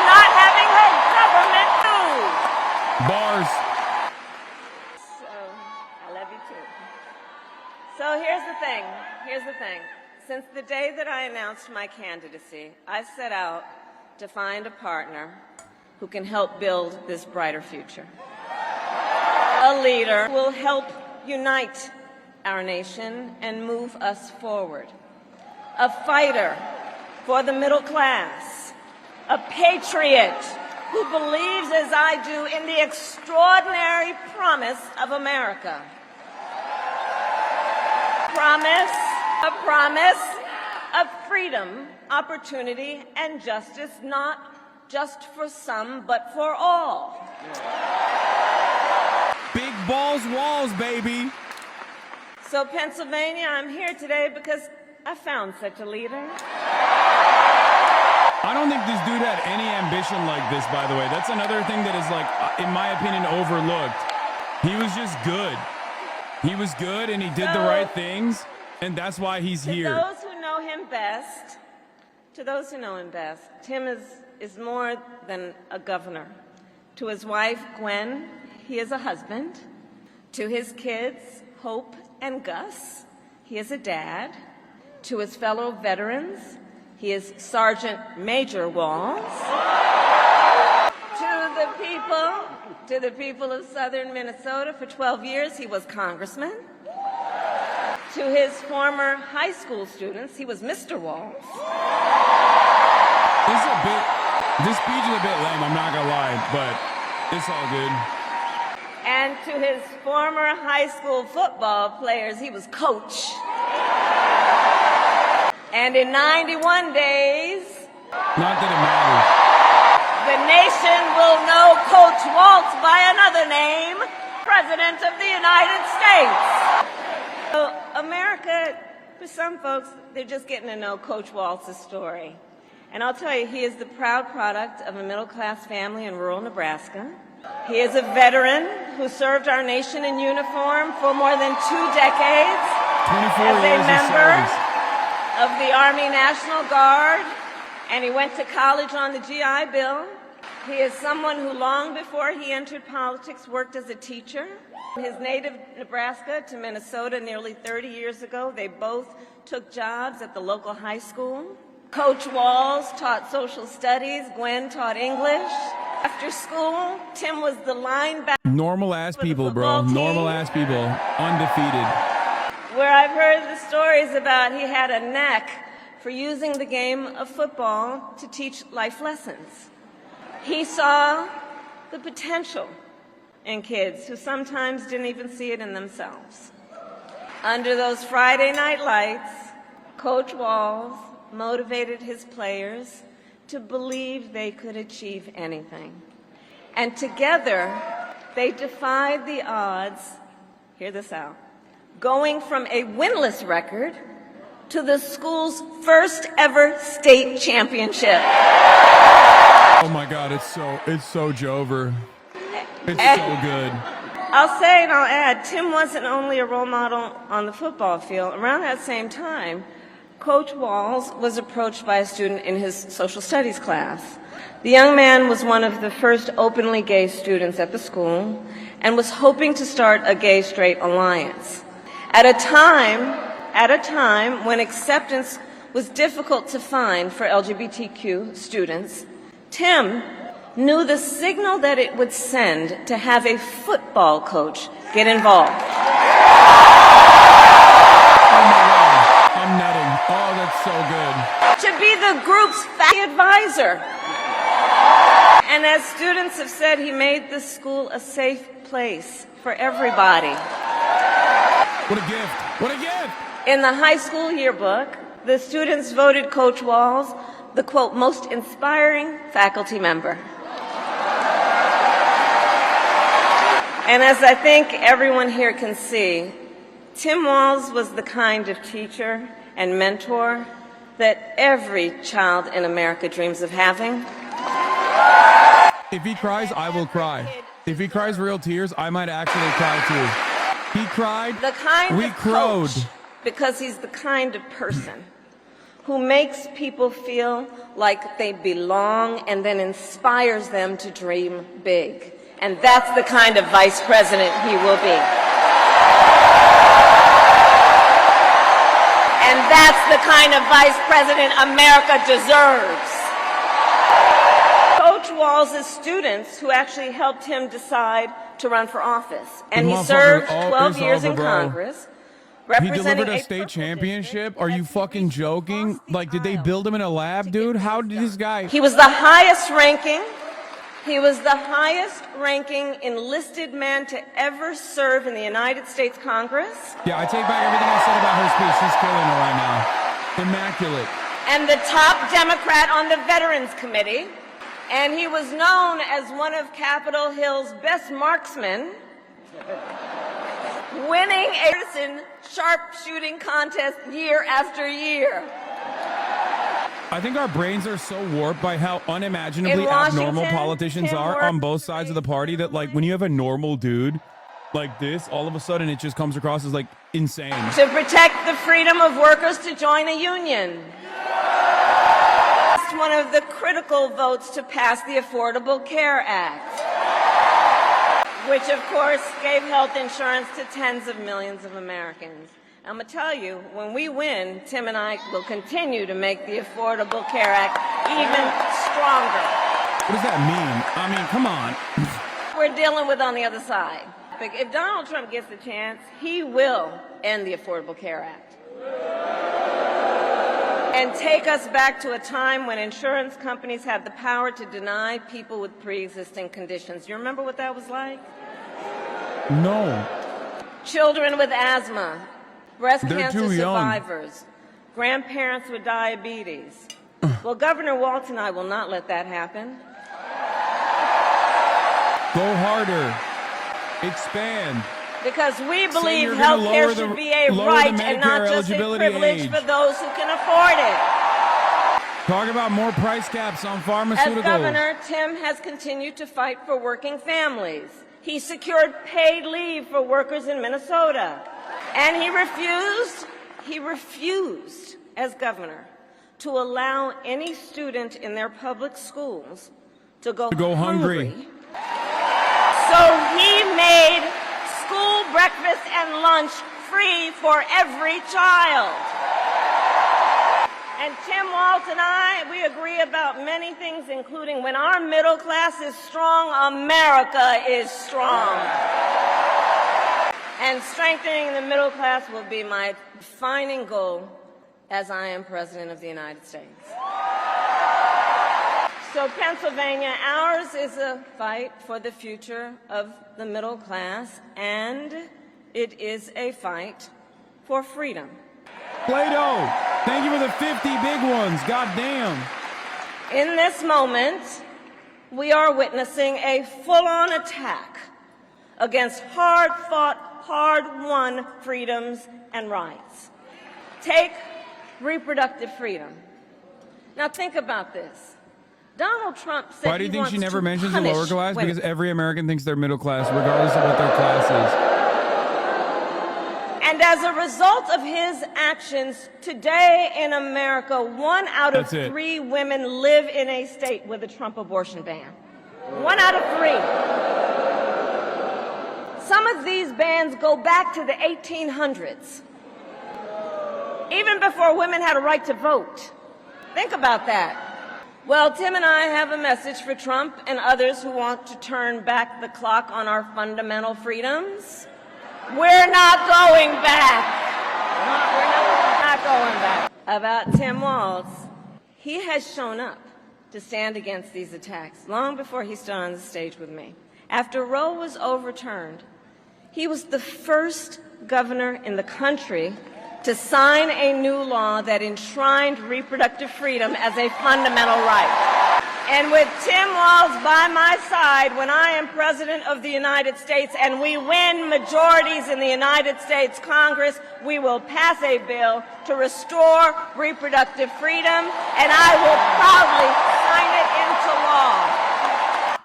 not having her government do. Bars. I love you too. So here's the thing. Since the day that I announced my candidacy, I set out to find a partner who can help build this brighter future. A leader who will help unite our nation and move us forward. A fighter for the middle class. A patriot who believes, as I do, in the extraordinary promise of America. A promise of freedom, opportunity, and justice, not just for some, but for all. Big balls, walls, baby. So, Pennsylvania, I'm here today because I found such a leader. I don't think this dude had any ambition like this, by the way. That's another thing that is, like, in my opinion, overlooked. He was just good. He was good, and he did the right things, and that's why he's here. To those who know him best, Tim is more than a governor. To his wife, Gwen, he is a husband. To his kids, Hope and Gus, he is a dad. To his fellow veterans, he is Sergeant Major WALZ. To the people of southern Minnesota, for 12 years, he was congressman. To his former high school students, he was Mr. WALZ. This speech is a bit lame, I'm not gonna lie, but it's all good. And to his former high school football players, he was coach. And in 91 days, not that it matters, the nation will know Coach WALZ by another name, President of the United States. So America, for some folks, they're just getting to know Coach WALZ's story. And I'll tell you, he is the proud product of a middle-class family in rural Nebraska. He is a veteran who served our nation in uniform for more than 2 decades 24 as a years member of of the Army National Guard, and he went to college on the GI Bill. He is someone who long before he entered politics worked as a teacher. From his native Nebraska to Minnesota nearly 30 years ago, they both took jobs at the local high school. Coach WALZ taught social studies, Gwen taught English. After school, Tim was the linebacker. Normal ass people, bro. Normal ass people. Undefeated. Where I've heard the stories about he had a knack for using the game of football to teach life lessons. He saw the potential in kids who sometimes didn't even see it in themselves. Under those Friday night lights, Coach WALZ motivated his players to believe they could achieve anything. And together, they defied the odds, hear this out, going from a winless record to the school's first ever state championship. Oh my God, it's so Jover. It's so good. I'll say and I'll add, Tim wasn't only a role model on the football field. Around that same time, Coach WALZ was approached by a student in his social studies class. The young man was one of the first openly gay students at the school and was hoping to start a gay-straight alliance. At a time when acceptance was difficult to find for LGBTQ students, Tim knew the signal that it would send to have a football coach get involved. I'm nutting. Oh, that's so good. To be the group's advisor. And as students have said, he made the school a safe place for everybody. What a gift. What a gift. In the high school yearbook, the students voted Coach WALZ the, quote, most inspiring faculty member. And as I think everyone here can see, Tim WALZ was the kind of teacher and mentor that every child in America dreams of having. If he cries, I will cry. If he cries real tears, I might actually cry too. He cried, we crowed. Because he's the kind of person who makes people feel like they belong and then inspires them to dream big. And that's the kind of vice president he will be. And that's the kind of vice president America deserves. Coach WALZ's students who actually helped him decide to run for office. And he served 12 years in Congress. He delivered a state championship? Are you fucking joking? Like, did they build him in a lab, dude? How did this guy... He was the highest ranking enlisted man to ever serve in the United States Congress. Yeah, I take back everything I said about her speech. She's killing it right now. Immaculate. And the top Democrat on the Veterans Committee. And he was known as one of Capitol Hill's best marksmen, winning a sharpshooting contest year after year. I think our brains are so warped by how unimaginably abnormal politicians are on both sides of the party that, like, when you have a normal dude like this, all of a sudden it just comes across as, like, insane. To protect the freedom of workers to join a union. One of the critical votes to pass the Affordable Care Act. which of course gave health insurance to tens of millions of Americans. I'm going to tell you, when we win, Tim and I will continue to make the Affordable Care Act even stronger. What does that mean? I mean, come on. We're dealing with on the other side. If Donald Trump gets the chance, he will end the Affordable Care Act and take us back to a time when insurance companies had the power to deny people with pre-existing conditions. You remember what that was like? No. Children with asthma, breast They're cancer too young. survivors, grandparents with diabetes. Well, Governor Walz and I will not let that happen. Go harder. Expand. Because we Say believe you're gonna health care lower should the- be a lower the right and not Medicare just a eligibility privilege age. for those who can afford it. Talk about more price caps on As pharmaceuticals. governor, Tim has continued to fight for working families. He secured paid leave for workers in Minnesota. And he refused as governor to allow any student in their public schools to go hungry. So he made school breakfast and lunch free for every child. And Tim Walz and I, we agree about many things, including when our middle class is strong, America is strong. And strengthening the middle class will be my defining goal as I am President of the United States. So Pennsylvania, ours is a fight for the future of the middle class, and it is a fight for freedom. Plato, thank you for the 50 big ones. God damn. In this moment, we are witnessing a full-on attack against hard-fought, hard-won freedoms and rights. Take reproductive freedom. Now think about this. Donald Trump said Why do you he think wants she never to mentions the punish lower class? women. Because every American thinks they're middle class, regardless of what their class is. And as a result of his actions, today in America, 1 out of That's it. 3 women live in a state with a Trump abortion ban. 1 out of 3. Some of these bans go back to the 1800s, even before women had a right to vote. Think about that. Well, Tim and I have a message for Trump and others who want to turn back the clock on our fundamental freedoms. We're not going back. We're not going back. About Tim Walz, he has shown up to stand against these attacks long before he stood on the stage with me. After Roe was overturned, he was the first governor in the country to sign a new law that enshrined reproductive freedom as a fundamental right. And with Tim Walz by my side when I am President of the United States and we win majorities in the United States Congress, we will pass a bill to restore reproductive freedom, and I will proudly sign it into law.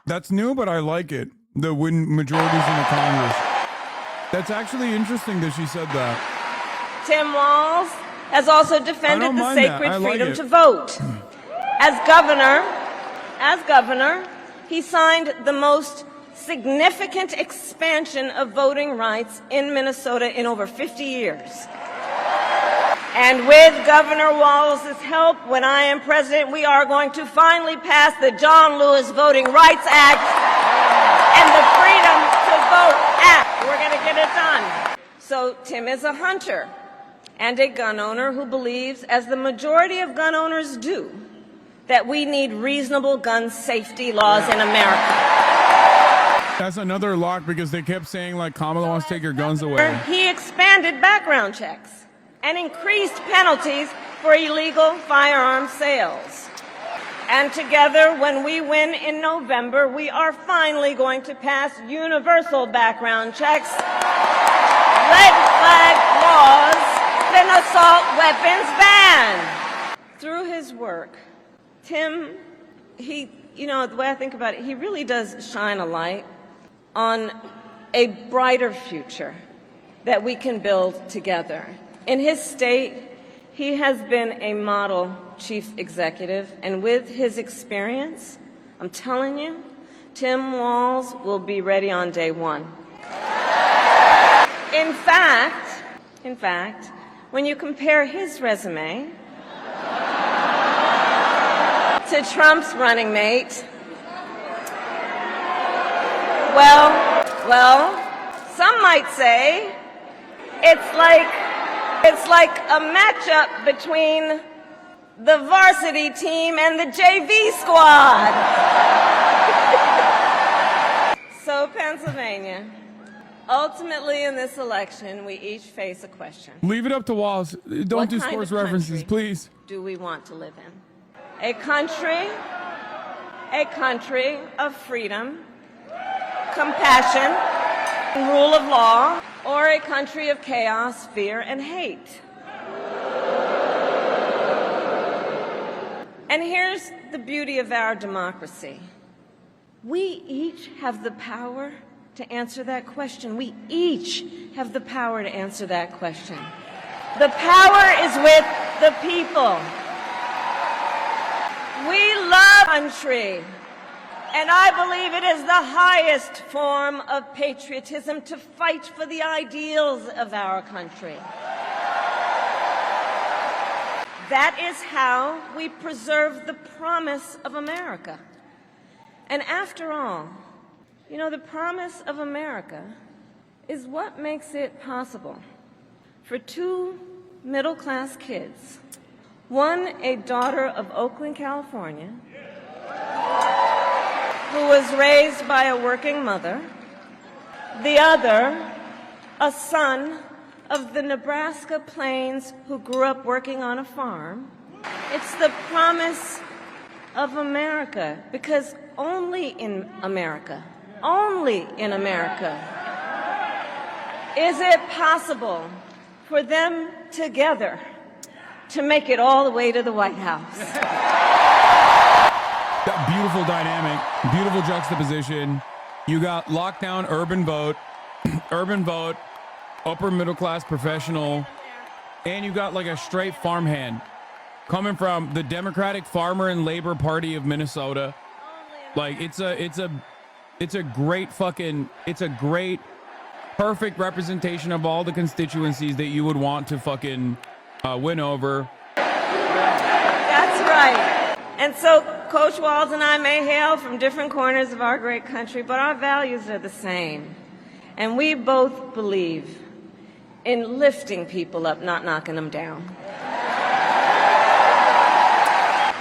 That's new, but I like it. The win majorities in the Congress. That's actually interesting that she said that. Tim Walz has also defended the mind that. sacred I like freedom it. to vote. As governor, he signed the most significant expansion of voting rights in Minnesota in over 50 years. And with Governor Walz's help, when I am president, we are going to finally pass the John Lewis Voting Rights Act and the Freedom to Vote Act. We're going to get it done. So Tim is a hunter and a gun owner who believes, as the majority of gun owners do, that we need reasonable gun safety laws in America. That's another lock because they kept saying like Kamala wants to take your guns away. He expanded background checks and increased penalties for illegal firearm sales. And together, when we win in November, we are finally going to pass universal background checks, red flag laws, and an assault weapons ban. Through his work, Tim, the way I think about it, he really does shine a light on a brighter future that we can build together. In his state, he has been a model chief executive, and with his experience, I'm telling you, Tim Walz will be ready on day one. In fact, when you compare his resume to Trump's running mate, well, some might say it's like a matchup between the varsity team and the JV squad. So, Pennsylvania, ultimately in this election, we each face a question. Leave it up to WALZ. Don't What do kind sports of references, country please. do we want to live in? A country of freedom, compassion, and rule of law, or a country of chaos, fear, and hate? And here's the beauty of our democracy. We each have the power to answer that question. We each have the power to answer that question. The power is with the people. We love country, and I believe it is the highest form of patriotism to fight for the ideals of our country. That is how we preserve the promise of America. And after all, you know, the promise of America is what makes it possible for two middle-class kids, one a daughter of Oakland, California, who was raised by a working mother, the other a son of the Nebraska plains who grew up working on a farm. It's the promise of America, because only in America is it possible for them together to make it all the way to the White House. That beautiful dynamic, beautiful juxtaposition. You got lockdown, urban vote, upper middle class professional, and you got like a straight farmhand coming from the Democratic Farmer and Labor Party of Minnesota. Like it's a great perfect representation of all the constituencies that you would want to fucking win over. That's right. And so Coach Walz and I may hail from different corners of our great country, but our values are the same. And we both believe in lifting people up, not knocking them down.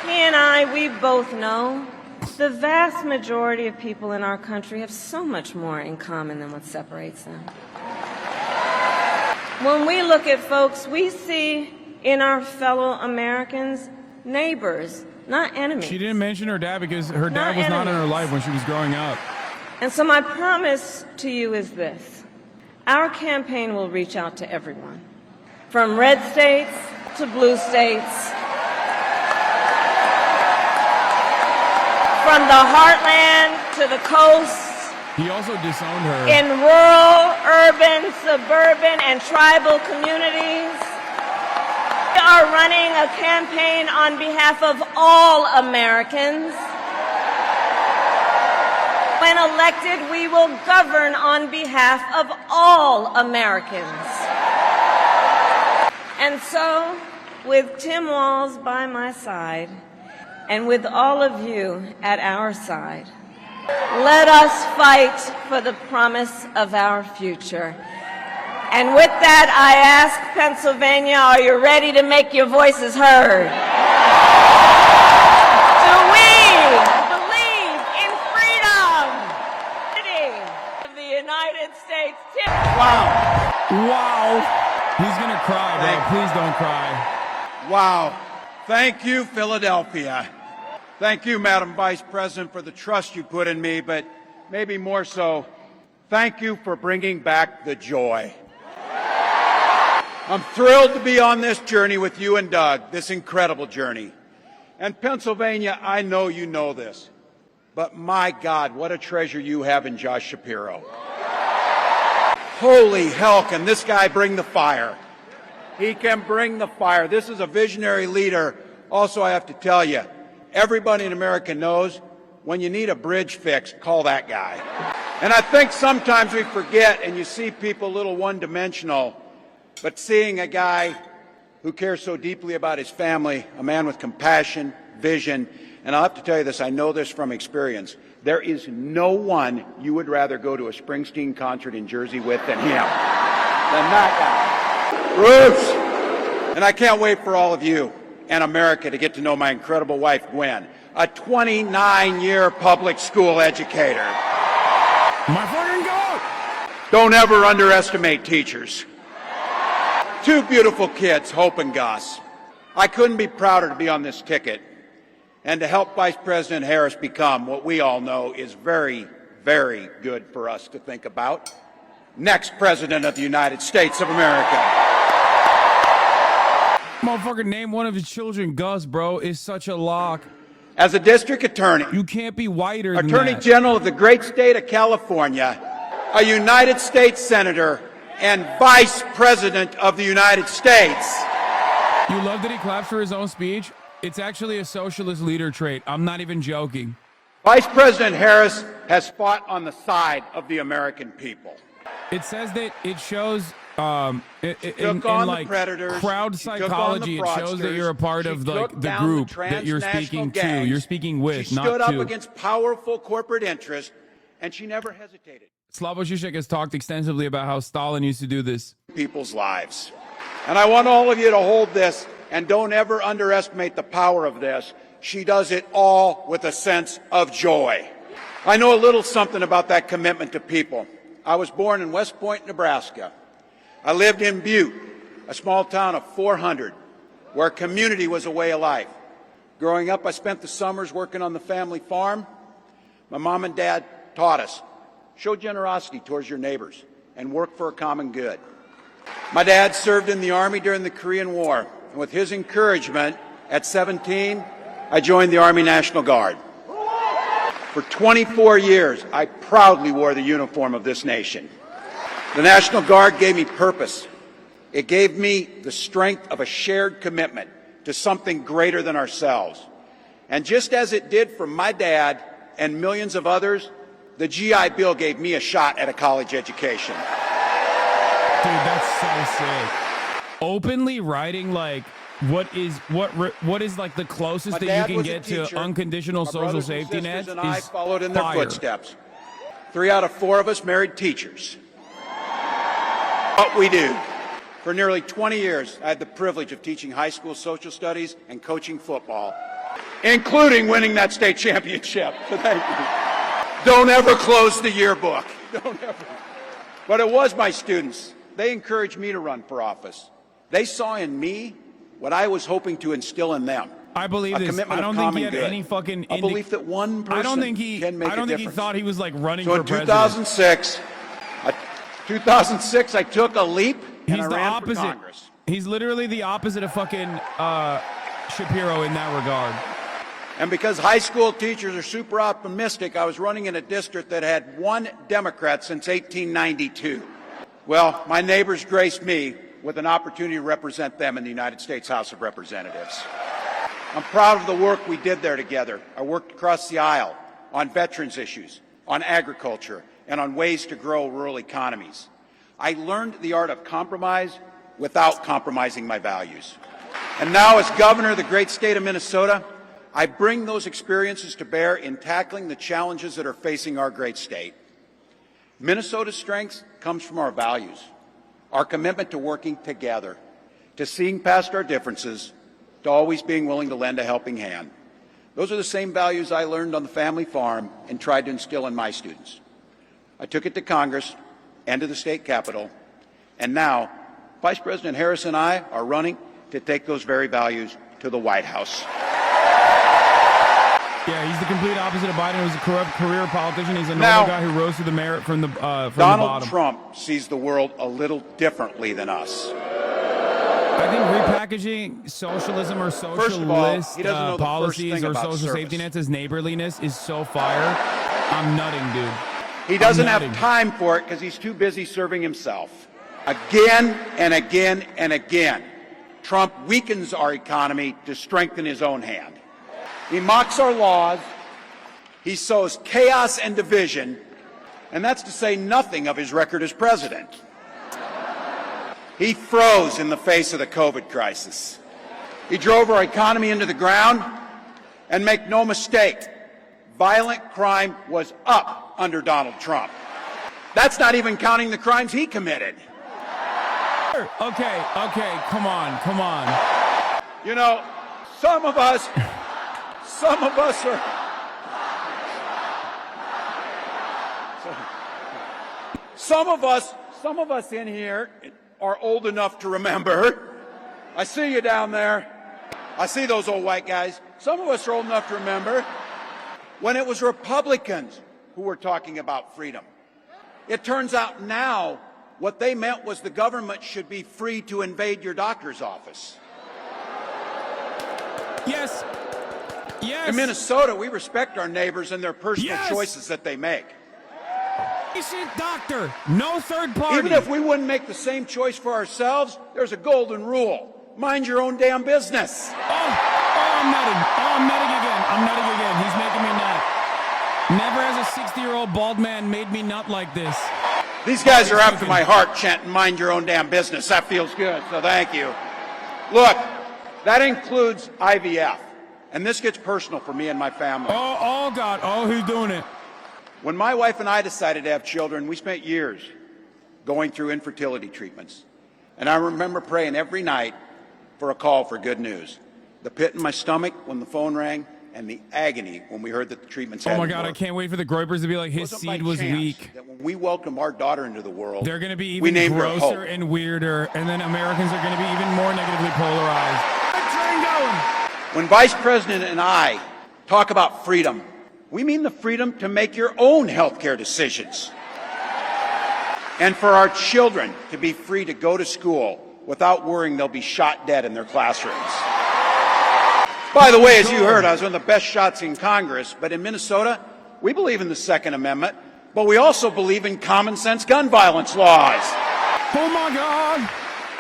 He and I, we both know the vast majority of people in our country have so much more in common than what separates them. When we look at folks, we see in our fellow Americans neighbors, not enemies. She didn't mention her dad because her dad was not in her life when she was growing up. And so my promise to you is this. Our campaign will reach out to everyone, from red states to blue states, from the heartland to the coast. He also disowned her. In rural, urban, suburban, and tribal communities. We are running a campaign on behalf of all Americans. When elected, we will govern on behalf of all Americans. And so, with Tim Walz by my side, and with all of you at our side, let us fight for the promise of our future. And with that, I ask Pennsylvania, are you ready to make your voices heard? Do we believe in freedom? Of the United States. Wow. He's gonna cry, bro. Please don't cry. Wow. Thank you, Philadelphia. Thank you, Madam Vice President, for the trust you put in me, but maybe more so, thank you for bringing back the joy. I'm thrilled to be on this journey with you and Doug, this incredible journey. And Pennsylvania, I know you know this, but my God, what a treasure you have in Josh Shapiro. Holy hell, can this guy bring the fire? He can bring the fire. This is a visionary leader. Also, I have to tell you, everybody in America knows when you need a bridge fixed, call that guy. And I think sometimes we forget, and you see people a little one-dimensional, but seeing a guy who cares so deeply about his family, a man with compassion, vision, and I'll have to tell you this, I know this from experience, there is no one you would rather go to a Springsteen concert in Jersey with than him, than that guy. Bruce! And I can't wait for all of you and America to get to know my incredible wife, Gwen, a 29-year public school educator. My fucking goat! Don't ever underestimate teachers. 2 beautiful kids, Hope and Gus. I couldn't be prouder to be on this ticket and to help Vice President Harris become what we all know is very, very good for us to think about. Next President of the United States of America. Motherfucker, name one of his children Gus, bro, is such a lock. As a district attorney, you can't be whiter than Attorney that. General of the great state of California, a United States Senator, and Vice President of the United States. You love that he claps for his own speech? It's actually a socialist leader trait. I'm not even joking. Vice President Harris has fought on the side of the American people. It says that it shows in like predators, crowd psychology, it shows that you're a part of like the group that you're speaking to. You're speaking with, she not stood up to. against powerful corporate interests, and she never hesitated. Slavoj Žižek has talked extensively about how Stalin used to do this. People's lives. And I want all of you to hold this, and don't ever underestimate the power of this. She does it all with a sense of joy. I know a little something about that commitment to people. I was born in West Point, Nebraska. I lived in Butte, a small town of 400, where community was a way of life. Growing up, I spent the summers working on the family farm. My mom and dad taught us, show generosity towards your neighbors and work for a common good. My dad served in the Army during the Korean War, and with his encouragement, at 17, I joined the Army National Guard. For 24 years, I proudly wore the uniform of this nation. The National Guard gave me purpose. It gave me the strength of a shared commitment to something greater than ourselves. And just as it did for my dad and millions of others, the GI Bill gave me a shot at a college education. Dude, that's so sick. Openly writing like what is like the closest that you can get to unconditional social safety nets and I is followed in their fire. footsteps. 3 out of 4 of us married teachers. What we do. For nearly 20 years, I had the privilege of teaching high school social studies and coaching football, including winning that state championship. So thank you. Don't ever close the yearbook. Don't ever. But it was my students. They encouraged me to run for office. They saw in me what I was hoping to instill in them. I believe a this. commitment I don't of think common he had good. any fucking a belief that one person I don't think he can make I don't a think difference. he thought he was like running So for in president. 2006, I took a leap and He's I the ran opposite. for Congress. He's literally the opposite of fucking Shapiro in that regard. And because high school teachers are super optimistic, I was running in a district that had 1 Democrat since 1892. Well, my neighbors graced me with an opportunity to represent them in the United States House of Representatives. I'm proud of the work we did there together. I worked across the aisle on veterans issues, on agriculture, and on ways to grow rural economies. I learned the art of compromise without compromising my values. And now, as governor of the great state of Minnesota, I bring those experiences to bear in tackling the challenges that are facing our great state. Minnesota's strength comes from our values, our commitment to working together, to seeing past our differences, to always being willing to lend a helping hand. Those are the same values I learned on the family farm and tried to instill in my students. I took it to Congress and to the state capitol, and now Vice President Harris and I are running to take those very values to the White House. Yeah, he's the complete opposite of Biden, who's a corrupt career politician. He's a normal Now, guy who rose to the merit from the Donald bottom. Trump sees the world a little differently than us. I think repackaging socialism or First of all, socialist he doesn't know the first policies thing or about social service. safety nets as neighborliness is so fire. I'm nutting, dude. He doesn't I'm have nutting. time for it because he's too busy serving himself. Again and again and again, Trump weakens our economy to strengthen his own hand. He mocks our laws, He sows chaos and division, and that's to say nothing of his record as president. He froze in the face of the COVID crisis. He drove our economy into the ground, and make no mistake, violent crime was up under Donald Trump. That's not even counting the crimes he committed. Okay, come on. You know, some of us in here are old enough to remember. I see you down there. I see those old white guys. Some of us are old enough to remember when it was Republicans who were talking about freedom. It turns out now what they meant was the government should be free to invade your doctor's office. Yes. In Minnesota, we respect our neighbors and their personal choices that they make. Patient doctor, no third party. Even if we wouldn't make the same choice for ourselves, there's a golden rule. Mind your own damn business. I'm nutting again. He's making me nut. Never has a 60-year-old bald man made me nut like this. These guys are after my heart chanting, mind your own damn business. That feels good, so thank you. Look, that includes IVF. And this gets personal for me and my family. Oh, God. Oh, who's doing it? When my wife and I decided to have children, we spent years going through infertility treatments. And I remember praying every night for a call for good news. The pit in my stomach when the phone rang, and the agony when we heard that the treatments hadn't Oh, my God, I can't wait for the Groypers to be like, his seed was weak. That when we welcomed our daughter into the world, they're going to be we even named her Hope. grosser and weirder, and then Americans are going to be even more negatively polarized. Train going! When Vice President and I talk about freedom, we mean the freedom to make your own health care decisions. And for our children to be free to go to school without worrying they'll be shot dead in their classrooms. By the way, as you heard, I was one of the best shots in Congress, but in Minnesota, we believe in the Second Amendment, but we also believe in common sense gun violence laws. Oh, my God!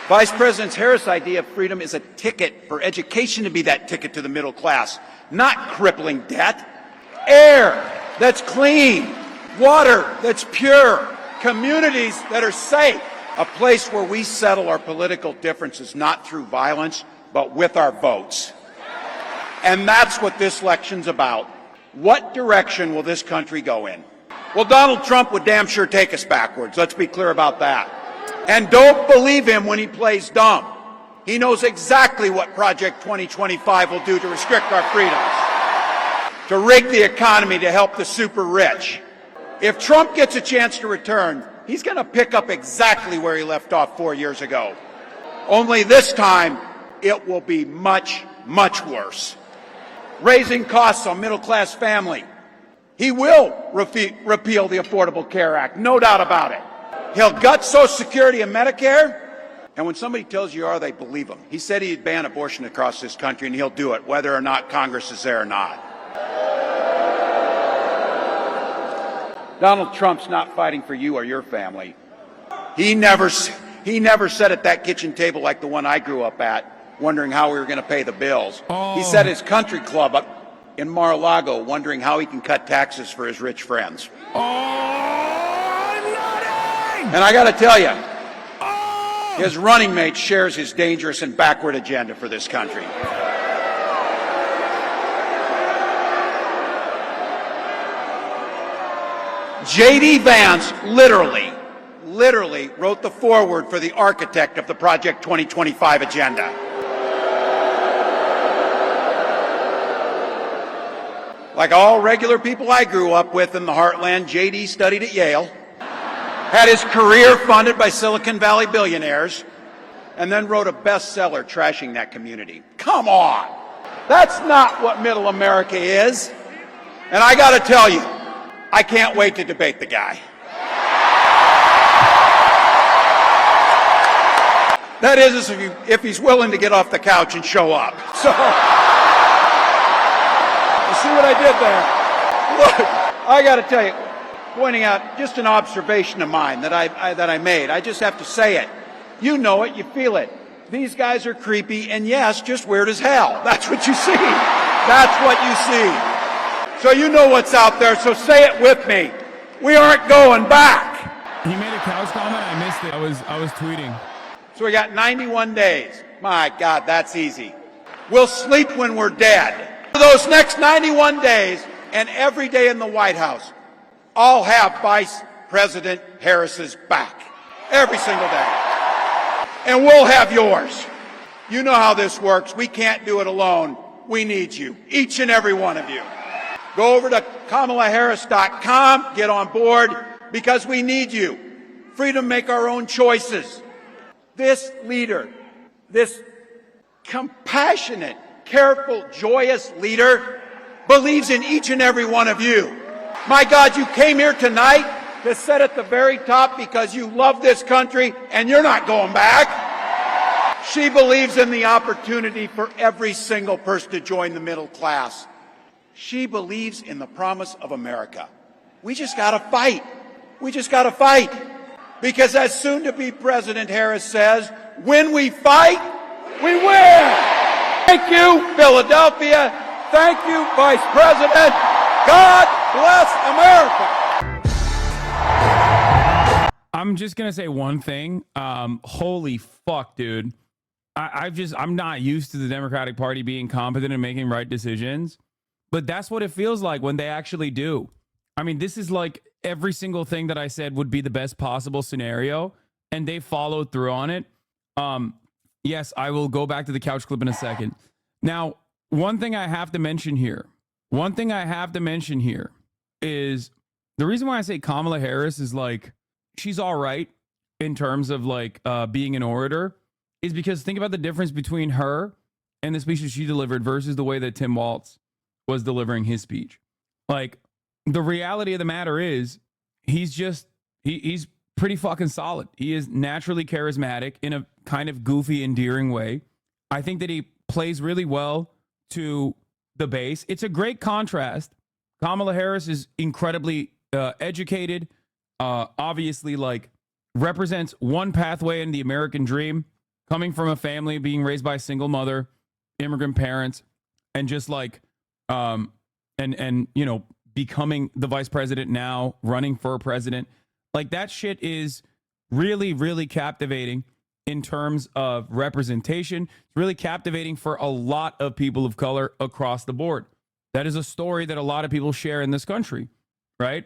Vice President Harris' idea of freedom is a ticket for education to be that ticket to the middle class, not crippling debt. Air that's clean, water that's pure, communities that are safe, a place where we settle our political differences not through violence, but with our votes. And that's what this election's about. What direction will this country go in? Well, Donald Trump would damn sure take us backwards. Let's be clear about that. And don't believe him when he plays dumb. He knows exactly what Project 2025 will do to restrict our freedoms, to rig the economy to help the super rich. If Trump gets a chance to return, he's going to pick up exactly where he left off 4 years ago. Only this time, it will be much, much worse. Raising costs on middle-class family. He will repeal the Affordable Care Act, no doubt about it. He'll gut Social Security and Medicare, and when somebody tells you are, they believe him. He said he'd ban abortion across this country, and he'll do it, whether or not Congress is there or not. Donald Trump's not fighting for you or your family. He never sat at that kitchen table like the one I grew up at, wondering how we were going to pay the bills. He sat at his country club up in Mar-a-Lago wondering how he can cut taxes for his rich friends. And I got to tell you, his running mate shares his dangerous and backward agenda for this country. J.D. Vance literally wrote the foreword for the architect of the Project 2025 agenda. Like all regular people I grew up with in the heartland, J.D. studied at Yale, had his career funded by Silicon Valley billionaires, and then wrote a bestseller trashing that community. Come on! That's not what middle America is. And I got to tell you, I can't wait to debate the guy. That is, if he's willing to get off the couch and show up. So, you see what I did there? Look, I got to tell you, pointing out just an observation of mine that I made. I just have to say it. You know it, you feel it. These guys are creepy and yes, just weird as hell. That's what you see. That's what you see. So you know what's out there, so say it with me. We aren't going back. He made a couch comment. I missed it. I was tweeting. So we got 91 days. My God, that's easy. We'll sleep when we're dead. For those next 91 days and every day in the White House, I'll have Vice President Harris's back. Every single day. And we'll have yours. You know how this works. We can't do it alone. We need you. Each and every one of you. Go over to KAMALAHarris.com. Get on board because we need you. Freedom to make our own choices. This leader, this compassionate, careful, joyous leader believes in each and every one of you. My God, you came here tonight to sit at the very top because you love this country and you're not going back. She believes in the opportunity for every single person to join the middle class. She believes in the promise of America. We just got to fight. We just got to fight. Because as soon-to-be President Harris says, when we fight, we win. Thank you, Philadelphia. Thank you, Vice President. God bless America. I'm just going to say one thing. Holy fuck, dude. I'm not used to the Democratic Party being competent and making right decisions. But that's what it feels like when they actually do. I mean, this is like every single thing that I said would be the best possible scenario, and they followed through on it. Yes, I will go back to the couch clip in a second. Now, one thing I have to mention here is the reason why I say Kamala Harris is like, she's all right in terms of like being an orator is because think about the difference between her and the speech that she delivered versus the way that Tim Walz was delivering his speech. Like, the reality of the matter is he's pretty fucking solid. He is naturally charismatic in a kind of goofy, endearing way. I think that he plays really well to the base. It's a great contrast. Kamala Harris is incredibly educated, obviously like represents one pathway in the American dream, coming from a family being raised by a single mother, immigrant parents, and just like and you know, becoming the vice president now, running for president. Like, that shit is really, really captivating in terms of representation. It's really captivating for a lot of people of color across the board. That is a story that a lot of people share in this country, right?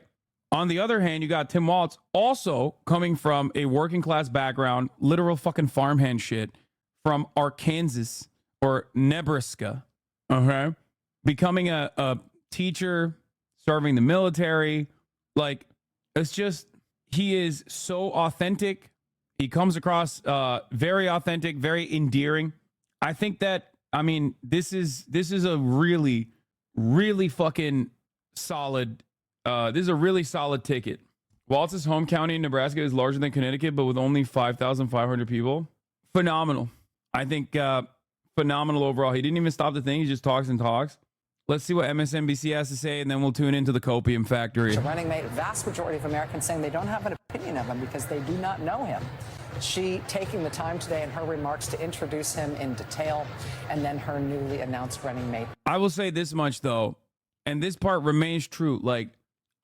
On the other hand, you got Tim Walz also coming from a working class background, literal fucking farmhand shit from Arkansas or Nebraska, okay? Becoming a teacher, serving the military. Like, it's just, he is so authentic. He comes across very authentic, very endearing. I think that, I mean, this is a really, really fucking solid, this is a really solid ticket. Walz's home county in Nebraska is larger than Connecticut, but with only 5,500 people. Phenomenal. I think phenomenal overall. He didn't even stop the thing. He just talks and talks. Let's see what MSNBC has to say, and then we'll tune into the Copium Factory. The running mate, vast majority of Americans saying they don't have an opinion of him because they do not know him. She taking the time today in her remarks to introduce him in detail, and then her newly announced running mate. I will say this much, though, and this part remains true. Like,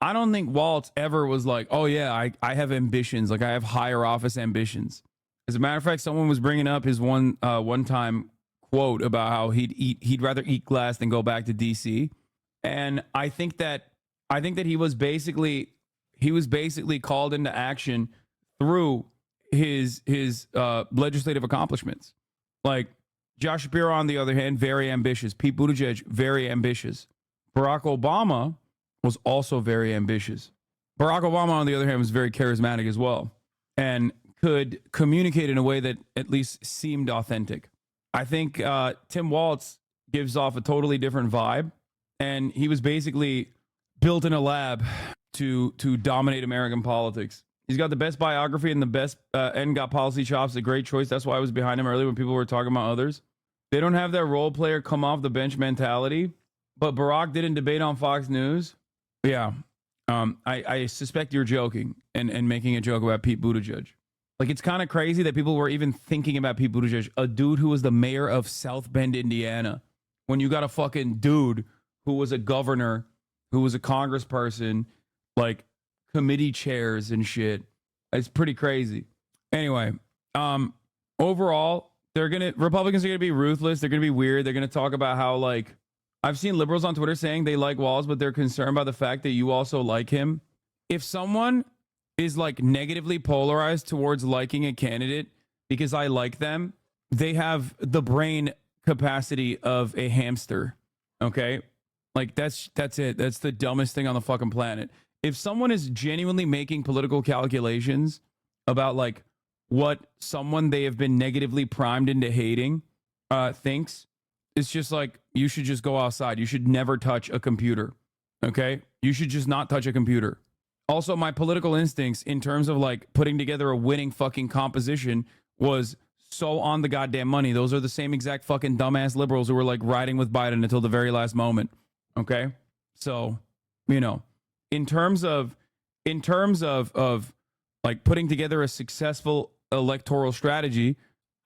I don't think Walz ever was like, oh, yeah, I have ambitions. Like, I have higher office ambitions. As a matter of fact, someone was bringing up his one-time quote about how he'd rather eat glass than go back to DC, and I think that he was basically called into action through his legislative accomplishments. Like, Josh Shapiro, on the other hand, very ambitious. Pete Buttigieg, very ambitious. Barack Obama was also very ambitious. Barack Obama, on the other hand, was very charismatic as well and could communicate in a way that at least seemed authentic. I think Tim Walz gives off a totally different vibe, and he was basically built in a lab to dominate American politics. He's got the best biography and the best and got policy chops. A great choice. That's why I was behind him earlier when people were talking about others. They don't have that role player come off the bench mentality, but Barack didn't debate on Fox News. Yeah, I suspect you're joking and making a joke about Pete Buttigieg. Like, it's kind of crazy that people were even thinking about Pete Buttigieg, a dude who was the mayor of South Bend, Indiana, when you got a fucking dude who was a governor who was a congressperson, like committee chairs and shit. It's pretty crazy. Anyway, overall, Republicans are gonna be ruthless. They're gonna be weird. They're gonna talk about how, like, I've seen liberals on Twitter saying they like WALZ, but they're concerned by the fact that you also like him. If someone is like negatively polarized towards liking a candidate because I like them, they have the brain capacity of a hamster. Okay? Like that's it. That's the dumbest thing on the fucking planet. If someone is genuinely making political calculations about like what someone they have been negatively primed into hating thinks, it's just like, you should just go outside. You should never touch a computer. Okay? You should just not touch a computer. Also, my political instincts in terms of like putting together a winning fucking composition was so on the goddamn money. Those are the same exact fucking dumbass liberals who were like riding with Biden until the very last moment. Okay? So, you know, in terms of like putting together a successful electoral strategy,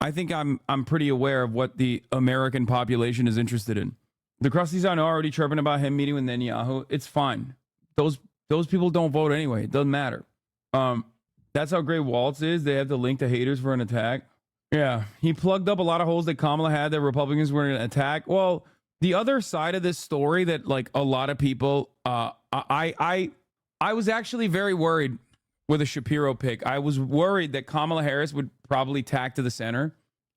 I think I'm pretty aware of what the American population is interested in. The crusties are already chirping about him meeting with Netanyahu. It's fine. Those people don't vote anyway. It doesn't matter. That's how great WALZ is. They have the link to haters for an attack. Yeah, he plugged up a lot of holes that Kamala had that Republicans were going to attack. Well, the other side of this story that like a lot of people, I was actually very worried with a Shapiro pick. I was worried that Kamala Harris would probably tack to the center.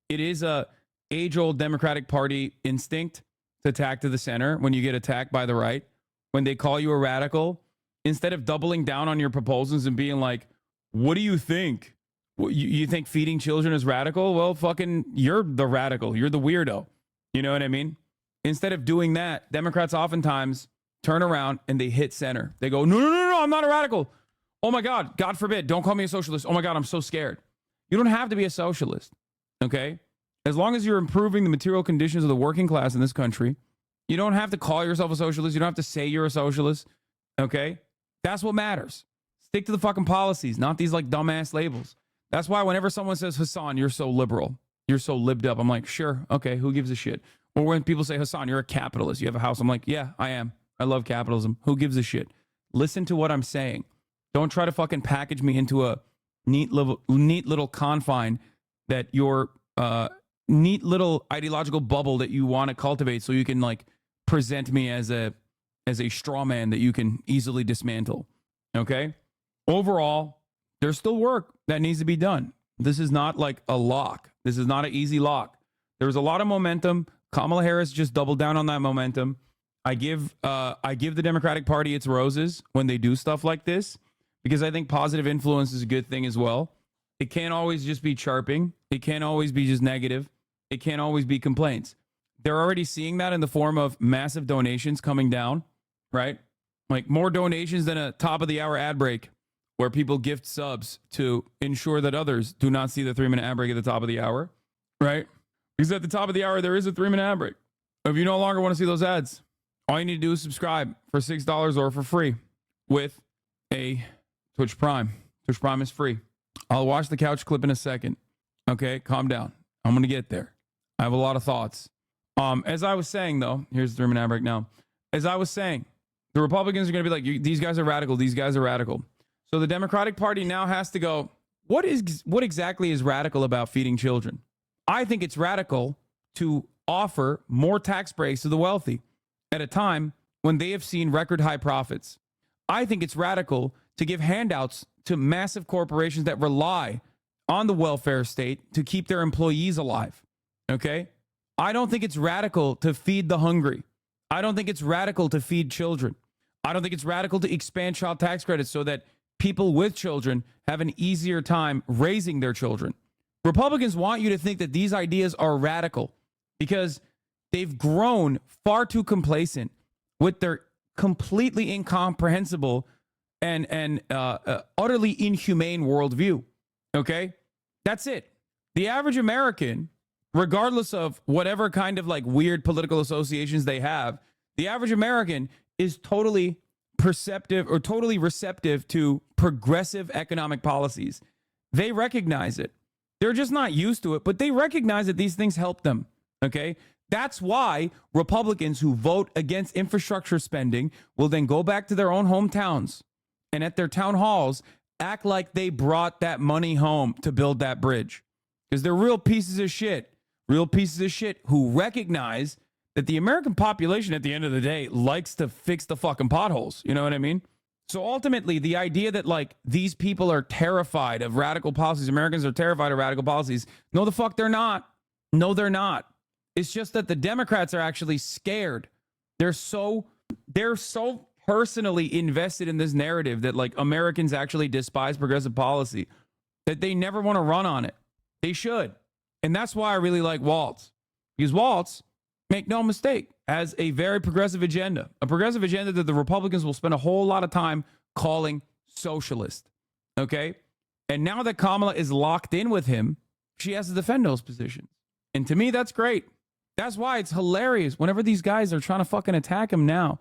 It is a age-old Democratic Party instinct to tack to the center when you get attacked by the right. When they call you a radical, instead of doubling down on your proposals and being like, what do you think? You think feeding children is radical? Well, fucking, you're the radical. You're the weirdo. You know what I mean? Instead of doing that, Democrats oftentimes turn around and they hit center. They go, no, I'm not a radical. Oh my God, God forbid, don't call me a socialist. Oh my God, I'm so scared. You don't have to be a socialist, okay? As long as you're improving the material conditions of the working class in this country, you don't have to call yourself a socialist. You don't have to say you're a socialist, okay? That's what matters. Stick to the fucking policies, not these like dumbass labels. That's why whenever someone says, Hasan, you're so liberal, you're so libbed up, I'm like, sure, okay, who gives a shit? Or when people say, Hasan, you're a capitalist, you have a house, I'm like, yeah, I am. I love capitalism. Who gives a shit? Listen to what I'm saying. Don't try to fucking package me into a neat little confine that your neat little ideological bubble that you want to cultivate so you can like present me as a straw man that you can easily dismantle. Okay? Overall, there's still work that needs to be done. This is not like a lock. This is not an easy lock. There's a lot of momentum. Kamala Harris just doubled down on that momentum. I give the Democratic Party its roses when they do stuff like this, because I think positive influence is a good thing as well. It can't always just be chirping. It can't always be just negative. It can't always be complaints. They're already seeing that in the form of massive donations coming down, right? Like more donations than a top of the hour ad break where people gift subs to ensure that others do not see the 3-minute ad break at the top of the hour, right? Because at the top of the hour, there is a 3-minute ad break. If you no longer want to see those ads, all you need to do is subscribe for $6 or for free with a Twitch Prime. Twitch Prime is free. I'll watch the couch clip in a second. Okay, calm down. I'm going to get there. I have a lot of thoughts. As I was saying, though, here's the 3-minute ad break now. As I was saying, the Republicans are going to be like, these guys are radical. These guys are radical. So the Democratic Party now has to go, what exactly is radical about feeding children? I think it's radical to offer more tax breaks to the wealthy at a time when they have seen record high profits. I think it's radical to give handouts to massive corporations that rely on the welfare state to keep their employees alive. Okay? I don't think it's radical to feed the hungry. I don't think it's radical to feed children. I don't think it's radical to expand child tax credits so that people with children have an easier time raising their children. Republicans want you to think that these ideas are radical because they've grown far too complacent with their completely incomprehensible and utterly inhumane worldview. Okay? That's it. The average American, regardless of whatever kind of like weird political associations they have, the average American is totally perceptive or totally receptive to progressive economic policies. They recognize it. They're just not used to it, but they recognize that these things help them. Okay? That's why Republicans who vote against infrastructure spending will then go back to their own hometowns and at their town halls act like they brought that money home to build that bridge. Because they're real pieces of shit who recognize that the American population at the end of the day likes to fix the fucking potholes. You know what I mean? So ultimately, the idea that like these people are terrified of radical policies, Americans are terrified of radical policies. No, the fuck they're not. No, they're not. It's just that the Democrats are actually scared. They're so personally invested in this narrative that like Americans actually despise progressive policy that they never want to run on it. They should. And that's why I really like WALZ. Because WALZ, make no mistake, has a very progressive agenda. A progressive agenda that the Republicans will spend a whole lot of time calling socialist. Okay? And now that Kamala is locked in with him, she has to defend those positions. And to me, that's great. That's why it's hilarious whenever these guys are trying to fucking attack him now.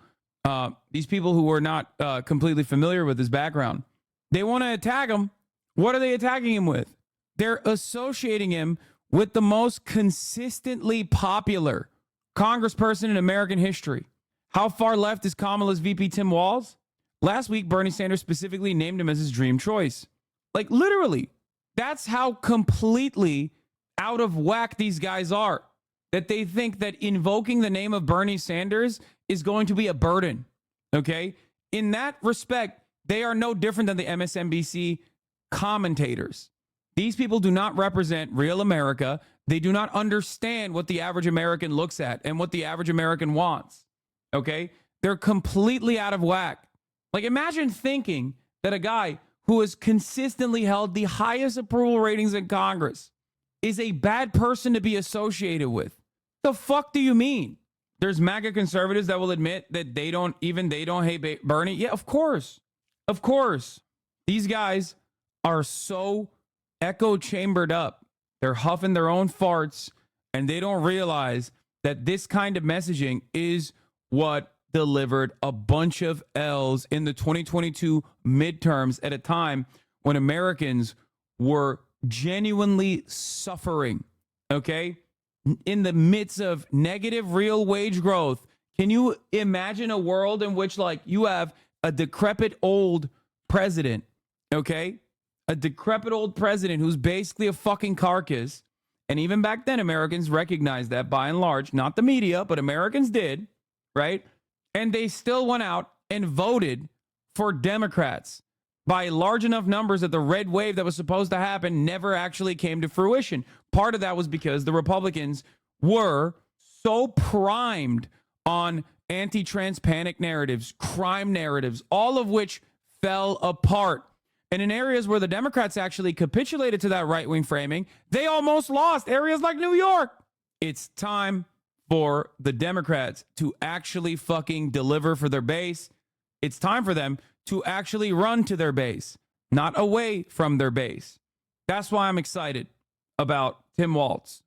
These people who were not completely familiar with his background, they want to attack him. What are they attacking him with? They're associating him with the most consistently popular congressperson in American history. How far left is Kamala's VP Tim Walz? Last week, Bernie Sanders specifically named him as his dream choice. Like literally, that's how completely out of whack these guys are. That they think that invoking the name of Bernie Sanders is going to be a burden. Okay? In that respect, they are no different than the MSNBC commentators. These people do not represent real America. They do not understand what the average American looks at and what the average American wants. Okay? They're completely out of whack. Like imagine thinking that a guy who has consistently held the highest approval ratings in Congress is a bad person to be associated with. The fuck do you mean? There's MAGA conservatives that will admit that they don't hate Bernie. Yeah, of course. Of course. These guys are so echo chambered up. They're huffing their own farts and they don't realize that this kind of messaging is what delivered a bunch of L's in the 2022 midterms at a time when Americans were genuinely suffering. Okay? In the midst of negative real wage growth, can you imagine a world in which like you have a decrepit old president, okay? A decrepit old president who's basically a fucking carcass. And even back then, Americans recognized that by and large, not the media, but Americans did, right? And they still went out and voted for Democrats by large enough numbers that the red wave that was supposed to happen never actually came to fruition. Part of that was because the Republicans were so primed on anti-trans panic narratives, crime narratives, all of which fell apart. And in areas where the Democrats actually capitulated to that right-wing framing, they almost lost. Areas like New York. It's time for the Democrats to actually fucking deliver for their base. It's time for them to actually run to their base, not away from their base. That's why I'm excited about Tim Walz,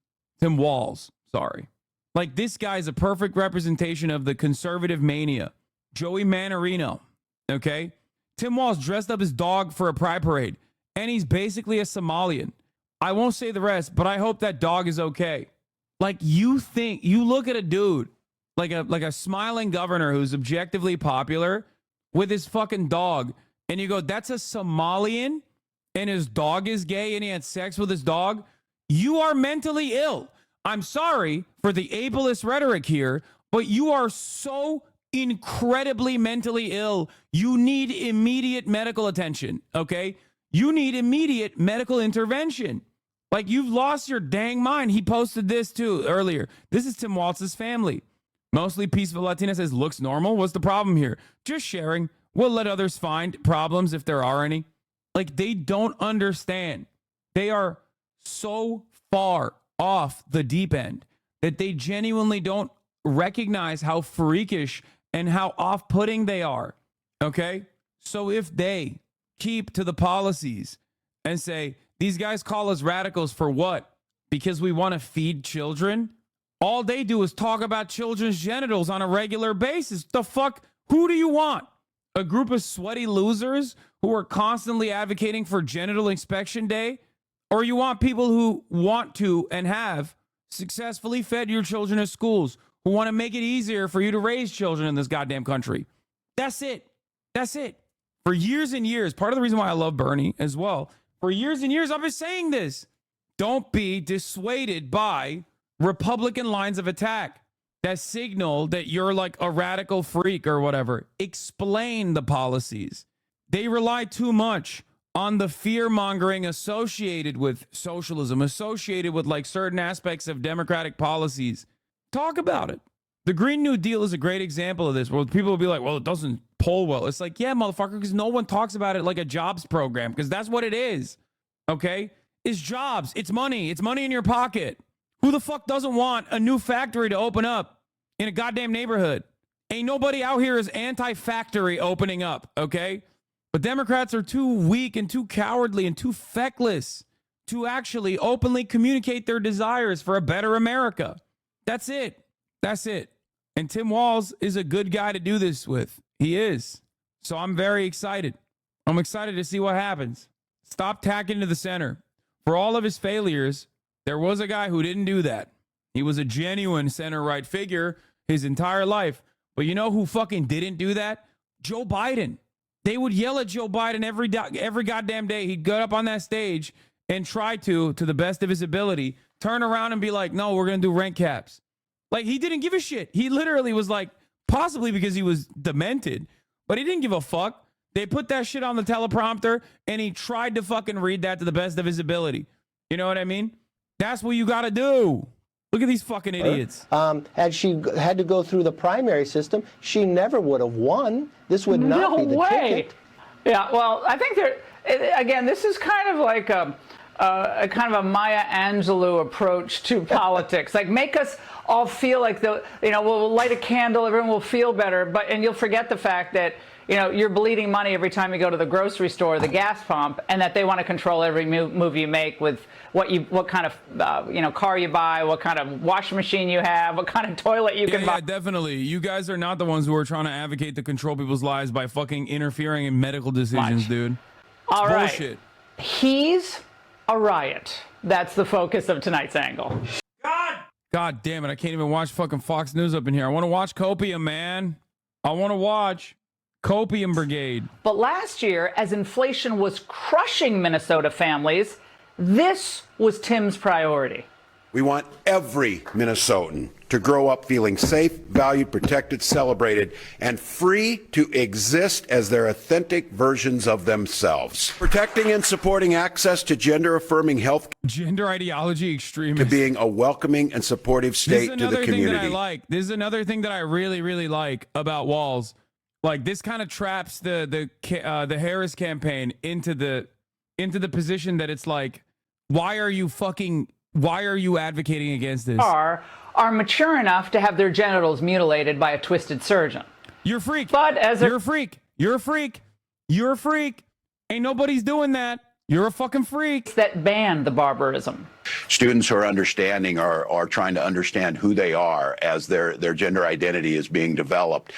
sorry. Like this guy's a perfect representation of the conservative mania. Joey Manorino, okay? Tim Walz dressed up his dog for a pride parade, and he's basically a Somalian. I won't say the rest, but I hope that dog is okay. Like you look at a dude, like a smiling governor who's objectively popular with his fucking dog, and you go, that's a Somalian, and his dog is gay, and he had sex with his dog. You are mentally ill. I'm sorry for the ableist rhetoric here, but you are so incredibly mentally ill. You need immediate medical attention, okay? You need immediate medical intervention. Like you've lost your dang mind. He posted this too earlier. This is Tim Walz's family. Mostly peaceful Latina says, looks normal. What's the problem here? Just sharing. We'll let others find problems if there are any. Like they don't understand. They are so far off the deep end that they genuinely don't recognize how freakish and how off-putting they are. Okay? So if they keep to the policies and say, these guys call us radicals for what? Because we want to feed children? All they do is talk about children's genitals on a regular basis. The fuck? Who do you want? A group of sweaty losers who are constantly advocating for genital inspection day? Or you want people who want to and have successfully fed your children at schools, who want to make it easier for you to raise children in this goddamn country. That's it. That's it. For years and years, part of the reason why I love Bernie as well, for years and years, I've been saying this. Don't be dissuaded by Republican lines of attack that signal that you're like a radical freak or whatever. Explain the policies. They rely too much on the fear mongering associated with socialism, associated with like certain aspects of democratic policies. Talk about it. The Green New Deal is a great example of this, where people will be like, well, it doesn't poll well. It's like, yeah, motherfucker, because no one talks about it like a jobs program, because that's what it is. Okay? It's jobs. It's money. It's money in your pocket. Who the fuck doesn't want a new factory to open up in a goddamn neighborhood? Ain't nobody out here is anti-factory opening up, okay? But Democrats are too weak and too cowardly and too feckless to actually openly communicate their desires for a better America. That's it. That's it. And Tim Walz is a good guy to do this with. He is. So I'm very excited. I'm excited to see what happens. Stop tacking to the center. For all of his failures, there was a guy who didn't do that. He was a genuine center-right figure his entire life. But you know who fucking didn't do that? Joe Biden. They would yell at Joe Biden every goddamn day. He'd go up on that stage and try to the best of his ability, turn around and be like, no, we're going to do rent caps. Like, he didn't give a shit. He literally was like, possibly because he was demented, but he didn't give a fuck. They put that shit on the teleprompter, and he tried to fucking read that to the best of his ability. You know what I mean? That's what you got to do. Look at these fucking idiots. Had she had to go through the primary system, she never would have won. This would not be the ticket. Yeah, well, I think again, this is kind of like a kind of a Maya Angelou approach to politics. Like, make us all feel like we'll light a candle, everyone will feel better, and you'll forget the fact that you're bleeding money every time you go to the grocery store, the gas pump, and that they want to control every move you make with what kind of car you buy, what kind of washing machine you have, what kind of toilet you can buy. Yeah, definitely. You guys are not the ones who are trying to advocate to control people's lives by fucking interfering in medical decisions, dude. All right. Bullshit. He's a riot. That's the focus of tonight's angle. God damn it. I can't even watch fucking Fox News up in here. I want to watch Copium, man. I want to watch Copium Brigade. But last year, as inflation was crushing Minnesota families, this was Tim's priority. We want every Minnesotan to grow up feeling safe, valued, protected, celebrated, and free to exist as their authentic versions of themselves. Protecting and supporting access to gender-affirming health, gender ideology extremists, to being a welcoming and supportive state to the community. This is another thing that I really, really like about Walz. Like, this kind of traps the Harris campaign into the position that it's like, why are you advocating against this? Are mature enough to have their genitals mutilated by a twisted surgeon. You're a freak. But you're a freak. You're a freak. You're a freak. Ain't nobody's doing that. You're a fucking freak. That banned the barbarism. Students who are understanding are trying to understand who they are as their gender identity is being developed.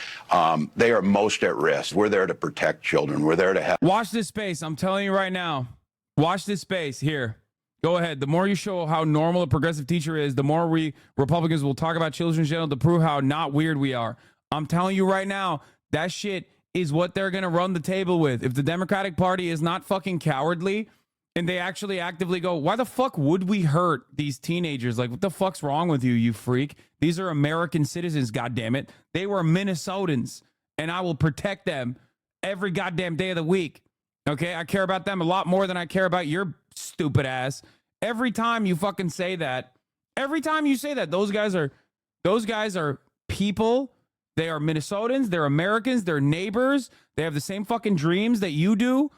They are most at risk. We're there to protect children. We're there to help. Watch this space. I'm telling you right now. Watch this space here. Go ahead. The more you show how normal a progressive teacher is, the more we Republicans will talk about children's general to prove how not weird we are. I'm telling you right now, that shit is what they're going to run the table with. If the Democratic Party is not fucking cowardly and they actually actively go, why the fuck would we hurt these teenagers? Like, what the fuck's wrong with you, you freak? These are American citizens, goddammit. They were Minnesotans, and I will protect them every goddamn day of the week. Okay? I care about them a lot more than I care about your stupid ass. Every time you fucking say that, those guys are people. They are Minnesotans. They're Americans. They're neighbors. They have the same fucking dreams that you do.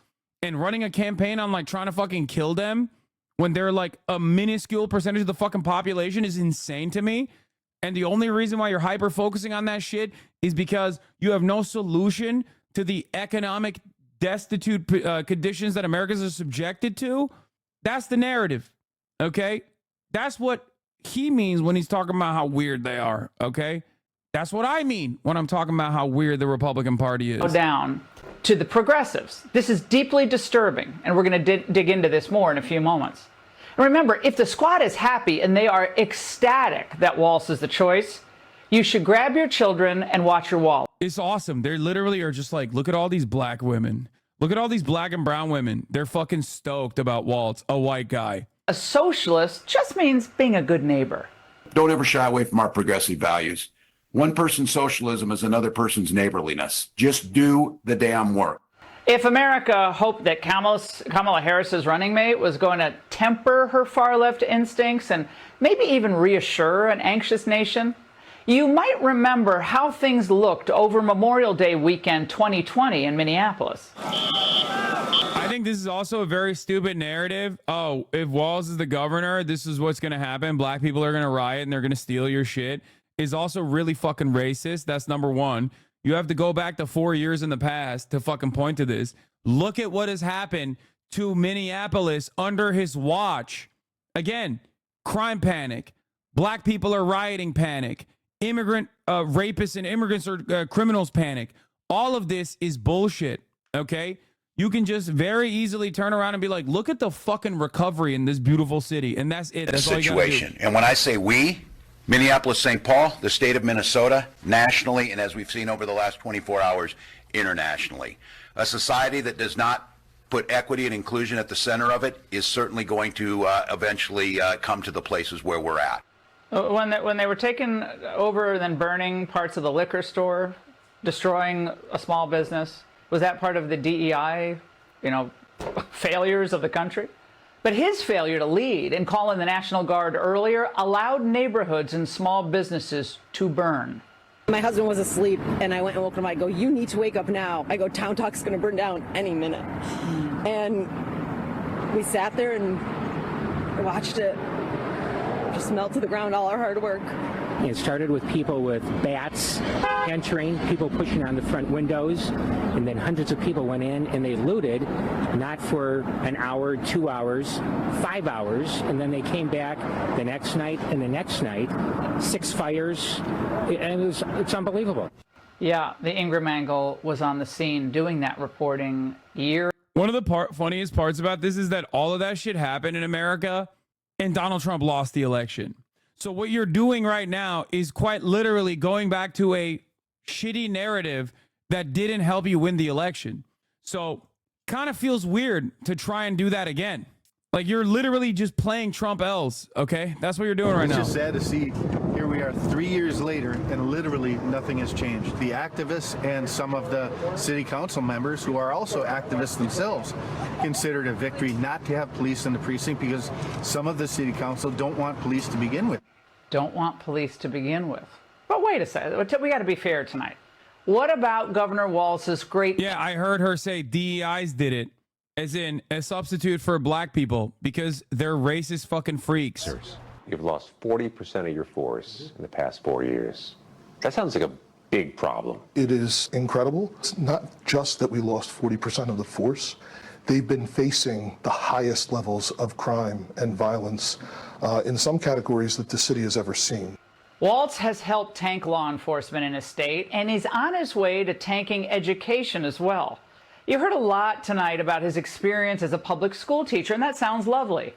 And running a campaign on like trying to fucking kill them when they're like a minuscule percentage of the fucking population is insane to me. And the only reason why you're hyper focusing on that shit is because you have no solution to the economic destitute conditions that Americans are subjected to. That's the narrative, okay? That's what he means when he's talking about how weird they are, okay? That's what I mean when I'm talking about how weird the Republican Party is. Down to the progressives. This is deeply disturbing, and we're going to dig into this more in a few moments. Remember, if the squad is happy and they are ecstatic that Walz is the choice, you should grab your children and watch your wallet. It's awesome. They literally are just like, look at all these black women. Look at all these black and brown women. They're fucking stoked about Walz, a white guy. A socialist just means being a good neighbor. Don't ever shy away from our progressive values. One person's socialism is another person's neighborliness. Just do the damn work. If America hoped that Kamala Harris's running mate was going to temper her far-left instincts and maybe even reassure an anxious nation, you might remember how things looked over Memorial Day weekend 2020 in Minneapolis. I think this is also a very stupid narrative. Oh, if Walz is the governor, this is what's going to happen. Black people are going to riot and they're going to steal your shit. Is also really fucking racist. That's number one. You have to go back to 4 years in the past to fucking point to this. Look at what has happened to Minneapolis under his watch. Again, crime panic. Black people are rioting panic. Immigrant rapists and immigrants or criminals panic. All of this is bullshit, okay? You can just very easily turn around and be like, look at the fucking recovery in this beautiful city. And that's it. That's all you gotta do. And when I say we, Minneapolis, St. Paul, the state of Minnesota, nationally, and as we've seen over the last 24 hours, internationally. A society that does not put equity and inclusion at the center of it is certainly going to eventually come to the places where we're at. When they were taking over and then burning parts of the liquor store, destroying a small business, was that part of the DEI, failures of the country? But his failure to lead and call in the National Guard earlier allowed neighborhoods and small businesses to burn. My husband was asleep, and I went and woke him up. I go, you need to wake up now. I go, Town Talk's going to burn down any minute. And we sat there and watched it just melt to the ground, all our hard work. It started with people with bats entering, people pushing on the front windows, and then hundreds of people went in and they looted, not for an hour, 2 hours, 5 hours, and then they came back the next night and the next night, 6 fires, and it's unbelievable. Yeah, the Ingram angle was on the scene doing that reporting year. One of the funniest parts about this is that all of that shit happened in America and Donald Trump lost the election. So what you're doing right now is quite literally going back to a shitty narrative that didn't help you win the election. So kind of feels weird to try and do that again. Like you're literally just playing Trump L's, okay? That's what you're doing right now. It's just sad to see here we are 3 years later and literally nothing has changed. The activists and some of the city council members who are also activists themselves considered a victory not to have police in the precinct because some of the city council don't want police to begin with. Don't want police to begin with. But wait a second, we got to be fair tonight. What about Governor Walz's great... Yeah, I heard her say DEIs did it, as in a substitute for black people, because they're racist fucking freaks. You've lost 40% of your force in the past 4 years. That sounds like a big problem. It is incredible. It's not just that we lost 40% of the force. They've been facing the highest levels of crime and violence in some categories that the city has ever seen. Walz has helped tank law enforcement in his state, and he's on his way to tanking education as well. You heard a lot tonight about his experience as a public school teacher, and that sounds lovely.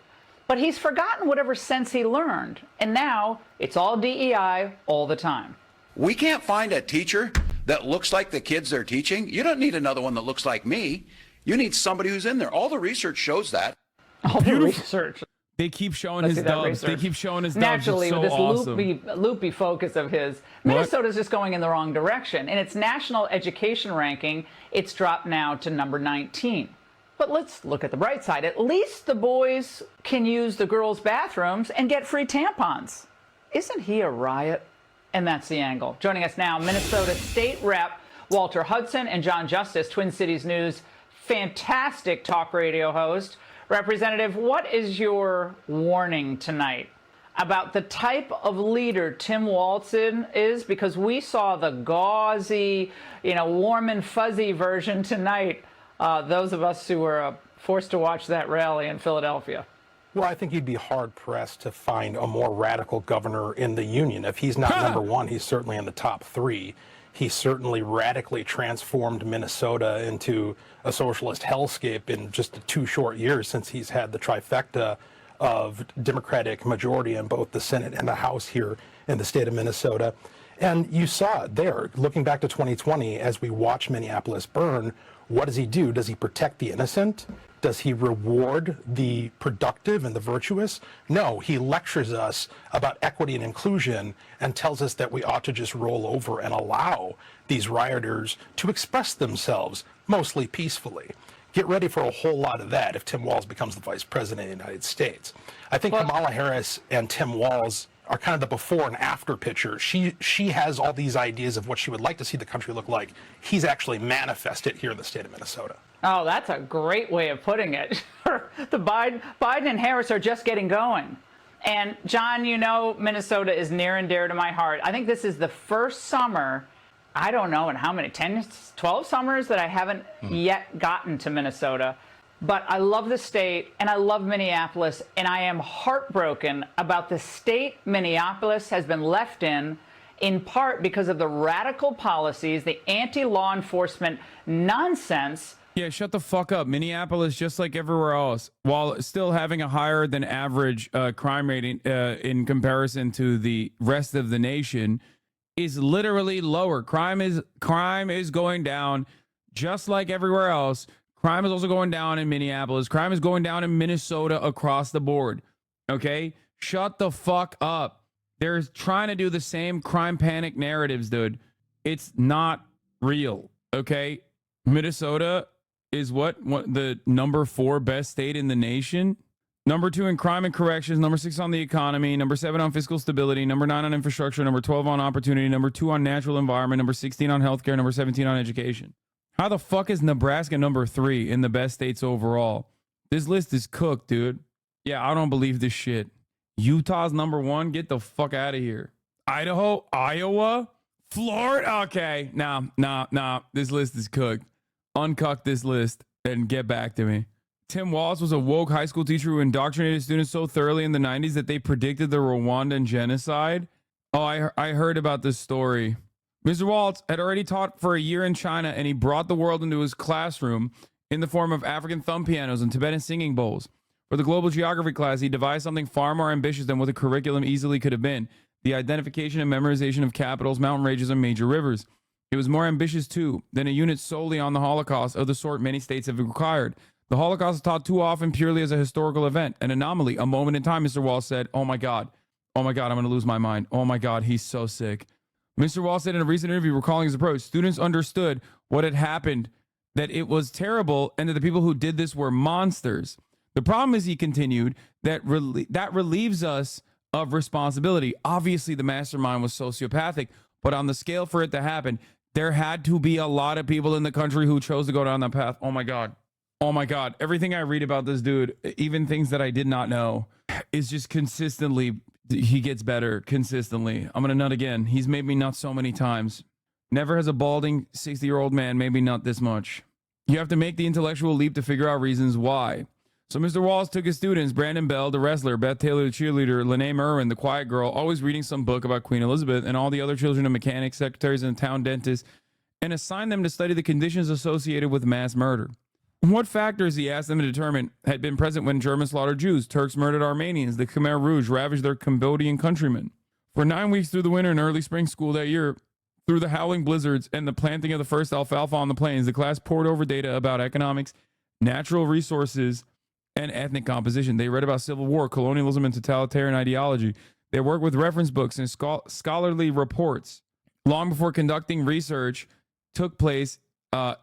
But he's forgotten whatever sense he learned, and now it's all DEI all the time. We can't find a teacher that looks like the kids they're teaching. You don't need another one that looks like me. You need somebody who's in there. All the research shows that. All the research. They keep showing his dubs. They keep showing his dubs. Naturally, it's so with this awesome. loopy focus of his, Minnesota's just going in the wrong direction. In its national education ranking, it's dropped now to number 19. But let's look at the bright side. At least the boys can use the girls' bathrooms and get free tampons. Isn't he a riot? And that's the angle. Joining us now, Minnesota State Rep Walter Hudson and John Justice, Twin Cities News, fantastic talk radio host. Representative, what is your warning tonight about the type of leader Tim Walz is? Because we saw the gauzy, warm and fuzzy version tonight, those of us who were forced to watch that rally in Philadelphia. Well, I think you'd be hard-pressed to find a more radical governor in the union. If he's not number one, he's certainly in the top three. He certainly radically transformed Minnesota into a socialist hellscape in just the 2 short years since he's had the trifecta of Democratic majority in both the Senate and the House here in the state of Minnesota. And you saw it there, looking back to 2020, as we watch Minneapolis burn, what does he do? Does he protect the innocent? Does he reward the productive and the virtuous? No, he lectures us about equity and inclusion and tells us that we ought to just roll over and allow these rioters to express themselves, mostly peacefully. Get ready for a whole lot of that if Tim Walz becomes the vice president of the United States. I think Kamala Harris and Tim Walz are kind of the before and after picture. She has all these ideas of what she would like to see the country look like. He's actually manifested here in the state of Minnesota. Oh, that's a great way of putting it. The Biden and Harris are just getting going. And John, you know, Minnesota is near and dear to my heart. I think this is the first summer, I don't know in how many, 10, 12 summers that I haven't yet gotten to Minnesota. But I love the state and I love Minneapolis, and I am heartbroken about the state Minneapolis has been left in part because of the radical policies, the anti-law enforcement nonsense. Yeah, shut the fuck up. Minneapolis, just like everywhere else, while still having a higher than average crime rating in comparison to the rest of the nation, is literally lower. Crime is going down just like everywhere else. Crime is also going down in Minneapolis. Crime is going down in Minnesota across the board. Okay? Shut the fuck up. They're trying to do the same crime panic narratives, dude. It's not real. Okay? Minnesota is what the number 4 best state in the nation. Number 2 in crime and corrections. Number 6 on the economy. Number 7 on fiscal stability. Number 9 on infrastructure. Number 12 on opportunity. Number 2 on natural environment. Number 16 on healthcare. Number 17 on education. How the fuck is Nebraska number 3 in the best states overall? This list is cooked, dude. Yeah, I don't believe this shit. Utah's number 1. Get the fuck out of here. Idaho, Iowa, Florida. Okay, nah. This list is cooked. Uncuck this list and get back to me. Tim Walz was a woke high school teacher who indoctrinated students so thoroughly in the 90s that they predicted the Rwandan genocide. Oh, I heard about this story. Mr. Walz had already taught for a year in China, and he brought the world into his classroom in the form of African thumb pianos and Tibetan singing bowls. For the global geography class, he devised something far more ambitious than what the curriculum easily could have been: the identification and memorization of capitals, mountain ranges, and major rivers. It was more ambitious, too, than a unit solely on the Holocaust of the sort many states have required. The Holocaust is taught too often purely as a historical event, an anomaly, a moment in time. Mr. Walz said, oh my God, I'm going to lose my mind. Oh my God, he's so sick. Mr. Walz said in a recent interview recalling his approach, students understood what had happened, that it was terrible, and that the people who did this were monsters. The problem is, he continued, that relieves us of responsibility. Obviously, the mastermind was sociopathic, but on the scale for it to happen, there had to be a lot of people in the country who chose to go down that path. Oh my God. Oh my God. Everything I read about this dude, even things that I did not know, is just consistently... He gets better consistently. I'm gonna nut again. He's made me nut so many times. Never has a balding 60-year-old man made me nut this much. You have to make the intellectual leap to figure out reasons why. So Mr. Walz took his students, Brandon Bell, the wrestler, Beth Taylor, the cheerleader, Lene Merwin, the quiet girl, always reading some book about Queen Elizabeth, and all the other children of mechanics, secretaries, and town dentists, and assigned them to study the conditions associated with mass murder. What factors, he asked them to determine, had been present when Germans slaughtered Jews, Turks murdered Armenians, the Khmer Rouge ravaged their Cambodian countrymen. For 9 weeks through the winter and early spring school that year, through the howling blizzards and the planting of the first alfalfa on the plains, the class pored over data about economics, natural resources, and ethnic composition. They read about civil war, colonialism, and totalitarian ideology. They worked with reference books and scholarly reports. Long before conducting research took place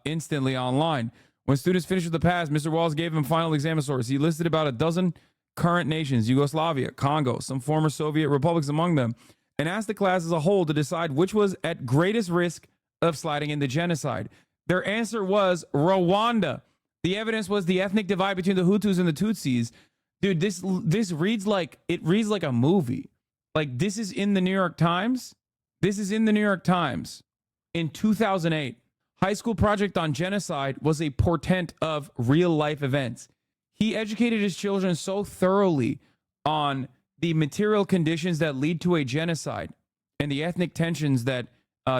instantly online. When students finished with the past, Mr. Walz gave them final exam sources. He listed about a dozen current nations, Yugoslavia, Congo, some former Soviet republics among them, and asked the class as a whole to decide which was at greatest risk of sliding into genocide. Their answer was Rwanda. The evidence was the ethnic divide between the Hutus and the Tutsis. Dude, this reads like a movie. Like, this is in the New York Times. This is in the New York Times in 2008. High School Project on Genocide was a portent of real-life events. He educated his children so thoroughly on the material conditions that lead to a genocide and the ethnic tensions that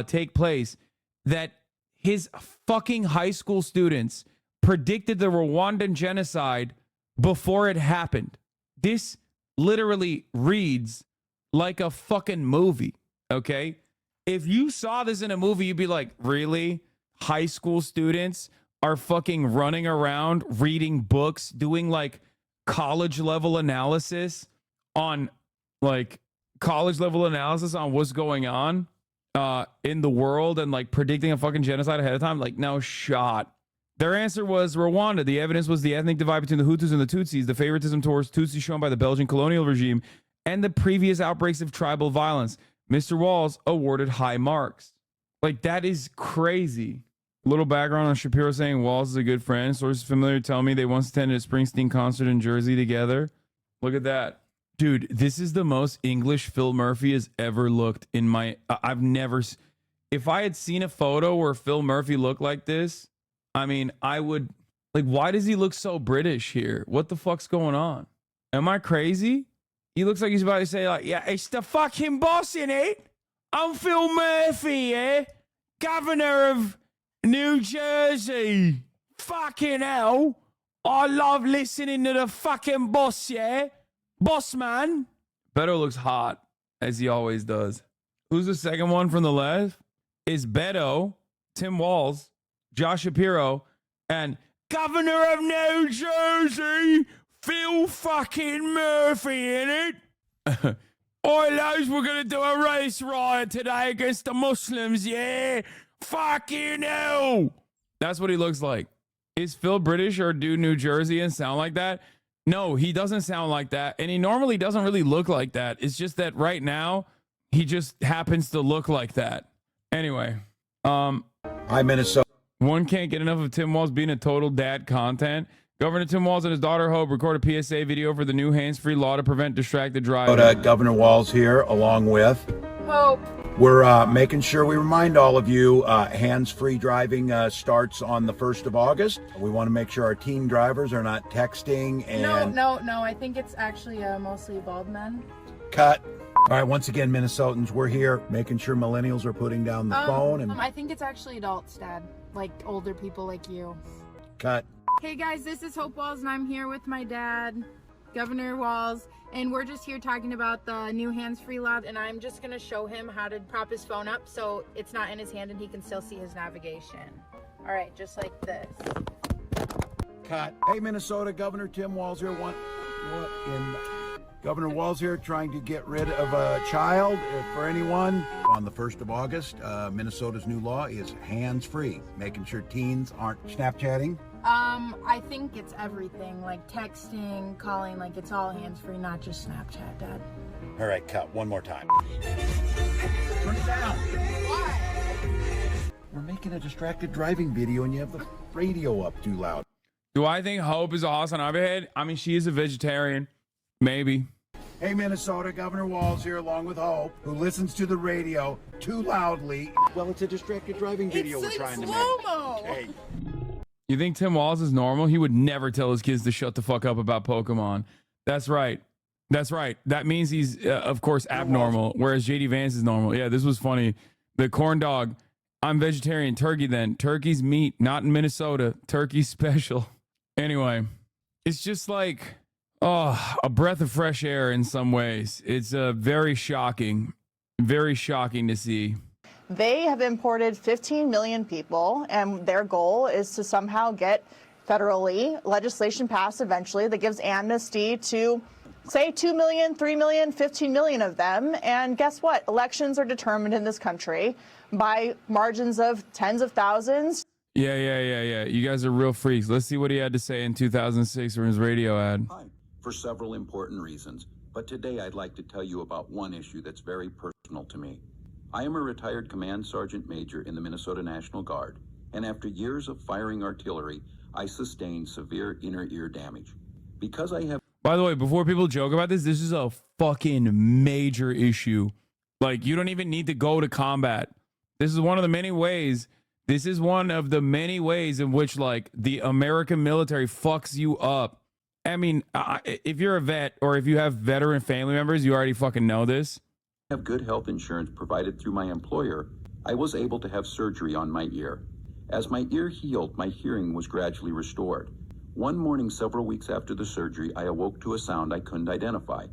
take place that his fucking high school students predicted the Rwandan genocide before it happened. This literally reads like a fucking movie, okay? If you saw this in a movie, you'd be like, really? High school students are fucking running around reading books, doing like college level analysis on what's going on in the world and like predicting a fucking genocide ahead of time? Like, no shot. Their answer was Rwanda. The evidence was the ethnic divide between the Hutus and the Tutsis, the favoritism towards Tutsis shown by the Belgian colonial regime, and the previous outbreaks of tribal violence. Mr. WALZ awarded high marks. Like, that is crazy. A little background on Shapiro saying WALZ is a good friend. Sources familiar tell me they once attended a Springsteen concert in Jersey together. Look at that. Dude, this is the most English Phil Murphy has ever looked in my... I've never... If I had seen a photo where Phil Murphy looked like this, I mean, I would... Like, why does he look so British here? What the fuck's going on? Am I crazy? He looks like he's about to say, like, yeah, it's the fucking boss, innit? I'm Phil Murphy, eh? Governor of New Jersey. Fucking hell. I love listening to the fucking boss, yeah? Boss man. Beto looks hot, as he always does. Who's the second one from the left? Is Beto, Tim Walz, Josh Shapiro, and Governor of New Jersey, Phil fucking Murphy, innit? Oi, lads, we're gonna do a race riot today against the Muslims, yeah? Fucking hell! That's what he looks like. Is Phil British or do New Jersey and sound like that? No, he doesn't sound like that. And he normally doesn't really look like that. It's just that right now, he just happens to look like that. Anyway, I'm Minnesota. One can't get enough of Tim Walz being a total dad content. Governor Tim Walz and his daughter Hope recorded a PSA video for the new hands-free law to prevent distracted driving. Governor Walz here, along with Hope. We're making sure we remind all of you hands-free driving starts on the 1st of August. We want to make sure our teen drivers are not texting and... No. I think it's actually mostly bald men. Cut. All right, once again, Minnesotans, we're here making sure millennials are putting down the phone. And I think it's actually adults, Dad. Like older people like you. Cut. Hey guys, this is Hope Walz and I'm here with my dad, Governor Walz. And we're just here talking about the new hands-free law, and I'm just gonna show him how to prop his phone up so it's not in his hand and he can still see his navigation. All right, just like this. Cut. Hey, Minnesota, Governor Tim Walz here. Governor Walz here trying to get rid of a child for anyone. On the 1st of August, Minnesota's new law is hands-free, making sure teens aren't Snapchatting. I think it's everything, like texting, calling, like it's all hands-free, not just Snapchat, Dad. All right, cut. One more time. Turn it down. Why? We're making a distracted driving video and you have the radio up too loud. Do I think Hope is a HasanAbi head? I mean, she is a vegetarian. Maybe. Hey, Minnesota, Governor Walz here, along with Hope, who listens to the radio too loudly. Well, it's a distracted driving video we're trying to make. Hey. You think Tim Walz is normal? He would never tell his kids to shut the fuck up about Pokemon. That's right. That's right. That means he's, of course, abnormal, whereas JD Vance is normal. Yeah, this was funny. The corn dog. I'm vegetarian. Turkey then. Turkey's meat, not in Minnesota. Turkey's special. Anyway, it's just like, a breath of fresh air in some ways. It's very shocking to see. They have imported 15 million people, and their goal is to somehow get federally legislation passed eventually that gives amnesty to, say, 2 million, 3 million, 15 million of them. And guess what? Elections are determined in this country by margins of tens of thousands. Yeah. You guys are real freaks. Let's see what he had to say in 2006 for his radio ad. For several important reasons, but today I'd like to tell you about one issue that's very personal to me. I am a retired Command Sergeant Major in the Minnesota National Guard, and after years of firing artillery, I sustained severe inner ear damage. Because I have... By the way, before people joke about this is a fucking major issue. Like, you don't even need to go to combat. This is one of the many ways in which, like, the American military fucks you up. I mean, if you're a vet or if you have veteran family members, you already fucking know this. Have good health insurance provided through my employer, I was able to have surgery on my ear. As my ear healed, my hearing was gradually restored. One morning several weeks after the surgery, I awoke to a sound I couldn't identify.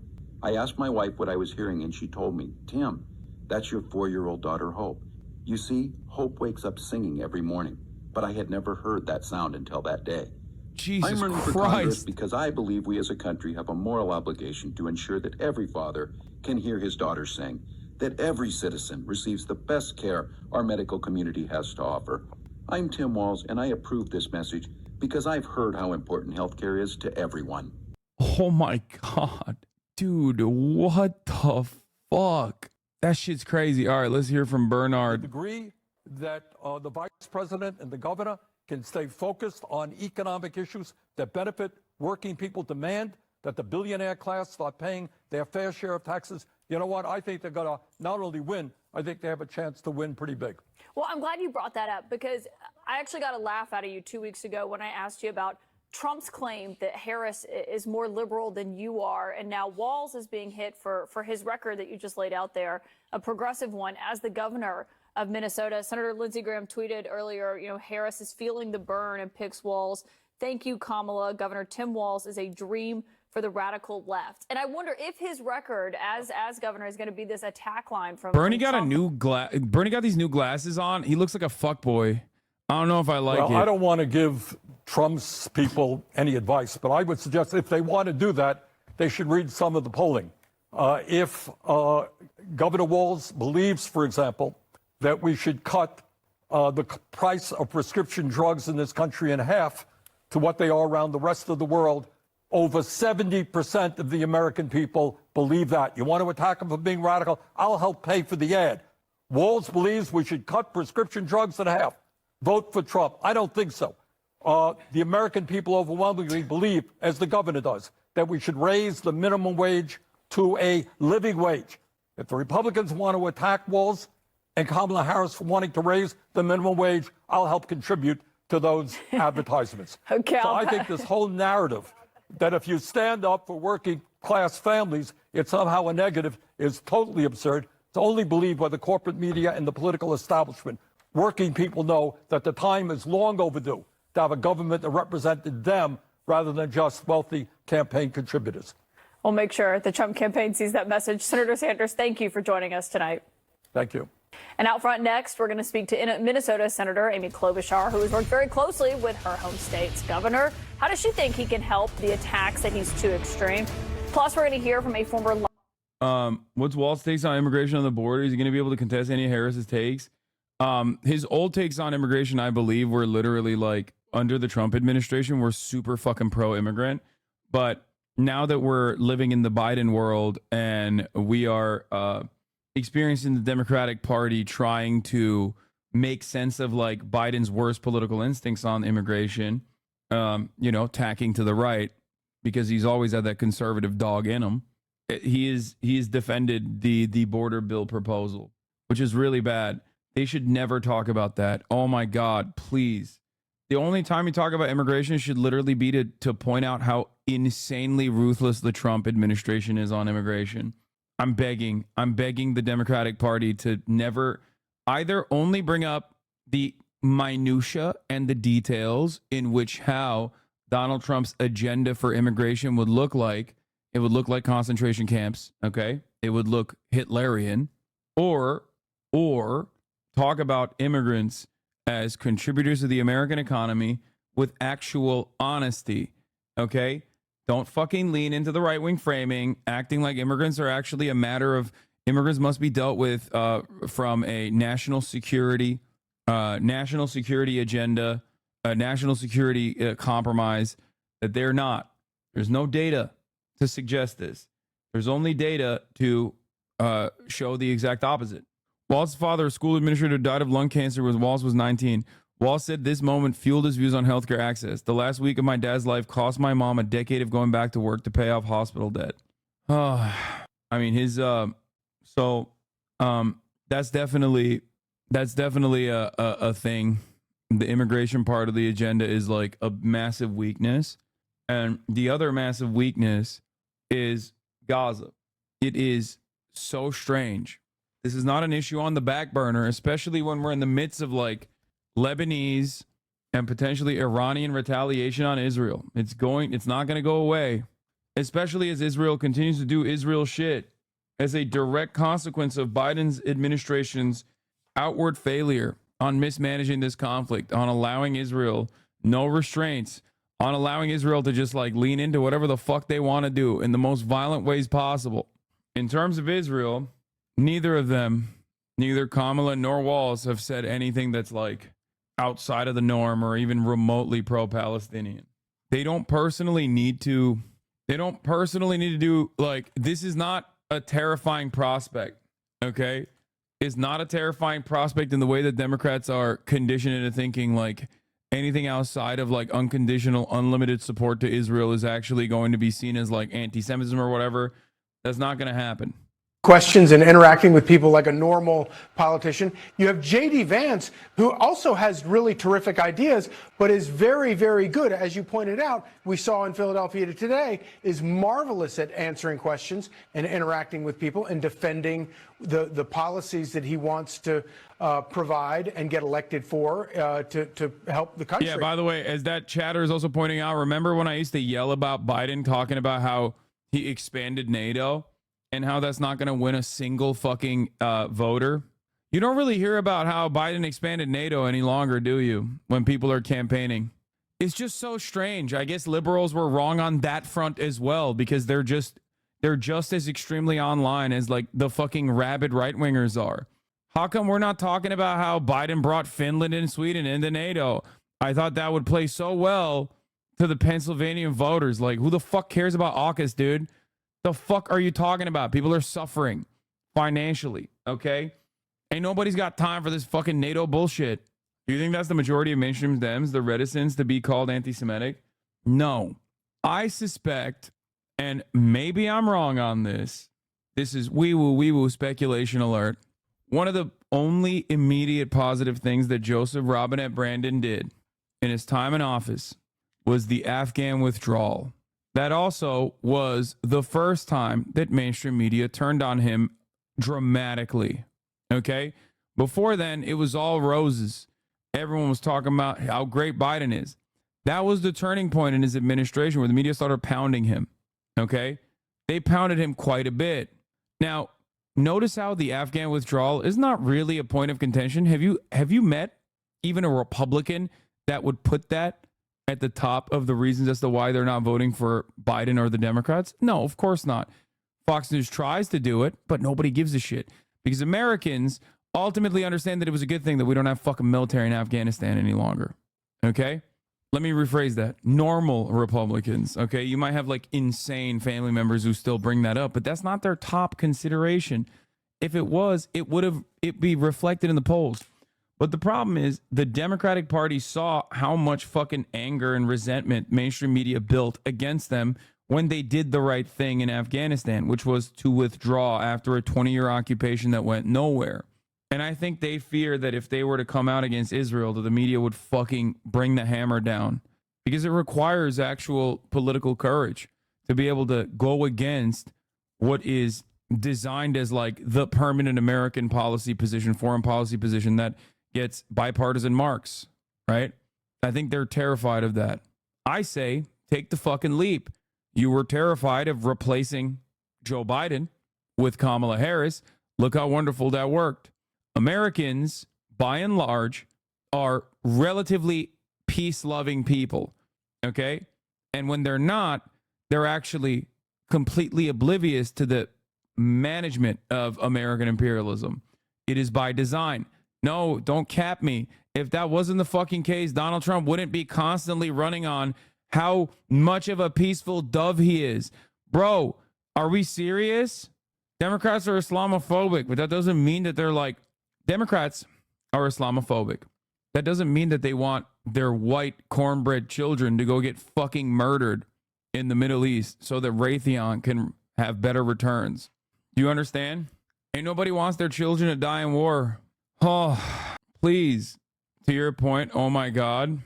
I asked my wife what I was hearing, and she told me, "Tim, that's your 4-year-old daughter, Hope." You see, Hope wakes up singing every morning, but I had never heard that sound until that day. Jesus I'm running for Congress Christ. because I believe we as a country have a moral obligation to ensure that every father can hear his daughter sing, that every citizen receives the best care our medical community has to offer. I'm Tim Walz, and I approve this message because I've heard how important healthcare is to everyone. Oh my God. Dude, what the fuck? That shit's crazy. All right, let's hear from Bernard. Agree that the vice president and the governor can stay focused on economic issues that benefit working people, demand that the billionaire class start paying their fair share of taxes. You know what? I think they're going to not only win, I think they have a chance to win pretty big. Well, I'm glad you brought that up because I actually got a laugh out of you 2 weeks ago when I asked you about Trump's claim that Harris is more liberal than you are, and now Walz is being hit for his record that you just laid out there, a progressive one, as the governor of Minnesota. Senator Lindsey Graham tweeted earlier, Harris is feeling the burn and picks Walz. Thank you, Kamala. Governor Tim Walz is a dream for the radical left. And I wonder if his record as governor is going to be this attack line from Bernie got Trump. Bernie got these new glasses on. He looks like a fuckboy. I don't know if I like it. I don't want to give Trump's people any advice, but I would suggest if they want to do that, they should read some of the polling. If Governor Walz believes, for example, that we should cut the price of prescription drugs in this country in half to what they are around the rest of the world, over 70% of the American people believe that. You want to attack them for being radical? I'll help pay for the ad. Walz believes we should cut prescription drugs in half. Vote for Trump. I don't think so. The American people overwhelmingly believe, as the governor does, that we should raise the minimum wage to a living wage. If the Republicans want to attack Walz and Kamala Harris for wanting to raise the minimum wage, I'll help contribute to those advertisements. Okay, so I think this whole narrative that if you stand up for working class families, it's somehow a negative is totally absurd. It's only believed by the corporate media and the political establishment. Working people know that the time is long overdue to have a government that represented them rather than just wealthy campaign contributors. We'll make sure the Trump campaign sees that message. Senator Sanders, thank you for joining us tonight. Thank you. And out front next, we're going to speak to Minnesota Senator Amy Klobuchar, who has worked very closely with her home state's governor. How does she think he can help the attacks that he's too extreme? Plus, we're going to hear from a former... What's Walz's takes on immigration on the border? Is he going to be able to contest any of Harris's takes? His old takes on immigration, I believe, were literally like under the Trump administration, were super fucking pro-immigrant. But now that we're living in the Biden world and we are experiencing the Democratic Party trying to make sense of like Biden's worst political instincts on immigration, tacking to the right because he's always had that conservative dog in him. He's defended the border bill proposal, which is really bad. They should never talk about that. Oh my God, please. The only time you talk about immigration should literally be to point out how insanely ruthless the Trump administration is on immigration. I'm begging the Democratic Party to never either only bring up the minutia and the details in which how Donald Trump's agenda for immigration would look like. It would look like concentration camps, okay? It would look Hitlerian, or talk about immigrants as contributors to the American economy with actual honesty, okay? Don't fucking lean into the right-wing framing, acting like immigrants are actually a matter of immigrants must be dealt with from a national security agenda, a national security compromise, that they're not. There's no data to suggest this. There's only data to show the exact opposite. Walz's father, a school administrator, died of lung cancer when Walz was 19. Walz said this moment fueled his views on healthcare access. The last week of my dad's life cost my mom a decade of going back to work to pay off hospital debt. I mean, his that's definitely a thing. The immigration part of the agenda is like a massive weakness. And the other massive weakness is Gaza. It is so strange. This is not an issue on the back burner, especially when we're in the midst of like Lebanese and potentially Iranian retaliation on Israel. It's not going to go away, especially as Israel continues to do Israel shit as a direct consequence of Biden's administration's outward failure on mismanaging this conflict, on allowing Israel no restraints, on allowing Israel to just like lean into whatever the fuck they want to do in the most violent ways possible. In terms of Israel, neither of them, neither Kamala nor WALZ, have said anything that's like outside of the norm or even remotely pro-Palestinian. They don't personally need to do, like, this is not a terrifying prospect, okay? It's not a terrifying prospect in the way that Democrats are conditioned into thinking like anything outside of like unconditional, unlimited support to Israel is actually going to be seen as like anti-Semitism or whatever. That's not going to happen. Questions and interacting with people like a normal politician. You have J.D. Vance, who also has really terrific ideas, but is very, very good. As you pointed out, we saw in Philadelphia today, is marvelous at answering questions and interacting with people and defending the policies that he wants to provide and get elected for to help the country. Yeah, by the way, as that chatter is also pointing out, remember when I used to yell about Biden talking about how he expanded NATO? And how that's not going to win a single fucking voter. You don't really hear about how Biden expanded NATO any longer, do you? When people are campaigning. It's just so strange. I guess liberals were wrong on that front as well, because they're just as extremely online as like the fucking rabid right-wingers are. How come we're not talking about how Biden brought Finland and Sweden into NATO? I thought that would play so well to the Pennsylvania voters. Like, who the fuck cares about AUKUS, dude? The fuck are you talking about? People are suffering financially, okay? Ain't nobody's got time for this fucking NATO bullshit. Do you think that's the majority of mainstream Dems, the reticence to be called anti-Semitic? No. I suspect, and maybe I'm wrong on this, this is wee-woo speculation alert. One of the only immediate positive things that Joseph Robinette Brandon did in his time in office was the Afghan withdrawal. That also was the first time that mainstream media turned on him dramatically, okay? Before then, it was all roses. Everyone was talking about how great Biden is. That was the turning point in his administration where the media started pounding him, okay? They pounded him quite a bit. Now, notice how the Afghan withdrawal is not really a point of contention. Have you met even a Republican that would put that at the top of the reasons as to why they're not voting for Biden or the Democrats? No, of course not. Fox News tries to do it, but nobody gives a shit because Americans ultimately understand that it was a good thing that we don't have fucking military in Afghanistan any longer. Okay? Let me rephrase that. Normal Republicans, okay? You might have like insane family members who still bring that up, but that's not their top consideration. If it was, it'd be reflected in the polls. But the problem is the Democratic Party saw how much fucking anger and resentment mainstream media built against them when they did the right thing in Afghanistan, which was to withdraw after a 20-year occupation that went nowhere. And I think they fear that if they were to come out against Israel, that the media would fucking bring the hammer down, because it requires actual political courage to be able to go against what is designed as like the permanent American policy position, foreign policy position that gets bipartisan marks, right? I think they're terrified of that. I say, take the fucking leap. You were terrified of replacing Joe Biden with Kamala Harris. Look how wonderful that worked. Americans, by and large, are relatively peace-loving people, okay? And when they're not, they're actually completely oblivious to the management of American imperialism. It is by design. No, don't cap me. If that wasn't the fucking case, Donald Trump wouldn't be constantly running on how much of a peaceful dove he is. Bro, are we serious? Democrats are Islamophobic, but that doesn't mean that they're like, Democrats are Islamophobic. That doesn't mean that they want their white cornbread children to go get fucking murdered in the Middle East so that Raytheon can have better returns. Do you understand? Ain't nobody wants their children to die in war. Oh, please. To your point, oh my God.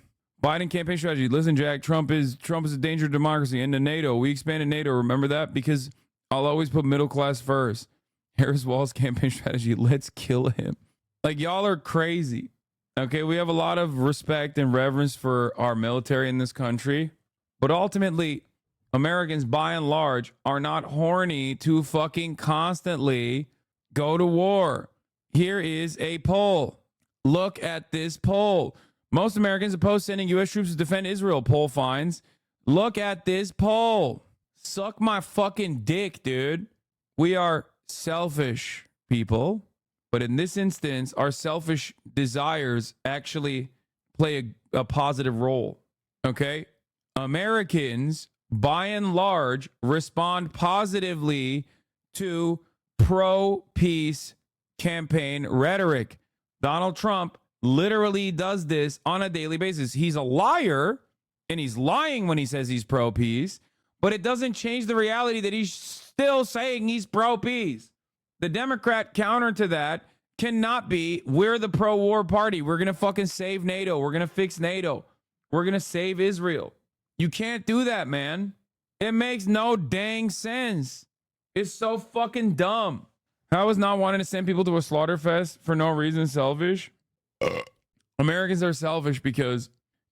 Biden campaign strategy. Listen, Jack, Trump is a danger to democracy. Into NATO. We expanded NATO. Remember that? Because I'll always put middle class first. Harris Walz campaign strategy. Let's kill him. Like, y'all are crazy. Okay, we have a lot of respect and reverence for our military in this country, but ultimately, Americans by and large are not horny to fucking constantly go to war. Here is a poll. Look at this poll. Most Americans oppose sending U.S. troops to defend Israel, poll finds. Look at this poll. Suck my fucking dick, dude. We are selfish people, but in this instance, our selfish desires actually play a positive role. Okay? Americans, by and large, respond positively to pro-peace campaign rhetoric. Donald Trump literally does this on a daily basis. He's a liar, and he's lying when he says he's pro-peace, but it doesn't change the reality that he's still saying he's pro-peace. The Democrat counter to that cannot be, we're the pro-war party. We're going to fucking save NATO. We're going to fix NATO. We're going to save Israel. You can't do that, man. It makes no dang sense. It's so fucking dumb. How is not wanting to send people to a slaughter fest for no reason selfish? Americans are selfish because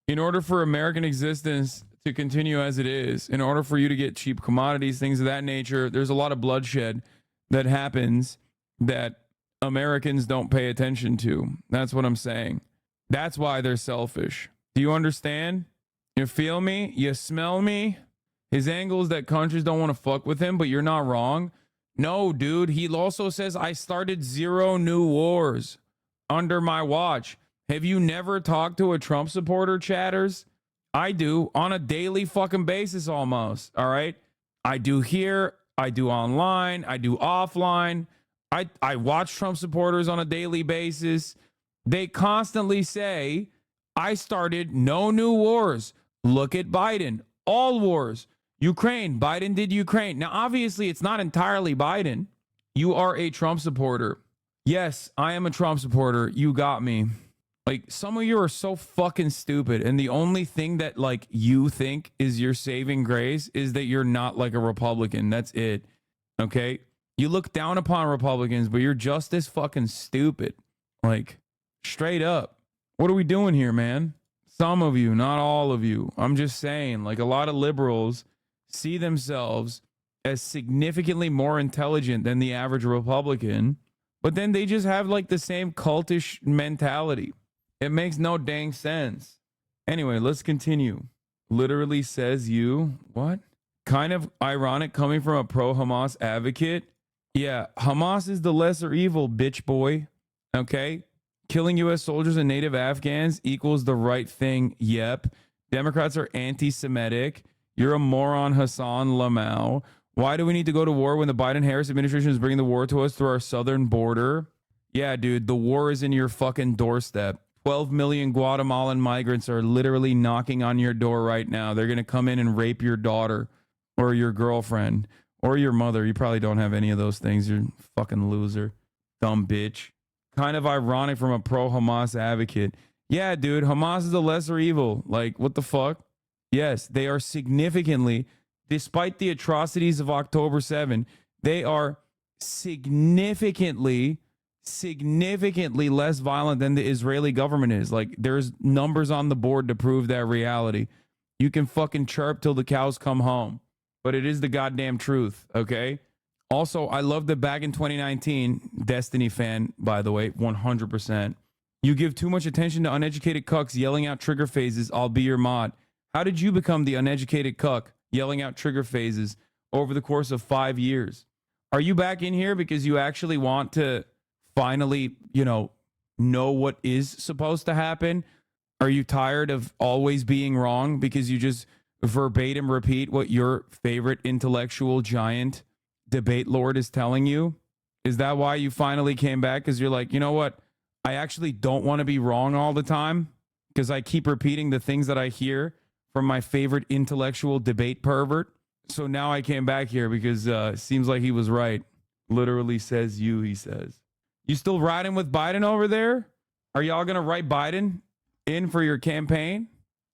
in order for American existence to continue as it is, in order for you to get cheap commodities, things of that nature, there's a lot of bloodshed that happens that Americans don't pay attention to. That's what I'm saying. That's why they're selfish. Do you understand? You feel me? You smell me? His angle is that countries don't want to fuck with him, but you're not wrong. No, dude. He also says, I started 0 new wars under my watch. Have you never talked to a Trump supporter, chatters? I do on a daily fucking basis almost. All right. I do here. I do online. I do offline. I watch Trump supporters on a daily basis. They constantly say, I started no new wars. Look at Biden. All wars. Ukraine. Biden did Ukraine. Now, obviously, it's not entirely Biden. You are a Trump supporter. Yes, I am a Trump supporter. You got me. Like, some of you are so fucking stupid. And the only thing that, like, you think is your saving grace is that you're not like a Republican. That's it. Okay? You look down upon Republicans, but you're just as fucking stupid. Like, straight up. What are we doing here, man? Some of you, not all of you. I'm just saying, like, a lot of liberals see themselves as significantly more intelligent than the average Republican, but then they just have, like, the same cultish mentality. It makes no dang sense. Anyway, let's continue. Literally says you. What? Kind of ironic coming from a pro-Hamas advocate. Yeah, Hamas is the lesser evil, bitch boy. Okay? Killing U.S. soldiers and native Afghans equals the right thing. Yep. Democrats are anti-Semitic. You're a moron, Hassan Lamau. Why do we need to go to war when the Biden-Harris administration is bringing the war to us through our southern border? Yeah, dude, the war is in your fucking doorstep. 12 million Guatemalan migrants are literally knocking on your door right now. They're going to come in and rape your daughter or your girlfriend or your mother. You probably don't have any of those things. You're a fucking loser. Dumb bitch. Kind of ironic from a pro-Hamas advocate. Yeah, dude, Hamas is the lesser evil. Like, what the fuck? Yes, they are significantly, despite the atrocities of October 7, they are significantly less violent than the Israeli government is. Like, there's numbers on the board to prove that reality. You can fucking chirp till the cows come home, but it is the goddamn truth, okay? Also, I love that back in 2019, Destiny fan, by the way, 100%. You give too much attention to uneducated cucks yelling out trigger phases, I'll be your mod. How did you become the uneducated cuck yelling out trigger phases over the course of 5 years? Are you back in here because you actually want to finally, know what is supposed to happen? Are you tired of always being wrong because you just verbatim repeat what your favorite intellectual giant debate lord is telling you? Is that why you finally came back? Because you're like, you know what? I actually don't want to be wrong all the time because I keep repeating the things that I hear from my favorite intellectual debate pervert. So now I came back here because it seems like he was right. Literally says you, he says. You still riding with Biden over there? Are y'all going to write Biden in for your campaign?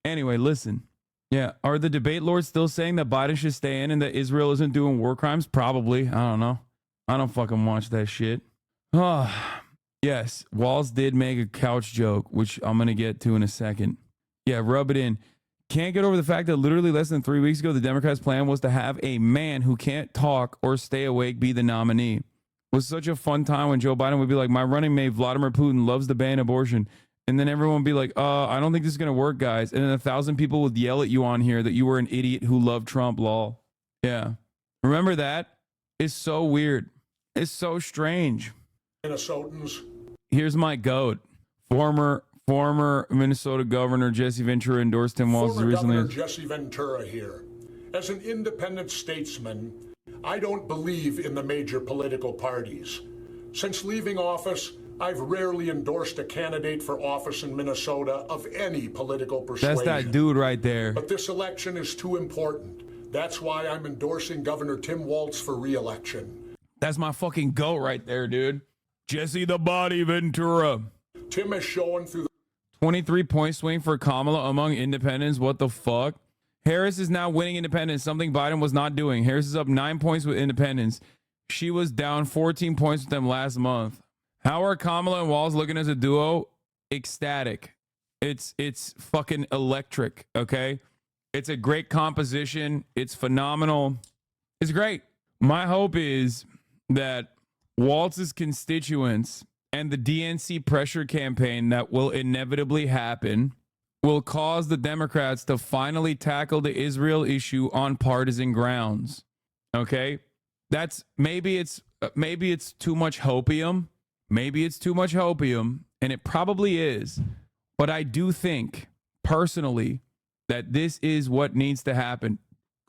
Anyway, listen. Yeah, are the debate lords still saying that Biden should stay in and that Israel isn't doing war crimes? Probably. I don't know. I don't fucking watch that shit. Yes, Walz did make a couch joke, which I'm going to get to in a second. Yeah, rub it in. Can't get over the fact that literally less than 3 weeks ago, the Democrats' plan was to have a man who can't talk or stay awake be the nominee. It was such a fun time when Joe Biden would be like, my running mate, Vladimir Putin, loves to ban abortion. And then everyone would be like, I don't think this is going to work, guys. And then 1,000 people would yell at you on here that you were an idiot who loved Trump, lol. Yeah. Remember that? It's so weird. It's so strange. Minnesotans. Here's my goat. Former Minnesota Governor Jesse Ventura endorsed Tim Walz Former recently. Governor Jesse Ventura here. As an independent statesman, I don't believe in the major political parties. Since leaving office, I've rarely endorsed a candidate for office in Minnesota of any political persuasion. That's that dude right there. But this election is too important. That's why I'm endorsing Governor Tim Walz for re-election. That's my fucking goat right there, dude. Jesse the Body Ventura. Tim has shown through the 23-point swing for Kamala among independents. What the fuck? Harris is now winning independents, something Biden was not doing. Harris is up 9 points with independents. She was down 14 points with them last month. How are Kamala and Walz looking as a duo? Ecstatic. It's fucking electric, okay? It's a great composition. It's phenomenal. It's great. My hope is that Walz's constituents and the DNC pressure campaign that will inevitably happen will cause the Democrats to finally tackle the Israel issue on partisan grounds. Okay? That's maybe it's too much hopium. Maybe it's too much hopium, and it probably is. But I do think personally that this is what needs to happen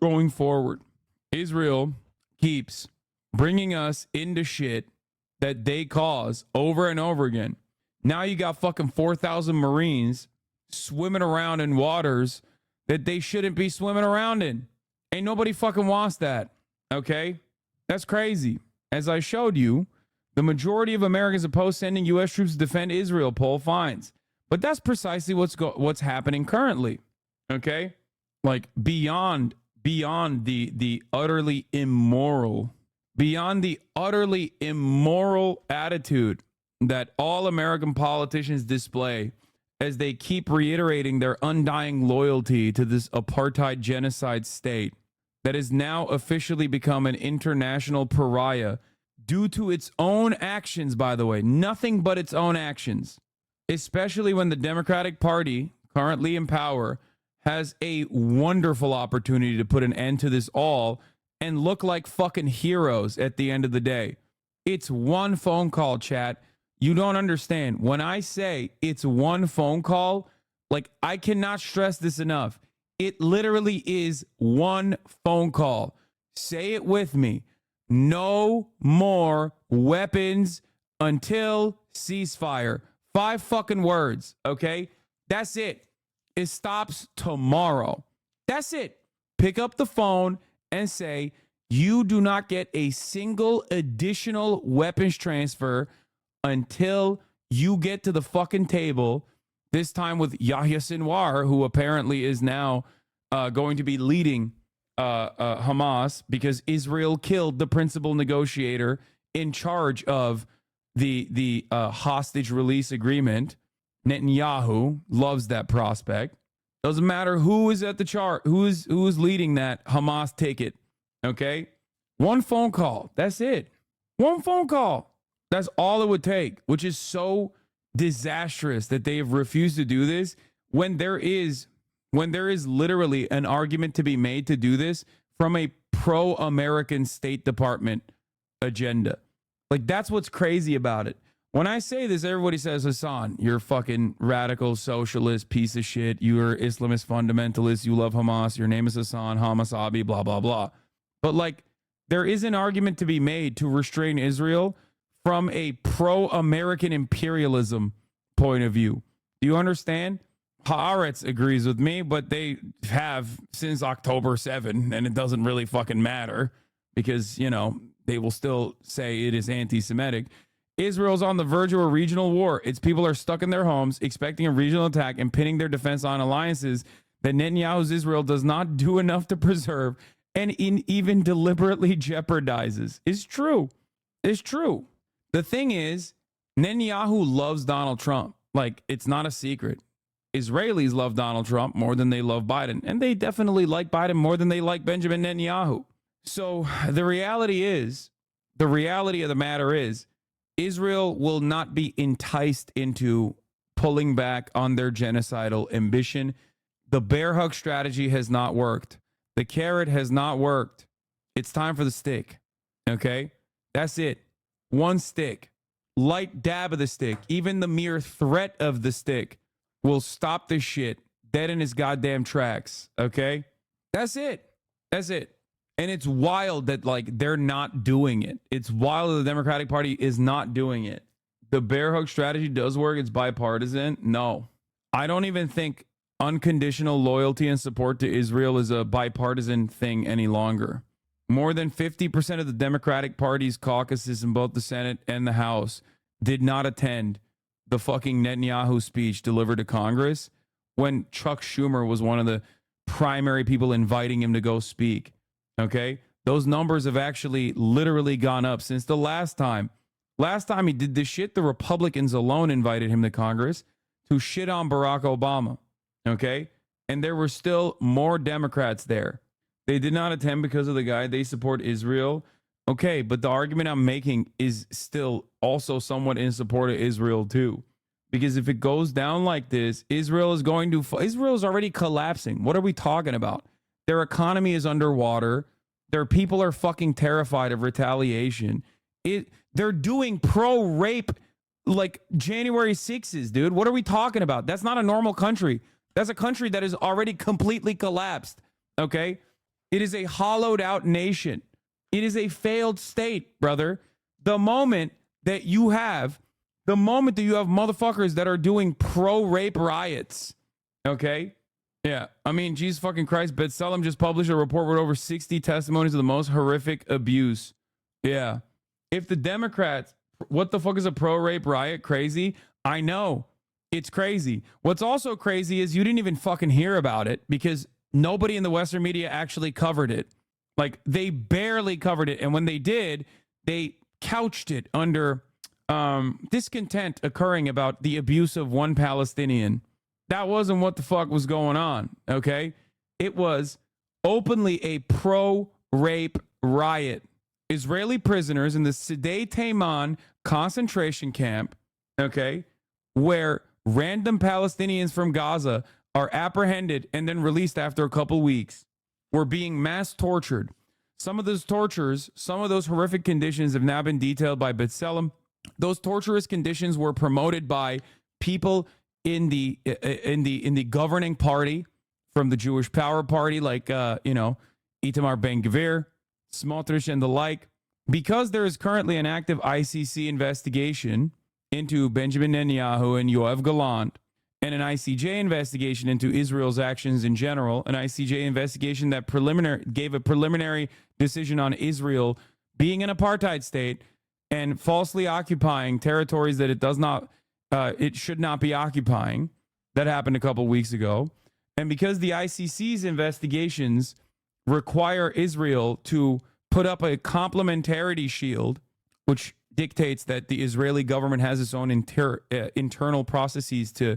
going forward. Israel keeps bringing us into shit that they cause over and over again. Now you got fucking 4,000 Marines swimming around in waters that they shouldn't be swimming around in. Ain't nobody fucking wants that. Okay? That's crazy. As I showed you, the majority of Americans oppose sending U.S. troops to defend Israel, poll finds. But that's precisely what's happening currently. Okay? Like beyond the utterly immoral attitude that all American politicians display as they keep reiterating their undying loyalty to this apartheid genocide state that has now officially become an international pariah due to its own actions, by the way, nothing but its own actions, especially when the Democratic Party, currently in power, has a wonderful opportunity to put an end to this all and look like fucking heroes at the end of the day. It's one phone call, chat. You don't understand. When I say it's one phone call, like I cannot stress this enough. It literally is one phone call. Say it with me. No more weapons until ceasefire. 5 fucking words, okay? That's it. It stops tomorrow. That's it. Pick up the phone and say, you do not get a single additional weapons transfer until you get to the fucking table, this time with Yahya Sinwar, who apparently is now going to be leading Hamas because Israel killed the principal negotiator in charge of the hostage release agreement. Netanyahu loves that prospect. Doesn't matter who is at the chart, who is leading that Hamas ticket. Okay? One phone call. That's it. One phone call. That's all it would take, which is so disastrous that they have refused to do this when there is literally an argument to be made to do this from a pro-American State Department agenda. Like, that's what's crazy about it. When I say this, everybody says, Hasan, you're a fucking radical socialist piece of shit. You're Islamist fundamentalist. You love Hamas. Your name is HasanAbi, blah, blah, blah. But like, there is an argument to be made to restrain Israel from a pro-American imperialism point of view. Do you understand? Haaretz agrees with me, but they have since October 7, and it doesn't really fucking matter because, you know, they will still say it is anti-Semitic. Israel's on the verge of a regional war. Its people are stuck in their homes, expecting a regional attack and pinning their defense on alliances that Netanyahu's Israel does not do enough to preserve and even deliberately jeopardizes. It's true. It's true. The thing is, Netanyahu loves Donald Trump. Like, it's not a secret. Israelis love Donald Trump more than they love Biden. And they definitely like Biden more than they like Benjamin Netanyahu. So the reality of the matter is, Israel will not be enticed into pulling back on their genocidal ambition. The bear hug strategy has not worked. The carrot has not worked. It's time for the stick. Okay? That's it. One stick. Light dab of the stick. Even the mere threat of the stick will stop this shit dead in his goddamn tracks. Okay? That's it. That's it. And it's wild that, like, they're not doing it. It's wild that the Democratic Party is not doing it. The bear hug strategy does work. It's bipartisan. No. I don't even think unconditional loyalty and support to Israel is a bipartisan thing any longer. More than 50% of the Democratic Party's caucuses in both the Senate and the House did not attend the fucking Netanyahu speech delivered to Congress when Chuck Schumer was one of the primary people inviting him to go speak. Okay? Those numbers have actually literally gone up since the last time. Last time he did this shit, the Republicans alone invited him to Congress to shit on Barack Obama. Okay? And there were still more Democrats there. They did not attend because of the guy. They support Israel. Okay, but the argument I'm making is still also somewhat in support of Israel too. Because if it goes down like this, Israel is already collapsing. What are we talking about? Their economy is underwater. Their people are fucking terrified of retaliation. They're doing pro-rape like January 6s, dude. What are we talking about? That's not a normal country. That's a country that is already completely collapsed. Okay? It is a hollowed out nation. It is a failed state, brother. The moment that you have motherfuckers that are doing pro-rape riots, okay? Yeah, I mean, Jesus fucking Christ, B'Tselem just published a report with over 60 testimonies of the most horrific abuse. Yeah. If the Democrats, what the fuck is a pro-rape riot? Crazy? I know. It's crazy. What's also crazy is you didn't even fucking hear about it because nobody in the Western media actually covered it. Like, they barely covered it. And when they did, they couched it under discontent occurring about the abuse of one Palestinian. That wasn't what the fuck was going on, okay? It was openly a pro-rape riot. Israeli prisoners in the Sdei Teiman concentration camp, okay, where random Palestinians from Gaza are apprehended and then released after a couple weeks, were being mass tortured. Some of those tortures, some of those horrific conditions have now been detailed by B'Tselem. Those torturous conditions were promoted by people in the governing party from the Jewish Power Party, like Itamar Ben-Gvir, Smotrich, and the like. Because there is currently an active ICC investigation into Benjamin Netanyahu and Yoav Gallant, and an ICJ investigation into Israel's actions in general, an ICJ investigation that gave a preliminary decision on Israel being an apartheid state and falsely occupying territories that it should not be occupying. That happened a couple weeks ago. And because the ICC's investigations require Israel to put up a complementarity shield, which dictates that the Israeli government has its own internal processes to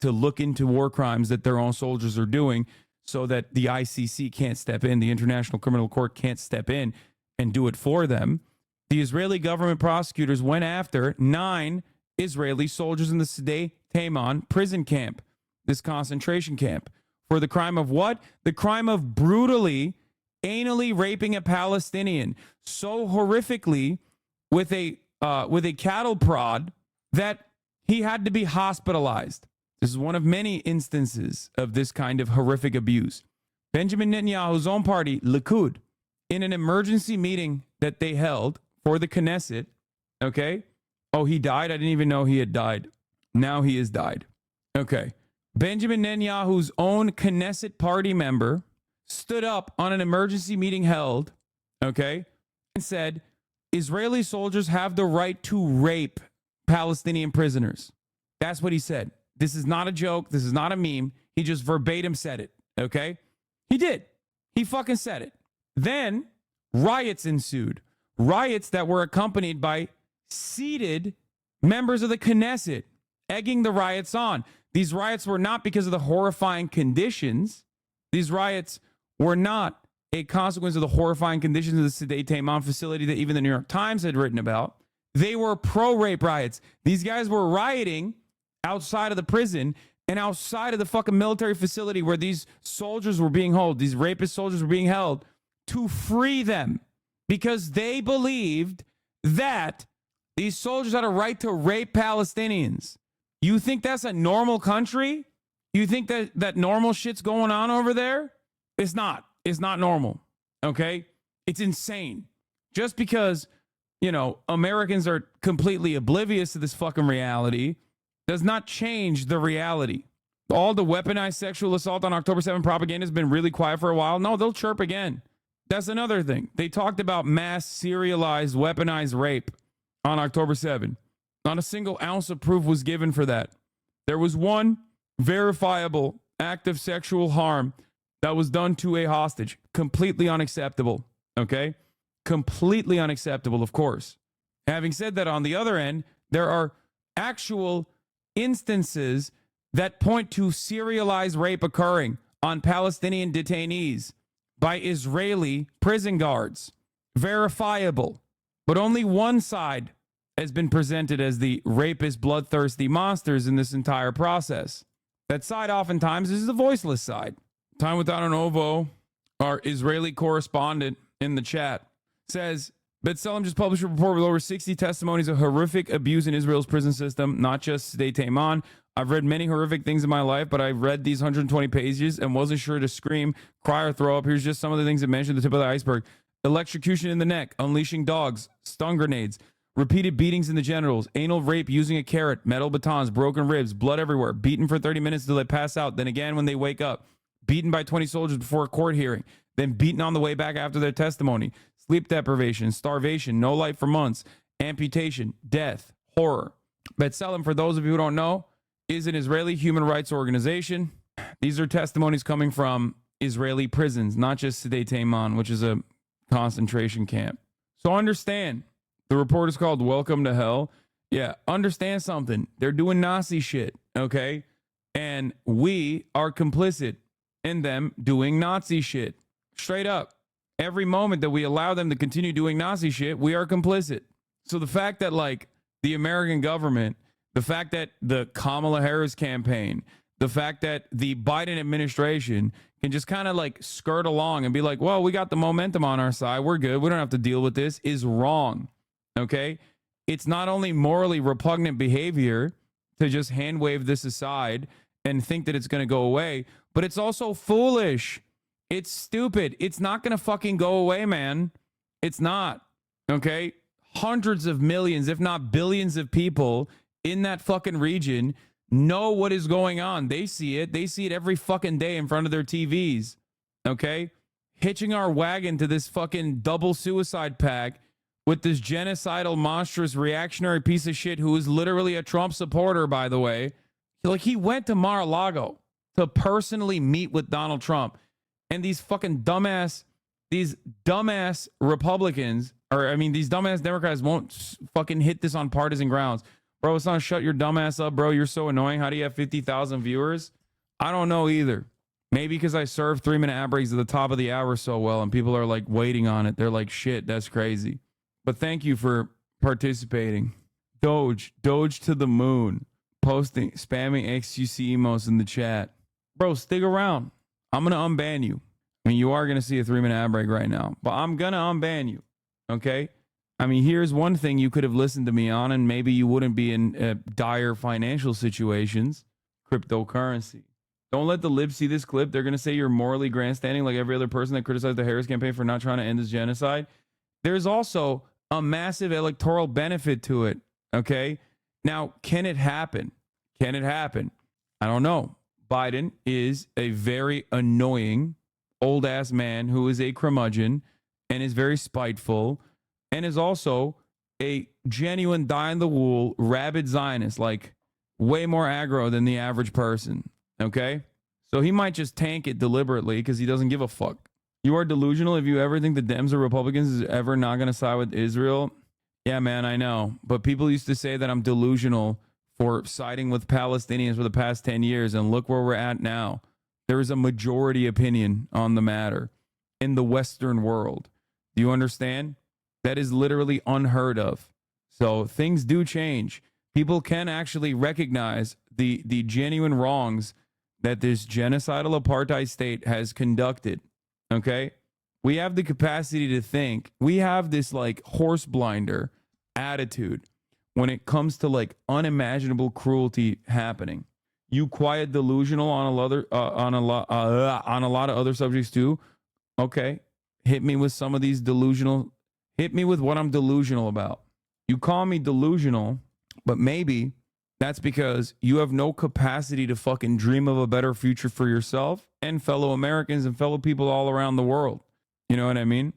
look into war crimes that their own soldiers are doing, so that the ICC can't step in, the International Criminal Court can't step in and do it for them. The Israeli government prosecutors went after 9 Israeli soldiers in the Sdei Teiman prison camp, this concentration camp, for the crime of what? The crime of brutally, anally raping a Palestinian so horrifically with a cattle prod that he had to be hospitalized. This is one of many instances of this kind of horrific abuse. Benjamin Netanyahu's own party, Likud, in an emergency meeting that they held for the Knesset, okay? Oh, he died? I didn't even know he had died. Now he has died. Okay. Benjamin Netanyahu's own Knesset party member stood up on an emergency meeting held, okay, and said, Israeli soldiers have the right to rape Palestinian prisoners. That's what he said. This is not a joke. This is not a meme. He just verbatim said it, okay? He did. He fucking said it. Then riots ensued. Riots that were accompanied by seated members of the Knesset egging the riots on. These riots were not because of the horrifying conditions. These riots were not a consequence of the horrifying conditions of the Sdei Teiman facility that even the New York Times had written about. They were pro-rape riots. These guys were rioting outside of the prison and outside of the fucking military facility where these soldiers were being held, these rapist soldiers were being held, to free them because they believed that these soldiers had a right to rape Palestinians. You think that's a normal country? You think that normal shit's going on over there? It's not. It's not normal. Okay? It's insane. Just because, you know, Americans are completely oblivious to this fucking reality does not change the reality. All the weaponized sexual assault on October 7 propaganda has been really quiet for a while. No, they'll chirp again. That's another thing. They talked about mass serialized weaponized rape on October 7. Not a single ounce of proof was given for that. There was one verifiable act of sexual harm that was done to a hostage. Completely unacceptable. Okay? Completely unacceptable, of course. Having said that, on the other end, there are actual instances that point to serialized rape occurring on Palestinian detainees by Israeli prison guards. Verifiable. But only one side has been presented as the rapist, bloodthirsty monsters in this entire process. That side oftentimes is the voiceless side. Time Without an Ovo, our Israeli correspondent in the chat, says, B'Tselem just published a report with over 60 testimonies of horrific abuse in Israel's prison system, not just Sdei Teiman. I've read many horrific things in my life, but I read these 120 pages and wasn't sure to scream, cry, or throw up. Here's just some of the things that mentioned at the tip of the iceberg. Electrocution in the neck, unleashing dogs, stun grenades, repeated beatings in the genitals, anal rape using a carrot, metal batons, broken ribs, blood everywhere, beaten for 30 minutes until they pass out, then again when they wake up, beaten by 20 soldiers before a court hearing, then beaten on the way back after their testimony, sleep deprivation, starvation, no light for months, amputation, death, horror. B'Tselem, for those of you who don't know, is an Israeli human rights organization. These are testimonies coming from Israeli prisons, not just Sdei Teiman, which is a concentration camp. So understand, the report is called Welcome to Hell. Yeah, understand something. They're doing Nazi shit, okay? And we are complicit in them doing Nazi shit. Straight up. Every moment that we allow them to continue doing Nazi shit, we are complicit. So the fact that, like, the American government, the fact that the Kamala Harris campaign, the fact that the Biden administration can just kind of like skirt along and be like, well, we got the momentum on our side, we're good, we don't have to deal with this, is wrong. Okay? It's not only morally repugnant behavior to just hand wave this aside and think that it's going to go away, but it's also foolish. It's stupid. It's not going to fucking go away, man. It's not. Okay? Hundreds of millions, if not billions of people in that fucking region know what is going on. They see it. They see it every fucking day in front of their TVs. Okay? Hitching our wagon to this fucking double suicide pact with this genocidal, monstrous, reactionary piece of shit who is literally a Trump supporter, by the way. Like, he went to Mar-a-Lago to personally meet with Donald Trump. And these fucking dumbass Republicans, or I mean, these dumbass Democrats won't fucking hit this on partisan grounds. Bro, it's not shut your dumbass up, bro. You're so annoying. How do you have 50,000 viewers? I don't know either. Maybe because I serve 3-minute ad breaks at the top of the hour so well and people are like waiting on it. They're like, shit, that's crazy. But thank you for participating. Doge to the moon. Posting, spamming XQC emos in the chat. Bro, stick around. I'm going to unban you. I mean, you are going to see a 3-minute ad break right now, but I'm going to unban you. Okay? I mean, here's one thing you could have listened to me on, and maybe you wouldn't be in dire financial situations. Cryptocurrency. Don't let the libs see this clip. They're going to say you're morally grandstanding like every other person that criticized the Harris campaign for not trying to end this genocide. There's also a massive electoral benefit to it. Okay? Now, can it happen? Can it happen? I don't know. Biden is a very annoying old-ass man who is a curmudgeon and is very spiteful and is also a genuine die-in-the-wool, rabid Zionist, like way more aggro than the average person, okay? So he might just tank it deliberately because he doesn't give a fuck. You are delusional if you ever think the Dems or Republicans is ever not going to side with Israel. Yeah, man, I know. But people used to say that I'm delusional for siding with Palestinians for the past 10 years. And look where we're at now. There is a majority opinion on the matter in the Western world. Do you understand? That is literally unheard of. So things do change. People can actually recognize the genuine wrongs that this genocidal apartheid state has conducted. Okay? We have the capacity to think. We have this like horse blinder attitude when it comes to like unimaginable cruelty happening. You quiet delusional on a lot of other subjects too. Okay, hit me with some of these delusional. Hit me with what I'm delusional about. You call me delusional, but maybe that's because you have no capacity to fucking dream of a better future for yourself and fellow Americans and fellow people all around the world. You know what I mean?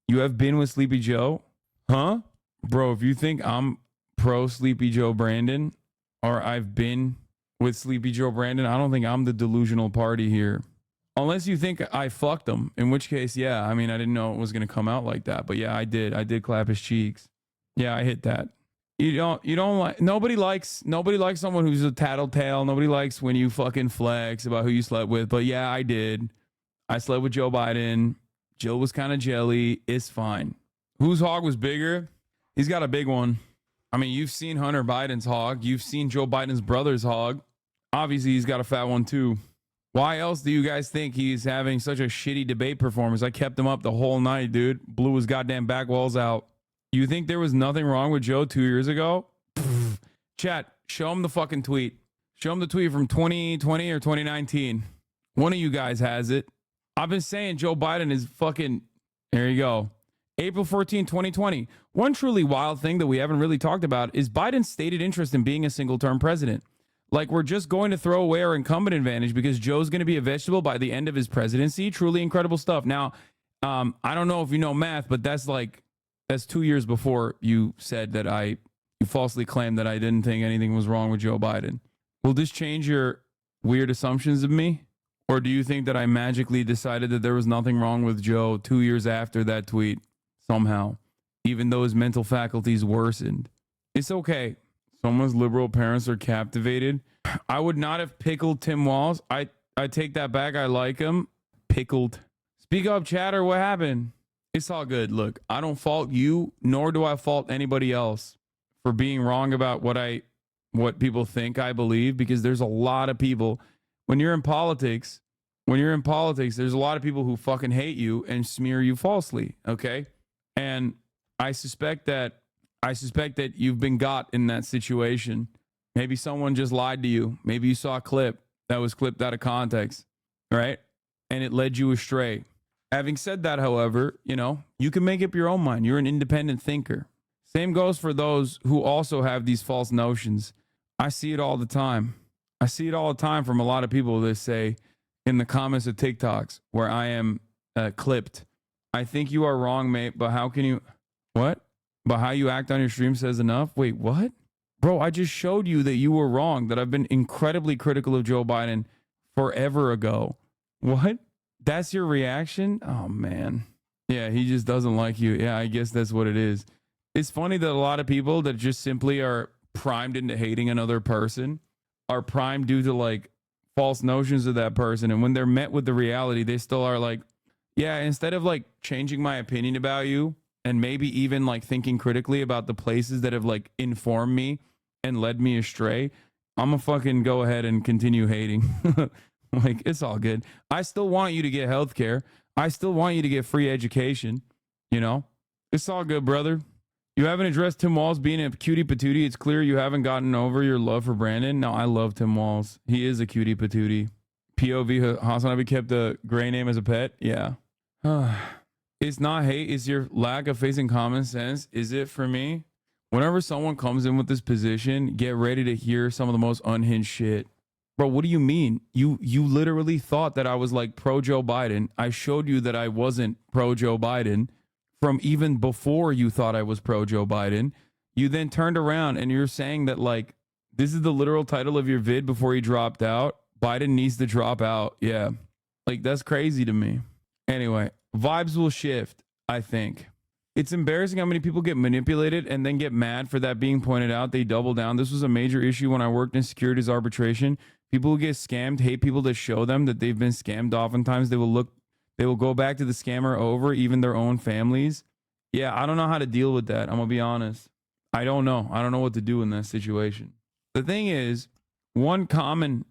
You have been with Sleepy Joe? Huh? Bro, if you think I'm pro Sleepy Joe Brandon, or I've been with Sleepy Joe Brandon, I don't think I'm the delusional party here. Unless you think I fucked him, in which case, yeah, I mean, I didn't know it was going to come out like that. But yeah, I did clap his cheeks. Yeah, I hit that. You don't like, nobody likes someone who's a tattletale. Nobody likes when you fucking flex about who you slept with. But yeah, I did. I slept with Joe Biden. Jill was kind of jelly. It's fine. Whose hog was bigger? He's got a big one. I mean, you've seen Hunter Biden's hog. You've seen Joe Biden's brother's hog. Obviously, he's got a fat one too. Why else do you guys think he's having such a shitty debate performance? I kept him up the whole night, dude. Blew his goddamn back walls out. You think there was nothing wrong with Joe 2 years ago? Pfft. Chat, show him the fucking tweet. Show him the tweet from 2020 or 2019. One of you guys has it. I've been saying Joe Biden is fucking... There you go. April 14, 2020. One truly wild thing that we haven't really talked about is Biden's stated interest in being a single-term president. Like, we're just going to throw away our incumbent advantage because Joe's going to be a vegetable by the end of his presidency. Truly incredible stuff. Now, I don't know if you know math, but that's 2 years before you said that you falsely claimed that I didn't think anything was wrong with Joe Biden. Will this change your weird assumptions of me? Or do you think that I magically decided that there was nothing wrong with Joe 2 years after that tweet somehow, even though his mental faculties worsened? It's okay. Someone's liberal parents are captivated. I would not have pickled Tim Walz. I take that back. I like him. Pickled. Speak up, chatter. What happened? It's all good. Look, I don't fault you, nor do I fault anybody else for being wrong about what people think I believe, because there's a lot of people. When you're in politics, there's a lot of people who fucking hate you and smear you falsely, okay? And I suspect that you've been got in that situation. Maybe someone just lied to you. Maybe you saw a clip that was clipped out of context, right? And it led you astray. Having said that, however, you can make up your own mind. You're an independent thinker. Same goes for those who also have these false notions. I see it all the time. I see it all the time from a lot of people that say in the comments of TikToks where I am clipped, I think you are wrong, mate, but how can you... What? But how you act on your stream says enough? Wait, what? Bro, I just showed you that you were wrong, that I've been incredibly critical of Joe Biden forever ago. What? That's your reaction? Oh, man. Yeah, he just doesn't like you. Yeah, I guess that's what it is. It's funny that a lot of people that just simply are primed into hating another person are primed due to false notions of that person. And when they're met with the reality, they still are like, yeah, instead of changing my opinion about you, and maybe even thinking critically about the places that have informed me and led me astray, I'm gonna fucking go ahead and continue hating. It's all good. I still want you to get healthcare. I still want you to get free education. It's all good, brother. You haven't addressed Tim Walz being a cutie patootie. It's clear you haven't gotten over your love for Brandon. No, I love Tim Walz. He is a cutie patootie. POV, HasanAbi kept the gray name as a pet. Yeah. It's not hate. It's your lack of facing common sense. Is it for me? Whenever someone comes in with this position, get ready to hear some of the most unhinged shit. Bro, what do you mean? You literally thought that I was pro Joe Biden. I showed you that I wasn't pro Joe Biden from even before you thought I was pro Joe Biden. You then turned around and you're saying that this is the literal title of your vid before he dropped out. Biden needs to drop out. Yeah. That's crazy to me. Anyway, vibes will shift, I think. It's embarrassing how many people get manipulated and then get mad for that being pointed out. They double down. This was a major issue when I worked in securities arbitration. People who get scammed hate people to show them that they've been scammed. Oftentimes they will go back to the scammer over even their own families. Yeah, I don't know how to deal with that. I'm gonna be honest. I don't know what to do in that situation. The thing is, one common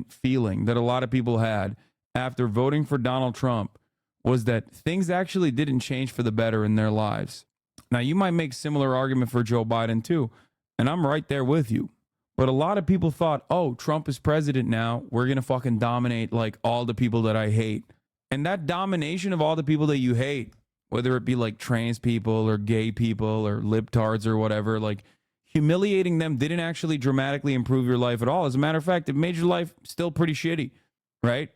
feeling that a lot of people had after voting for Donald Trump was that things actually didn't change for the better in their lives. Now, you might make similar argument for Joe Biden too, and I'm right there with you. But a lot of people thought, oh, Trump is president now. We're going to fucking dominate like all the people that I hate. And that domination of all the people that you hate, whether it be like trans people or gay people or libtards or whatever, like humiliating them didn't actually dramatically improve your life at all. As a matter of fact, it made your life still pretty shitty, right?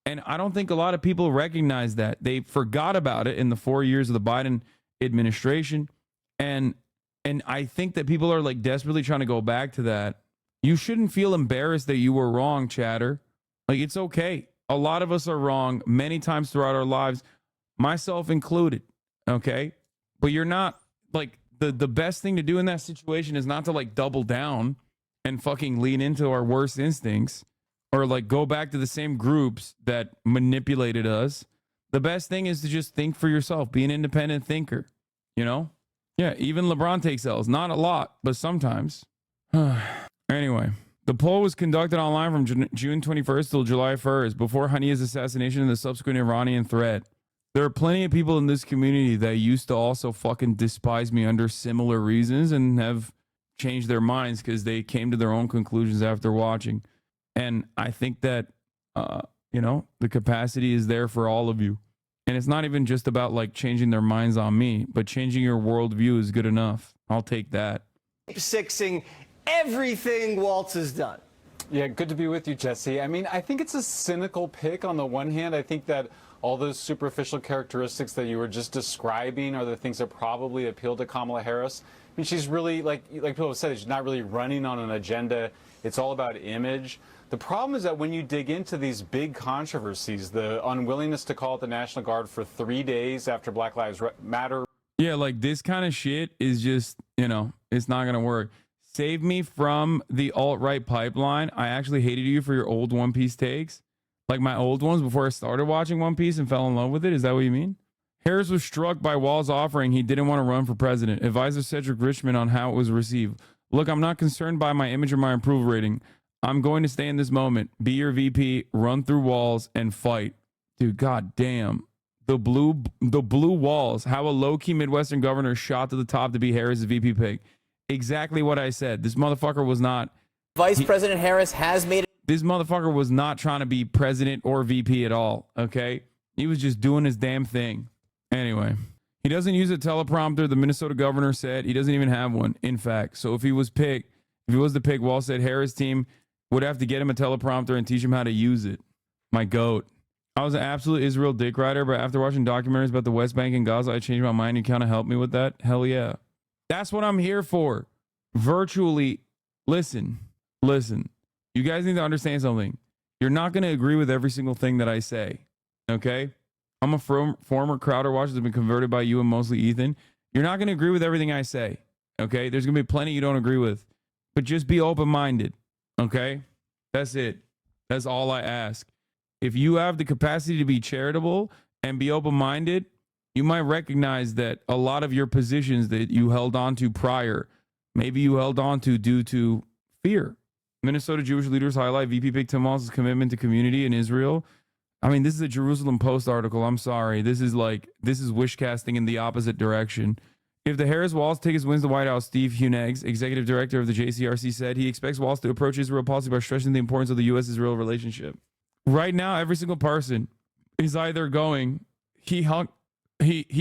And I don't think a lot of people recognize that. They forgot about it in the 4 years of the Biden administration. And I think that people are like desperately trying to go back to that. You shouldn't feel embarrassed that you were wrong, chatter. Like, it's okay. A lot of us are wrong many times throughout our lives, myself included, okay? But you're not, like, the best thing to do in that situation is not to, like, double down and fucking lean into our worst instincts or, like, go back to the same groups that manipulated us. The best thing is to just think for yourself. Be an independent thinker, you know? Yeah, even LeBron takes L's. Not a lot, but sometimes. Anyway, the poll was conducted online from June 21st till July 1st, before Hania's assassination and the subsequent Iranian threat. There are plenty of people in this community that used to also fucking despise me under similar reasons and have changed their minds because they came to their own conclusions after watching. And I think that, you know, the capacity is there for all of you. And it's not even just about like changing their minds on me, but changing your worldview is good enough. I'll take that. Sixing everything WALZ has done. Yeah, good to be with you, Jesse. I mean, I think it's a cynical pick on the one hand. I think that all those superficial characteristics that you were just describing are the things that probably appeal to Kamala Harris. I mean, she's really, like people have said, she's not really running on an agenda. It's all about image. The problem is that when you dig into these big controversies, the unwillingness to call it the National Guard for 3 days after Black Lives Matter. Yeah, like this kind of shit is just, you know, it's not going to work. Save me from the alt-right pipeline. I actually hated you for your old One Piece takes. Like my old ones before I started watching One Piece and fell in love with it. Is that what you mean? Harris was struck by WALZ offering he didn't want to run for president. Advisor Cedric Richmond on how it was received. Look, I'm not concerned by my image or my approval rating. I'm going to stay in this moment. Be your VP, run through walls, and fight. Dude, goddamn. The blue walls. How a low-key Midwestern governor shot to the top to be Harris' VP pick. Exactly what I said. This motherfucker was not. Vice President Harris has made it. This motherfucker was not trying to be president or VP at all, okay? He was just doing his damn thing. Anyway, he doesn't use a teleprompter. The Minnesota governor said he doesn't even have one, in fact. So if he was the pick, WALZ said Harris' team would have to get him a teleprompter and teach him how to use it. My goat. I was an absolute Israel dick rider, but after watching documentaries about the West Bank and Gaza, I changed my mind. You kind of helped me with that? Hell yeah. That's what I'm here for. Virtually, listen. You guys need to understand something. You're not going to agree with every single thing that I say, okay? I'm a former Crowder watcher that's been converted by you and mostly Ethan. You're not going to agree with everything I say, okay? There's going to be plenty you don't agree with, but just be open-minded, okay? That's it. That's all I ask. If you have the capacity to be charitable and be open-minded, you might recognize that a lot of your positions that you held on to prior, maybe you held on to due to fear. Minnesota Jewish leaders highlight VP pick Tim Walz's commitment to community in Israel. I mean, this is a Jerusalem Post article. I'm sorry. This is wish casting in the opposite direction. If the Harris-WALZ ticket wins the White House, Steve Hunegs, executive director of the JCRC, said he expects WALZ to approach Israel policy by stressing the importance of the U.S.-Israel relationship. Right now, every single person is either going, he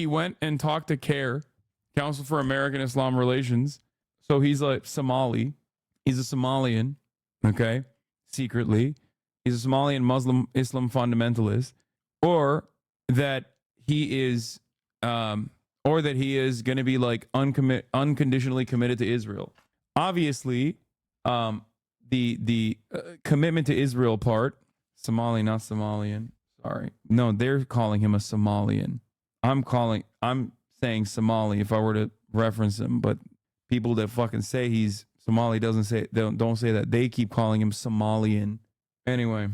went and talked to CARE, Council for American Islam Relations. So he's like Somali. He's a Somalian, okay? Secretly. He's a Somalian Muslim Islam fundamentalist. Or that he is going to be like unconditionally committed to Israel. Obviously, the commitment to Israel part, Somali, not Somalian. Sorry. No, they're calling him a Somalian. I'm saying Somali if I were to reference him, but people that fucking say he's Somali don't say that. They keep calling him Somalian. Anyway,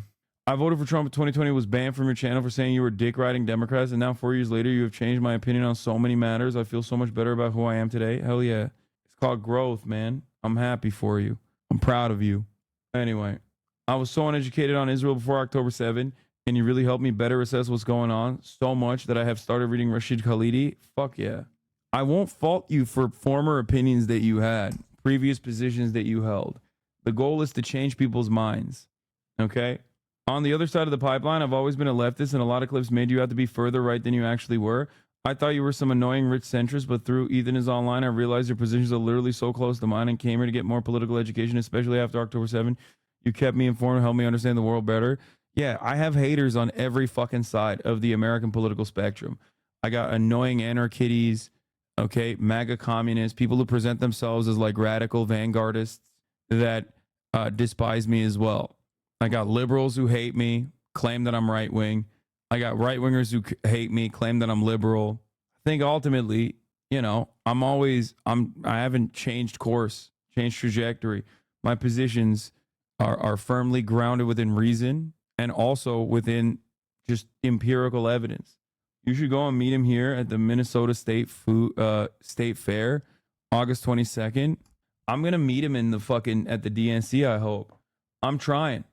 I voted for Trump in 2020, was banned from your channel for saying you were dick riding Democrats, and now 4 years later you have changed my opinion on so many matters. I feel so much better about who I am today. Hell yeah. It's called growth, man. I'm happy for you. I'm proud of you. Anyway, I was so uneducated on Israel before October 7, and you really helped me better assess what's going on so much that I have started reading Rashid Khalidi. Fuck yeah. I won't fault you for former opinions that you had, previous positions that you held. The goal is to change people's minds. Okay? On the other side of the pipeline, I've always been a leftist, and a lot of clips made you out to be further right than you actually were. I thought you were some annoying rich centrist, but through Ethan is Online, I realized your positions are literally so close to mine and came here to get more political education, especially after October 7. You kept me informed, helped me understand the world better. Yeah, I have haters on every fucking side of the American political spectrum. I got annoying anarchists, okay, MAGA communists, people who present themselves as like radical vanguardists that despise me as well. I got liberals who hate me, claim that I'm right wing. I got right wingers who hate me, claim that I'm liberal. I think ultimately, you know, I haven't changed course, changed trajectory. My positions are firmly grounded within reason and also within just empirical evidence. You should go and meet him here at the Minnesota State Fair, August 22nd. I'm going to meet him at the DNC, I hope. I'm trying.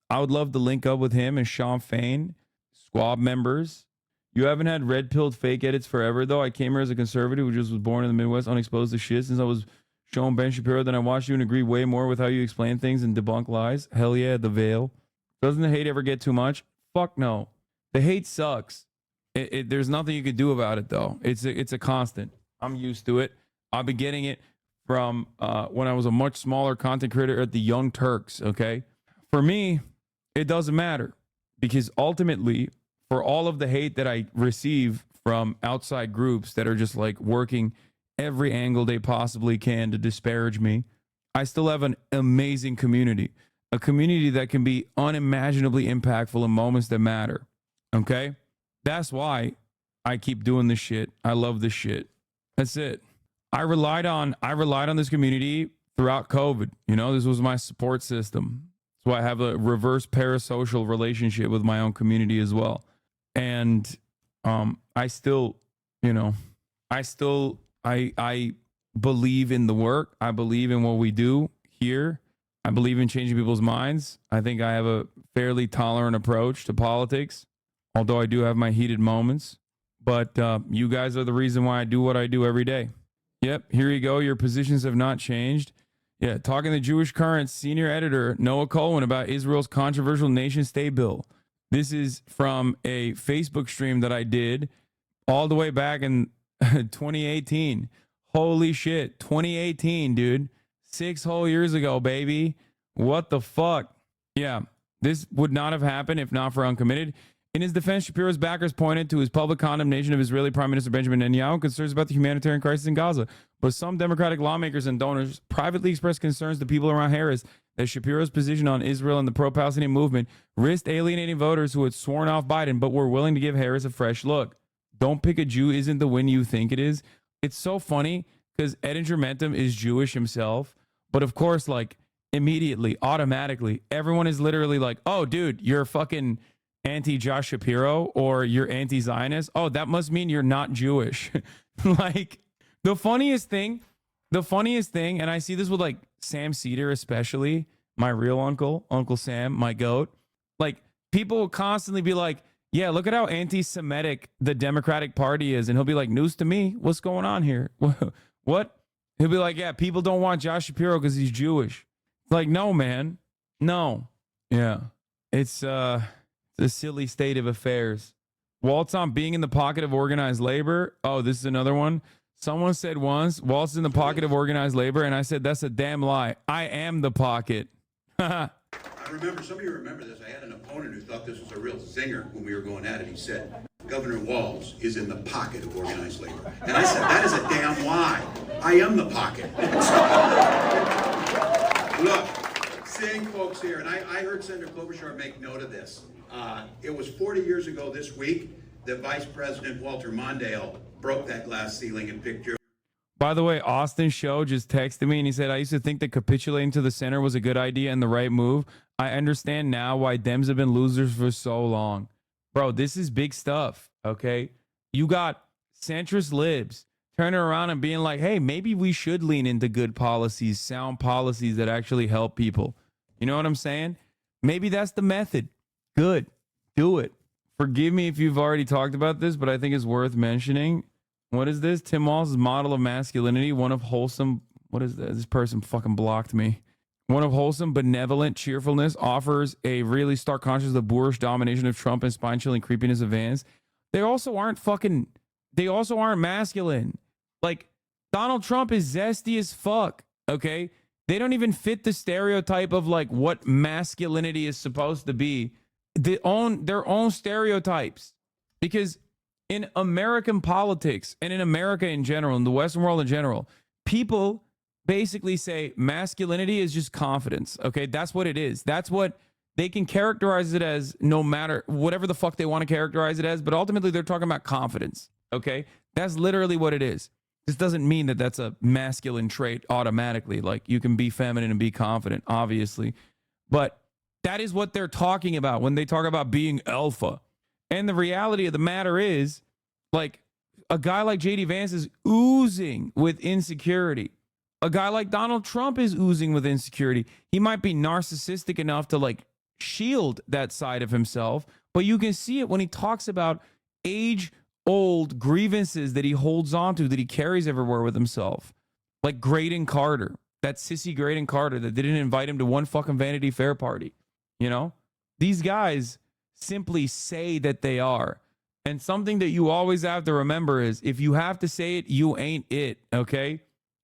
I would love to link up with him and Sean Fain, squad members. You haven't had red-pilled fake edits forever, though. I came here as a conservative who just was born in the Midwest, unexposed to shit since I was showing Ben Shapiro. Then I watched you and agree way more with how you explain things and debunk lies. Hell yeah, the veil. Doesn't the hate ever get too much? Fuck no. The hate sucks. There's nothing you could do about it, though. It's a constant. I'm used to it. I've been getting it from when I was a much smaller content creator at the Young Turks, okay? For me, it doesn't matter because ultimately, for all of the hate that I receive from outside groups that are just like working every angle they possibly can to disparage me, I still have an amazing community, a community that can be unimaginably impactful in moments that matter, okay? That's why I keep doing this shit. I love this shit. That's it. I relied on this community throughout COVID. You know, this was my support system. So I have a reverse parasocial relationship with my own community as well. And I still, you know, I believe in the work. I believe in what we do here. I believe in changing people's minds. I think I have a fairly tolerant approach to politics, although I do have my heated moments. But you guys are the reason why I do what I do every day. Yep, here you go. Your positions have not changed. Yeah, talking to Jewish Current's senior editor, Noah Cohen, about Israel's controversial nation-state bill. This is from a Facebook stream that I did all the way back in 2018. Holy shit, 2018, dude. 6 whole years ago, baby. What the fuck? Yeah, this would not have happened if not for Uncommitted. In his defense, Shapiro's backers pointed to his public condemnation of Israeli Prime Minister Benjamin Netanyahu and concerns about the humanitarian crisis in Gaza. But some Democratic lawmakers and donors privately expressed concerns to people around Harris that Shapiro's position on Israel and the pro-Palestinian movement risked alienating voters who had sworn off Biden but were willing to give Harris a fresh look. Don't pick a Jew isn't the win you think it is. It's so funny because Edinger Mentum is Jewish himself. But of course, like immediately, automatically, everyone is literally like, oh, dude, you're fucking anti-Josh Shapiro or you're anti-Zionist. Oh, that must mean you're not Jewish. Like the funniest thing, and I see this with like Sam Cedar, especially my real uncle, Uncle Sam, my goat. Like people will constantly be like, yeah, look at how anti-Semitic the Democratic Party is. And he'll be like, news to me. What's going on here? What? He'll be like, yeah, people don't want Josh Shapiro because he's Jewish. It's like, no, man. No. Yeah. It's the silly state of affairs. WALZ on being in the pocket of organized labor. Oh, this is another one. Someone said once, WALZ is in the pocket of organized labor, and I said, that's a damn lie. I am the pocket. I remember, some of you remember this. I had an opponent who thought this was a real zinger when we were going at it. He said, Governor WALZ is in the pocket of organized labor. And I said, that is a damn lie. I am the pocket. Look, saying folks here, and I heard Senator Klobuchar make note of this. It was 40 years ago this week that Vice President Walter Mondale broke that glass ceiling and picked Joe. By the way, Austin Show just texted me and he said, I used to think that capitulating to the center was a good idea and the right move. I understand now why Dems have been losers for so long. Bro, this is big stuff, okay? You got centrist libs turning around and being like, hey, maybe we should lean into good policies, sound policies that actually help people. You know what I'm saying? Maybe that's the method. Good. Do it. Forgive me if you've already talked about this, but I think it's worth mentioning. What is this? Tim Walz's model of masculinity, one of wholesome, what is this? This person fucking blocked me. One of wholesome, benevolent cheerfulness, offers a really stark contrast of the boorish domination of Trump and spine-chilling creepiness of Vance. They also aren't masculine. Like, Donald Trump is zesty as fuck, okay? They don't even fit the stereotype of, like, what masculinity is supposed to be. Their own stereotypes. Because in American politics and in America in general, in the Western world in general, people basically say masculinity is just confidence. Okay, that's what it is. That's what they can characterize it as, no matter whatever the fuck they want to characterize it as. But ultimately, they're talking about confidence. Okay, that's literally what it is. This doesn't mean that that's a masculine trait automatically. Like, you can be feminine and be confident, obviously. But that is what they're talking about when they talk about being alpha. And the reality of the matter is, like, a guy like JD Vance is oozing with insecurity. A guy like Donald Trump is oozing with insecurity. He might be narcissistic enough to, like, shield that side of himself, but you can see it when he talks about age-old grievances that he holds on to, that he carries everywhere with himself. Like Graydon Carter, that sissy Graydon Carter that didn't invite him to one fucking Vanity Fair party. You know? These guys simply say that they are. And something that you always have to remember is, if you have to say it, you ain't it, okay?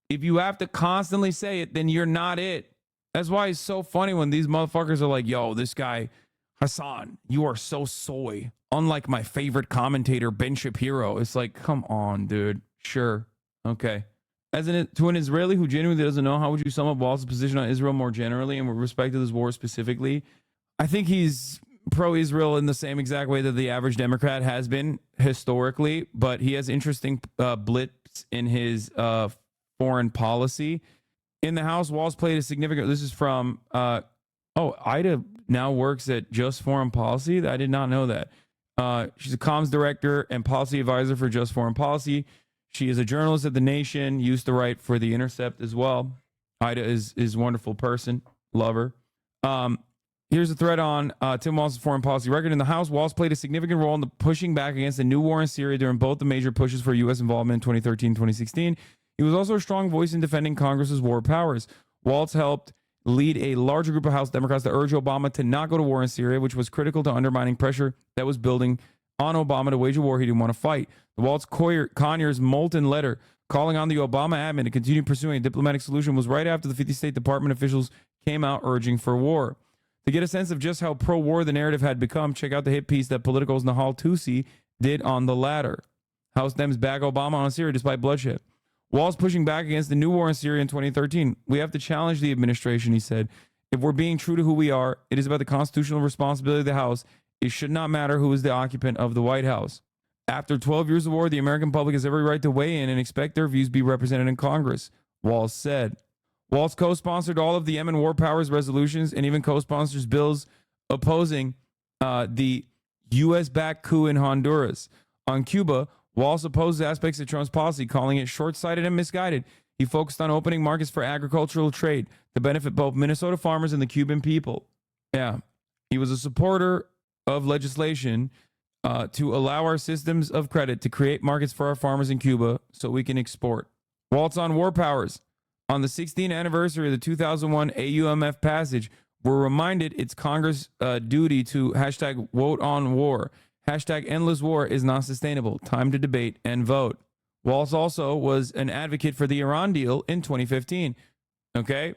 If you have to constantly say it, then you're not it. That's why it's so funny when these motherfuckers are like, yo, this guy, Hasan, you are so soy. Unlike my favorite commentator, Ben Shapiro. It's like, come on, dude. Sure. Okay. To an Israeli who genuinely doesn't know, how would you sum up WALZ's position on Israel more generally and with respect to this war specifically? I think he's pro-Israel in the same exact way that the average Democrat has been historically, but he has interesting blips in his foreign policy. In the House, WALZ played a significant... This is from... Ida now works at Just Foreign Policy. I did not know that. She's a comms director and policy advisor for Just Foreign Policy. She is a journalist at The Nation, used to write for The Intercept as well. Ida is a wonderful person. Love her. Here's a thread on Tim Walz's foreign policy record. In the House, WALZ played a significant role in the pushing back against the new war in Syria during both the major pushes for U.S. involvement in 2013 and 2016. He was also a strong voice in defending Congress's war powers. WALZ helped lead a larger group of House Democrats to urge Obama to not go to war in Syria, which was critical to undermining pressure that was building on Obama to wage a war he didn't want to fight. The Walz-Conyers molten letter calling on the Obama admin to continue pursuing a diplomatic solution was right after the 50 State Department officials came out urging for war. To get a sense of just how pro-war the narrative had become, check out the hit piece that Politico's Nahal Tusi did on the latter. House Dems back Obama on Syria despite bloodshed. WALZ pushing back against the new war in Syria in 2013. We have to challenge the administration, he said. If we're being true to who we are, it is about the constitutional responsibility of the House. It should not matter who is the occupant of the White House. After 12 years of war, the American public has every right to weigh in and expect their views be represented in Congress, WALZ said. WALZ co-sponsored all of the Yemen War Powers resolutions and even co-sponsors bills opposing the U.S.-backed coup in Honduras. On Cuba, WALZ opposes aspects of Trump's policy, calling it short-sighted and misguided. He focused on opening markets for agricultural trade to benefit both Minnesota farmers and the Cuban people. Yeah, he was a supporter of legislation to allow our systems of credit to create markets for our farmers in Cuba so we can export. WALZ on war powers. On the 16th anniversary of the 2001 AUMF passage, we're reminded it's Congress' duty to hashtag vote on war. Hashtag endless war is not sustainable. Time to debate and vote. WALZ also was an advocate for the Iran deal in 2015. Okay?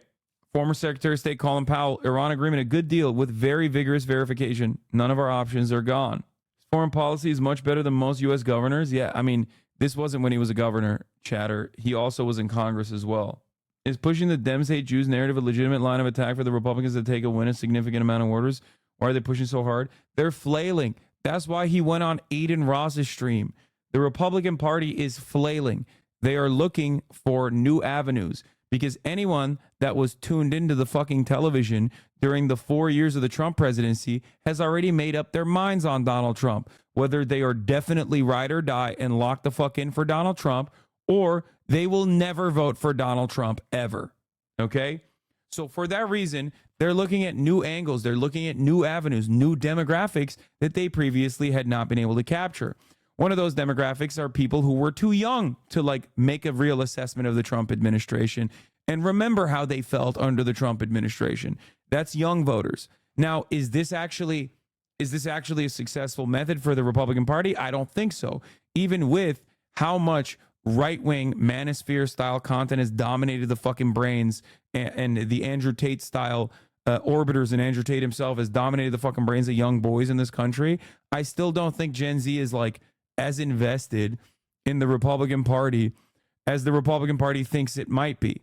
Former Secretary of State Colin Powell, Iran agreement, a good deal with very vigorous verification. None of our options are gone. Foreign policy is much better than most U.S. governors. Yeah, I mean, this wasn't when he was a governor, Chatter. He also was in Congress as well. Is pushing the Dems hate Jews narrative a legitimate line of attack for the Republicans to take a win a significant amount of orders? Why are they pushing so hard? They're flailing. That's why he went on Aiden Ross's stream. The Republican Party is flailing. They are looking for new avenues because anyone that was tuned into the fucking television during the 4 years of the Trump presidency has already made up their minds on Donald Trump, whether they are definitely ride or die and lock the fuck in for Donald Trump, or they will never vote for Donald Trump ever. Okay? So for that reason, they're looking at new angles. They're looking at new avenues, new demographics that they previously had not been able to capture. One of those demographics are people who were too young to like make a real assessment of the Trump administration and remember how they felt under the Trump administration. That's young voters. Now, is this actually a successful method for the Republican Party? I don't think so. Even with how much right-wing manosphere style content has dominated the fucking brains and the Andrew Tate style orbiters, and Andrew Tate himself has dominated the fucking brains of young boys in this country, I still don't think Gen Z is like as invested in the Republican Party as the Republican Party thinks it might be.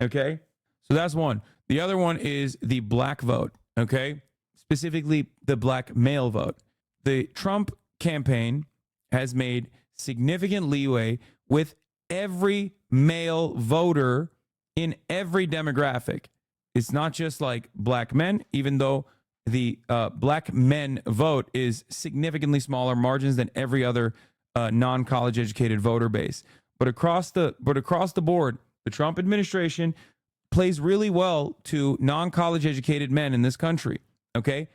Okay? So that's one. The other one is the black vote. Okay? Specifically, the black male vote. The Trump campaign has made significant leeway with every male voter in every demographic. It's not just like black men, even though the black men vote is significantly smaller margins than every other non-college educated voter base. But across the board, the Trump administration plays really well to non-college educated men in this country. Okay,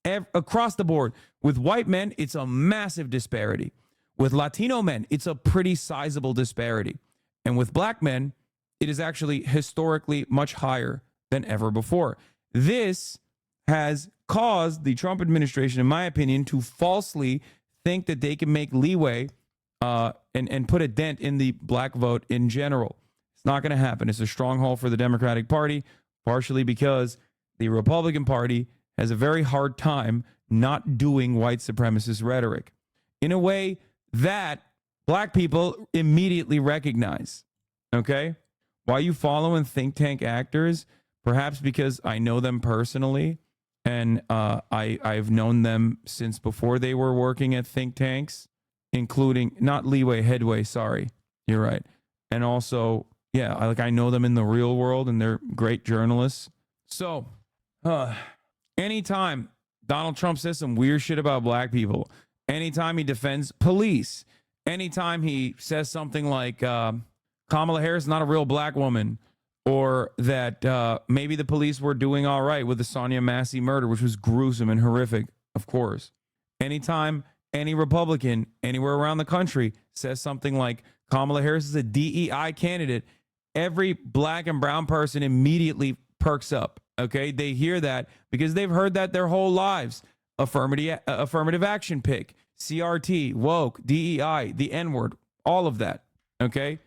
across the board. With white men, it's a massive disparity. With Latino men, it's a pretty sizable disparity. And with black men, it is actually historically much higher than ever before. This has caused the Trump administration, in my opinion, to falsely think that they can make leeway and put a dent in the black vote in general. It's not going to happen. It's a stronghold for the Democratic Party, partially because the Republican Party has a very hard time not doing white supremacist rhetoric in a way that black people immediately recognize. Okay? Why you following think tank actors? Perhaps because I know them personally, and I've known them since before they were working at think tanks, including not Leeway, Headway. Sorry, you're right. And also, yeah, I know them in the real world, and they're great journalists. So, anytime Donald Trump says some weird shit about black people, anytime he defends police, anytime he says something like Kamala Harris is not a real black woman, or that maybe the police were doing all right with the Sonia Massey murder, which was gruesome and horrific, of course. Anytime any Republican anywhere around the country says something like Kamala Harris is a DEI candidate, every black and brown person immediately perks up. Okay, they hear that because they've heard that their whole lives. Affirmative action pick, CRT, woke, DEI, the N-word, all of that. Okay,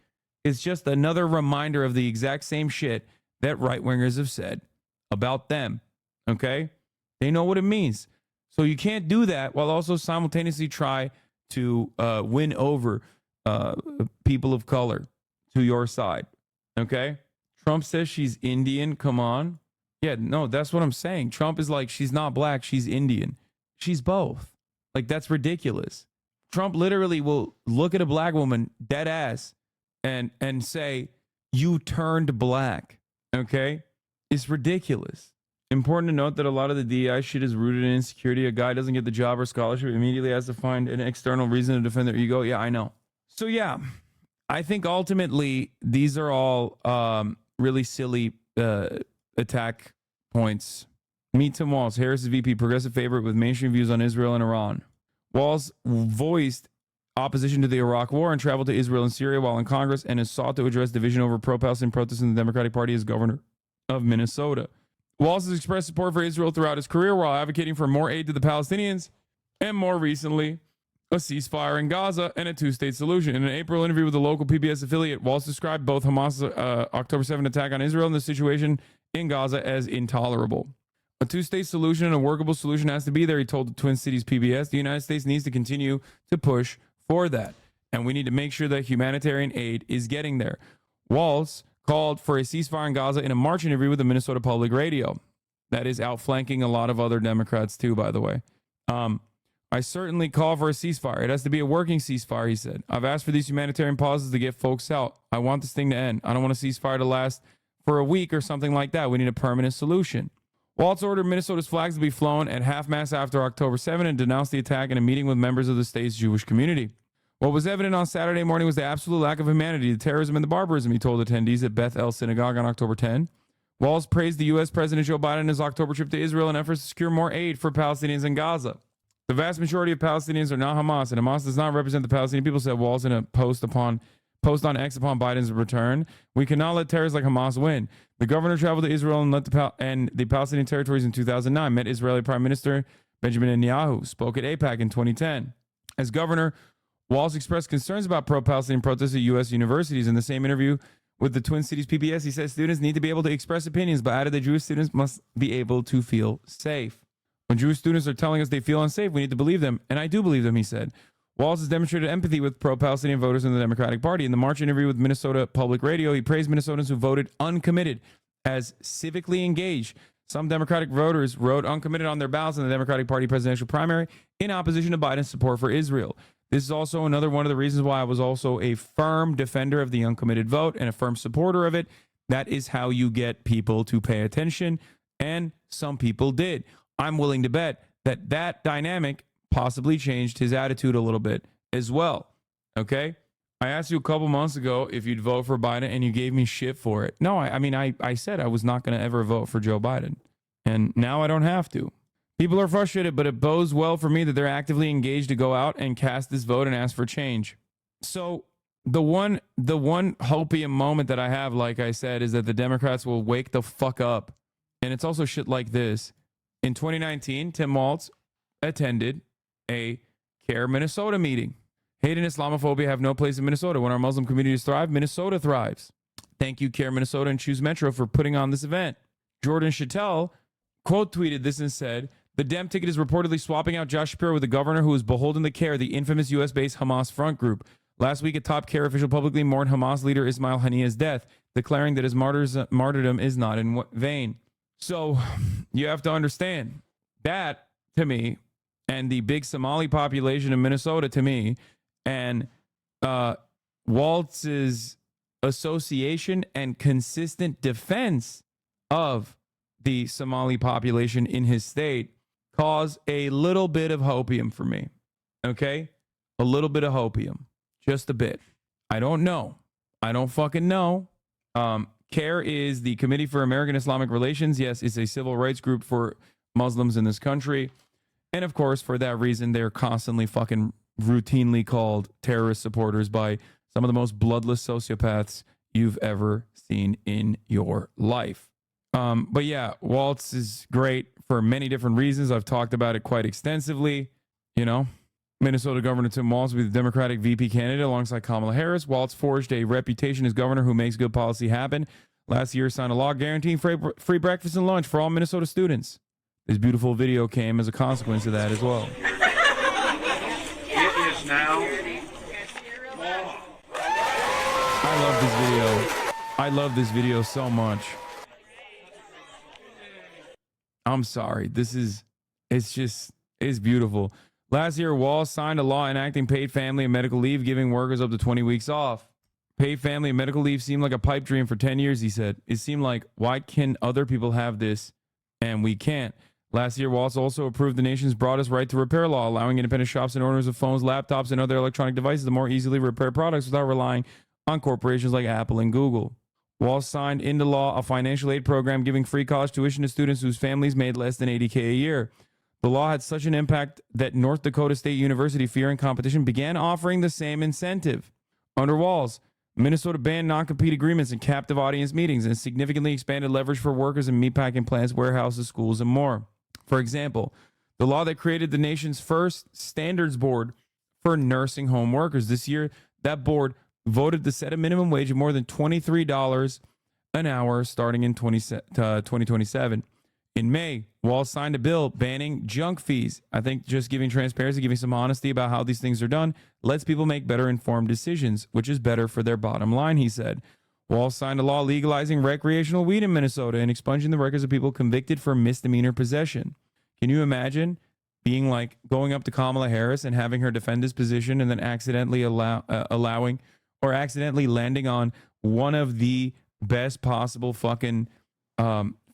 it's just another reminder of the exact same shit that right-wingers have said about them. Okay, they know what it means. So you can't do that while also simultaneously try to win over people of color to your side. Okay, Trump says she's Indian. Come on. Yeah, no, that's what I'm saying. Trump is like, she's not black, she's Indian. She's both. Like, that's ridiculous. Trump literally will look at a black woman dead ass and say, you turned black. Okay? It's ridiculous. Important to note that a lot of the DEI shit is rooted in insecurity. A guy doesn't get the job or scholarship, immediately has to find an external reason to defend their ego. Yeah, I know. So yeah, I think ultimately these are all really silly attack points. Meet Tim Walz, Harris's VP, progressive favorite with mainstream views on Israel and Iran. Walz voiced opposition to the Iraq War and traveled to Israel and Syria while in Congress, and has sought to address division over pro-Palestinian protests in the Democratic Party as governor of Minnesota. Walz has expressed support for Israel throughout his career while advocating for more aid to the Palestinians and, more recently, a ceasefire in Gaza and a two-state solution. In an April interview with a local PBS affiliate, Walz described both Hamas' October 7 attack on Israel and the situation in Gaza as intolerable. A two-state solution and a workable solution has to be there, he told the Twin Cities PBS. The United States needs to continue to push for that, and we need to make sure that humanitarian aid is getting there. Walz called for a ceasefire in Gaza in a March interview with the Minnesota Public Radio. That is outflanking a lot of other Democrats too, by the way. I I certainly call for a ceasefire. It has to be a working ceasefire, he said. I've asked for these humanitarian pauses to get folks out. I want this thing to end. I don't want a ceasefire to last for a week or something like that. We need a permanent solution. Walz ordered Minnesota's flags to be flown at half-mast after October 7 and denounced the attack in a meeting with members of the state's Jewish community. What was evident on Saturday morning was the absolute lack of humanity, the terrorism, and the barbarism, he told attendees at Beth El Synagogue on October 10. Walz praised the U.S. President Joe Biden in his October trip to Israel in efforts to secure more aid for Palestinians in Gaza. The vast majority of Palestinians are not Hamas, and Hamas does not represent the Palestinian people, said Walz in a post on X upon Biden's return. We cannot let terrorists like Hamas win. The governor traveled to Israel and the Palestinian territories in 2009, met Israeli Prime Minister Benjamin Netanyahu, spoke at AIPAC in 2010. As governor, Walz expressed concerns about pro-Palestinian protests at U.S. universities. In the same interview with the Twin Cities PBS, he said students need to be able to express opinions, but added that Jewish students must be able to feel safe. When Jewish students are telling us they feel unsafe, we need to believe them. And I do believe them, he said. Walz has demonstrated empathy with pro-Palestinian voters in the Democratic Party. In the March interview with Minnesota Public Radio, he praised Minnesotans who voted uncommitted as civically engaged. Some Democratic voters wrote uncommitted on their ballots in the Democratic Party presidential primary in opposition to Biden's support for Israel. This is also another one of the reasons why I was also a firm defender of the uncommitted vote and a firm supporter of it. That is how you get people to pay attention, and some people did. I'm willing to bet that that dynamic possibly changed his attitude a little bit as well. Okay? I asked you a couple months ago if you'd vote for Biden, and you gave me shit for it. No, I said I was not going to ever vote for Joe Biden, and now I don't have to. People are frustrated, but it bodes well for me that they're actively engaged to go out and cast this vote and ask for change. So the one hopium moment that I have, like I said, is that the Democrats will wake the fuck up. And it's also shit like this. In 2019, Tim Walz attended a Care Minnesota meeting. Hate and Islamophobia have no place in Minnesota. When our Muslim communities thrive, Minnesota thrives. Thank you, Care Minnesota and Choose Metro, for putting on this event. Jordan Chattel quote tweeted this and said, the Dem ticket is reportedly swapping out Josh Shapiro with the governor who is beholden to CARE, the infamous U.S.-based Hamas front group. Last week, a top CARE official publicly mourned Hamas leader Ismail Haniyeh's death, declaring that his martyrdom is not in vain. So you have to understand that, to me, and the big Somali population in Minnesota, to me, and Walz's association and consistent defense of the Somali population in his state cause a little bit of hopium for me. Okay? A little bit of hopium. Just a bit. I don't know. I don't fucking know. CARE is the Committee for American Islamic Relations. Yes, it's a civil rights group for Muslims in this country. And of course, for that reason, they're constantly fucking routinely called terrorist supporters by some of the most bloodless sociopaths you've ever seen in your life. But yeah, Walz is great for many different reasons. I've talked about it quite extensively. You know, Minnesota Governor Tim Walz will be the Democratic VP candidate alongside Kamala Harris. Walz forged a reputation as governor who makes good policy happen. Last year, signed a law guaranteeing free breakfast and lunch for all Minnesota students. This beautiful video came as a consequence of that as well. It is now. I love this video. I love this video so much. I'm sorry. It's beautiful. Last year, Walz signed a law enacting paid family and medical leave, giving workers up to 20 weeks off. Paid family and medical leave seemed like a pipe dream for 10 years, he said. It seemed like, why can other people have this and we can't? Last year, Walz also approved the nation's broadest right to repair law, allowing independent shops and owners of phones, laptops, and other electronic devices to more easily repair products without relying on corporations like Apple and Google. Walz signed into law a financial aid program giving free college tuition to students whose families made less than $80K a year. The law had such an impact that North Dakota State University, fearing competition, began offering the same incentive. Under Walz, Minnesota banned non-compete agreements and captive audience meetings and significantly expanded leverage for workers in meatpacking plants, warehouses, schools, and more. For example, the law that created the nation's first standards board for nursing home workers. This year, that board voted to set a minimum wage of more than $23 an hour starting in 2027. In May, Walz signed a bill banning junk fees. I think just giving transparency, giving some honesty about how these things are done, lets people make better informed decisions, which is better for their bottom line, he said. Walz signed a law legalizing recreational weed in Minnesota and expunging the records of people convicted for misdemeanor possession. Can you imagine being like going up to Kamala Harris and having her defend his position and then accidentally allowing or accidentally landing on one of the best possible fucking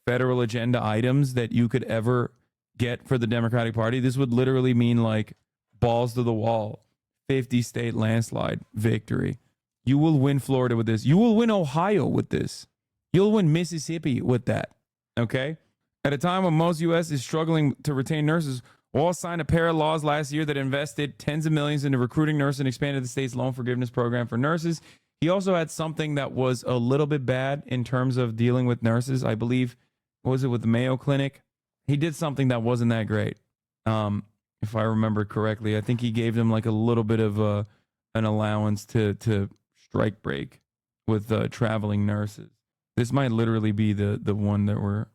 federal agenda items that you could ever get for the Democratic Party. This would literally mean like balls to the wall, 50 state landslide victory. You will win Florida with this. You will win Ohio with this. You'll win Mississippi with that. Okay? At a time when most U.S. is struggling to retain nurses, WALZ signed a pair of laws last year that invested tens of millions into recruiting nurses and expanded the state's loan forgiveness program for nurses. He also had something that was a little bit bad in terms of dealing with nurses. I believe, what was it with the Mayo Clinic? He did something that wasn't that great. If I remember correctly, I think he gave them like a little bit of an allowance to strike break with traveling nurses. This might literally be the one that we're...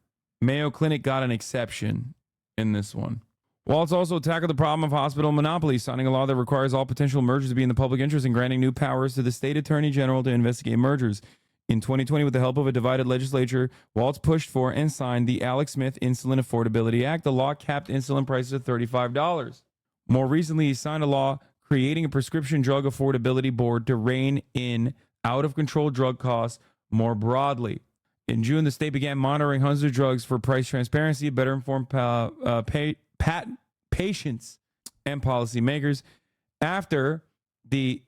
Mayo Clinic got an exception in this one. WALZ also tackled the problem of hospital monopoly, signing a law that requires all potential mergers to be in the public interest and granting new powers to the state attorney general to investigate mergers. In 2020, with the help of a divided legislature, WALZ pushed for and signed the Alex Smith Insulin Affordability Act. The law capped insulin prices at $35. More recently, he signed a law creating a prescription drug affordability board to rein in out-of-control drug costs more broadly. In June, the state began monitoring hundreds of drugs for price transparency, better inform patients and policymakers. After the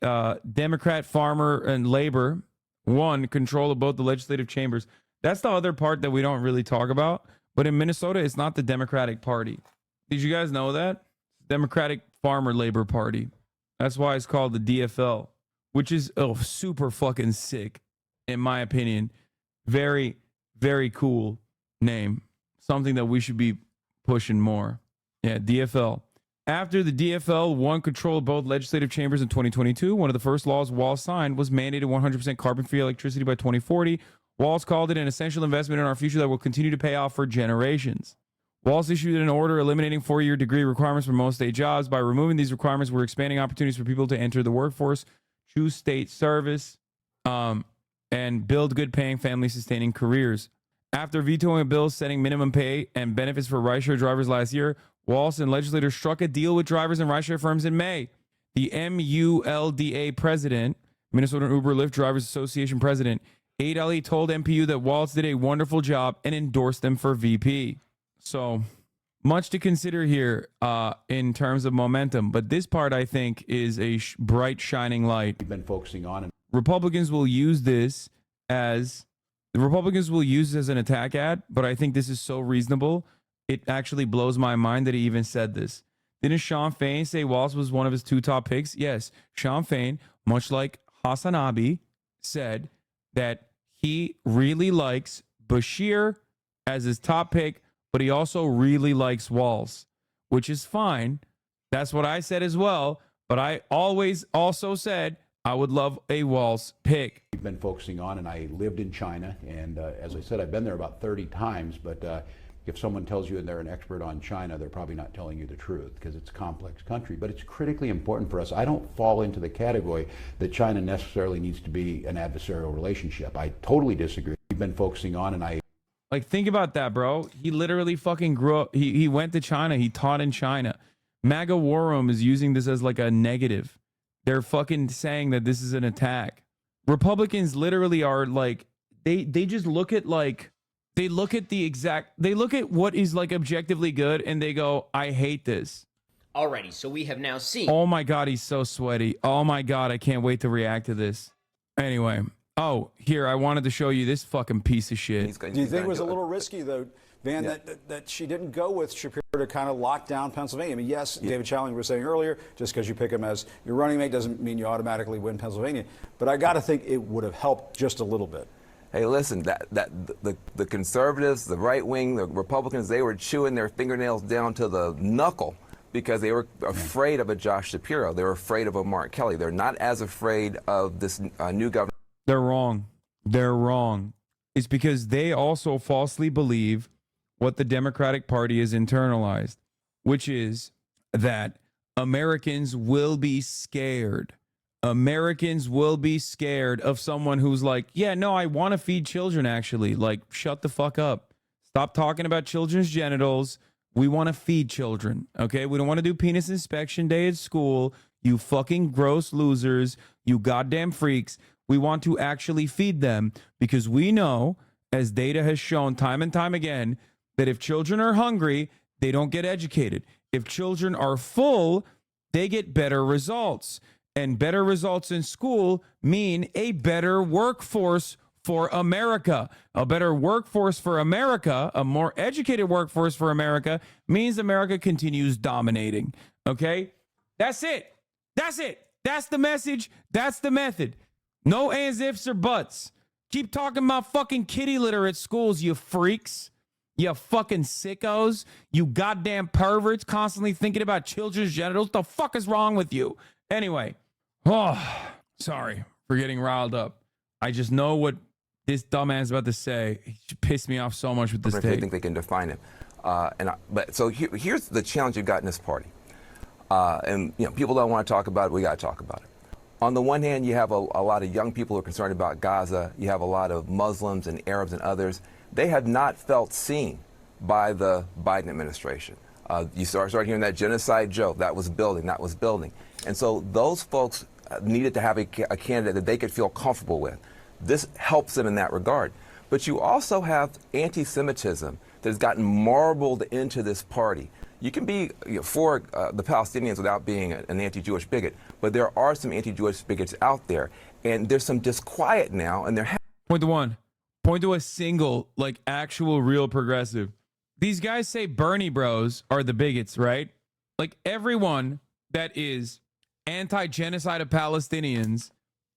Democrat, Farmer, and Labor won control of both the legislative chambers. That's the other part that we don't really talk about. But in Minnesota, it's not the Democratic Party. Did you guys know that? Democratic Farmer Labor Party. That's why it's called the DFL, which is super fucking sick, in my opinion. Very, very cool name. Something that we should be pushing more. Yeah, DFL. After the DFL won control of both legislative chambers in 2022, one of the first laws WALZ signed was mandated 100% carbon-free electricity by 2040. WALZ called it an essential investment in our future that will continue to pay off for generations. WALZ issued an order eliminating 4-year degree requirements for most state jobs. By removing these requirements, we're expanding opportunities for people to enter the workforce, choose state service, and build good-paying, family-sustaining careers. After vetoing a bill setting minimum pay and benefits for rideshare drivers last year, WALZ and legislators struck a deal with drivers and rideshare firms in May. The MULDA president, Minnesota Uber Lyft Drivers Association president, Aid Ali, told MPU that WALZ did a wonderful job and endorsed them for VP. So much to consider here in terms of momentum. But this part, I think, is a bright, shining light. We've been focusing on. Republicans will use this as an attack ad, but I think this is so reasonable. It actually blows my mind that he even said this. Didn't Sean Fain say WALZ was one of his 2 top picks? Yes. Sean Fain, much like HasanAbi, said that he really likes Bashir as his top pick, but he also really likes WALZ, which is fine. That's what I said as well. But I always also said I would love a WALZ pick. We've been focusing on, and I lived in China, and as I said, I've been there about 30 times, but if someone tells you they're an expert on China, they're probably not telling you the truth because it's a complex country. But it's critically important for us. I don't fall into the category that China necessarily needs to be an adversarial relationship. I totally disagree. We've been focusing on, and I... Like, think about that, bro. He literally fucking grew up. He went to China. He taught in China. MAGA War Room is using this as like a negative. They're fucking saying that this is an attack. Republicans literally are like, they just look at like, they look at what is like objectively good and they go, I hate this. Alrighty, so we have now seen. Oh my God, he's so sweaty. Oh my God, I can't wait to react to this. Anyway, here, I wanted to show you this fucking piece of shit. Do you think it was a little risky, though, Van, that she didn't go with Shapiro to kind of lock down Pennsylvania? I mean, yes, David Challing was saying earlier, just because you pick him as your running mate doesn't mean you automatically win Pennsylvania. But I got to think it would have helped just a little bit. Hey, listen, the conservatives, the right wing, the Republicans, they were chewing their fingernails down to the knuckle because they were afraid of a Josh Shapiro. They were afraid of a Mark Kelly. They're not as afraid of this new governor. They're wrong. They're wrong. It's because they also falsely believe what the Democratic Party has internalized, which is that Americans will be scared. Americans will be scared of someone who's like, yeah, no, I want to feed children, actually. Like, shut the fuck up. Stop talking about children's genitals. We want to feed children, okay? We don't want to do penis inspection day at school. You fucking gross losers, you goddamn freaks. We want to actually feed them because we know, as data has shown time and time again, that if children are hungry, they don't get educated. If children are full, they get better results. And better results in school mean a better workforce for America. A better workforce for America, a more educated workforce for America, means America continues dominating. Okay? That's it. That's it. That's the message. That's the method. No ands, ifs, or buts. Keep talking about fucking kitty litter at schools, you freaks. You fucking sickos. You goddamn perverts constantly thinking about children's genitals. The fuck is wrong with you? Anyway. Oh, sorry for getting riled up. I just know what this dumbass is about to say. He pissed me off so much with this I take. think they can define him. So here's the challenge you've got in this party. And people don't want to talk about it. We got to talk about it. On the one hand, you have a lot of young people who are concerned about Gaza. You have a lot of Muslims and Arabs and others. They have not felt seen by the Biden administration. You start hearing that genocide joke. That was building. And so those folks needed to have a candidate that they could feel comfortable with. This helps them in that regard. But you also have anti-Semitism that has gotten marbled into this party. You can be for the Palestinians without being an anti-Jewish bigot, but there are some anti-Jewish bigots out there, and there's some disquiet now, and they're Point to one. Point to a single, like, actual real progressive. These guys say Bernie bros are the bigots, right? Like, everyone that is anti-genocide of Palestinians,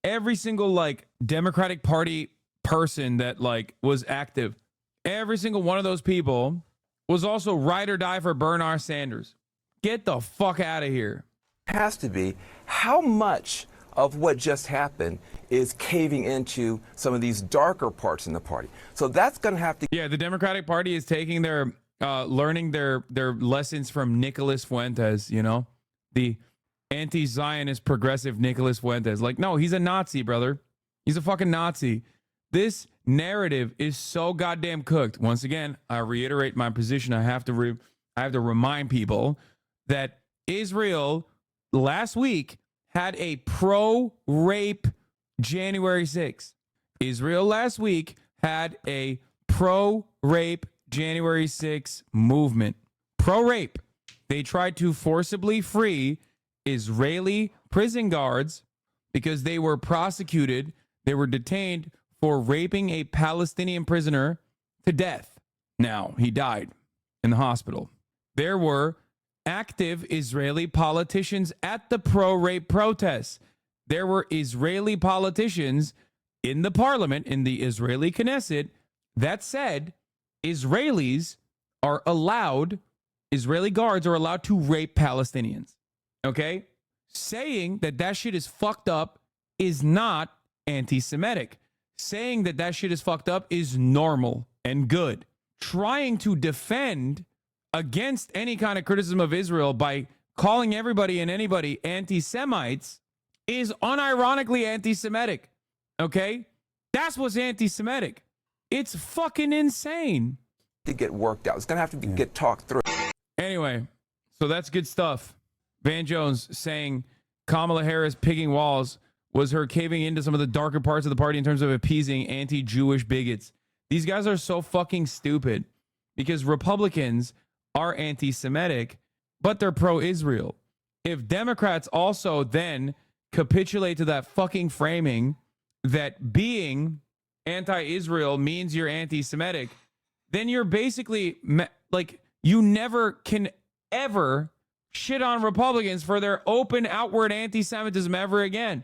every single, like, Democratic Party person that, like, was active, every single one of those people was also ride or die for Bernard Sanders. Get the fuck out of here. has to be how much of what just happened is caving into some of these darker parts in the party. So that's going to have to. Yeah, the Democratic Party is taking their, learning their lessons from Nicolas Fuentes, you know, the anti-Zionist progressive Nicolas Fuentes. Like, no, he's a Nazi, brother. He's a fucking Nazi. This narrative is so goddamn cooked. Once again, I reiterate my position. I have to remind people that Israel last week had a pro-rape January 6th. Israel last week had a pro-rape January 6th movement. Pro-rape. They tried to forcibly free Israeli prison guards because they were prosecuted. They were detained for raping a Palestinian prisoner to death. Now, he died in the hospital. There were active Israeli politicians at the pro-rape protests. There were Israeli politicians in the parliament, in the Israeli Knesset, that said Israeli guards are allowed to rape Palestinians. Okay? Saying that shit is fucked up is not anti-Semitic. Saying that shit is fucked up is normal and good. Trying to defend against any kind of criticism of Israel by calling everybody and anybody anti-Semites is unironically anti-Semitic. Okay? That's what's anti-Semitic. It's fucking insane. To get worked out. It's going to have to get talked through. Anyway, so that's good stuff. Van Jones saying Kamala Harris picking WALZ was her caving into some of the darker parts of the party in terms of appeasing anti-Jewish bigots. These guys are so fucking stupid because Republicans are anti-Semitic, but they're pro-Israel. If Democrats also then capitulate to that fucking framing that being anti-Israel means you're anti-Semitic, then you're basically like, you never can ever shit on Republicans for their open outward anti-Semitism ever again.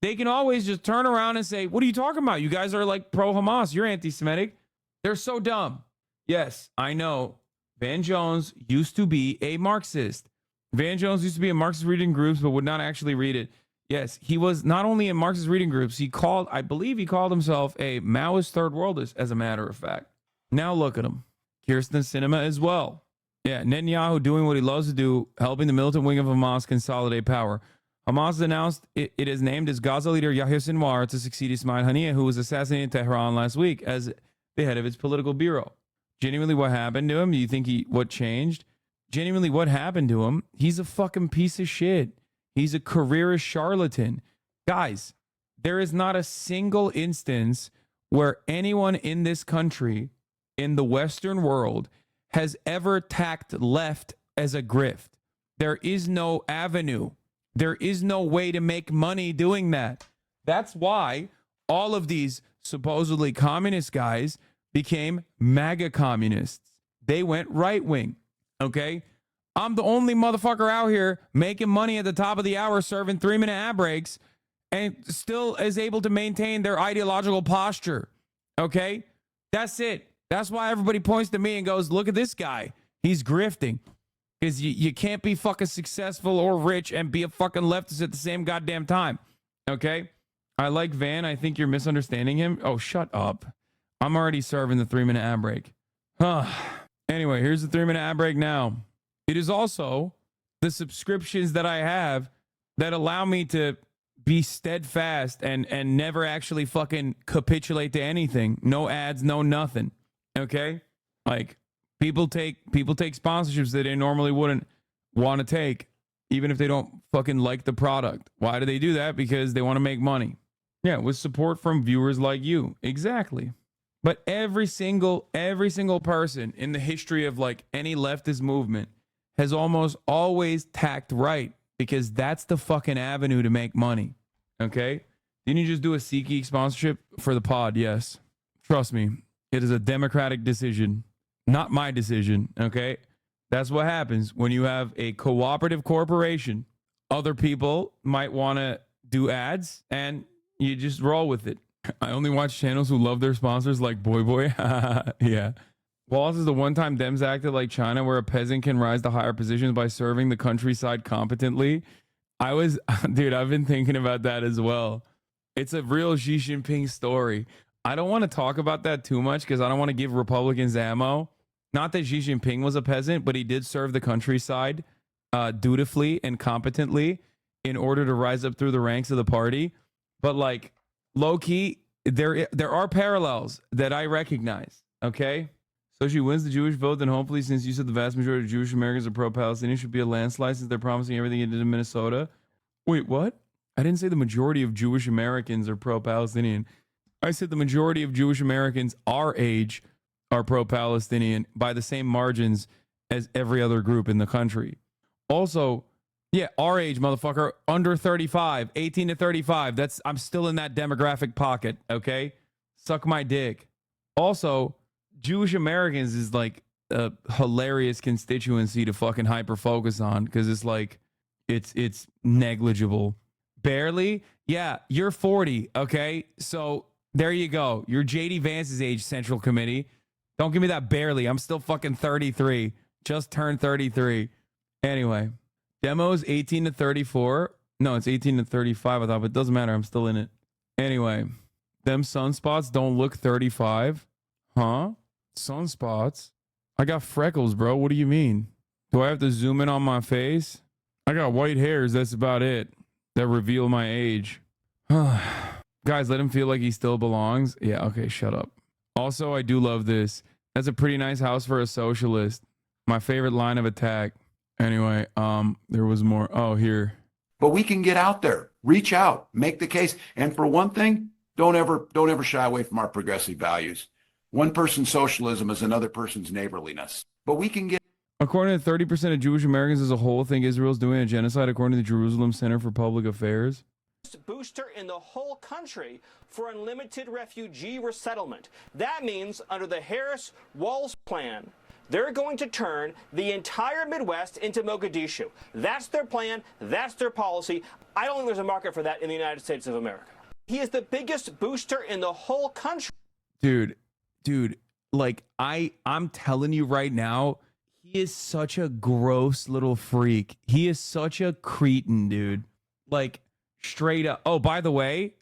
They can always just turn around and say, what are you talking about? You guys are like pro-Hamas. You're anti-Semitic. They're so dumb. Yes, I know. Van Jones used to be a Marxist. Van Jones used to be in Marxist reading groups, but would not actually read it. Yes, he was not only in Marxist reading groups, I believe he called himself a Maoist third worldist, as a matter of fact. Now look at him. Kirsten Sinema as well. Yeah, Netanyahu doing what he loves to do, helping the militant wing of Hamas consolidate power. Hamas has announced it is named as Gaza leader Yahya Sinwar to succeed Ismail Haniyeh, who was assassinated in Tehran last week as the head of its political bureau. Genuinely, what happened to him? Do you think what changed? genuinely what happened to him. He's a fucking piece of shit. He's a careerist charlatan. Guys, there is not a single instance where anyone in this country, in the Western world, has ever tacked left as a grift. There is no avenue. There is no way to make money doing that. That's why all of these supposedly communist guys became MAGA communists. They went right wing. Okay? I'm the only motherfucker out here making money at the top of the hour serving 3-minute ad breaks and still is able to maintain their ideological posture. Okay? That's it. That's why everybody points to me and goes, look at this guy. He's grifting. Because you can't be fucking successful or rich and be a fucking leftist at the same goddamn time. Okay? I like Van. I think you're misunderstanding him. Oh, shut up. I'm already serving the 3-minute ad break. Anyway, here's the 3-minute ad break now. It is also the subscriptions that I have that allow me to be steadfast and never actually fucking capitulate to anything. No ads, no nothing. Okay? Like, people take sponsorships that they normally wouldn't want to take, even if they don't fucking like the product. Why do they do that? Because they want to make money. Yeah, with support from viewers like you. Exactly. But every single person in the history of like any leftist movement has almost always tacked right, because that's the fucking avenue to make money. Okay? Didn't you just do a SeatGeek sponsorship for the pod? Yes. Trust me, it is a democratic decision, not my decision. Okay? That's what happens when you have a cooperative corporation. Other people might want to do ads and you just roll with it. I only watch channels who love their sponsors, like Boy. Yeah. WALZ is the one-time Dems acted like China, where a peasant can rise to higher positions by serving the countryside competently. Dude, I've been thinking about that as well. It's a real Xi Jinping story. I don't want to talk about that too much because I don't want to give Republicans ammo. Not that Xi Jinping was a peasant, but he did serve the countryside dutifully and competently in order to rise up through the ranks of the party. But like, low key, there are parallels that I recognize. Okay, so she wins the Jewish vote, then hopefully, since you said the vast majority of Jewish Americans are pro-Palestinian, should be a landslide since they're promising everything into Minnesota. Wait, what? I didn't say the majority of Jewish Americans are pro-Palestinian. I said the majority of Jewish Americans our age are pro-Palestinian by the same margins as every other group in the country. Also, yeah, our age, motherfucker, under 35, 18 to 35. I'm still in that demographic pocket, okay? Suck my dick. Also, Jewish Americans is like a hilarious constituency to fucking hyper focus on, because it's like, it's negligible. Barely? Yeah, you're 40, okay? So there you go. You're JD Vance's age, Central Committee. Don't give me that barely. I'm still fucking 33. Just turned 33. Anyway. Demos 18 to 34. No, it's 18 to 35, I thought, but it doesn't matter. I'm still in it. Anyway, them sunspots don't look 35. Huh? Sunspots? I got freckles, bro. What do you mean? Do I have to zoom in on my face? I got white hairs. That's about it. That reveal my age. Guys, let him feel like he still belongs. Yeah, okay, shut up. Also, I do love this. That's a pretty nice house for a socialist. My favorite line of attack. Anyway, there was more. Oh, here. But we can get out there, reach out, make the case. And for one thing, don't ever shy away from our progressive values. One person's socialism is another person's neighborliness. But we can get. According to 30% of Jewish Americans as a whole think Israel's doing a genocide, according to the Jerusalem Center for Public Affairs. Booster in the whole country for unlimited refugee resettlement. That means under the Harris-WALZ plan, they're going to turn the entire Midwest into Mogadishu. That's their plan. That's their policy. I don't think there's a market for that in the United States of America. He is the biggest booster in the whole country. Dude, like I'm telling you right now, he is such a gross little freak. He is such a cretin, dude. Like, straight up. Oh, by the way,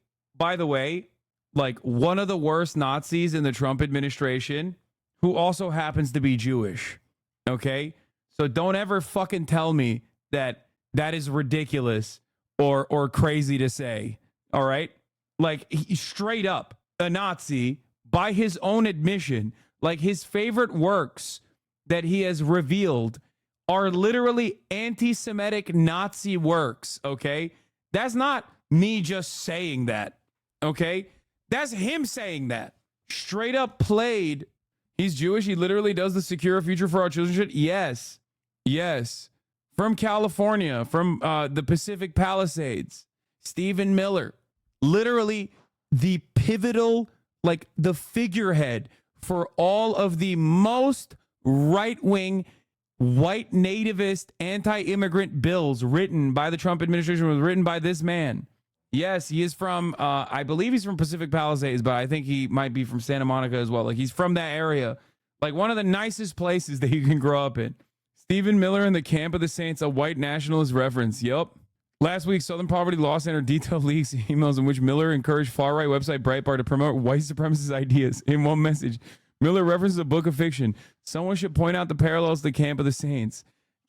like one of the worst Nazis in the Trump administration, who also happens to be Jewish. Okay? So don't ever fucking tell me that is ridiculous or crazy to say. All right? Like, he straight up a Nazi by his own admission. Like, his favorite works that he has revealed are literally anti-Semitic Nazi works, okay? That's not me just saying that, okay? That's him saying that. Straight up played. He's Jewish. He literally does the Secure Future for Our Children shit. Yes. Yes. From California, from the Pacific Palisades. Stephen Miller. Literally the pivotal, like the figurehead for all of the most right-wing, white nativist, anti-immigrant bills written by the Trump administration was written by this man. Yes, he is from, I believe he's from Pacific Palisades, but I think he might be from Santa Monica as well. Like, he's from that area. Like, one of the nicest places that you can grow up in. Stephen Miller in the Camp of the Saints, a white nationalist reference. Yup. Last week, Southern Poverty Law Center detailed leaks emails in which Miller encouraged far-right website Breitbart to promote white supremacist ideas. In one message, Miller references a book of fiction. Someone should point out the parallels to Camp of the Saints.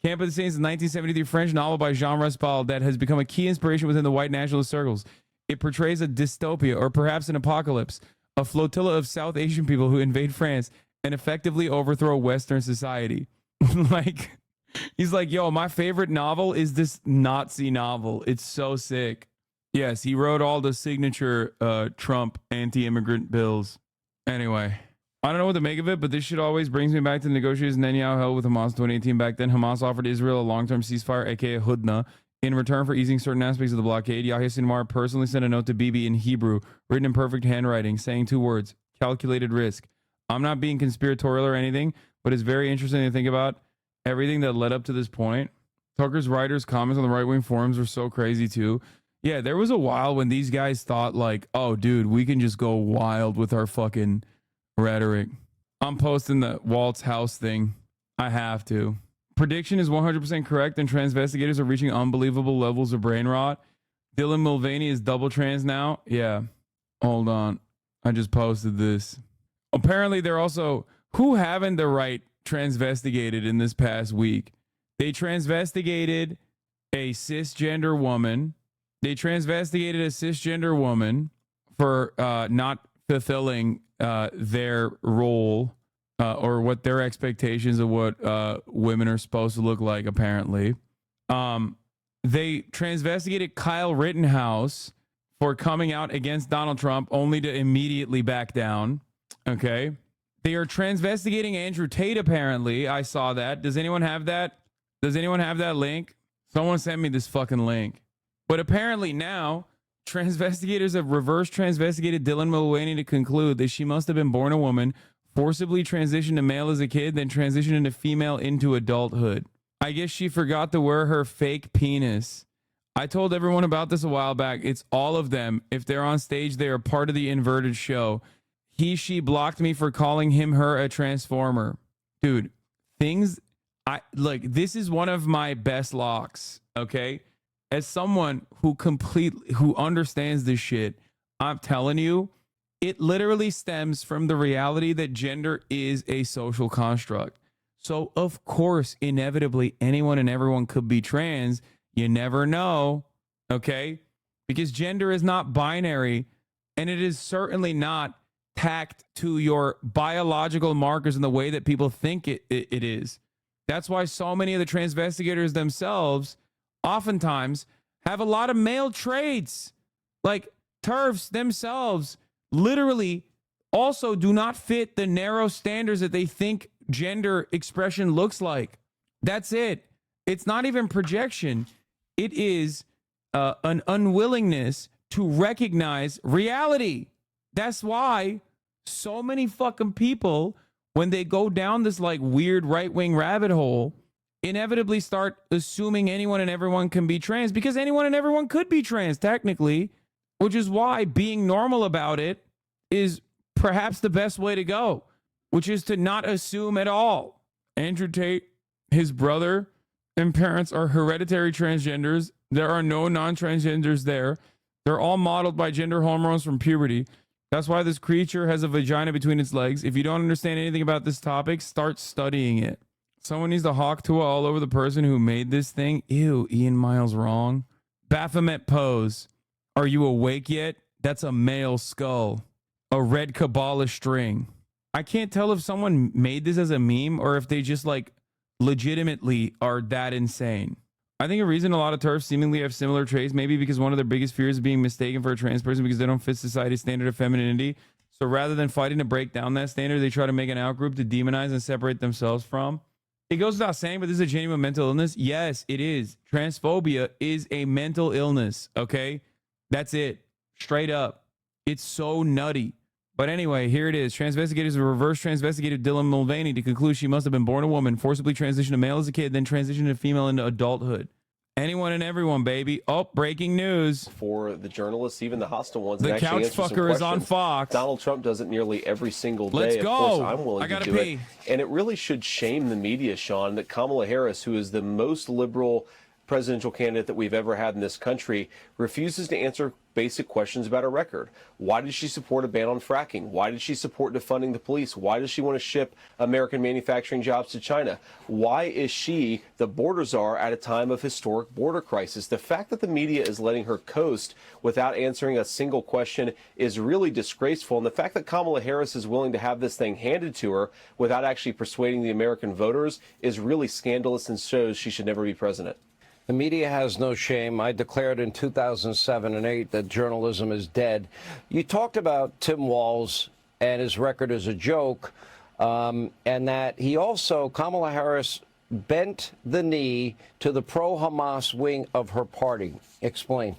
Camp of the Saints is a 1973 French novel by Jean Raspail that has become a key inspiration within the white nationalist circles. It portrays a dystopia, or perhaps an apocalypse, a flotilla of South Asian people who invade France and effectively overthrow Western society. Like, he's like, yo, my favorite novel is this Nazi novel. It's so sick. Yes, he wrote all the signature Trump anti-immigrant bills. Anyway, I don't know what to make of it, but this shit always brings me back to the negotiations Netanyahu held with Hamas in 2018. Back then, Hamas offered Israel a long-term ceasefire, aka Hudna, in return for easing certain aspects of the blockade. Yahya Sinwar personally sent a note to Bibi in Hebrew, written in perfect handwriting, saying 2 words, calculated risk. I'm not being conspiratorial or anything, but it's very interesting to think about everything that led up to this point. Tucker's writers' comments on the right-wing forums were so crazy too. Yeah, there was a while when these guys thought like, oh, dude, we can just go wild with our fucking rhetoric. I'm posting the WALZ house thing. I have to. Prediction is 100% correct, and transvestigators are reaching unbelievable levels of brain rot. Dylan Mulvaney is double trans now. Yeah. Hold on. I just posted this. Apparently, they're also... Who haven't the right transvestigated in this past week? They transvestigated a cisgender woman. They transvestigated a cisgender woman for not fulfilling their role or what their expectations of what women are supposed to look like, apparently. They transvestigated Kyle Rittenhouse for coming out against Donald Trump only to immediately back down. Okay. They are transvestigating Andrew Tate, apparently. I saw that. Does anyone have that? Does anyone have that link? Someone sent me this fucking link. But apparently now, transvestigators have reverse transvestigated Dylan Mulvaney to conclude that she must have been born a woman, forcibly transitioned to male as a kid, then transitioned into female into adulthood. I guess she forgot to wear her fake penis. I told everyone about this a while back. It's all of them. If they're on stage, they are part of the inverted show. She blocked me for calling her a transformer. Dude, things this is one of my best locks, okay? As someone who understands this shit, I'm telling you, it literally stems from the reality that gender is a social construct. So, of course, inevitably, anyone and everyone could be trans. You never know, okay? Because gender is not binary, and it is certainly not tacked to your biological markers in the way that people think it is. That's why so many of the transvestigators themselves oftentimes have a lot of male traits. Like TERFs themselves literally also do not fit the narrow standards that they think gender expression looks like. That's it. It's not even projection. It is an unwillingness to recognize reality. That's why so many fucking people, when they go down this like weird right-wing rabbit hole, inevitably start assuming anyone and everyone can be trans, because anyone and everyone could be trans technically, which is why being normal about it is perhaps the best way to go, which is to not assume at all. Andrew Tate, his brother and parents are hereditary transgenders. There are no non-transgenders there. They're all modeled by gender hormones from puberty. That's why this creature has a vagina between its legs. If you don't understand anything about this topic, start studying it. Someone needs to hawk Tua all over the person who made this thing. Ew, Ian Miles wrong. Baphomet pose. Are you awake yet? That's a male skull. A red Kabbalah string. I can't tell if someone made this as a meme or if they just like legitimately are that insane. I think a reason a lot of TERFs seemingly have similar traits, maybe because one of their biggest fears is being mistaken for a trans person because they don't fit society's standard of femininity. So rather than fighting to break down that standard, they try to make an outgroup to demonize and separate themselves from. It goes without saying, but this is a genuine mental illness. Yes, it is. Transphobia is a mental illness, okay? That's it. Straight up. It's so nutty. But anyway, here it is. Transvestigators have reverse transvestigated Dylan Mulvaney to conclude she must have been born a woman, forcibly transitioned to male as a kid, then transitioned to female into adulthood. Anyone and everyone, baby. Oh, breaking news. For the journalists, even the hostile ones. The couch fucker is on Fox. Donald Trump does it nearly every single day. Let's go. Of course, I'm willing I gotta to do pee. it. And it really should shame the media, Sean, that Kamala Harris, who is the most liberal presidential candidate that we've ever had in this country, refuses to answer basic questions about her record. Why did she support a ban on fracking? Why did she support defunding the police? Why does she want to ship American manufacturing jobs to China? Why is she the border czar at a time of historic border crisis? The fact that the media is letting her coast without answering a single question is really disgraceful. And the fact that Kamala Harris is willing to have this thing handed to her without actually persuading the American voters is really scandalous and shows she should never be president. The media has no shame. I declared in 2007 and 2008 that journalism is dead. You talked about Tim Walz and his record as a joke, and that he also, Kamala Harris, bent the knee to the pro-Hamas wing of her party. Explain.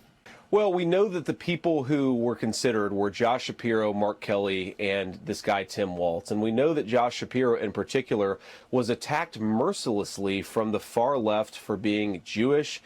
Well, we know that the people who were considered were Josh Shapiro, Mark Kelly, and this guy, Tim Walz. And we know that Josh Shapiro in particular was attacked mercilessly from the far left for being Jewish,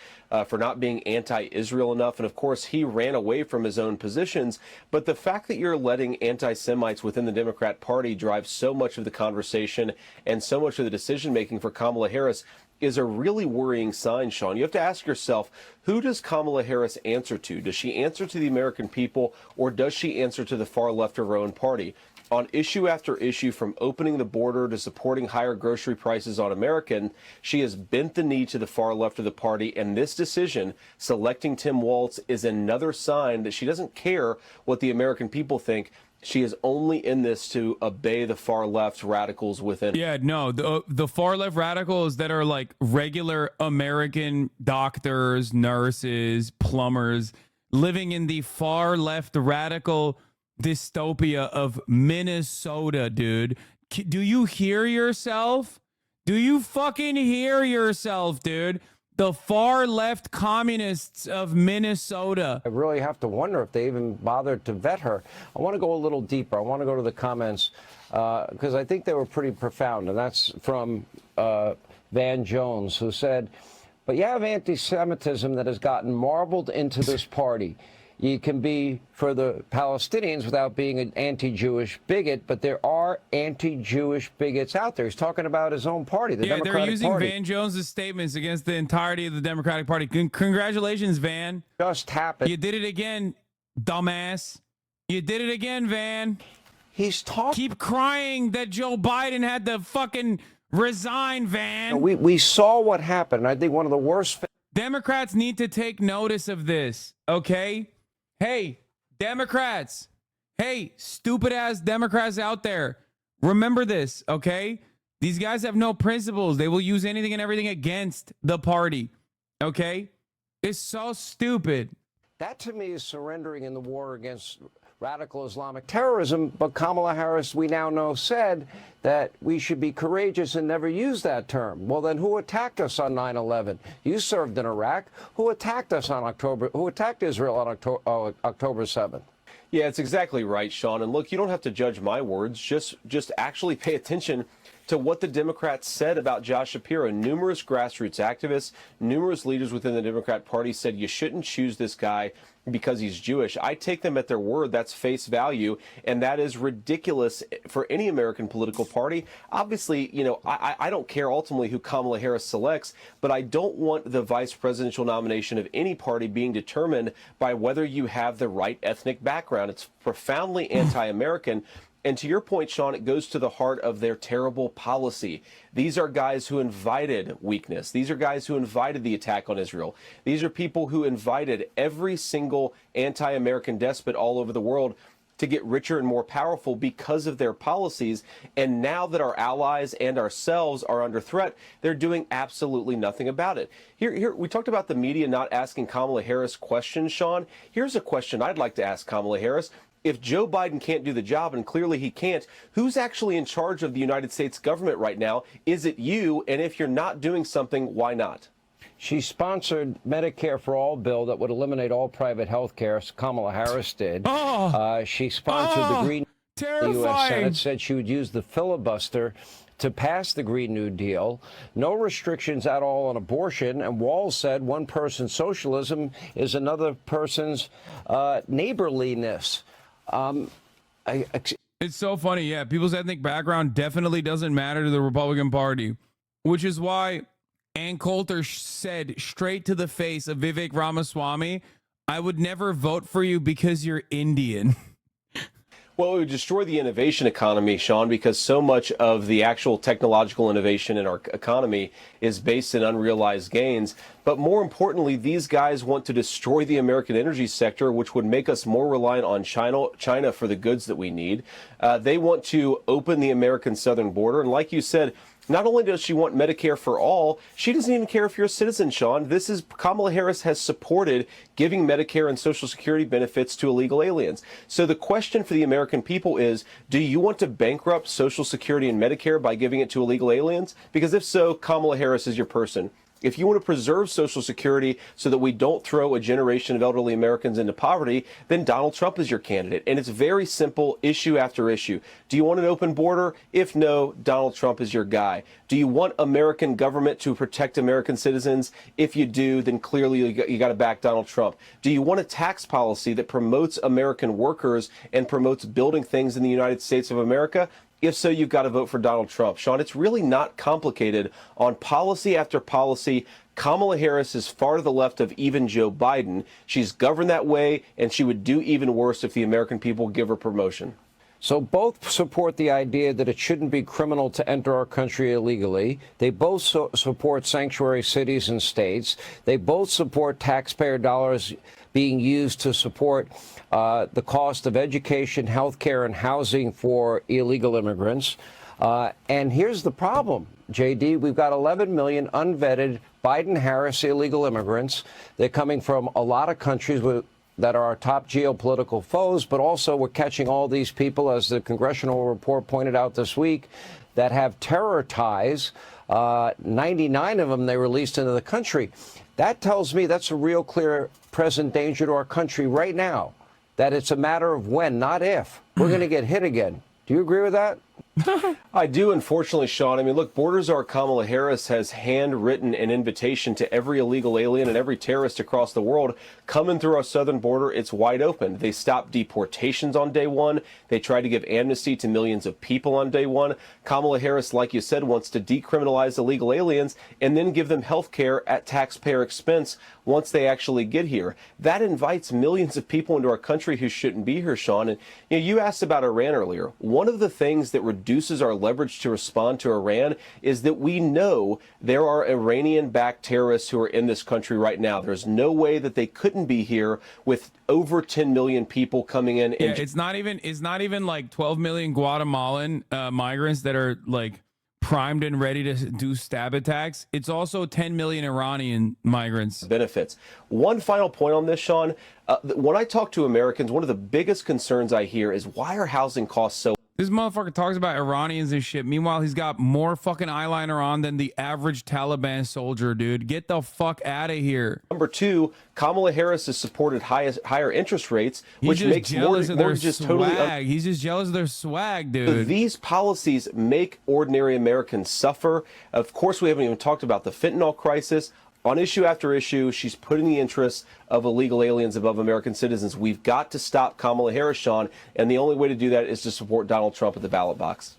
for not being anti-Israel enough. And of course, he ran away from his own positions. But the fact that you're letting anti-Semites within the Democrat Party drive so much of the conversation and so much of the decision-making for Kamala Harris is a really worrying sign, Sean. You have to ask yourself, who does Kamala Harris answer to? Does she answer to the American people, or does she answer to the far left of her own party? On issue after issue, from opening the border to supporting higher grocery prices on American, she has bent the knee to the far left of the party, and this decision, selecting Tim Walz, is another sign that she doesn't care what the American people think. She is only in this to obey the far left radicals within. Yeah, no, the far left radicals that are like regular American doctors, nurses, plumbers, living in the far left radical dystopia of Minnesota, dude. Do you hear yourself? Do you fucking hear yourself, dude? The far left communists of Minnesota. I really have to wonder if they even bothered to vet her. I want to go a little deeper. I want to go to the comments because I think they were pretty profound. And that's from Van Jones, who said, but you have anti-Semitism that has gotten marbled into this party. You can be for the Palestinians without being an anti-Jewish bigot, but there are anti-Jewish bigots out there. He's talking about his own party, the Democratic Party. They're using Van Jones's statements against the entirety of the Democratic Party. Congratulations, Van. Just happened. You did it again, dumbass. You did it again, Van. He's talking. Keep crying that Joe Biden had to fucking resign, Van. We saw what happened. I think one of the worst. Democrats need to take notice of this, okay? Hey, Democrats. Hey, stupid ass Democrats out there. Remember this, okay? These guys have no principles. They will use anything and everything against the party, okay? It's so stupid. That to me is surrendering in the war against radical Islamic terrorism. But Kamala Harris, we now know, said that we should be courageous and never use that term. Well, then who attacked us on 9/11? You served in Iraq. Who attacked us on who attacked Israel on October 7th? Yeah, it's exactly right, Sean. And look, you don't have to judge my words. Just actually pay attention to what the Democrats said about Josh Shapiro. Numerous grassroots activists, numerous leaders within the Democrat Party said you shouldn't choose this guy because he's Jewish. I take them at their word. That's face value, and that is ridiculous for any American political party. Obviously, you know, I don't care ultimately who Kamala Harris selects, but I don't want the vice presidential nomination of any party being determined by whether you have the right ethnic background. It's profoundly anti-American. And to your point, Sean, it goes to the heart of their terrible policy. These are guys who invited weakness. These are guys who invited the attack on Israel. These are people who invited every single anti-American despot all over the world to get richer and more powerful because of their policies. And now that our allies and ourselves are under threat, they're doing absolutely nothing about it. Here, we talked about the media not asking Kamala Harris questions, Sean. Here's a question I'd like to ask Kamala Harris. If Joe Biden can't do the job, and clearly he can't, who's actually in charge of the United States government right now? Is it you? And if you're not doing something, why not? She sponsored Medicare for All bill that would eliminate all private health care. Kamala Harris did. She sponsored the Green New Deal. The U.S. Senate said she would use the filibuster to pass the Green New Deal. No restrictions at all on abortion. And WALZ said one person's socialism is another person's neighborliness. It's so funny. Yeah, people's ethnic background definitely doesn't matter to the Republican Party, which is why Ann Coulter said straight to the face of Vivek Ramaswamy, I would never vote for you because you're Indian. Well, it would destroy the innovation economy, Sean, because so much of the actual technological innovation in our economy is based in unrealized gains. But more importantly, these guys want to destroy the American energy sector, which would make us more reliant on China for the goods that we need. They want to open the American southern border. And like you said, not only does she want Medicare for all, she doesn't even care if you're a citizen, Sean. Kamala Harris has supported giving Medicare and Social Security benefits to illegal aliens. So the question for the American people is, do you want to bankrupt Social Security and Medicare by giving it to illegal aliens? Because if so, Kamala Harris is your person. If you want to preserve Social Security so that we don't throw a generation of elderly Americans into poverty, then Donald Trump is your candidate. And it's very simple, issue after issue. Do you want an open border? If no, Donald Trump is your guy. Do you want American government to protect American citizens? If you do, then clearly you got to back Donald Trump. Do you want a tax policy that promotes American workers and promotes building things in the United States of America? If so, you've got to vote for Donald Trump. Sean, it's really not complicated. On policy after policy, Kamala Harris is far to the left of even Joe Biden. She's governed that way, and she would do even worse if the American people give her promotion. So both support the idea that it shouldn't be criminal to enter our country illegally. They both support sanctuary cities and states. They both support taxpayer dollars being used to support the cost of education, health care, and housing for illegal immigrants. And here's the problem, JD. We've got 11 million unvetted Biden-Harris illegal immigrants. They're coming from a lot of countries that are our top geopolitical foes, but also we're catching all these people, as the congressional report pointed out this week, that have terror ties. 99 of them they released into the country. That tells me that's a real clear present danger to our country right now, that it's a matter of when, not if. We're going to get hit again. Do you agree with that? I do, unfortunately, Sean. I mean, look, Borders Are Kamala Harris has handwritten an invitation to every illegal alien and every terrorist across the world coming through our southern border. It's wide open. They stopped deportations on day one. They tried to give amnesty to millions of people on day one. Kamala Harris, like you said, wants to decriminalize illegal aliens and then give them health care at taxpayer expense once they actually get here. That invites millions of people into our country who shouldn't be here, Sean. And you asked about Iran earlier. One of the things that reduces our leverage to respond to Iran is that we know there are Iranian-backed terrorists who are in this country right now. There's no way that they couldn't be here with over 10 million people coming in. Yeah, it's not even like 12 million Guatemalan migrants that are like primed and ready to do stab attacks. It's also 10 million Iranian migrants. Benefits. One final point on this, Sean. When I talk to Americans, one of the biggest concerns I hear is, why are housing costs so? This motherfucker talks about Iranians and shit. Meanwhile, he's got more fucking eyeliner on than the average Taliban soldier, dude. Get the fuck out of here. Number two, Kamala Harris has supported higher interest rates, which makes mortgages totally. He's just jealous of their swag, dude. These policies make ordinary Americans suffer. Of course, we haven't even talked about the fentanyl crisis. On issue after issue, she's putting the interests of illegal aliens above American citizens. We've got to stop Kamala Harris, Sean, and the only way to do that is to support Donald Trump at the ballot box.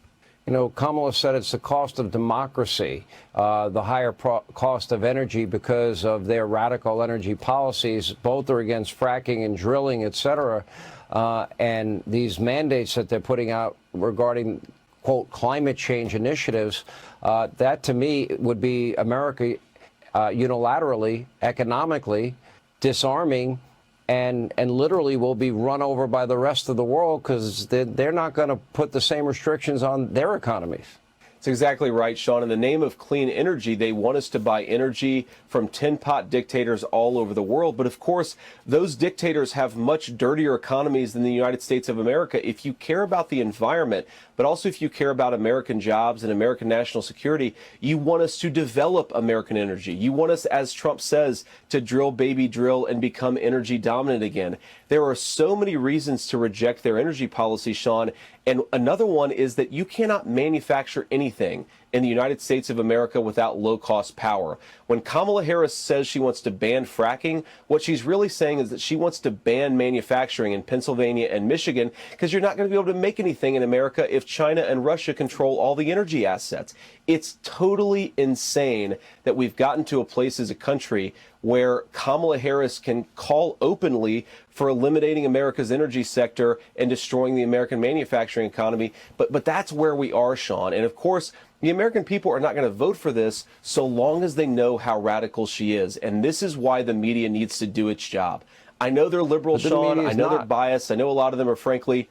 You know, Kamala said it's the cost of democracy, the higher cost of energy because of their radical energy policies. Both are against fracking and drilling, et cetera. And these mandates that they're putting out regarding, quote, climate change initiatives, that to me would be America unilaterally, economically disarming and literally will be run over by the rest of the world because they're not going to put the same restrictions on their economies. That's exactly right, Sean. In the name of clean energy, they want us to buy energy from tin pot dictators all over the world. But of course, those dictators have much dirtier economies than the United States of America. If you care about the environment, but also if you care about American jobs and American national security, you want us to develop American energy. You want us, as Trump says, to drill, baby, drill, and become energy dominant again. There are so many reasons to reject their energy policy, Sean. And another one is that you cannot manufacture anything in the United States of America without low-cost power. When Kamala Harris says she wants to ban fracking, what she's really saying is that she wants to ban manufacturing in Pennsylvania and Michigan because you're not going to be able to make anything in America if China and Russia control all the energy assets. It's totally insane that we've gotten to a place as a country where Kamala Harris can call openly for eliminating America's energy sector and destroying the American manufacturing economy. But that's where we are, Sean. And of course, the American people are not going to vote for this so long as they know how radical she is. And this is why the media needs to do its job. I know they're liberal, Sean. I know they're biased. I know a lot of them are, frankly,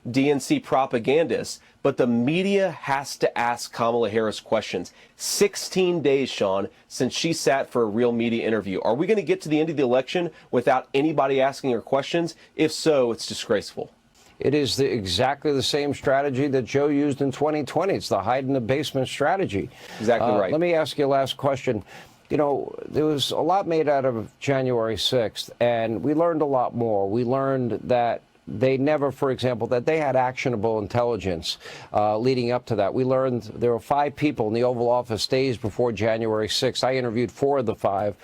DNC propagandists. But the media has to ask Kamala Harris questions. 16 days, Sean, since she sat for a real media interview. Are we going to get to the end of the election without anybody asking her questions? If so, it's disgraceful. It is exactly the same strategy that Joe used in 2020. It's the hide in the basement strategy. Exactly right. Let me ask you a last question. You know, there was a lot made out of January 6th, and we learned a lot more. We learned that they never, for example, that they had actionable intelligence leading up to that. We learned there were 5 people in the Oval Office days before January 6th. I interviewed 4 of the 5.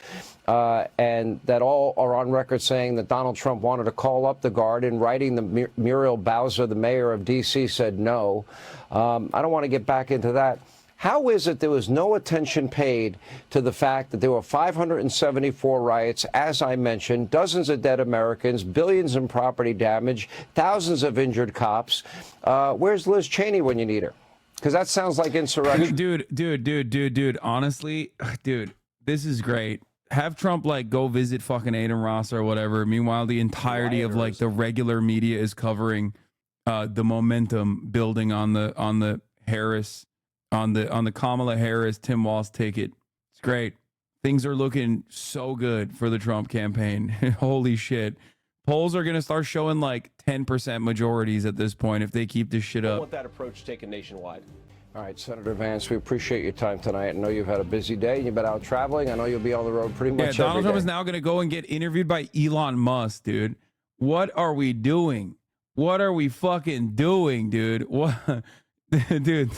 And that all are on record saying that Donald Trump wanted to call up the Guard. In writing, the Muriel Bowser, the mayor of D.C., said no. I don't want to get back into that. How is it there was no attention paid to the fact that there were 574 riots, as I mentioned, dozens of dead Americans, billions in property damage, thousands of injured cops? Where's Liz Cheney when you need her? Because that sounds like insurrection. Dude. Honestly, dude, this is great. Have Trump like go visit fucking Aiden Ross or whatever. Meanwhile, the entirety of like the regular media is covering the momentum building on the Harris, on the Kamala Harris Tim Walz ticket. It's great. Things are looking so good for the Trump campaign. Holy shit. Polls are going to start showing like 10% majorities at this point if they keep this shit up. I want that approach taken nationwide. All right, Senator Vance, we appreciate your time tonight. I know you've had a busy day. You've been out traveling. I know you'll be on the road pretty much every day. Donald Trump is now going to go and get interviewed by Elon Musk, dude. What are we doing? What are we fucking doing, dude? What? Dude,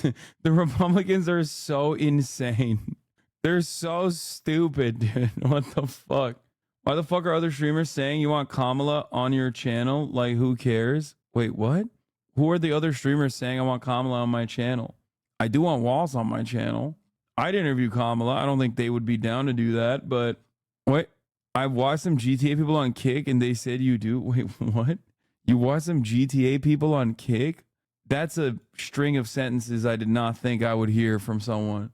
the Republicans are so insane. They're so stupid, dude. What the fuck? Why the fuck are other streamers saying you want Kamala on your channel? Like, who cares? Wait, what? Who are the other streamers saying I want Kamala on my channel? I do want WALZ on my channel. I'd interview Kamala. I don't think they would be down to do that, but wait, I've watched some GTA people on Kick and they said you do. Wait, what? You watch some GTA people on Kick? That's a string of sentences I did not think I would hear from someone.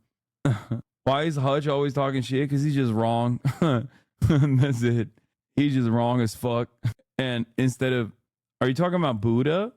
Why is Hutch always talking shit? Because he's just wrong. That's it. He's just wrong as fuck. And instead of, are you talking about Buddha?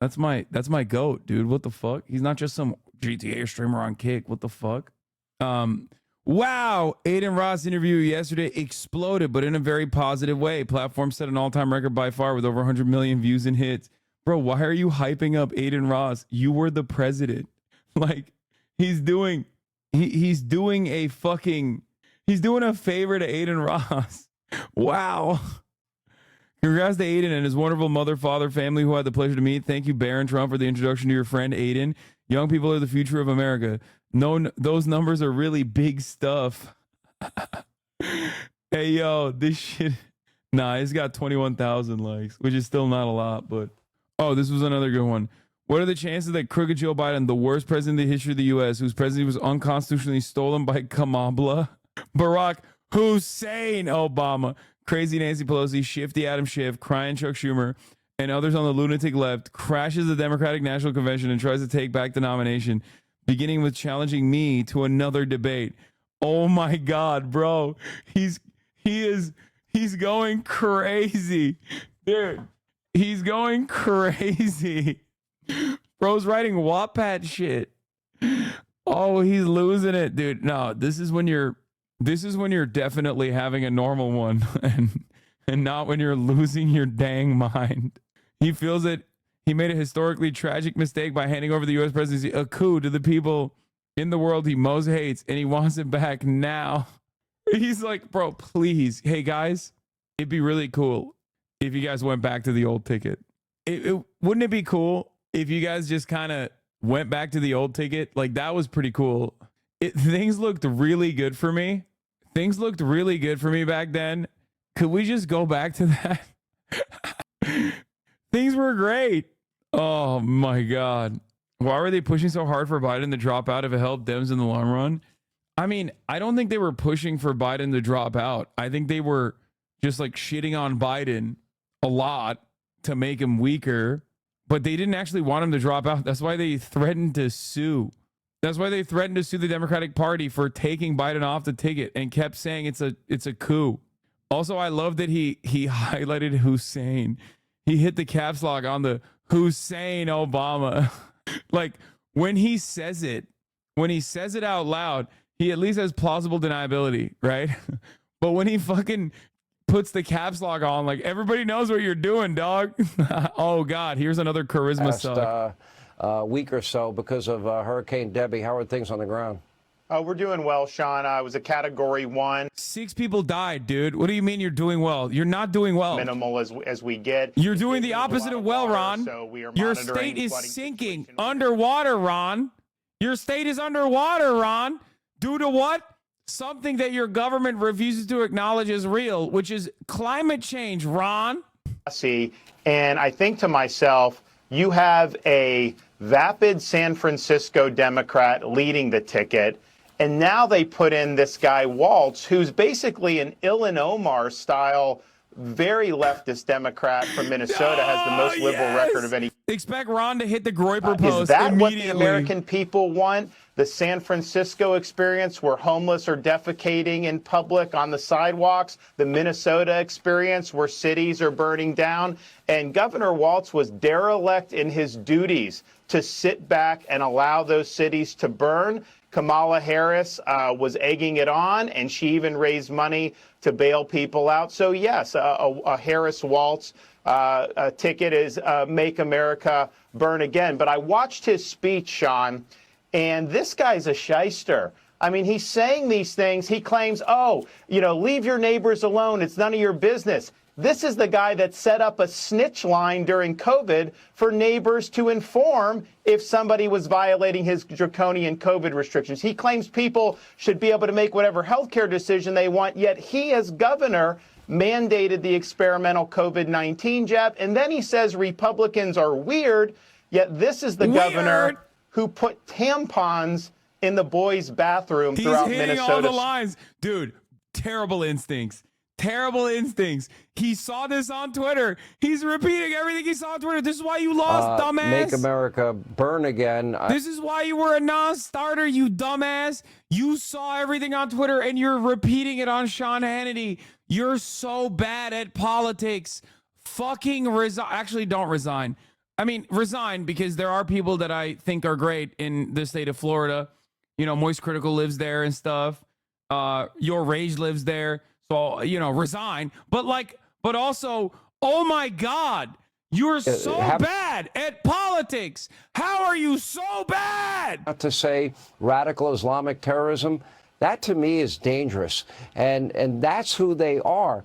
That's my goat, dude. What the fuck? He's not just some GTA streamer on Kick. What the fuck? Wow. Aiden Ross interview yesterday exploded, but in a very positive way. Platform set an all-time record by far with over 100 million views and hits. Bro, why are you hyping up Aiden Ross? You were the president. Like, he's doing a favor to Aiden Ross. Wow. Congrats to Aiden and his wonderful mother, father, family who I had the pleasure to meet. Thank you, Barron Trump, for the introduction to your friend Aiden. Young people are the future of America. No, those numbers are really big stuff. Hey, yo, this shit. Nah, it's got 21,000 likes, which is still not a lot, but. Oh, this was another good one. What are the chances that crooked Joe Biden, the worst president in the history of the U.S., whose presidency was unconstitutionally stolen by KAMALA, Barack Hussein Obama, crazy Nancy Pelosi, shifty Adam Schiff, crying Chuck Schumer, and others on the lunatic left, crashes the Democratic National Convention and tries to take back the nomination, beginning with challenging me to another debate? Oh my God, bro. He is He's going crazy. Dude, he's going crazy. Bro's writing Wattpad shit. Oh, he's losing it, dude. No, this is when you're definitely having a normal one and not when you're losing your dang mind. He feels that he made a historically tragic mistake by handing over the U.S. presidency, a coup to the people in the world he most hates, and he wants it back now. He's like, bro, please. Hey, guys, it'd be really cool if you guys went back to the old ticket. Wouldn't it be cool if you guys just kind of went back to the old ticket? Like, that was pretty cool. Things looked really good for me. Things looked really good for me back then. Could we just go back to that? Things were great. Oh, my God. Why were they pushing so hard for Biden to drop out if it helped Dems in the long run? I mean, I don't think they were pushing for Biden to drop out. I think they were just like shitting on Biden a lot to make him weaker, but they didn't actually want him to drop out. That's why they threatened to sue. That's why they threatened to sue the Democratic Party for taking Biden off the ticket and kept saying it's a coup. Also, I love that he highlighted Hussein. He hit the caps lock on the Hussein Obama. Like, when he says it out loud, he at least has plausible deniability, right? But when he fucking puts the caps lock on, like, everybody knows what you're doing, dog. Oh, God, here's another charisma suck. Week or so because of Hurricane Debbie. How are things on the ground? We're doing well, Sean. It was a Category 1. 6 people died, dude. What do you mean you're doing well? You're not doing well. Minimal as we get. You're doing the opposite of well, Ron. So we are Your state is sinking underwater, Ron. Your state is underwater, Ron. Due to what? Something that your government refuses to acknowledge as real, which is climate change, Ron. And I think to myself, you have a vapid San Francisco Democrat leading the ticket. And now they put in this guy, WALZ, who's basically an Ilhan Omar style, very leftist Democrat from Minnesota, has the most liberal record of any. Expect Ron to hit the Groyper post Is that what the immediately. American people want? The San Francisco experience where homeless are defecating in public on the sidewalks, the Minnesota experience where cities are burning down. And Governor WALZ was derelict in his duties to sit back and allow those cities to burn. Kamala Harris was egging it on, and she even raised money to bail people out. So, yes, a Harris-Walz ticket is Make America Burn Again. But I watched his speech, Sean, and this guy's a shyster. I mean, he's saying these things. He claims, leave your neighbors alone. It's none of your business. This is the guy that set up a snitch line during COVID for neighbors to inform if somebody was violating his draconian COVID restrictions. He claims people should be able to make whatever healthcare decision they want, yet he, as governor, mandated the experimental COVID-19 jab. And then he says Republicans are weird, yet this is the governor who put tampons in the boys' bathroom throughout Minnesota. He's hitting all the lines. Dude, terrible instincts. Terrible instincts. He saw this on Twitter. He's repeating everything he saw on Twitter. This is why you lost, dumbass. Make America burn again. This is why you were a non-starter, you dumbass. You saw everything on Twitter and you're repeating it on Sean Hannity. You're so bad at politics. Fucking resign. Actually, don't resign. I mean, resign because there are people that I think are great in the state of Florida. You know, Moist Critical lives there and stuff. Your Rage lives there. So, resign. But also, oh my God, you're so bad at politics. How are you so bad? Not to say radical Islamic terrorism, that to me is dangerous. And that's who they are.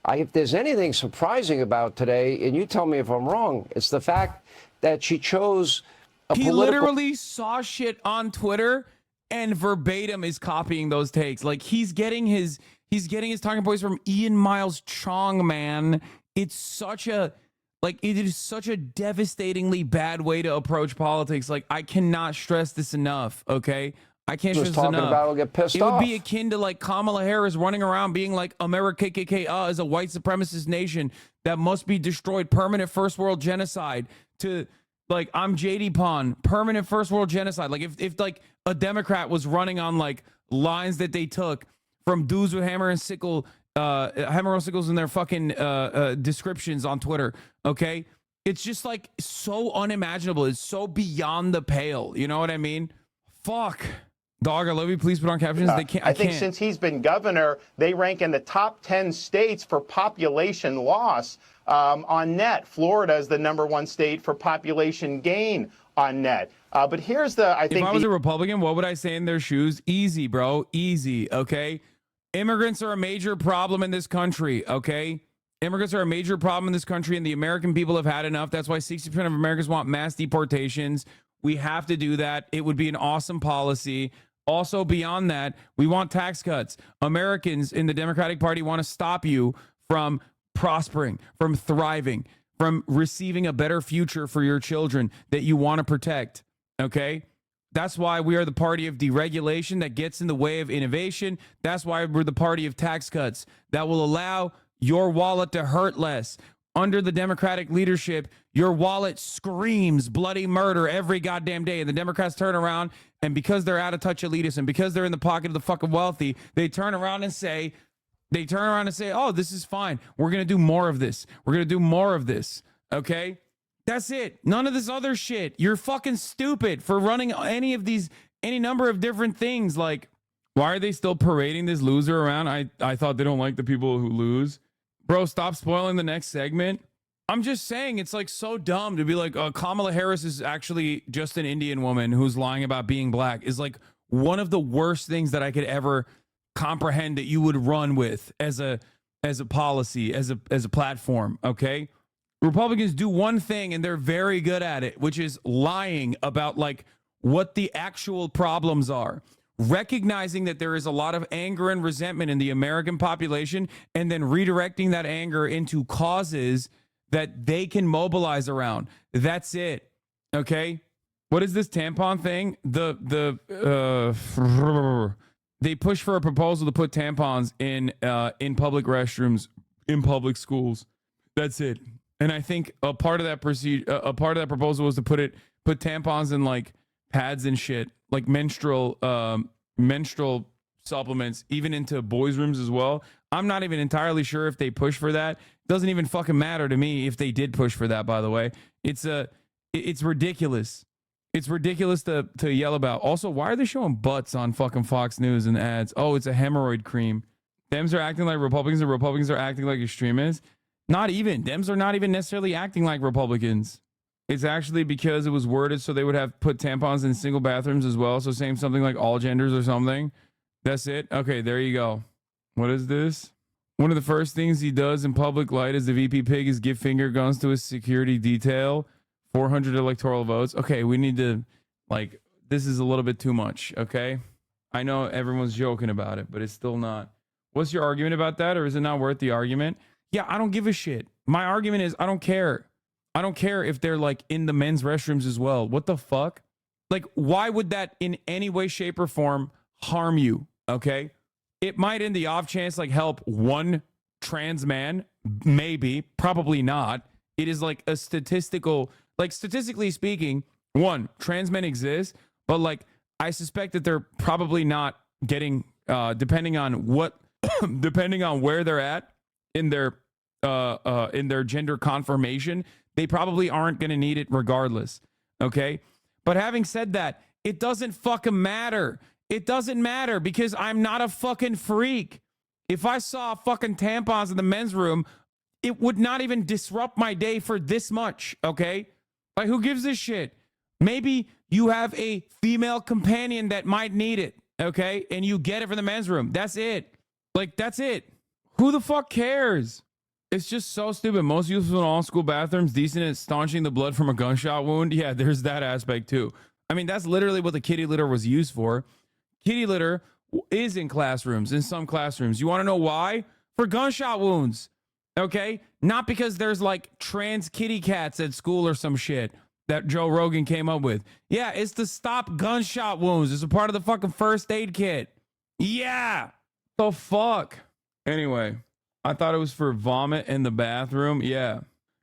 If there's anything surprising about today, and you tell me if I'm wrong, it's the fact that she chose a He political... literally saw shit on Twitter and verbatim is copying those takes. Like, he's getting his talking points from Ian Miles Chong, man. It is such a devastatingly bad way to approach politics. Like, I cannot stress this enough, okay? I can't stress this enough. About, get pissed it off. Would be akin to like Kamala Harris running around being like, America KKK is a white supremacist nation that must be destroyed, permanent first world genocide, to like, I'm JD Pond, permanent first world genocide. Like, if like a Democrat was running on like lines that they took from dudes with hammer and sickle in their fucking descriptions on Twitter. Okay, it's just like so unimaginable. It's so beyond the pale. You know what I mean? Fuck. Dog, I love you. Please put on captions. They can't. I think since he's been governor, they rank in the top 10 states for population loss on net. Florida is the #1 state for population gain on net. But here's if I was a Republican, what would I say in their shoes? Easy, bro. Easy. Okay. Immigrants are a major problem in this country. Okay. Immigrants are a major problem in this country, and the American people have had enough. That's why 60% of Americans want mass deportations. We have to do that. It would be an awesome policy. Also, beyond that, we want tax cuts. Americans in the Democratic Party want to stop you from prospering, from thriving, from receiving a better future for your children that you want to protect. Okay? That's why we are the party of deregulation that gets in the way of innovation. That's why we're the party of tax cuts that will allow your wallet to hurt less. Under the Democratic leadership, your wallet screams bloody murder every goddamn day. And the Democrats turn around, and because they're out of touch elitists and because they're in the pocket of the fucking wealthy, they turn around and say, oh, this is fine. We're going to do more of this. We're going to do more of this. Okay? That's it. None of this other shit. You're fucking stupid for running any number of different things. Like, why are they still parading this loser around? I thought they don't like the people who lose. Bro, stop spoiling the next segment. I'm just saying, it's like so dumb to be like, Kamala Harris is actually just an Indian woman who's lying about being black, is like one of the worst things that I could ever comprehend that you would run with as a policy, as a platform. Okay. Republicans do one thing and they're very good at it, which is lying about like what the actual problems are. Recognizing that there is a lot of anger and resentment in the American population, and then redirecting that anger into causes that they can mobilize around. That's it. Okay. What is this tampon thing? They push for a proposal to put tampons in public restrooms, in public schools. That's it. And I think a part of that proposal was to put tampons in like pads and shit, like menstrual supplements, even into boys' rooms as well. I'm not even entirely sure if they push for that. Doesn't even fucking matter to me if they did push for that, by the way. It's ridiculous. It's ridiculous to yell about. Also, why are they showing butts on fucking Fox News and ads? Oh, it's a hemorrhoid cream. Dems are acting like Republicans and Republicans are acting like extremists. Not even. Dems are not even necessarily acting like Republicans. It's actually because it was worded so they would have put tampons in single bathrooms as well. So saying something like all genders or something. That's it. Okay, there you go. What is this? One of the first things he does in public light as the VP pig is give finger guns to his security detail. 400 electoral votes. Okay, we need to, like, this is a little bit too much, okay? I know everyone's joking about it, but it's still not. What's your argument about that, or is it not worth the argument? Yeah, I don't give a shit. My argument is I don't care. I don't care if they're, like, in the men's restrooms as well. What the fuck? Like, why would that in any way, shape, or form harm you, okay? It might, in the off chance, like, help one trans man. Maybe. Probably not. It is, like, a statistical... Like, statistically speaking, one, trans men exist, but, like, I suspect that they're probably not getting, depending on where they're at in their gender confirmation, they probably aren't going to need it regardless, okay? But having said that, it doesn't fucking matter. It doesn't matter because I'm not a fucking freak. If I saw fucking tampons in the men's room, it would not even disrupt my day for this much, okay? Like, who gives a shit? Maybe you have a female companion that might need it, okay? And you get it from the men's room. That's it. Like, that's it. Who the fuck cares? It's just so stupid. Most useful in all school bathrooms, decent at staunching the blood from a gunshot wound. Yeah, there's that aspect too. I mean, that's literally what the kitty litter was used for. Kitty litter is in classrooms, in some classrooms. You want to know why? For gunshot wounds. Okay? Not because there's like trans kitty cats at school or some shit that Joe Rogan came up with. Yeah, it's to stop gunshot wounds. It's a part of the fucking first aid kit. Yeah. The fuck? Anyway, I thought it was for vomit in the bathroom. Yeah.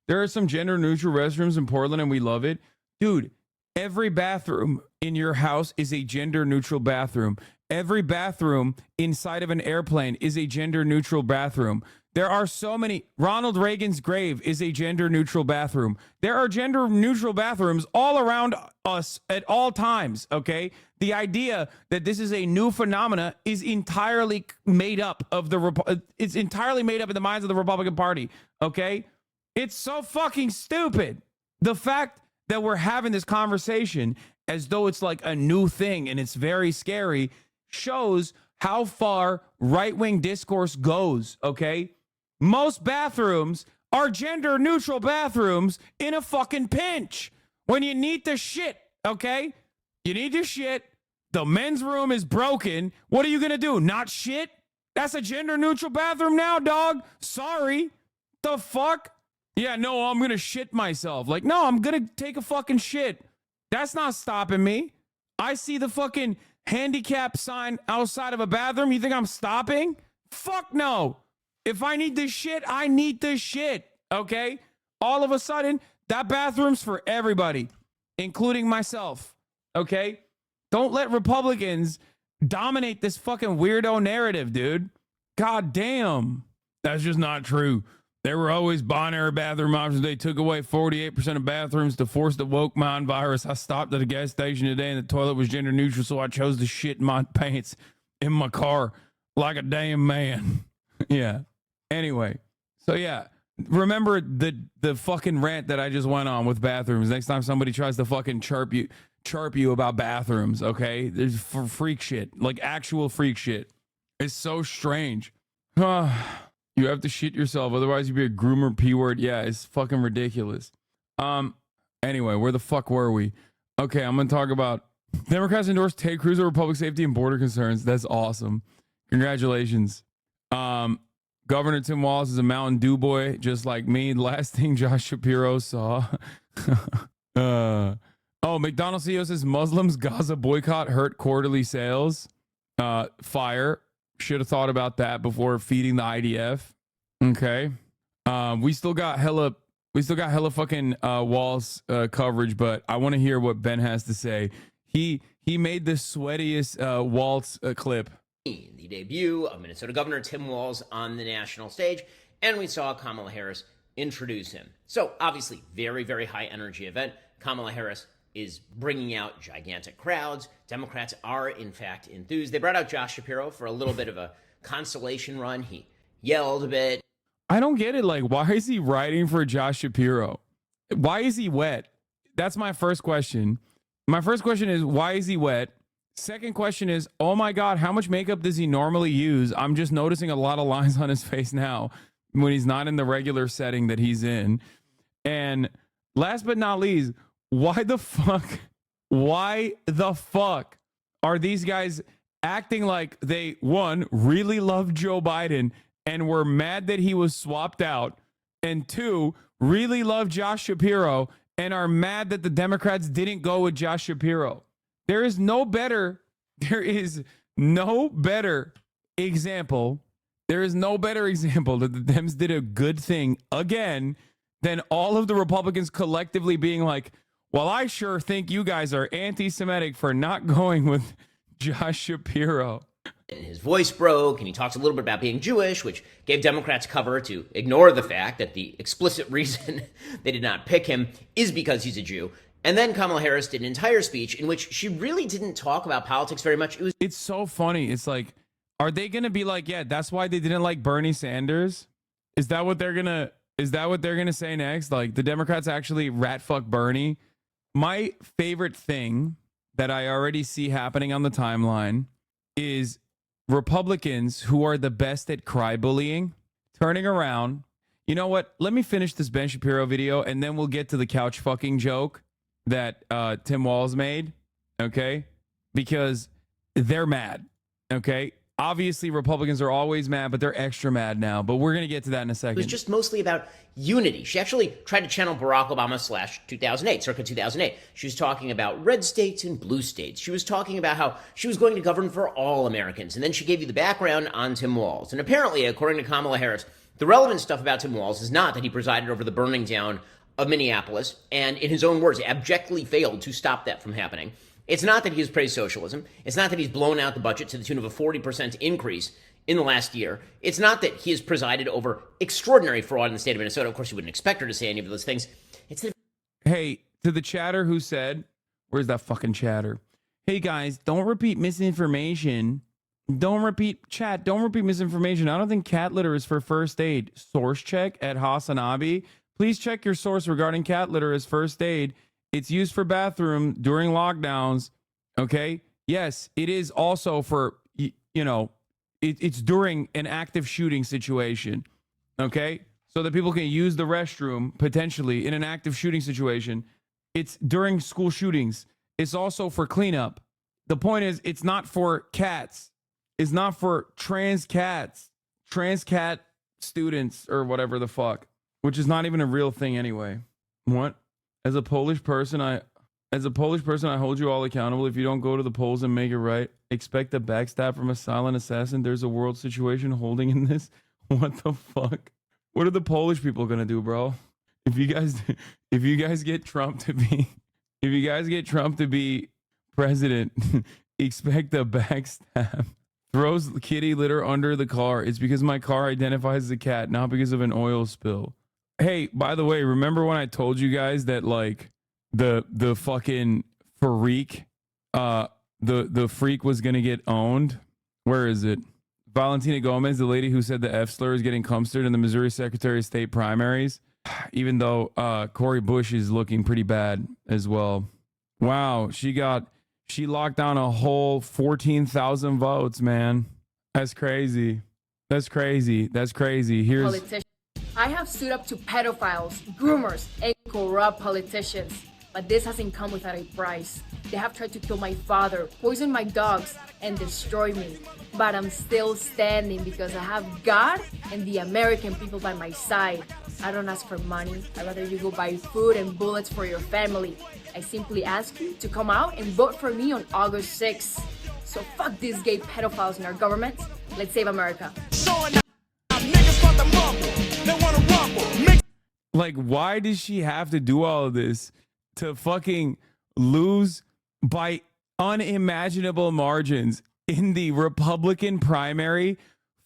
There are some gender neutral restrooms in Portland and we love it. Dude, every bathroom in your house is a gender neutral bathroom. Every bathroom inside of an airplane is a gender-neutral bathroom. There are so many. Ronald Reagan's grave is a gender-neutral bathroom. There are gender-neutral bathrooms all around us at all times, okay? The idea that this is a new phenomena is entirely made up of it's entirely made up in the minds of the Republican Party, okay? It's so fucking stupid. The fact that we're having this conversation as though it's like a new thing and it's very scary shows how far right-wing discourse goes, okay? Most bathrooms are gender-neutral bathrooms in a fucking pinch. When you need to shit, okay? You need to shit. The men's room is broken. What are you going to do? Not shit? That's a gender-neutral bathroom now, dog. Sorry. The fuck? Yeah, no, I'm going to shit myself. Like, no, I'm going to take a fucking shit. That's not stopping me. I see the fucking handicap sign outside of a bathroom. You think I'm stopping? Fuck no. If I need this shit, I need this shit, okay? All of a sudden, that bathroom's for everybody, including myself, okay? Don't let Republicans dominate this fucking weirdo narrative, dude. God damn. That's just not true. There were always binary bathroom options. They took away 48% of bathrooms to force the woke mind virus. I stopped at a gas station today and the toilet was gender neutral, so I chose to shit in my pants in my car like a damn man. Yeah. Anyway, so yeah, remember the fucking rant that I just went on with bathrooms. Next time somebody tries to fucking chirp you about bathrooms, okay? There's freak shit, like actual freak shit. It's so strange. You have to shit yourself, otherwise you'd be a groomer P-word. Yeah, it's fucking ridiculous. Anyway, where the fuck were we? Okay, I'm gonna talk about Democrats endorse Ted Cruz over public safety and border concerns. That's awesome. Congratulations. Governor Tim Walz is a Mountain Dew boy, just like me. Last thing Josh Shapiro saw. McDonald's CEO says Muslims Gaza boycott hurt quarterly sales. Fire. Should have thought about that before feeding the IDF. Okay. We still got hella fucking WALZ coverage, but I want to hear what Ben has to say. He made the sweatiest WALZ clip. The debut of Minnesota Governor Tim Walz on the national stage, and we saw Kamala Harris introduce him. So obviously, very, very high energy event. Kamala Harris is bringing out gigantic crowds. Democrats are, in fact, enthused. They brought out Josh Shapiro for a little bit of a consolation run. He yelled a bit. I don't get it. Like, why is he writing for Josh Shapiro? Why is he wet? That's my first question. My first question is, why is he wet? Second question is, oh my God, how much makeup does he normally use? I'm just noticing a lot of lines on his face now when he's not in the regular setting that he's in. And last but not least, why the fuck are these guys acting like they, one, really love Joe Biden and were mad that he was swapped out, and two, really love Josh Shapiro and are mad that the Democrats didn't go with Josh Shapiro? There is no better example that the Dems did a good thing again than all of the Republicans collectively being like, well, I sure think you guys are anti-Semitic for not going with Josh Shapiro. And his voice broke, and he talks a little bit about being Jewish, which gave Democrats cover to ignore the fact that the explicit reason they did not pick him is because he's a Jew. And then Kamala Harris did an entire speech in which she really didn't talk about politics very much. It's so funny. It's like, are they going to be like, yeah, that's why they didn't like Bernie Sanders? Is that what they're going to say next? Like, the Democrats actually rat fuck Bernie? My favorite thing that I already see happening on the timeline is Republicans who are the best at cry bullying turning around. You know what? Let me finish this Ben Shapiro video and then we'll get to the couch fucking joke that Tim Walz made, okay? Because they're mad, okay? Obviously, Republicans are always mad, but they're extra mad now. But we're going to get to that in a second. It was just mostly about unity. She actually tried to channel Barack Obama / 2008, circa 2008. She was talking about red states and blue states. She was talking about how she was going to govern for all Americans. And then she gave you the background on Tim Walz. And apparently, according to Kamala Harris, the relevant stuff about Tim Walz is not that he presided over the burning down of Minneapolis and, in his own words, abjectly failed to stop that from happening. It's not that he's praised socialism. It's not that he's blown out the budget to the tune of a 40% increase in the last year. It's not that he has presided over extraordinary fraud in the state of Minnesota. Of course, you wouldn't expect her to say any of those things. It's that. Hey, to the chatter who said, where's that fucking chatter? Hey guys, don't repeat misinformation. Don't repeat misinformation. I don't think cat litter is for first aid. Source check at HasanAbi. Please check your source regarding cat litter as first aid. It's used for bathroom during lockdowns. Okay. Yes, it is also for, it's during an active shooting situation. Okay. So that people can use the restroom potentially in an active shooting situation. It's during school shootings. It's also for cleanup. The point is, it's not for cats. It's not for trans cat students or whatever the fuck, which is not even a real thing anyway. What? As a Polish person, I hold you all accountable. If you don't go to the polls and make it right, expect a backstab from a silent assassin. There's a world situation holding in this. What the fuck? What are the Polish people gonna do, bro? If you guys get Trump to be president, expect a backstab. Throws kitty litter under the car. It's because my car identifies as a cat, not because of an oil spill. Hey, by the way, remember when I told you guys that like the fucking freak, the freak was gonna get owned? Where is it? Valentina Gomez, the lady who said the F slur is getting cumstered in the Missouri Secretary of State primaries, even though Cory Bush is looking pretty bad as well. Wow, she locked down a whole 14,000 votes, man. That's crazy. Here's Politicians. I have stood up to pedophiles, groomers, and corrupt politicians, but this hasn't come without a price. They have tried to kill my father, poison my dogs, and destroy me. But I'm still standing because I have God and the American people by my side. I don't ask for money. I'd rather you go buy food and bullets for your family. I simply ask you to come out and vote for me on August 6th. So fuck these gay pedophiles in our government. Let's save America. Like, why does she have to do all of this to fucking lose by unimaginable margins in the Republican primary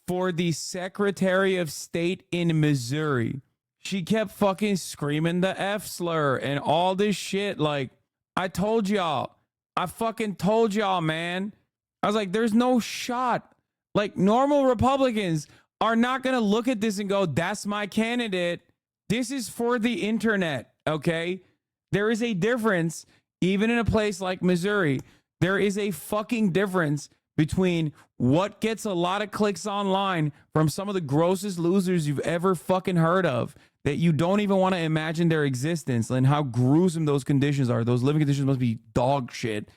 for the Secretary of State in Missouri? She kept fucking screaming the F slur and all this shit. Like, I fucking told y'all, man. I was like, there's no shot. Like, normal Republicans are not going to look at this and go, that's my candidate. This is for the internet, okay? There is a difference, even in a place like Missouri. There is a fucking difference between what gets a lot of clicks online from some of the grossest losers you've ever fucking heard of, that you don't even want to imagine their existence and how gruesome those conditions are. Those living conditions must be dog shit.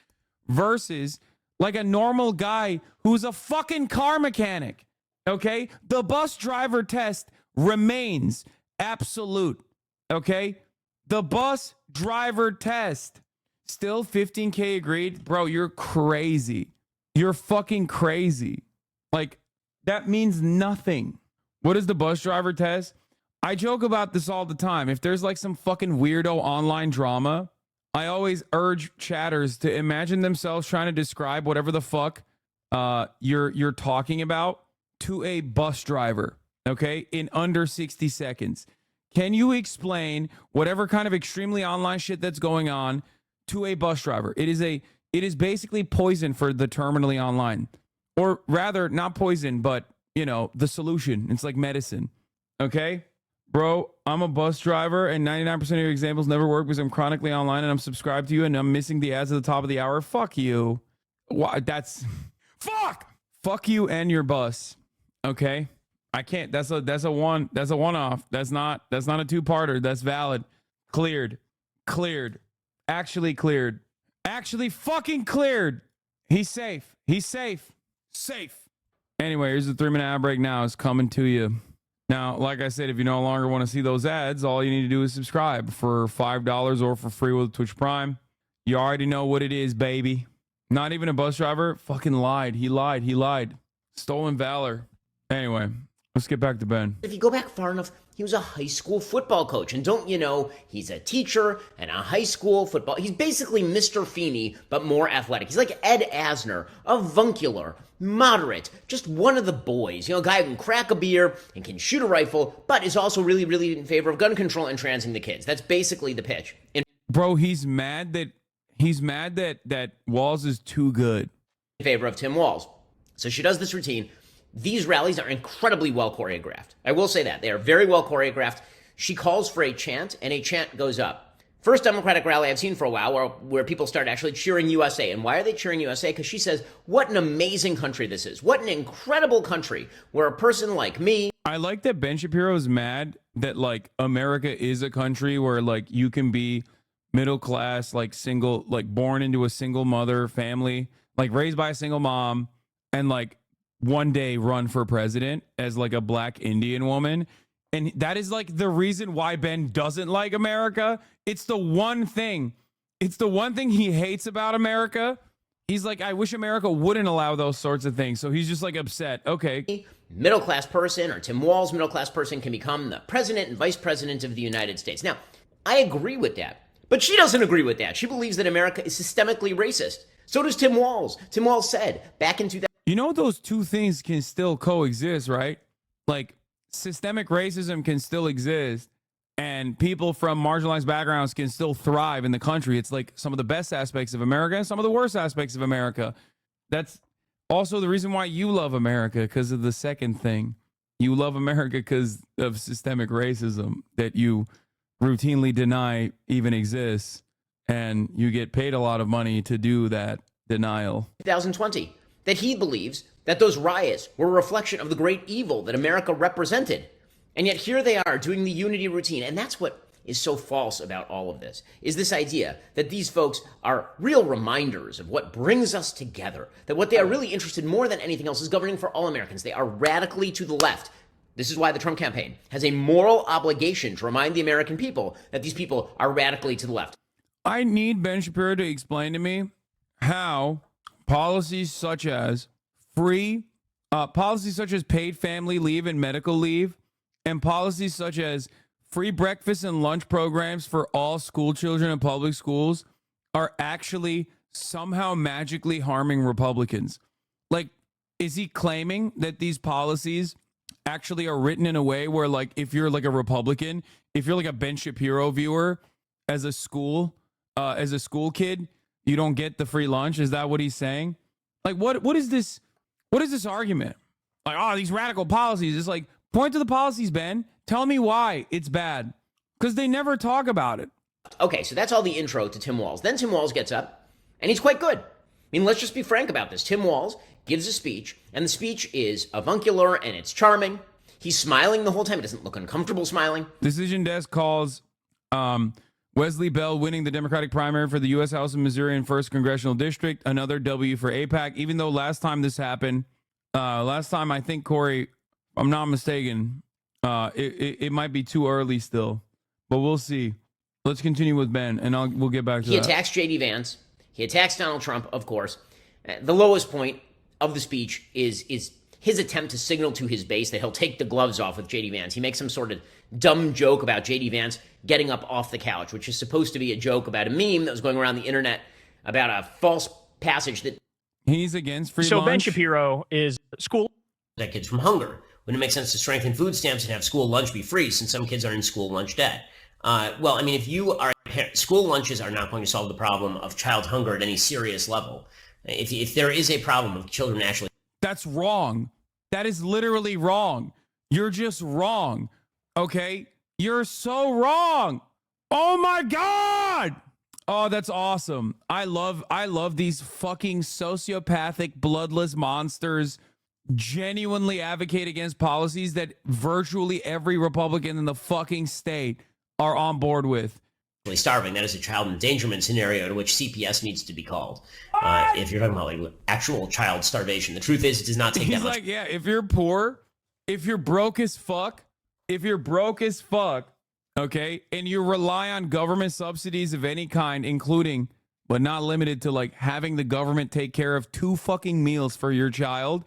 Versus like a normal guy who's a fucking car mechanic. Okay? The bus driver test remains absolute. Okay? The bus driver test. Still 15K agreed. Bro, you're crazy. You're fucking crazy. Like, that means nothing. What is the bus driver test? I joke about this all the time. If there's like some fucking weirdo online drama, I always urge chatters to imagine themselves trying to describe whatever the fuck you're talking about to a bus driver, okay, in under 60 seconds. Can you explain whatever kind of extremely online shit that's going on to a bus driver? It is basically poison for the terminally online. Or rather, not poison, but, the solution. It's like medicine, okay? Bro, I'm a bus driver and 99% of your examples never work because I'm chronically online and I'm subscribed to you and I'm missing the ads at the top of the hour. Fuck you. Why? Fuck you and your bus. Okay? I can't. That's a one-off. That's not a two-parter. That's valid. Cleared. Actually cleared. Actually fucking cleared. He's safe. Safe. Anyway, here's the 3-minute ad break now. It's coming to you. Now, like I said, if you no longer want to see those ads, all you need to do is subscribe for $5 or for free with Twitch Prime. You already know what it is, baby. Not even a bus driver. Fucking lied. He lied. Stolen valor. Anyway, let's get back to Ben. If you go back far enough, he was a high school football coach. And don't you know, he's a teacher and a high school football. He's basically Mr. Feeney, but more athletic. He's like Ed Asner, avuncular, moderate, just one of the boys. You know, a guy who can crack a beer and can shoot a rifle, but is also really, really in favor of gun control and transing the kids. That's basically the pitch. Bro, he's mad that WALZ is too good. In favor of Tim Walz. So she does this routine. These rallies are incredibly well choreographed. I will say that. They are very well choreographed. She calls for a chant, and a chant goes up. First Democratic rally I've seen for a while where people start actually cheering USA. And why are they cheering USA? Because she says, what an amazing country this is. What an incredible country where a person like me. I like that Ben Shapiro is mad that, like, America is a country where, like, you can be middle class, like, single, like, born into a single mother family, like, raised by a single mom, and, like, one day run for president as like a black Indian woman. And that is like the reason why Ben doesn't like America. It's the one thing he hates about America. He's like, I wish America wouldn't allow those sorts of things. So he's just like upset. Okay. Middle-class person, or Tim Walz, middle-class person, can become the president and vice president of the United States. Now, I agree with that, but she doesn't agree with that. She believes that America is systemically racist. So does Tim Walz. Tim Walz said back in 2000. You know, those two things can still coexist, right? Like, systemic racism can still exist, and people from marginalized backgrounds can still thrive in the country. It's like some of the best aspects of America and some of the worst aspects of America. That's also the reason why you love America, because of the second thing. You love America because of systemic racism that you routinely deny even exists, and you get paid a lot of money to do that denial. 2020. That he believes that those riots were a reflection of the great evil that America represented. And yet here they are doing the unity routine. And that's what is so false about all of this, is this idea that these folks are real reminders of what brings us together, that what they are really interested in more than anything else is governing for all Americans. They are radically to the left. This is why the Trump campaign has a moral obligation to remind the American people that these people are radically to the left. I need Ben Shapiro to explain to me how policies such as paid family leave and medical leave, and policies such as free breakfast and lunch programs for all school children in public schools are actually somehow magically harming Republicans. Like, is he claiming that these policies actually are written in a way where, like, if you're like a Republican, if you're like a Ben Shapiro viewer as a school kid, you don't get the free lunch? Is that what he's saying? Like, what is this? What is this argument? Like, oh, these radical policies. It's like, point to the policies, Ben. Tell me why it's bad. Because they never talk about it. Okay, so that's all the intro to Tim Walz. Then Tim Walz gets up, and he's quite good. I mean, let's just be frank about this. Tim Walz gives a speech, and the speech is avuncular, and it's charming. He's smiling the whole time. He doesn't look uncomfortable smiling. Decision Desk calls Wesley Bell winning the Democratic primary for the U.S. House of Missouri and 1st Congressional District. Another W for AIPAC. Even though last time this happened, I think, Corey, I'm not mistaken, it might be too early still. But we'll see. Let's continue with Ben, and we'll get back to that. He attacks J.D. Vance. He attacks Donald Trump, of course. The lowest point of the speech is his attempt to signal to his base that he'll take the gloves off with J.D. Vance. He makes some sort of dumb joke about J.D. Vance getting up off the couch, which is supposed to be a joke about a meme that was going around the internet about a false passage that he's against free lunch. Ben Shapiro is school. That kids from hunger. Wouldn't it make sense to strengthen food stamps and have school lunch be free, since some kids are in school lunch debt? Well, I mean, if you are school lunches are not going to solve the problem of child hunger at any serious level. If there is a problem of children actually, that's wrong. That is literally wrong. You're just wrong. Okay, you're so wrong. Oh my God. Oh, that's awesome. I love these fucking sociopathic, bloodless monsters genuinely advocate against policies that virtually every Republican in the fucking state are on board with. Starving. That is a child endangerment scenario to which CPS needs to be called. If you're talking about like actual child starvation, the truth is it does not take that much. He's like, yeah, if you're poor, if you're broke as fuck, okay, and you rely on government subsidies of any kind, including, but not limited to, like having the government take care of 2 fucking meals for your child,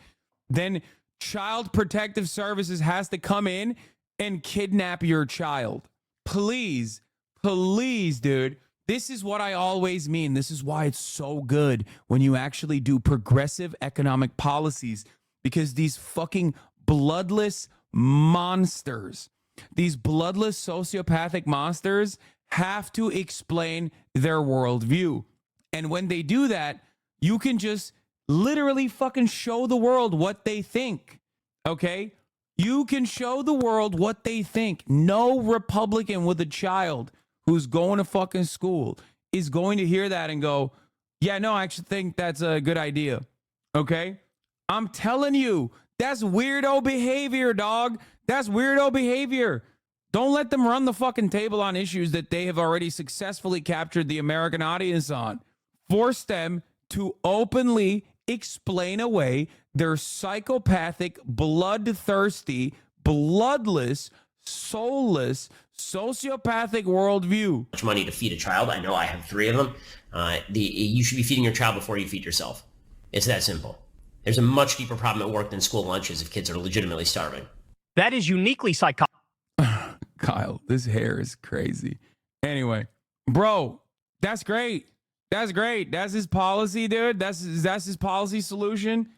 then Child Protective Services has to come in and kidnap your child. Please, please, dude. This is what I always mean. This is why it's so good when you actually do progressive economic policies, because these fucking bloodless monsters, these bloodless sociopathic monsters have to explain their worldview. And when they do that, you can just literally fucking show the world what they think. Okay? You can show the world what they think. No Republican with a child who's going to fucking school is going to hear that and go, yeah, no, I actually think that's a good idea. Okay? I'm telling you, that's weirdo behavior, dog. That's weirdo behavior. Don't let them run the fucking table on issues that they have already successfully captured the American audience on. Force them to openly explain away their psychopathic, bloodthirsty, bloodless, soulless, sociopathic worldview. Much money to feed a child. I know I have 3 of them. You should be feeding your child before you feed yourself. It's that simple. There's a much deeper problem at work than school lunches if kids are legitimately starving. That is uniquely psychotic. Kyle, this hair is crazy. Anyway, bro, that's great. That's great. That's his policy, dude. That's his policy solution.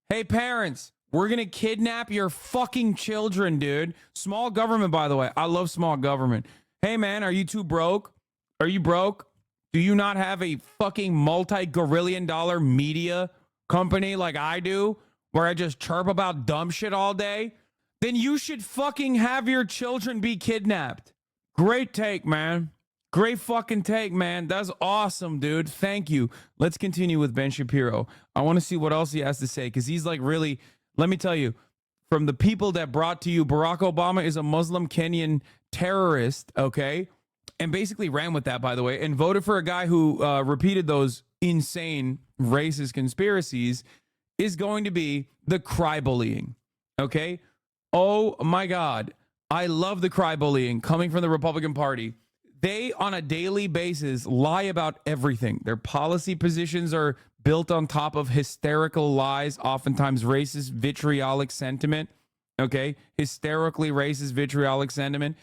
Hey, parents, we're going to kidnap your fucking children, dude. Small government, by the way. I love small government. Hey, man, are you too broke? Are you broke? Do you not have a fucking multi-gorillion dollar media company like I do, where I just chirp about dumb shit all day? Then you should fucking have your children be kidnapped. Great take, man. Great fucking take, man. That's awesome, dude. Thank you. Let's continue with Ben Shapiro. I want to see what else he has to say, because he's like really, let me tell you, from the people that brought to you, Barack Obama is a Muslim Kenyan terrorist, okay? And basically ran with that, by the way, and voted for a guy who repeated those insane racist conspiracies, is going to be the cry bullying, okay? Oh my God. I love the cry bullying coming from the Republican Party. They, on a daily basis, lie about everything. Their policy positions are built on top of hysterical lies, oftentimes racist, vitriolic sentiment. Okay? Hysterically racist, vitriolic sentiment.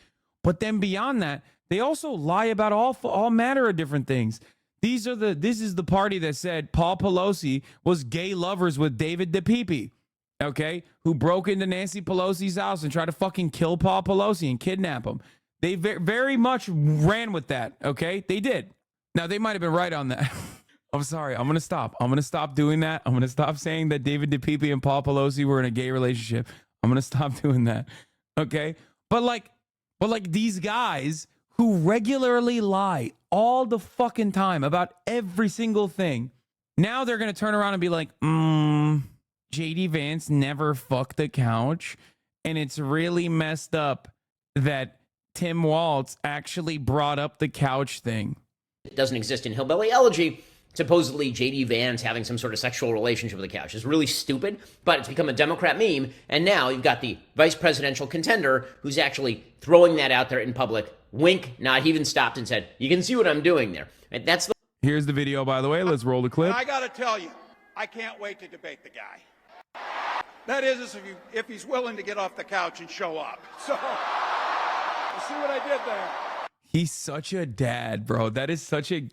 But then beyond that, they also lie about all manner of different things. This is the party that said Paul Pelosi was gay lovers with David DePipe. Okay? Who broke into Nancy Pelosi's house and tried to fucking kill Paul Pelosi and kidnap him. They very much ran with that, okay? They did. Now, they might have been right on that. I'm sorry. I'm going to stop. I'm going to stop doing that. I'm going to stop saying that David DePipe and Paul Pelosi were in a gay relationship. I'm going to stop doing that, okay? But like these guys who regularly lie all the fucking time about every single thing, now they're going to turn around and be like, JD Vance never fucked the couch, and it's really messed up that Tim Walz actually brought up the couch thing. It doesn't exist in Hillbilly Elegy. Supposedly, J.D. Vance having some sort of sexual relationship with the couch is really stupid, but it's become a Democrat meme, and now you've got the vice presidential contender who's actually throwing that out there in public. Wink, nod. He even stopped and said, you can see what I'm doing there. And that's the... Here's the video, by the way. Let's roll the clip. And I got to tell you, I can't wait to debate the guy. That is, if he's willing to get off the couch and show up. So... see what I did there? He's such a dad, bro. That is such a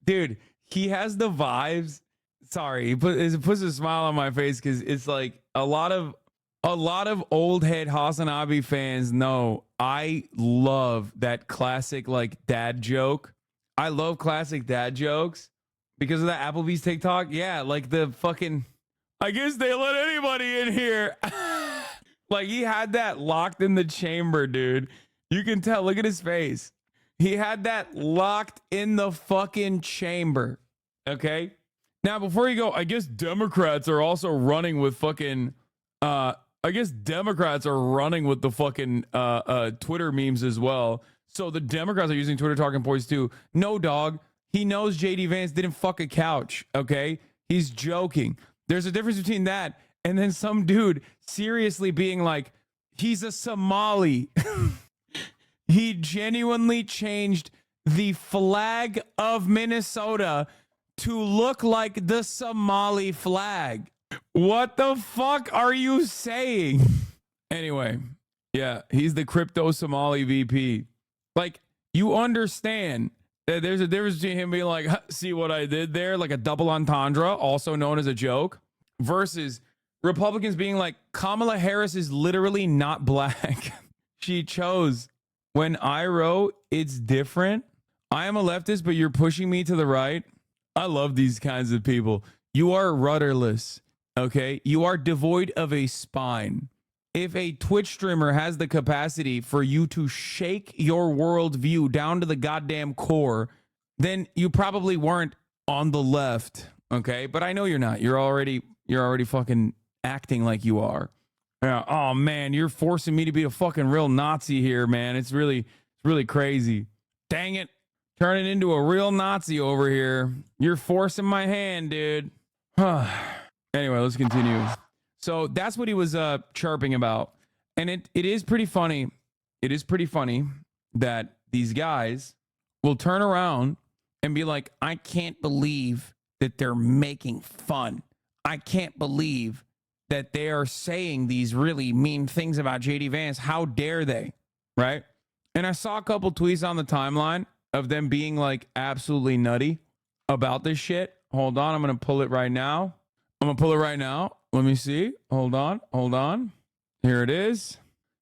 dude. He has the vibes. Sorry, it puts a smile on my face because it's like a lot of old head HasanAbi fans know I love that classic like dad joke. I love classic dad jokes because of that Applebee's TikTok. Yeah, like the fucking. I guess they let anybody in here. Like he had that locked in the chamber, dude. You can tell. Look at his face. He had that locked in the fucking chamber. Okay? Now, before you go, I guess Democrats are also running with fucking... I guess Democrats are running with the fucking Twitter memes as well. So the Democrats are using Twitter talking points too. No, dog. He knows J.D. Vance didn't fuck a couch. Okay? He's joking. There's a difference between that and then some dude seriously being like, he's a Somali. He genuinely changed the flag of Minnesota to look like the Somali flag. What the fuck are you saying? Anyway, Yeah, he's the crypto Somali VP. Like, you understand that there's a difference between him being like, see what I did there? Like a double entendre, also known as a joke, versus Republicans being like, Kamala Harris is literally not black. She chose. When I wrote, it's different. I am a leftist, but you're pushing me to the right. I love these kinds of people. You are rudderless, okay? You are devoid of a spine. If a Twitch streamer has the capacity for you to shake your worldview down to the goddamn core, then you probably weren't on the left, okay? But I know you're not. You're already fucking acting like you are. Yeah. Oh man, you're forcing me to be a fucking real Nazi here, man. It's really crazy. Dang it. Turning into a real Nazi over here. You're forcing my hand, dude. Anyway, let's continue. So that's what he was chirping about. And it is pretty funny. It is pretty funny that these guys will turn around and be like, I can't believe that they're making fun. I can't believe that they are saying these really mean things about JD Vance. How dare they? Right? And I saw a couple tweets on the timeline of them being like absolutely nutty about this shit. Hold on. I'm going to pull it right now. Let me see. Hold on. Here it is.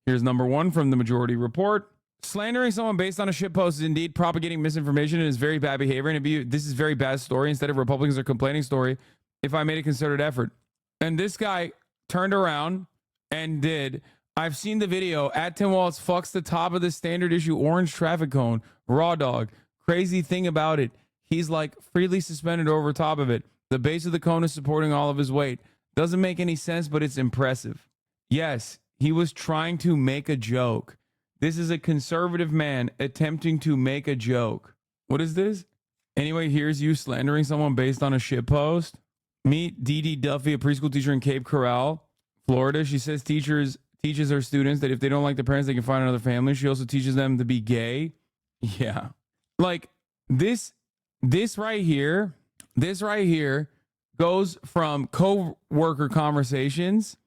Here's number one from the Majority Report. Slandering someone based on a shitpost is indeed propagating misinformation and is very bad behavior. And this is very bad story. Instead of Republicans are complaining story, if I made a concerted effort. And this guy turned around and did. I've seen the video. At Tim Walz fucks the top of the standard issue orange traffic cone. Raw dog. Crazy thing about it, he's like freely suspended over top of it. The base of the cone is supporting all of his weight. Doesn't make any sense, but it's impressive. Yes, he was trying to make a joke. This is a conservative man attempting to make a joke. What is this? Anyway, here's you slandering someone based on a shitpost. Meet Dee Dee Duffy, a preschool teacher in Cape Coral, Florida. She says teaches her students that if they don't like their parents, they can find another family. She also teaches them to be gay. Yeah. Like this right here goes from co-worker conversations.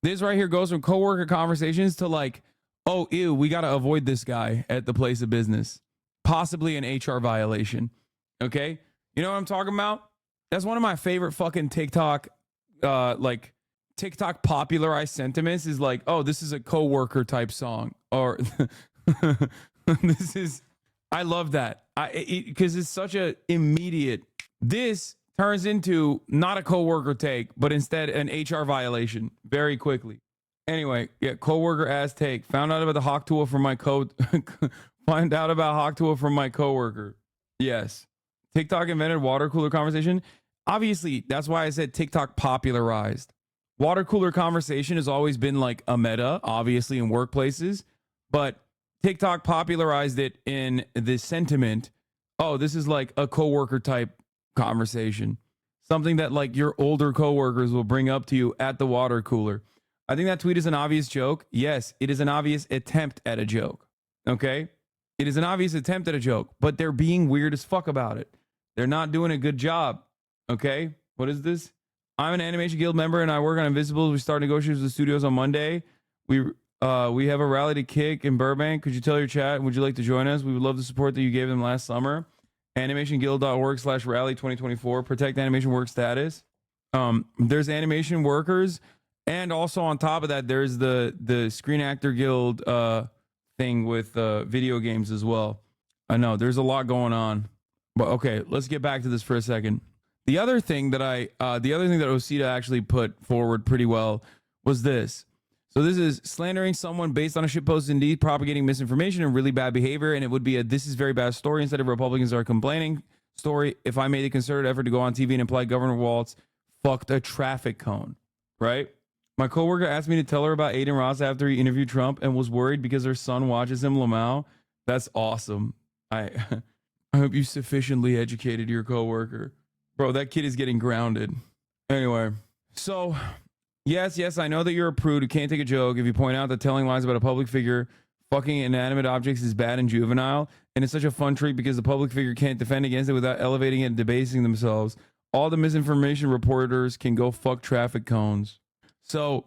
This right here goes from co-worker conversations to like, oh, ew, we got to avoid this guy at the place of business. Possibly an HR violation. Okay? You know what I'm talking about? That's one of my favorite fucking TikTok popularized sentiments is like, oh, this is a coworker type song, or I love that. Because it's such a immediate. This turns into not a coworker take, but instead an HR violation very quickly. Anyway, yeah, coworker ass take. Found out about the hawk tool from my Find out about hawk tool from my coworker. Yes. TikTok invented water cooler conversation. Obviously, that's why I said TikTok popularized. Water cooler conversation has always been like a meta, obviously in workplaces, but TikTok popularized it in the sentiment. Oh, this is like a coworker type conversation. Something that like your older coworkers will bring up to you at the water cooler. I think that tweet is an obvious joke. Yes, it is an obvious attempt at a joke. Okay? It is an obvious attempt at a joke, but they're being weird as fuck about it. They're not doing a good job. Okay? What is this? I'm an Animation Guild member and I work on Invisibles. We start negotiations with studios on Monday. We have a rally to kick in Burbank. Could you tell your chat? Would you like to join us? We would love the support that you gave them last summer. animationguild.org/rally 2024. Protect animation work status. There's animation workers. And also on top of that, there's the Screen Actor Guild thing with video games as well. I know there's a lot going on. But okay, let's get back to this for a second. The other thing that Osita actually put forward pretty well was this. So this is slandering someone based on a shitpost, indeed propagating misinformation and really bad behavior, and it would be a this is very bad story instead of Republicans are complaining story. If I made a concerted effort to go on TV and imply Governor Walz fucked a traffic cone, right? My coworker asked me to tell her about Aiden Ross after he interviewed Trump and was worried because her son watches him, Lamau. That's awesome. I hope you sufficiently educated your coworker. Bro, that kid is getting grounded. Anyway, so yes, I know that you're a prude who can't take a joke if you point out that telling lies about a public figure fucking inanimate objects is bad and juvenile, and it's such a fun treat because the public figure can't defend against it without elevating it and debasing themselves. All the misinformation reporters can go fuck traffic cones. So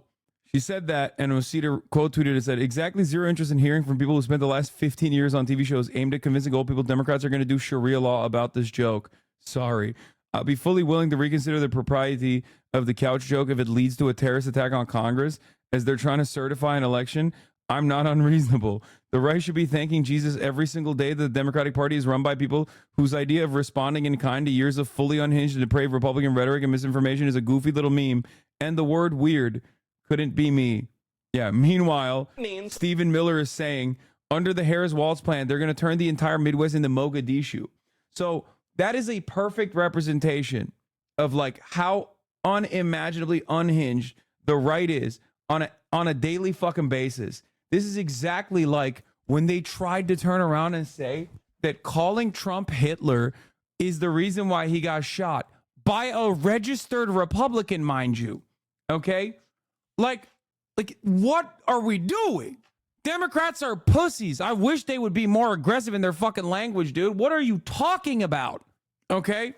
She said that, and Osita quote tweeted and said, exactly zero interest in hearing from people who spent the last 15 years on TV shows aimed at convincing old people Democrats are going to do Sharia law about this joke. Sorry. I'll be fully willing to reconsider the propriety of the couch joke if it leads to a terrorist attack on Congress, as they're trying to certify an election. I'm not unreasonable. The right should be thanking Jesus every single day that the Democratic Party is run by people whose idea of responding in kind to years of fully unhinged and depraved Republican rhetoric and misinformation is a goofy little meme. And the word weird couldn't be me. Yeah. Meanwhile, Stephen Miller is saying under the Harris-Walz plan, they're going to turn the entire Midwest into Mogadishu. So that is a perfect representation of like how unimaginably unhinged the right is on a daily fucking basis. This is exactly like when they tried to turn around and say that calling Trump Hitler is the reason why he got shot by a registered Republican, mind you. Okay? Like what are we doing? Democrats are pussies. I wish they would be more aggressive in their fucking language, dude. What are you talking about? Okay?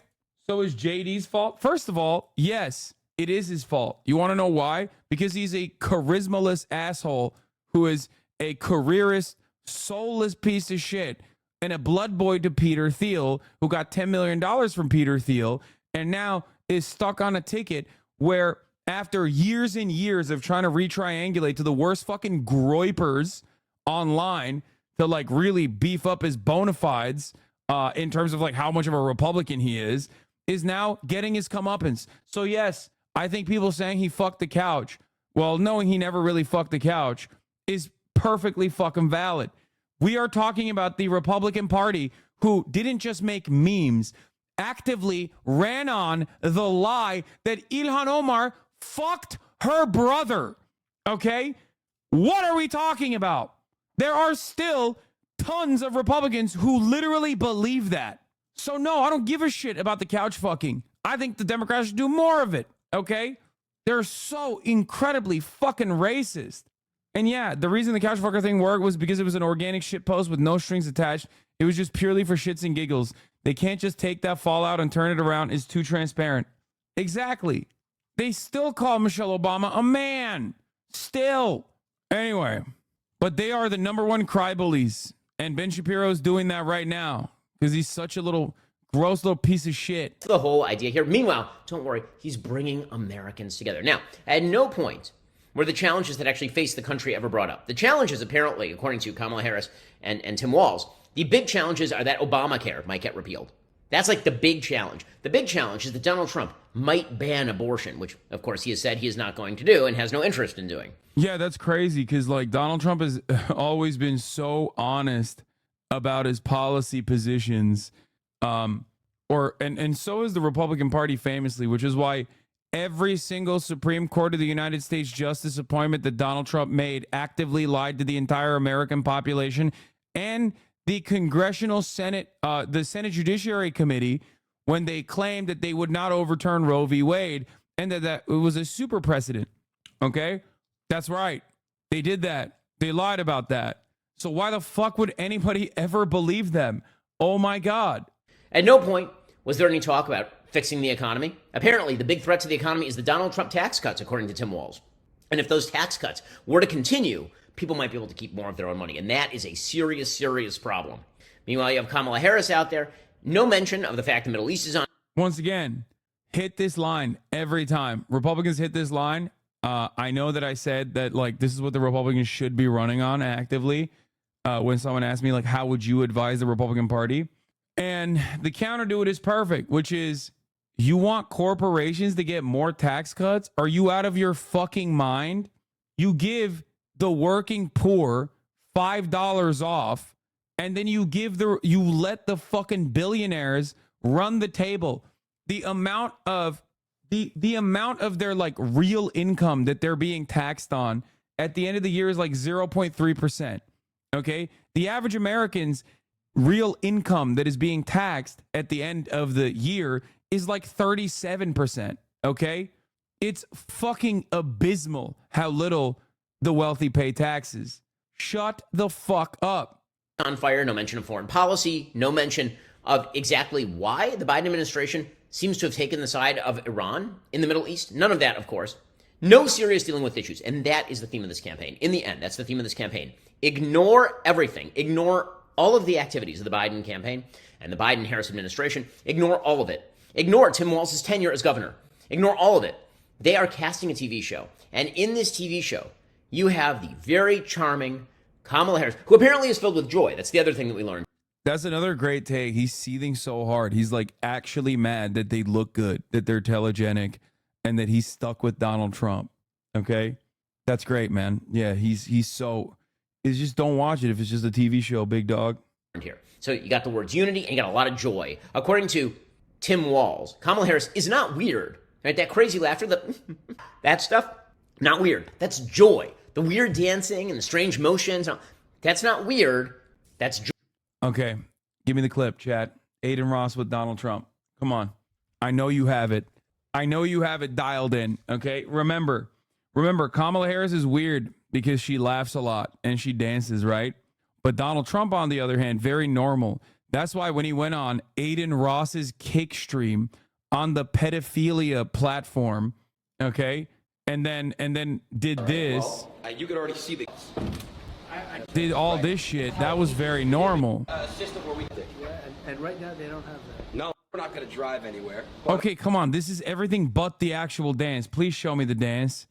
So is JD's fault? First of all, yes, it is his fault. You want to know why? Because he's a charismaless asshole who is a careerist, soulless piece of shit and a blood boy to Peter Thiel, who got $10 million from Peter Thiel and now is stuck on a ticket where after years and years of trying to retriangulate to the worst fucking groypers online to like really beef up his bona fides in terms of like how much of a Republican he is now getting his comeuppance. So yes, I think people saying he fucked the couch, well, knowing he never really fucked the couch, is perfectly fucking valid. We are talking about the Republican Party who didn't just make memes, actively ran on the lie that Ilhan Omar fucked her brother. Okay? What are we talking about? There are still tons of Republicans who literally believe that. So no, I don't give a shit about the couch fucking. I think the Democrats should do more of it. Okay? They're so incredibly fucking racist. And yeah, the reason the couch fucker thing worked was because it was an organic shit post with no strings attached. It was just purely for shits and giggles. They can't just take that fallout and turn it around. It's too transparent. Exactly. They still call Michelle Obama a man. Still. Anyway, but they are the number one cry bullies. And Ben Shapiro's doing that right now because he's such a little gross little piece of shit. The whole idea here. Meanwhile, don't worry, he's bringing Americans together. Now, at no point were the challenges that actually face the country ever brought up. The challenges, apparently, according to Kamala Harris and Tim Walz, the big challenges are that Obamacare might get repealed. That's like the big challenge. The big challenge is that Donald Trump might ban abortion, which, of course, he has said he is not going to do and has no interest in doing. Yeah, that's crazy because, like, Donald Trump has always been so honest about his policy positions. And so is the Republican Party famously, which is why every single Supreme Court of the United States justice appointment that Donald Trump made actively lied to the entire American population. And the Congressional Senate, the Senate Judiciary Committee, when they claimed that they would not overturn Roe v. Wade and that it was a super precedent. Okay? That's right. They did that. They lied about that. So why the fuck would anybody ever believe them? Oh my God. At no point was there any talk about fixing the economy. Apparently, the big threat to the economy is the Donald Trump tax cuts, according to Tim Walz. And if those tax cuts were to continue, people might be able to keep more of their own money. And that is a serious, serious problem. Meanwhile, you have Kamala Harris out there. No mention of the fact the Middle East is on. Once again, hit this line every time. Republicans hit this line. I know that I said that, like, this is what the Republicans should be running on actively. When someone asked me, like, how would you advise the Republican Party? And the counter to it is perfect, which is, you want corporations to get more tax cuts? Are you out of your fucking mind? You give the working poor $5 off, and then you let the fucking billionaires run the table. The amount of their like real income that they're being taxed on at the end of the year is like 0.3%. Okay? The average American's real income that is being taxed at the end of the year is like 37%. Okay? It's fucking abysmal how little the wealthy pay taxes. Shut the fuck up. On fire, no mention of foreign policy, no mention of exactly why the Biden administration seems to have taken the side of Iran in the Middle East. None of that, of course. No serious dealing with issues. And that is the theme of this campaign. In the end, that's the theme of this campaign. Ignore everything. Ignore all of the activities of the Biden campaign and the Biden-Harris administration. Ignore all of it. Ignore Tim Walz's tenure as governor. Ignore all of it. They are casting a TV show. And in this TV show, you have the very charming Kamala Harris, who apparently is filled with joy. That's the other thing that we learned. That's another great take. He's seething so hard. He's like actually mad that they look good, that they're telegenic, and that he's stuck with Donald Trump. Okay? That's great, man. Yeah, he's so... It's just don't watch it if it's just a TV show, big dog. Here. So you got the words unity and you got a lot of joy. According to Tim Walz, Kamala Harris is not weird. Right? That crazy laughter, that stuff, not weird. That's joy. The weird dancing and the strange motions, that's not weird. That's joy. Okay, give me the clip, chat. Aiden Ross with Donald Trump. Come on. I know you have it. I know you have it dialed in, okay? Remember, Kamala Harris is weird because she laughs a lot and she dances, right? But Donald Trump, on the other hand, very normal. That's why when he went on Aiden Ross's kick stream on the pedophilia platform, okay, and then did this, you could already see the... did all this shit, that was very normal. System where we... And right now they don't have that. No, we're not going to drive anywhere. Okay, come on. This is everything but the actual dance. Please show me the dance.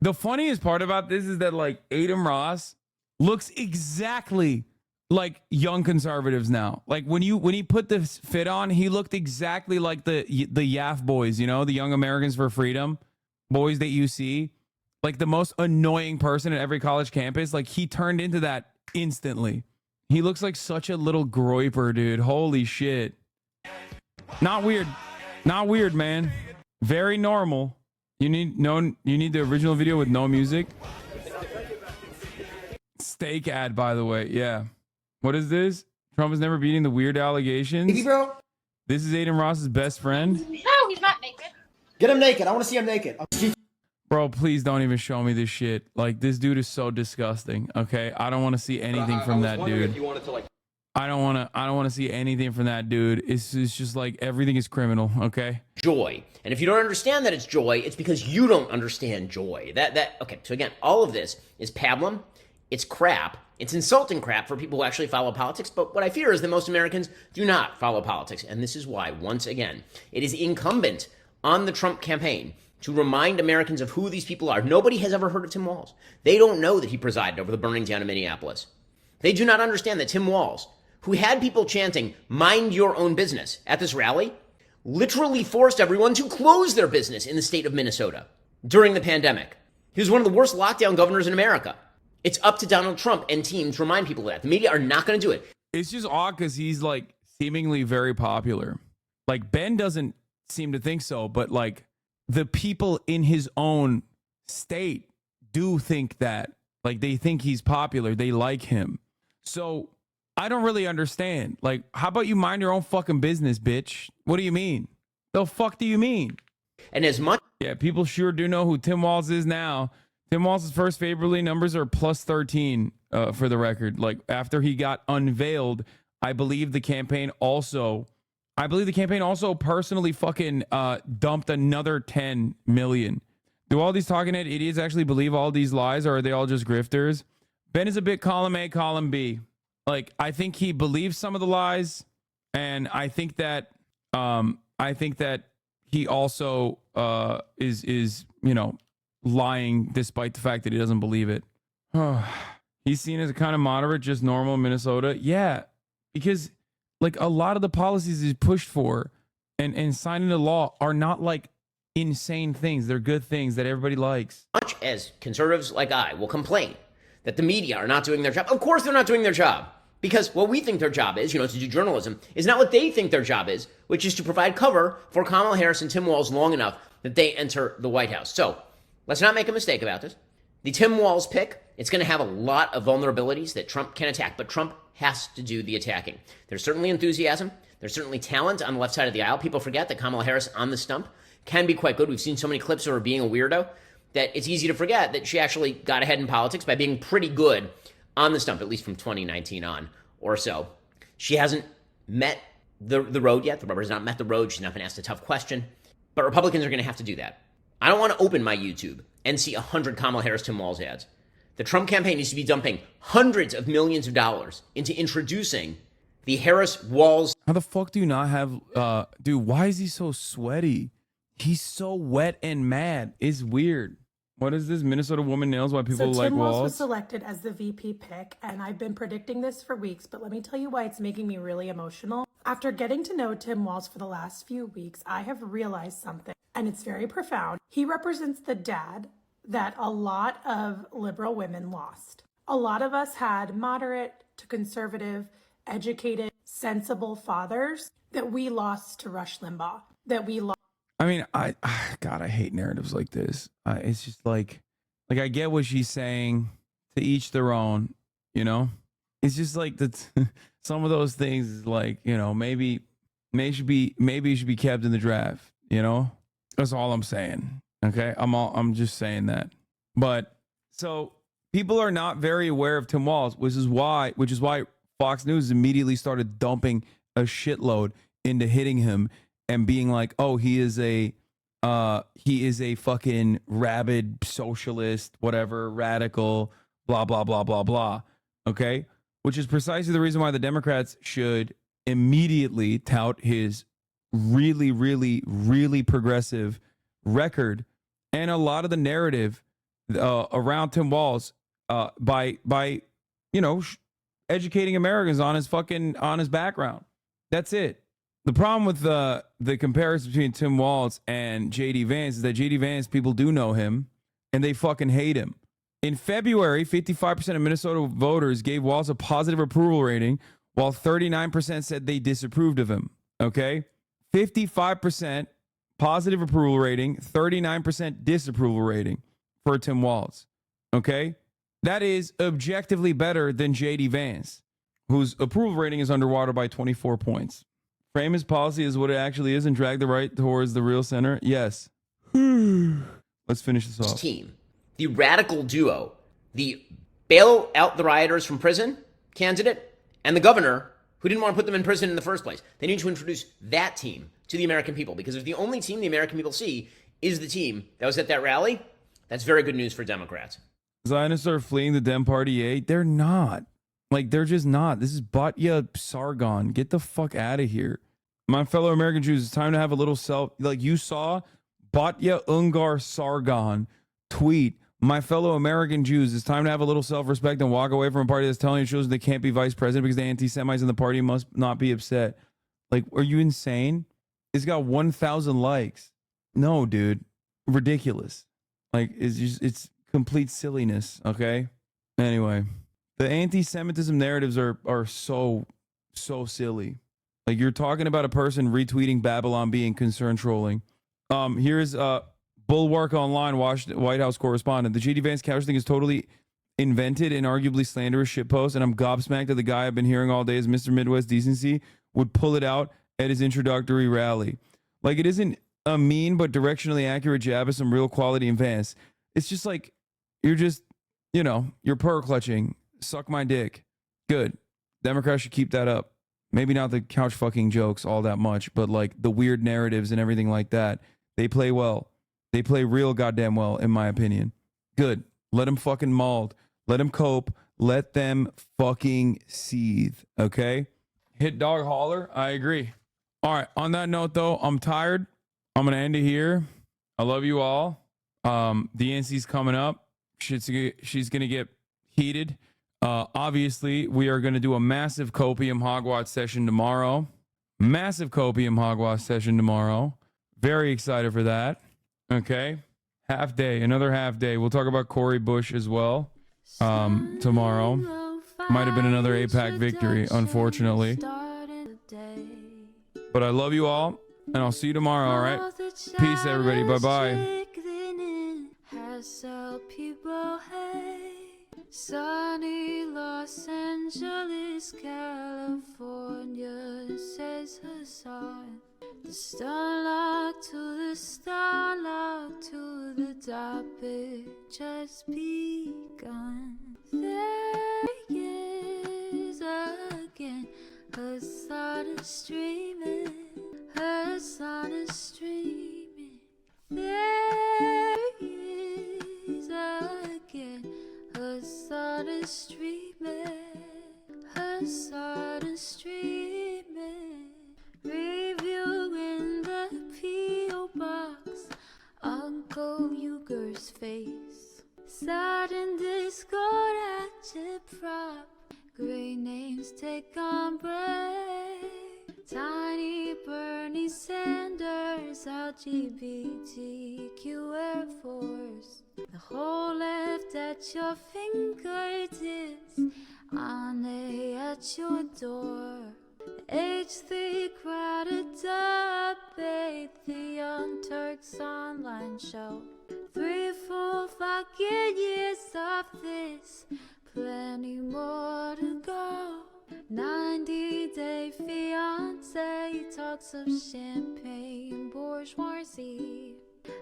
The funniest part about this is that, like, Aiden Ross looks exactly like young conservatives now. Like, when he put this fit on, he looked exactly like the YAF boys, you know, the Young Americans for Freedom boys that you see. Like, the most annoying person at every college campus. Like, he turned into that instantly. He looks like such a little groiper, dude. Holy shit. Not weird. Not weird, man. Very normal. You need the original video with no music. Steak ad, by the way. Yeah. What is this? Trump is never beating the weird allegations. Hey, bro. This is Aiden Ross's best friend. No, he's not naked. Get him naked. I want to see him naked. Bro, please don't even show me this shit. Like, this dude is so disgusting. Okay, I don't want to see anything from that dude. If you wanted to, like... I don't want to see anything from that dude. It's just like everything is criminal. Okay. Joy. And if you don't understand that it's joy, it's because you don't understand joy. Okay. So again, all of this is pablum. It's crap. It's insulting crap for people who actually follow politics. But what I fear is that most Americans do not follow politics. And this is why, once again, it is incumbent on the Trump campaign to remind Americans of who these people are. Nobody has ever heard of Tim Walz. They don't know that he presided over the burning down of Minneapolis. They do not understand that Tim Walz, who had people chanting, "Mind your own business," at this rally, literally forced everyone to close their business in the state of Minnesota during the pandemic. He was one of the worst lockdown governors in America. It's up to Donald Trump and team to remind people of that. The media are not going to do it. It's just odd because he's like seemingly very popular. Like, Ben doesn't seem to think so, but like the people in his own state do think that. Like, they think he's popular. They like him. So I don't really understand. Like, how about you mind your own fucking business, bitch? What do you mean? The fuck do you mean? And as much... Yeah, people sure do know who Tim Walz is now. Tim Walz's first favorably numbers are plus 13 for the record. Like, after he got unveiled, I believe the campaign also personally fucking dumped another 10 million. Do all these talking head idiots actually believe all these lies, or are they all just grifters? Ben is a bit column A, column B. Like, I think he believes some of the lies, and I think that he also is lying despite the fact that he doesn't believe it. He's seen as a kind of moderate, just normal Minnesota. Yeah, because like a lot of the policies he's pushed for and signed into law are not like insane things. They're good things that everybody likes. Much as conservatives like I will complain that the media are not doing their job. Of course they're not doing their job. Because what we think their job is, to do journalism, is not what they think their job is, which is to provide cover for Kamala Harris and Tim Walz long enough that they enter the White House. So let's not make a mistake about this. The Tim Walz pick, it's going to have a lot of vulnerabilities that Trump can attack, but Trump has to do the attacking. There's certainly enthusiasm. There's certainly talent on the left side of the aisle. People forget that Kamala Harris on the stump can be quite good. We've seen so many clips of her being a weirdo that it's easy to forget that she actually got ahead in politics by being pretty good on the stump, at least from 2019 on or so. She hasn't met the road yet. The rubber has not met the road. She's not been asked a tough question. But Republicans are going to have to do that. I don't want to open my YouTube and see 100 Kamala Harris Tim Walz ads. The Trump campaign needs to be dumping hundreds of millions of dollars into introducing the Harris-Walz. How the fuck do you not have, dude, why is he so sweaty? He's so wet and mad. It's weird. What is this? Minnesota woman nails why people so like Tim Walz Walz? was selected as the VP pick, and I've been predicting this for weeks, but let me tell you why it's making me really emotional. After getting to know Tim Walz for the last few weeks, I have realized something, and it's very profound. He represents the dad that a lot of liberal women lost. A lot of us had moderate to conservative, educated, sensible fathers that we lost to Rush Limbaugh, that we lost. I mean, God, I hate narratives like this. It's just like I get what she's saying, to each their own, you know? It's just like some of those things is like, you know, maybe it should be kept in the draft, you know? That's all I'm saying. Okay? I'm just saying that. But so people are not very aware of Tim Walz, which is why Fox News immediately started dumping a shitload into hitting him and being like, oh, he is a fucking rabid socialist, whatever, radical, blah, blah, blah, blah, blah. Okay? Which is precisely the reason why the Democrats should immediately tout his really, really, really progressive record and a lot of the narrative around Tim Walz by you know, educating Americans on his background. That's it. The problem with the comparison between Tim Walz and JD Vance is that JD Vance, people do know him and they fucking hate him. In February, 55% of Minnesota voters gave Walz a positive approval rating, while 39% said they disapproved of him. Okay? 55% positive approval rating, 39% disapproval rating for Tim Walz. Okay? That is objectively better than JD Vance, whose approval rating is underwater by 24 points. Frame his policy as what it actually is and drag the right towards the real center? Yes. Let's finish this off. Team, the radical duo, the bail out the rioters from prison candidate and the governor who didn't want to put them in prison in the first place. They need to introduce that team to the American people, because if the only team the American people see is the team that was at that rally, that's very good news for Democrats. Zionists are fleeing the Dem Party, They're not. Like, they're just not. This is Batya Sargon. Get the fuck out of here. My fellow American Jews, it's time to have a little like you saw Batya Ungar Sargon tweet, my fellow American Jews, it's time to have a little self-respect and walk away from a party that's telling your children they can't be vice president because the anti-Semites in the party must not be upset. Like, are you insane? It's got 1,000 likes. No, dude. Ridiculous. Like, it's complete silliness, okay? Anyway. The anti-Semitism narratives are so silly. Like, you're talking about a person retweeting Babylon being concern trolling. Here's Bulwark Online White House correspondent. The JD Vance couch thing is totally invented and arguably slanderous shitpost, and I'm gobsmacked that the guy I've been hearing all day is Mr. Midwest Decency would pull it out at his introductory rally. Like, it isn't a mean but directionally accurate jab of some real quality in Vance. It's just like, you're just, you know, you're pearl clutching. Suck my dick. Good. Democrats should keep that up. Maybe not the couch fucking jokes all that much, but like the weird narratives and everything like that. They play well. They play real goddamn well, in my opinion. Good. Let them fucking mold. Let them cope. Let them fucking seethe. Okay? Hit dog holler. I agree. All right. On that note, though, I'm tired. I'm going to end it here. I love you all. The NC's coming up. She's going to get heated. Obviously, we are going to do a massive copium hogwash session tomorrow. Massive copium hogwash session tomorrow. Very excited for that. Okay. Half day. Another half day. We'll talk about Cori Bush as well tomorrow. Might have been another AIPAC victory, unfortunately. But I love you all, and I'll see you tomorrow, all right? Peace, everybody. Bye-bye. Sunny Los Angeles, California, says Hasan. The starlight to the starlight to the topic just begun. There is again, Hasan is streaming, Hasan is streaming. Tiny Bernie Sanders, LGBTQ Air Force. The whole left at your fingertips, Ane at your door. H3 crowded debate, the Young Turks online show. 3 full fucking years of this, plenty more to go. 90-day fiance, talks of champagne bourgeoisie.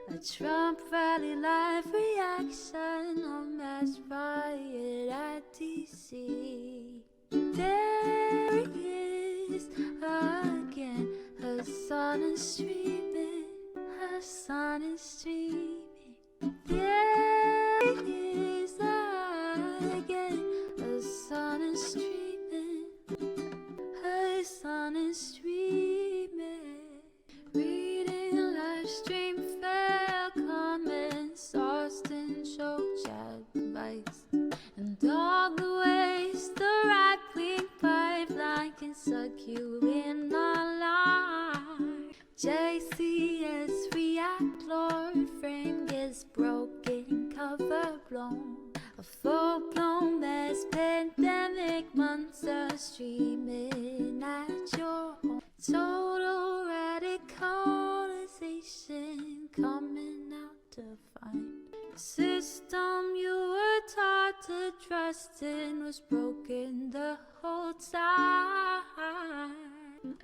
A Trump rally live reaction, a mass riot at DC. There he is again, Hasan is streaming, Hasan is streaming. There he is again, Hasan is streaming, Hasan is streaming. Reading live stream fair comments, Austin show chat advice, and all the ways the right-wing pipeline can suck you in online. JCS react, Lord frame gets broken, cover blown. A full-blown mass pandemic, monster streaming at your home. Total radicalization coming out to find. The system you were taught to trust in was broken the whole time.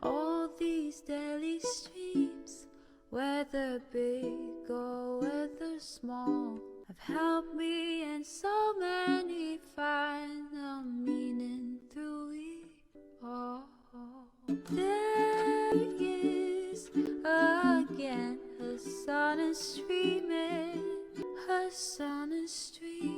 All these daily streams, whether big or whether small, have helped me and so many find the meaning through it all. There he is again, Hasan is streaming, Hasan is streaming.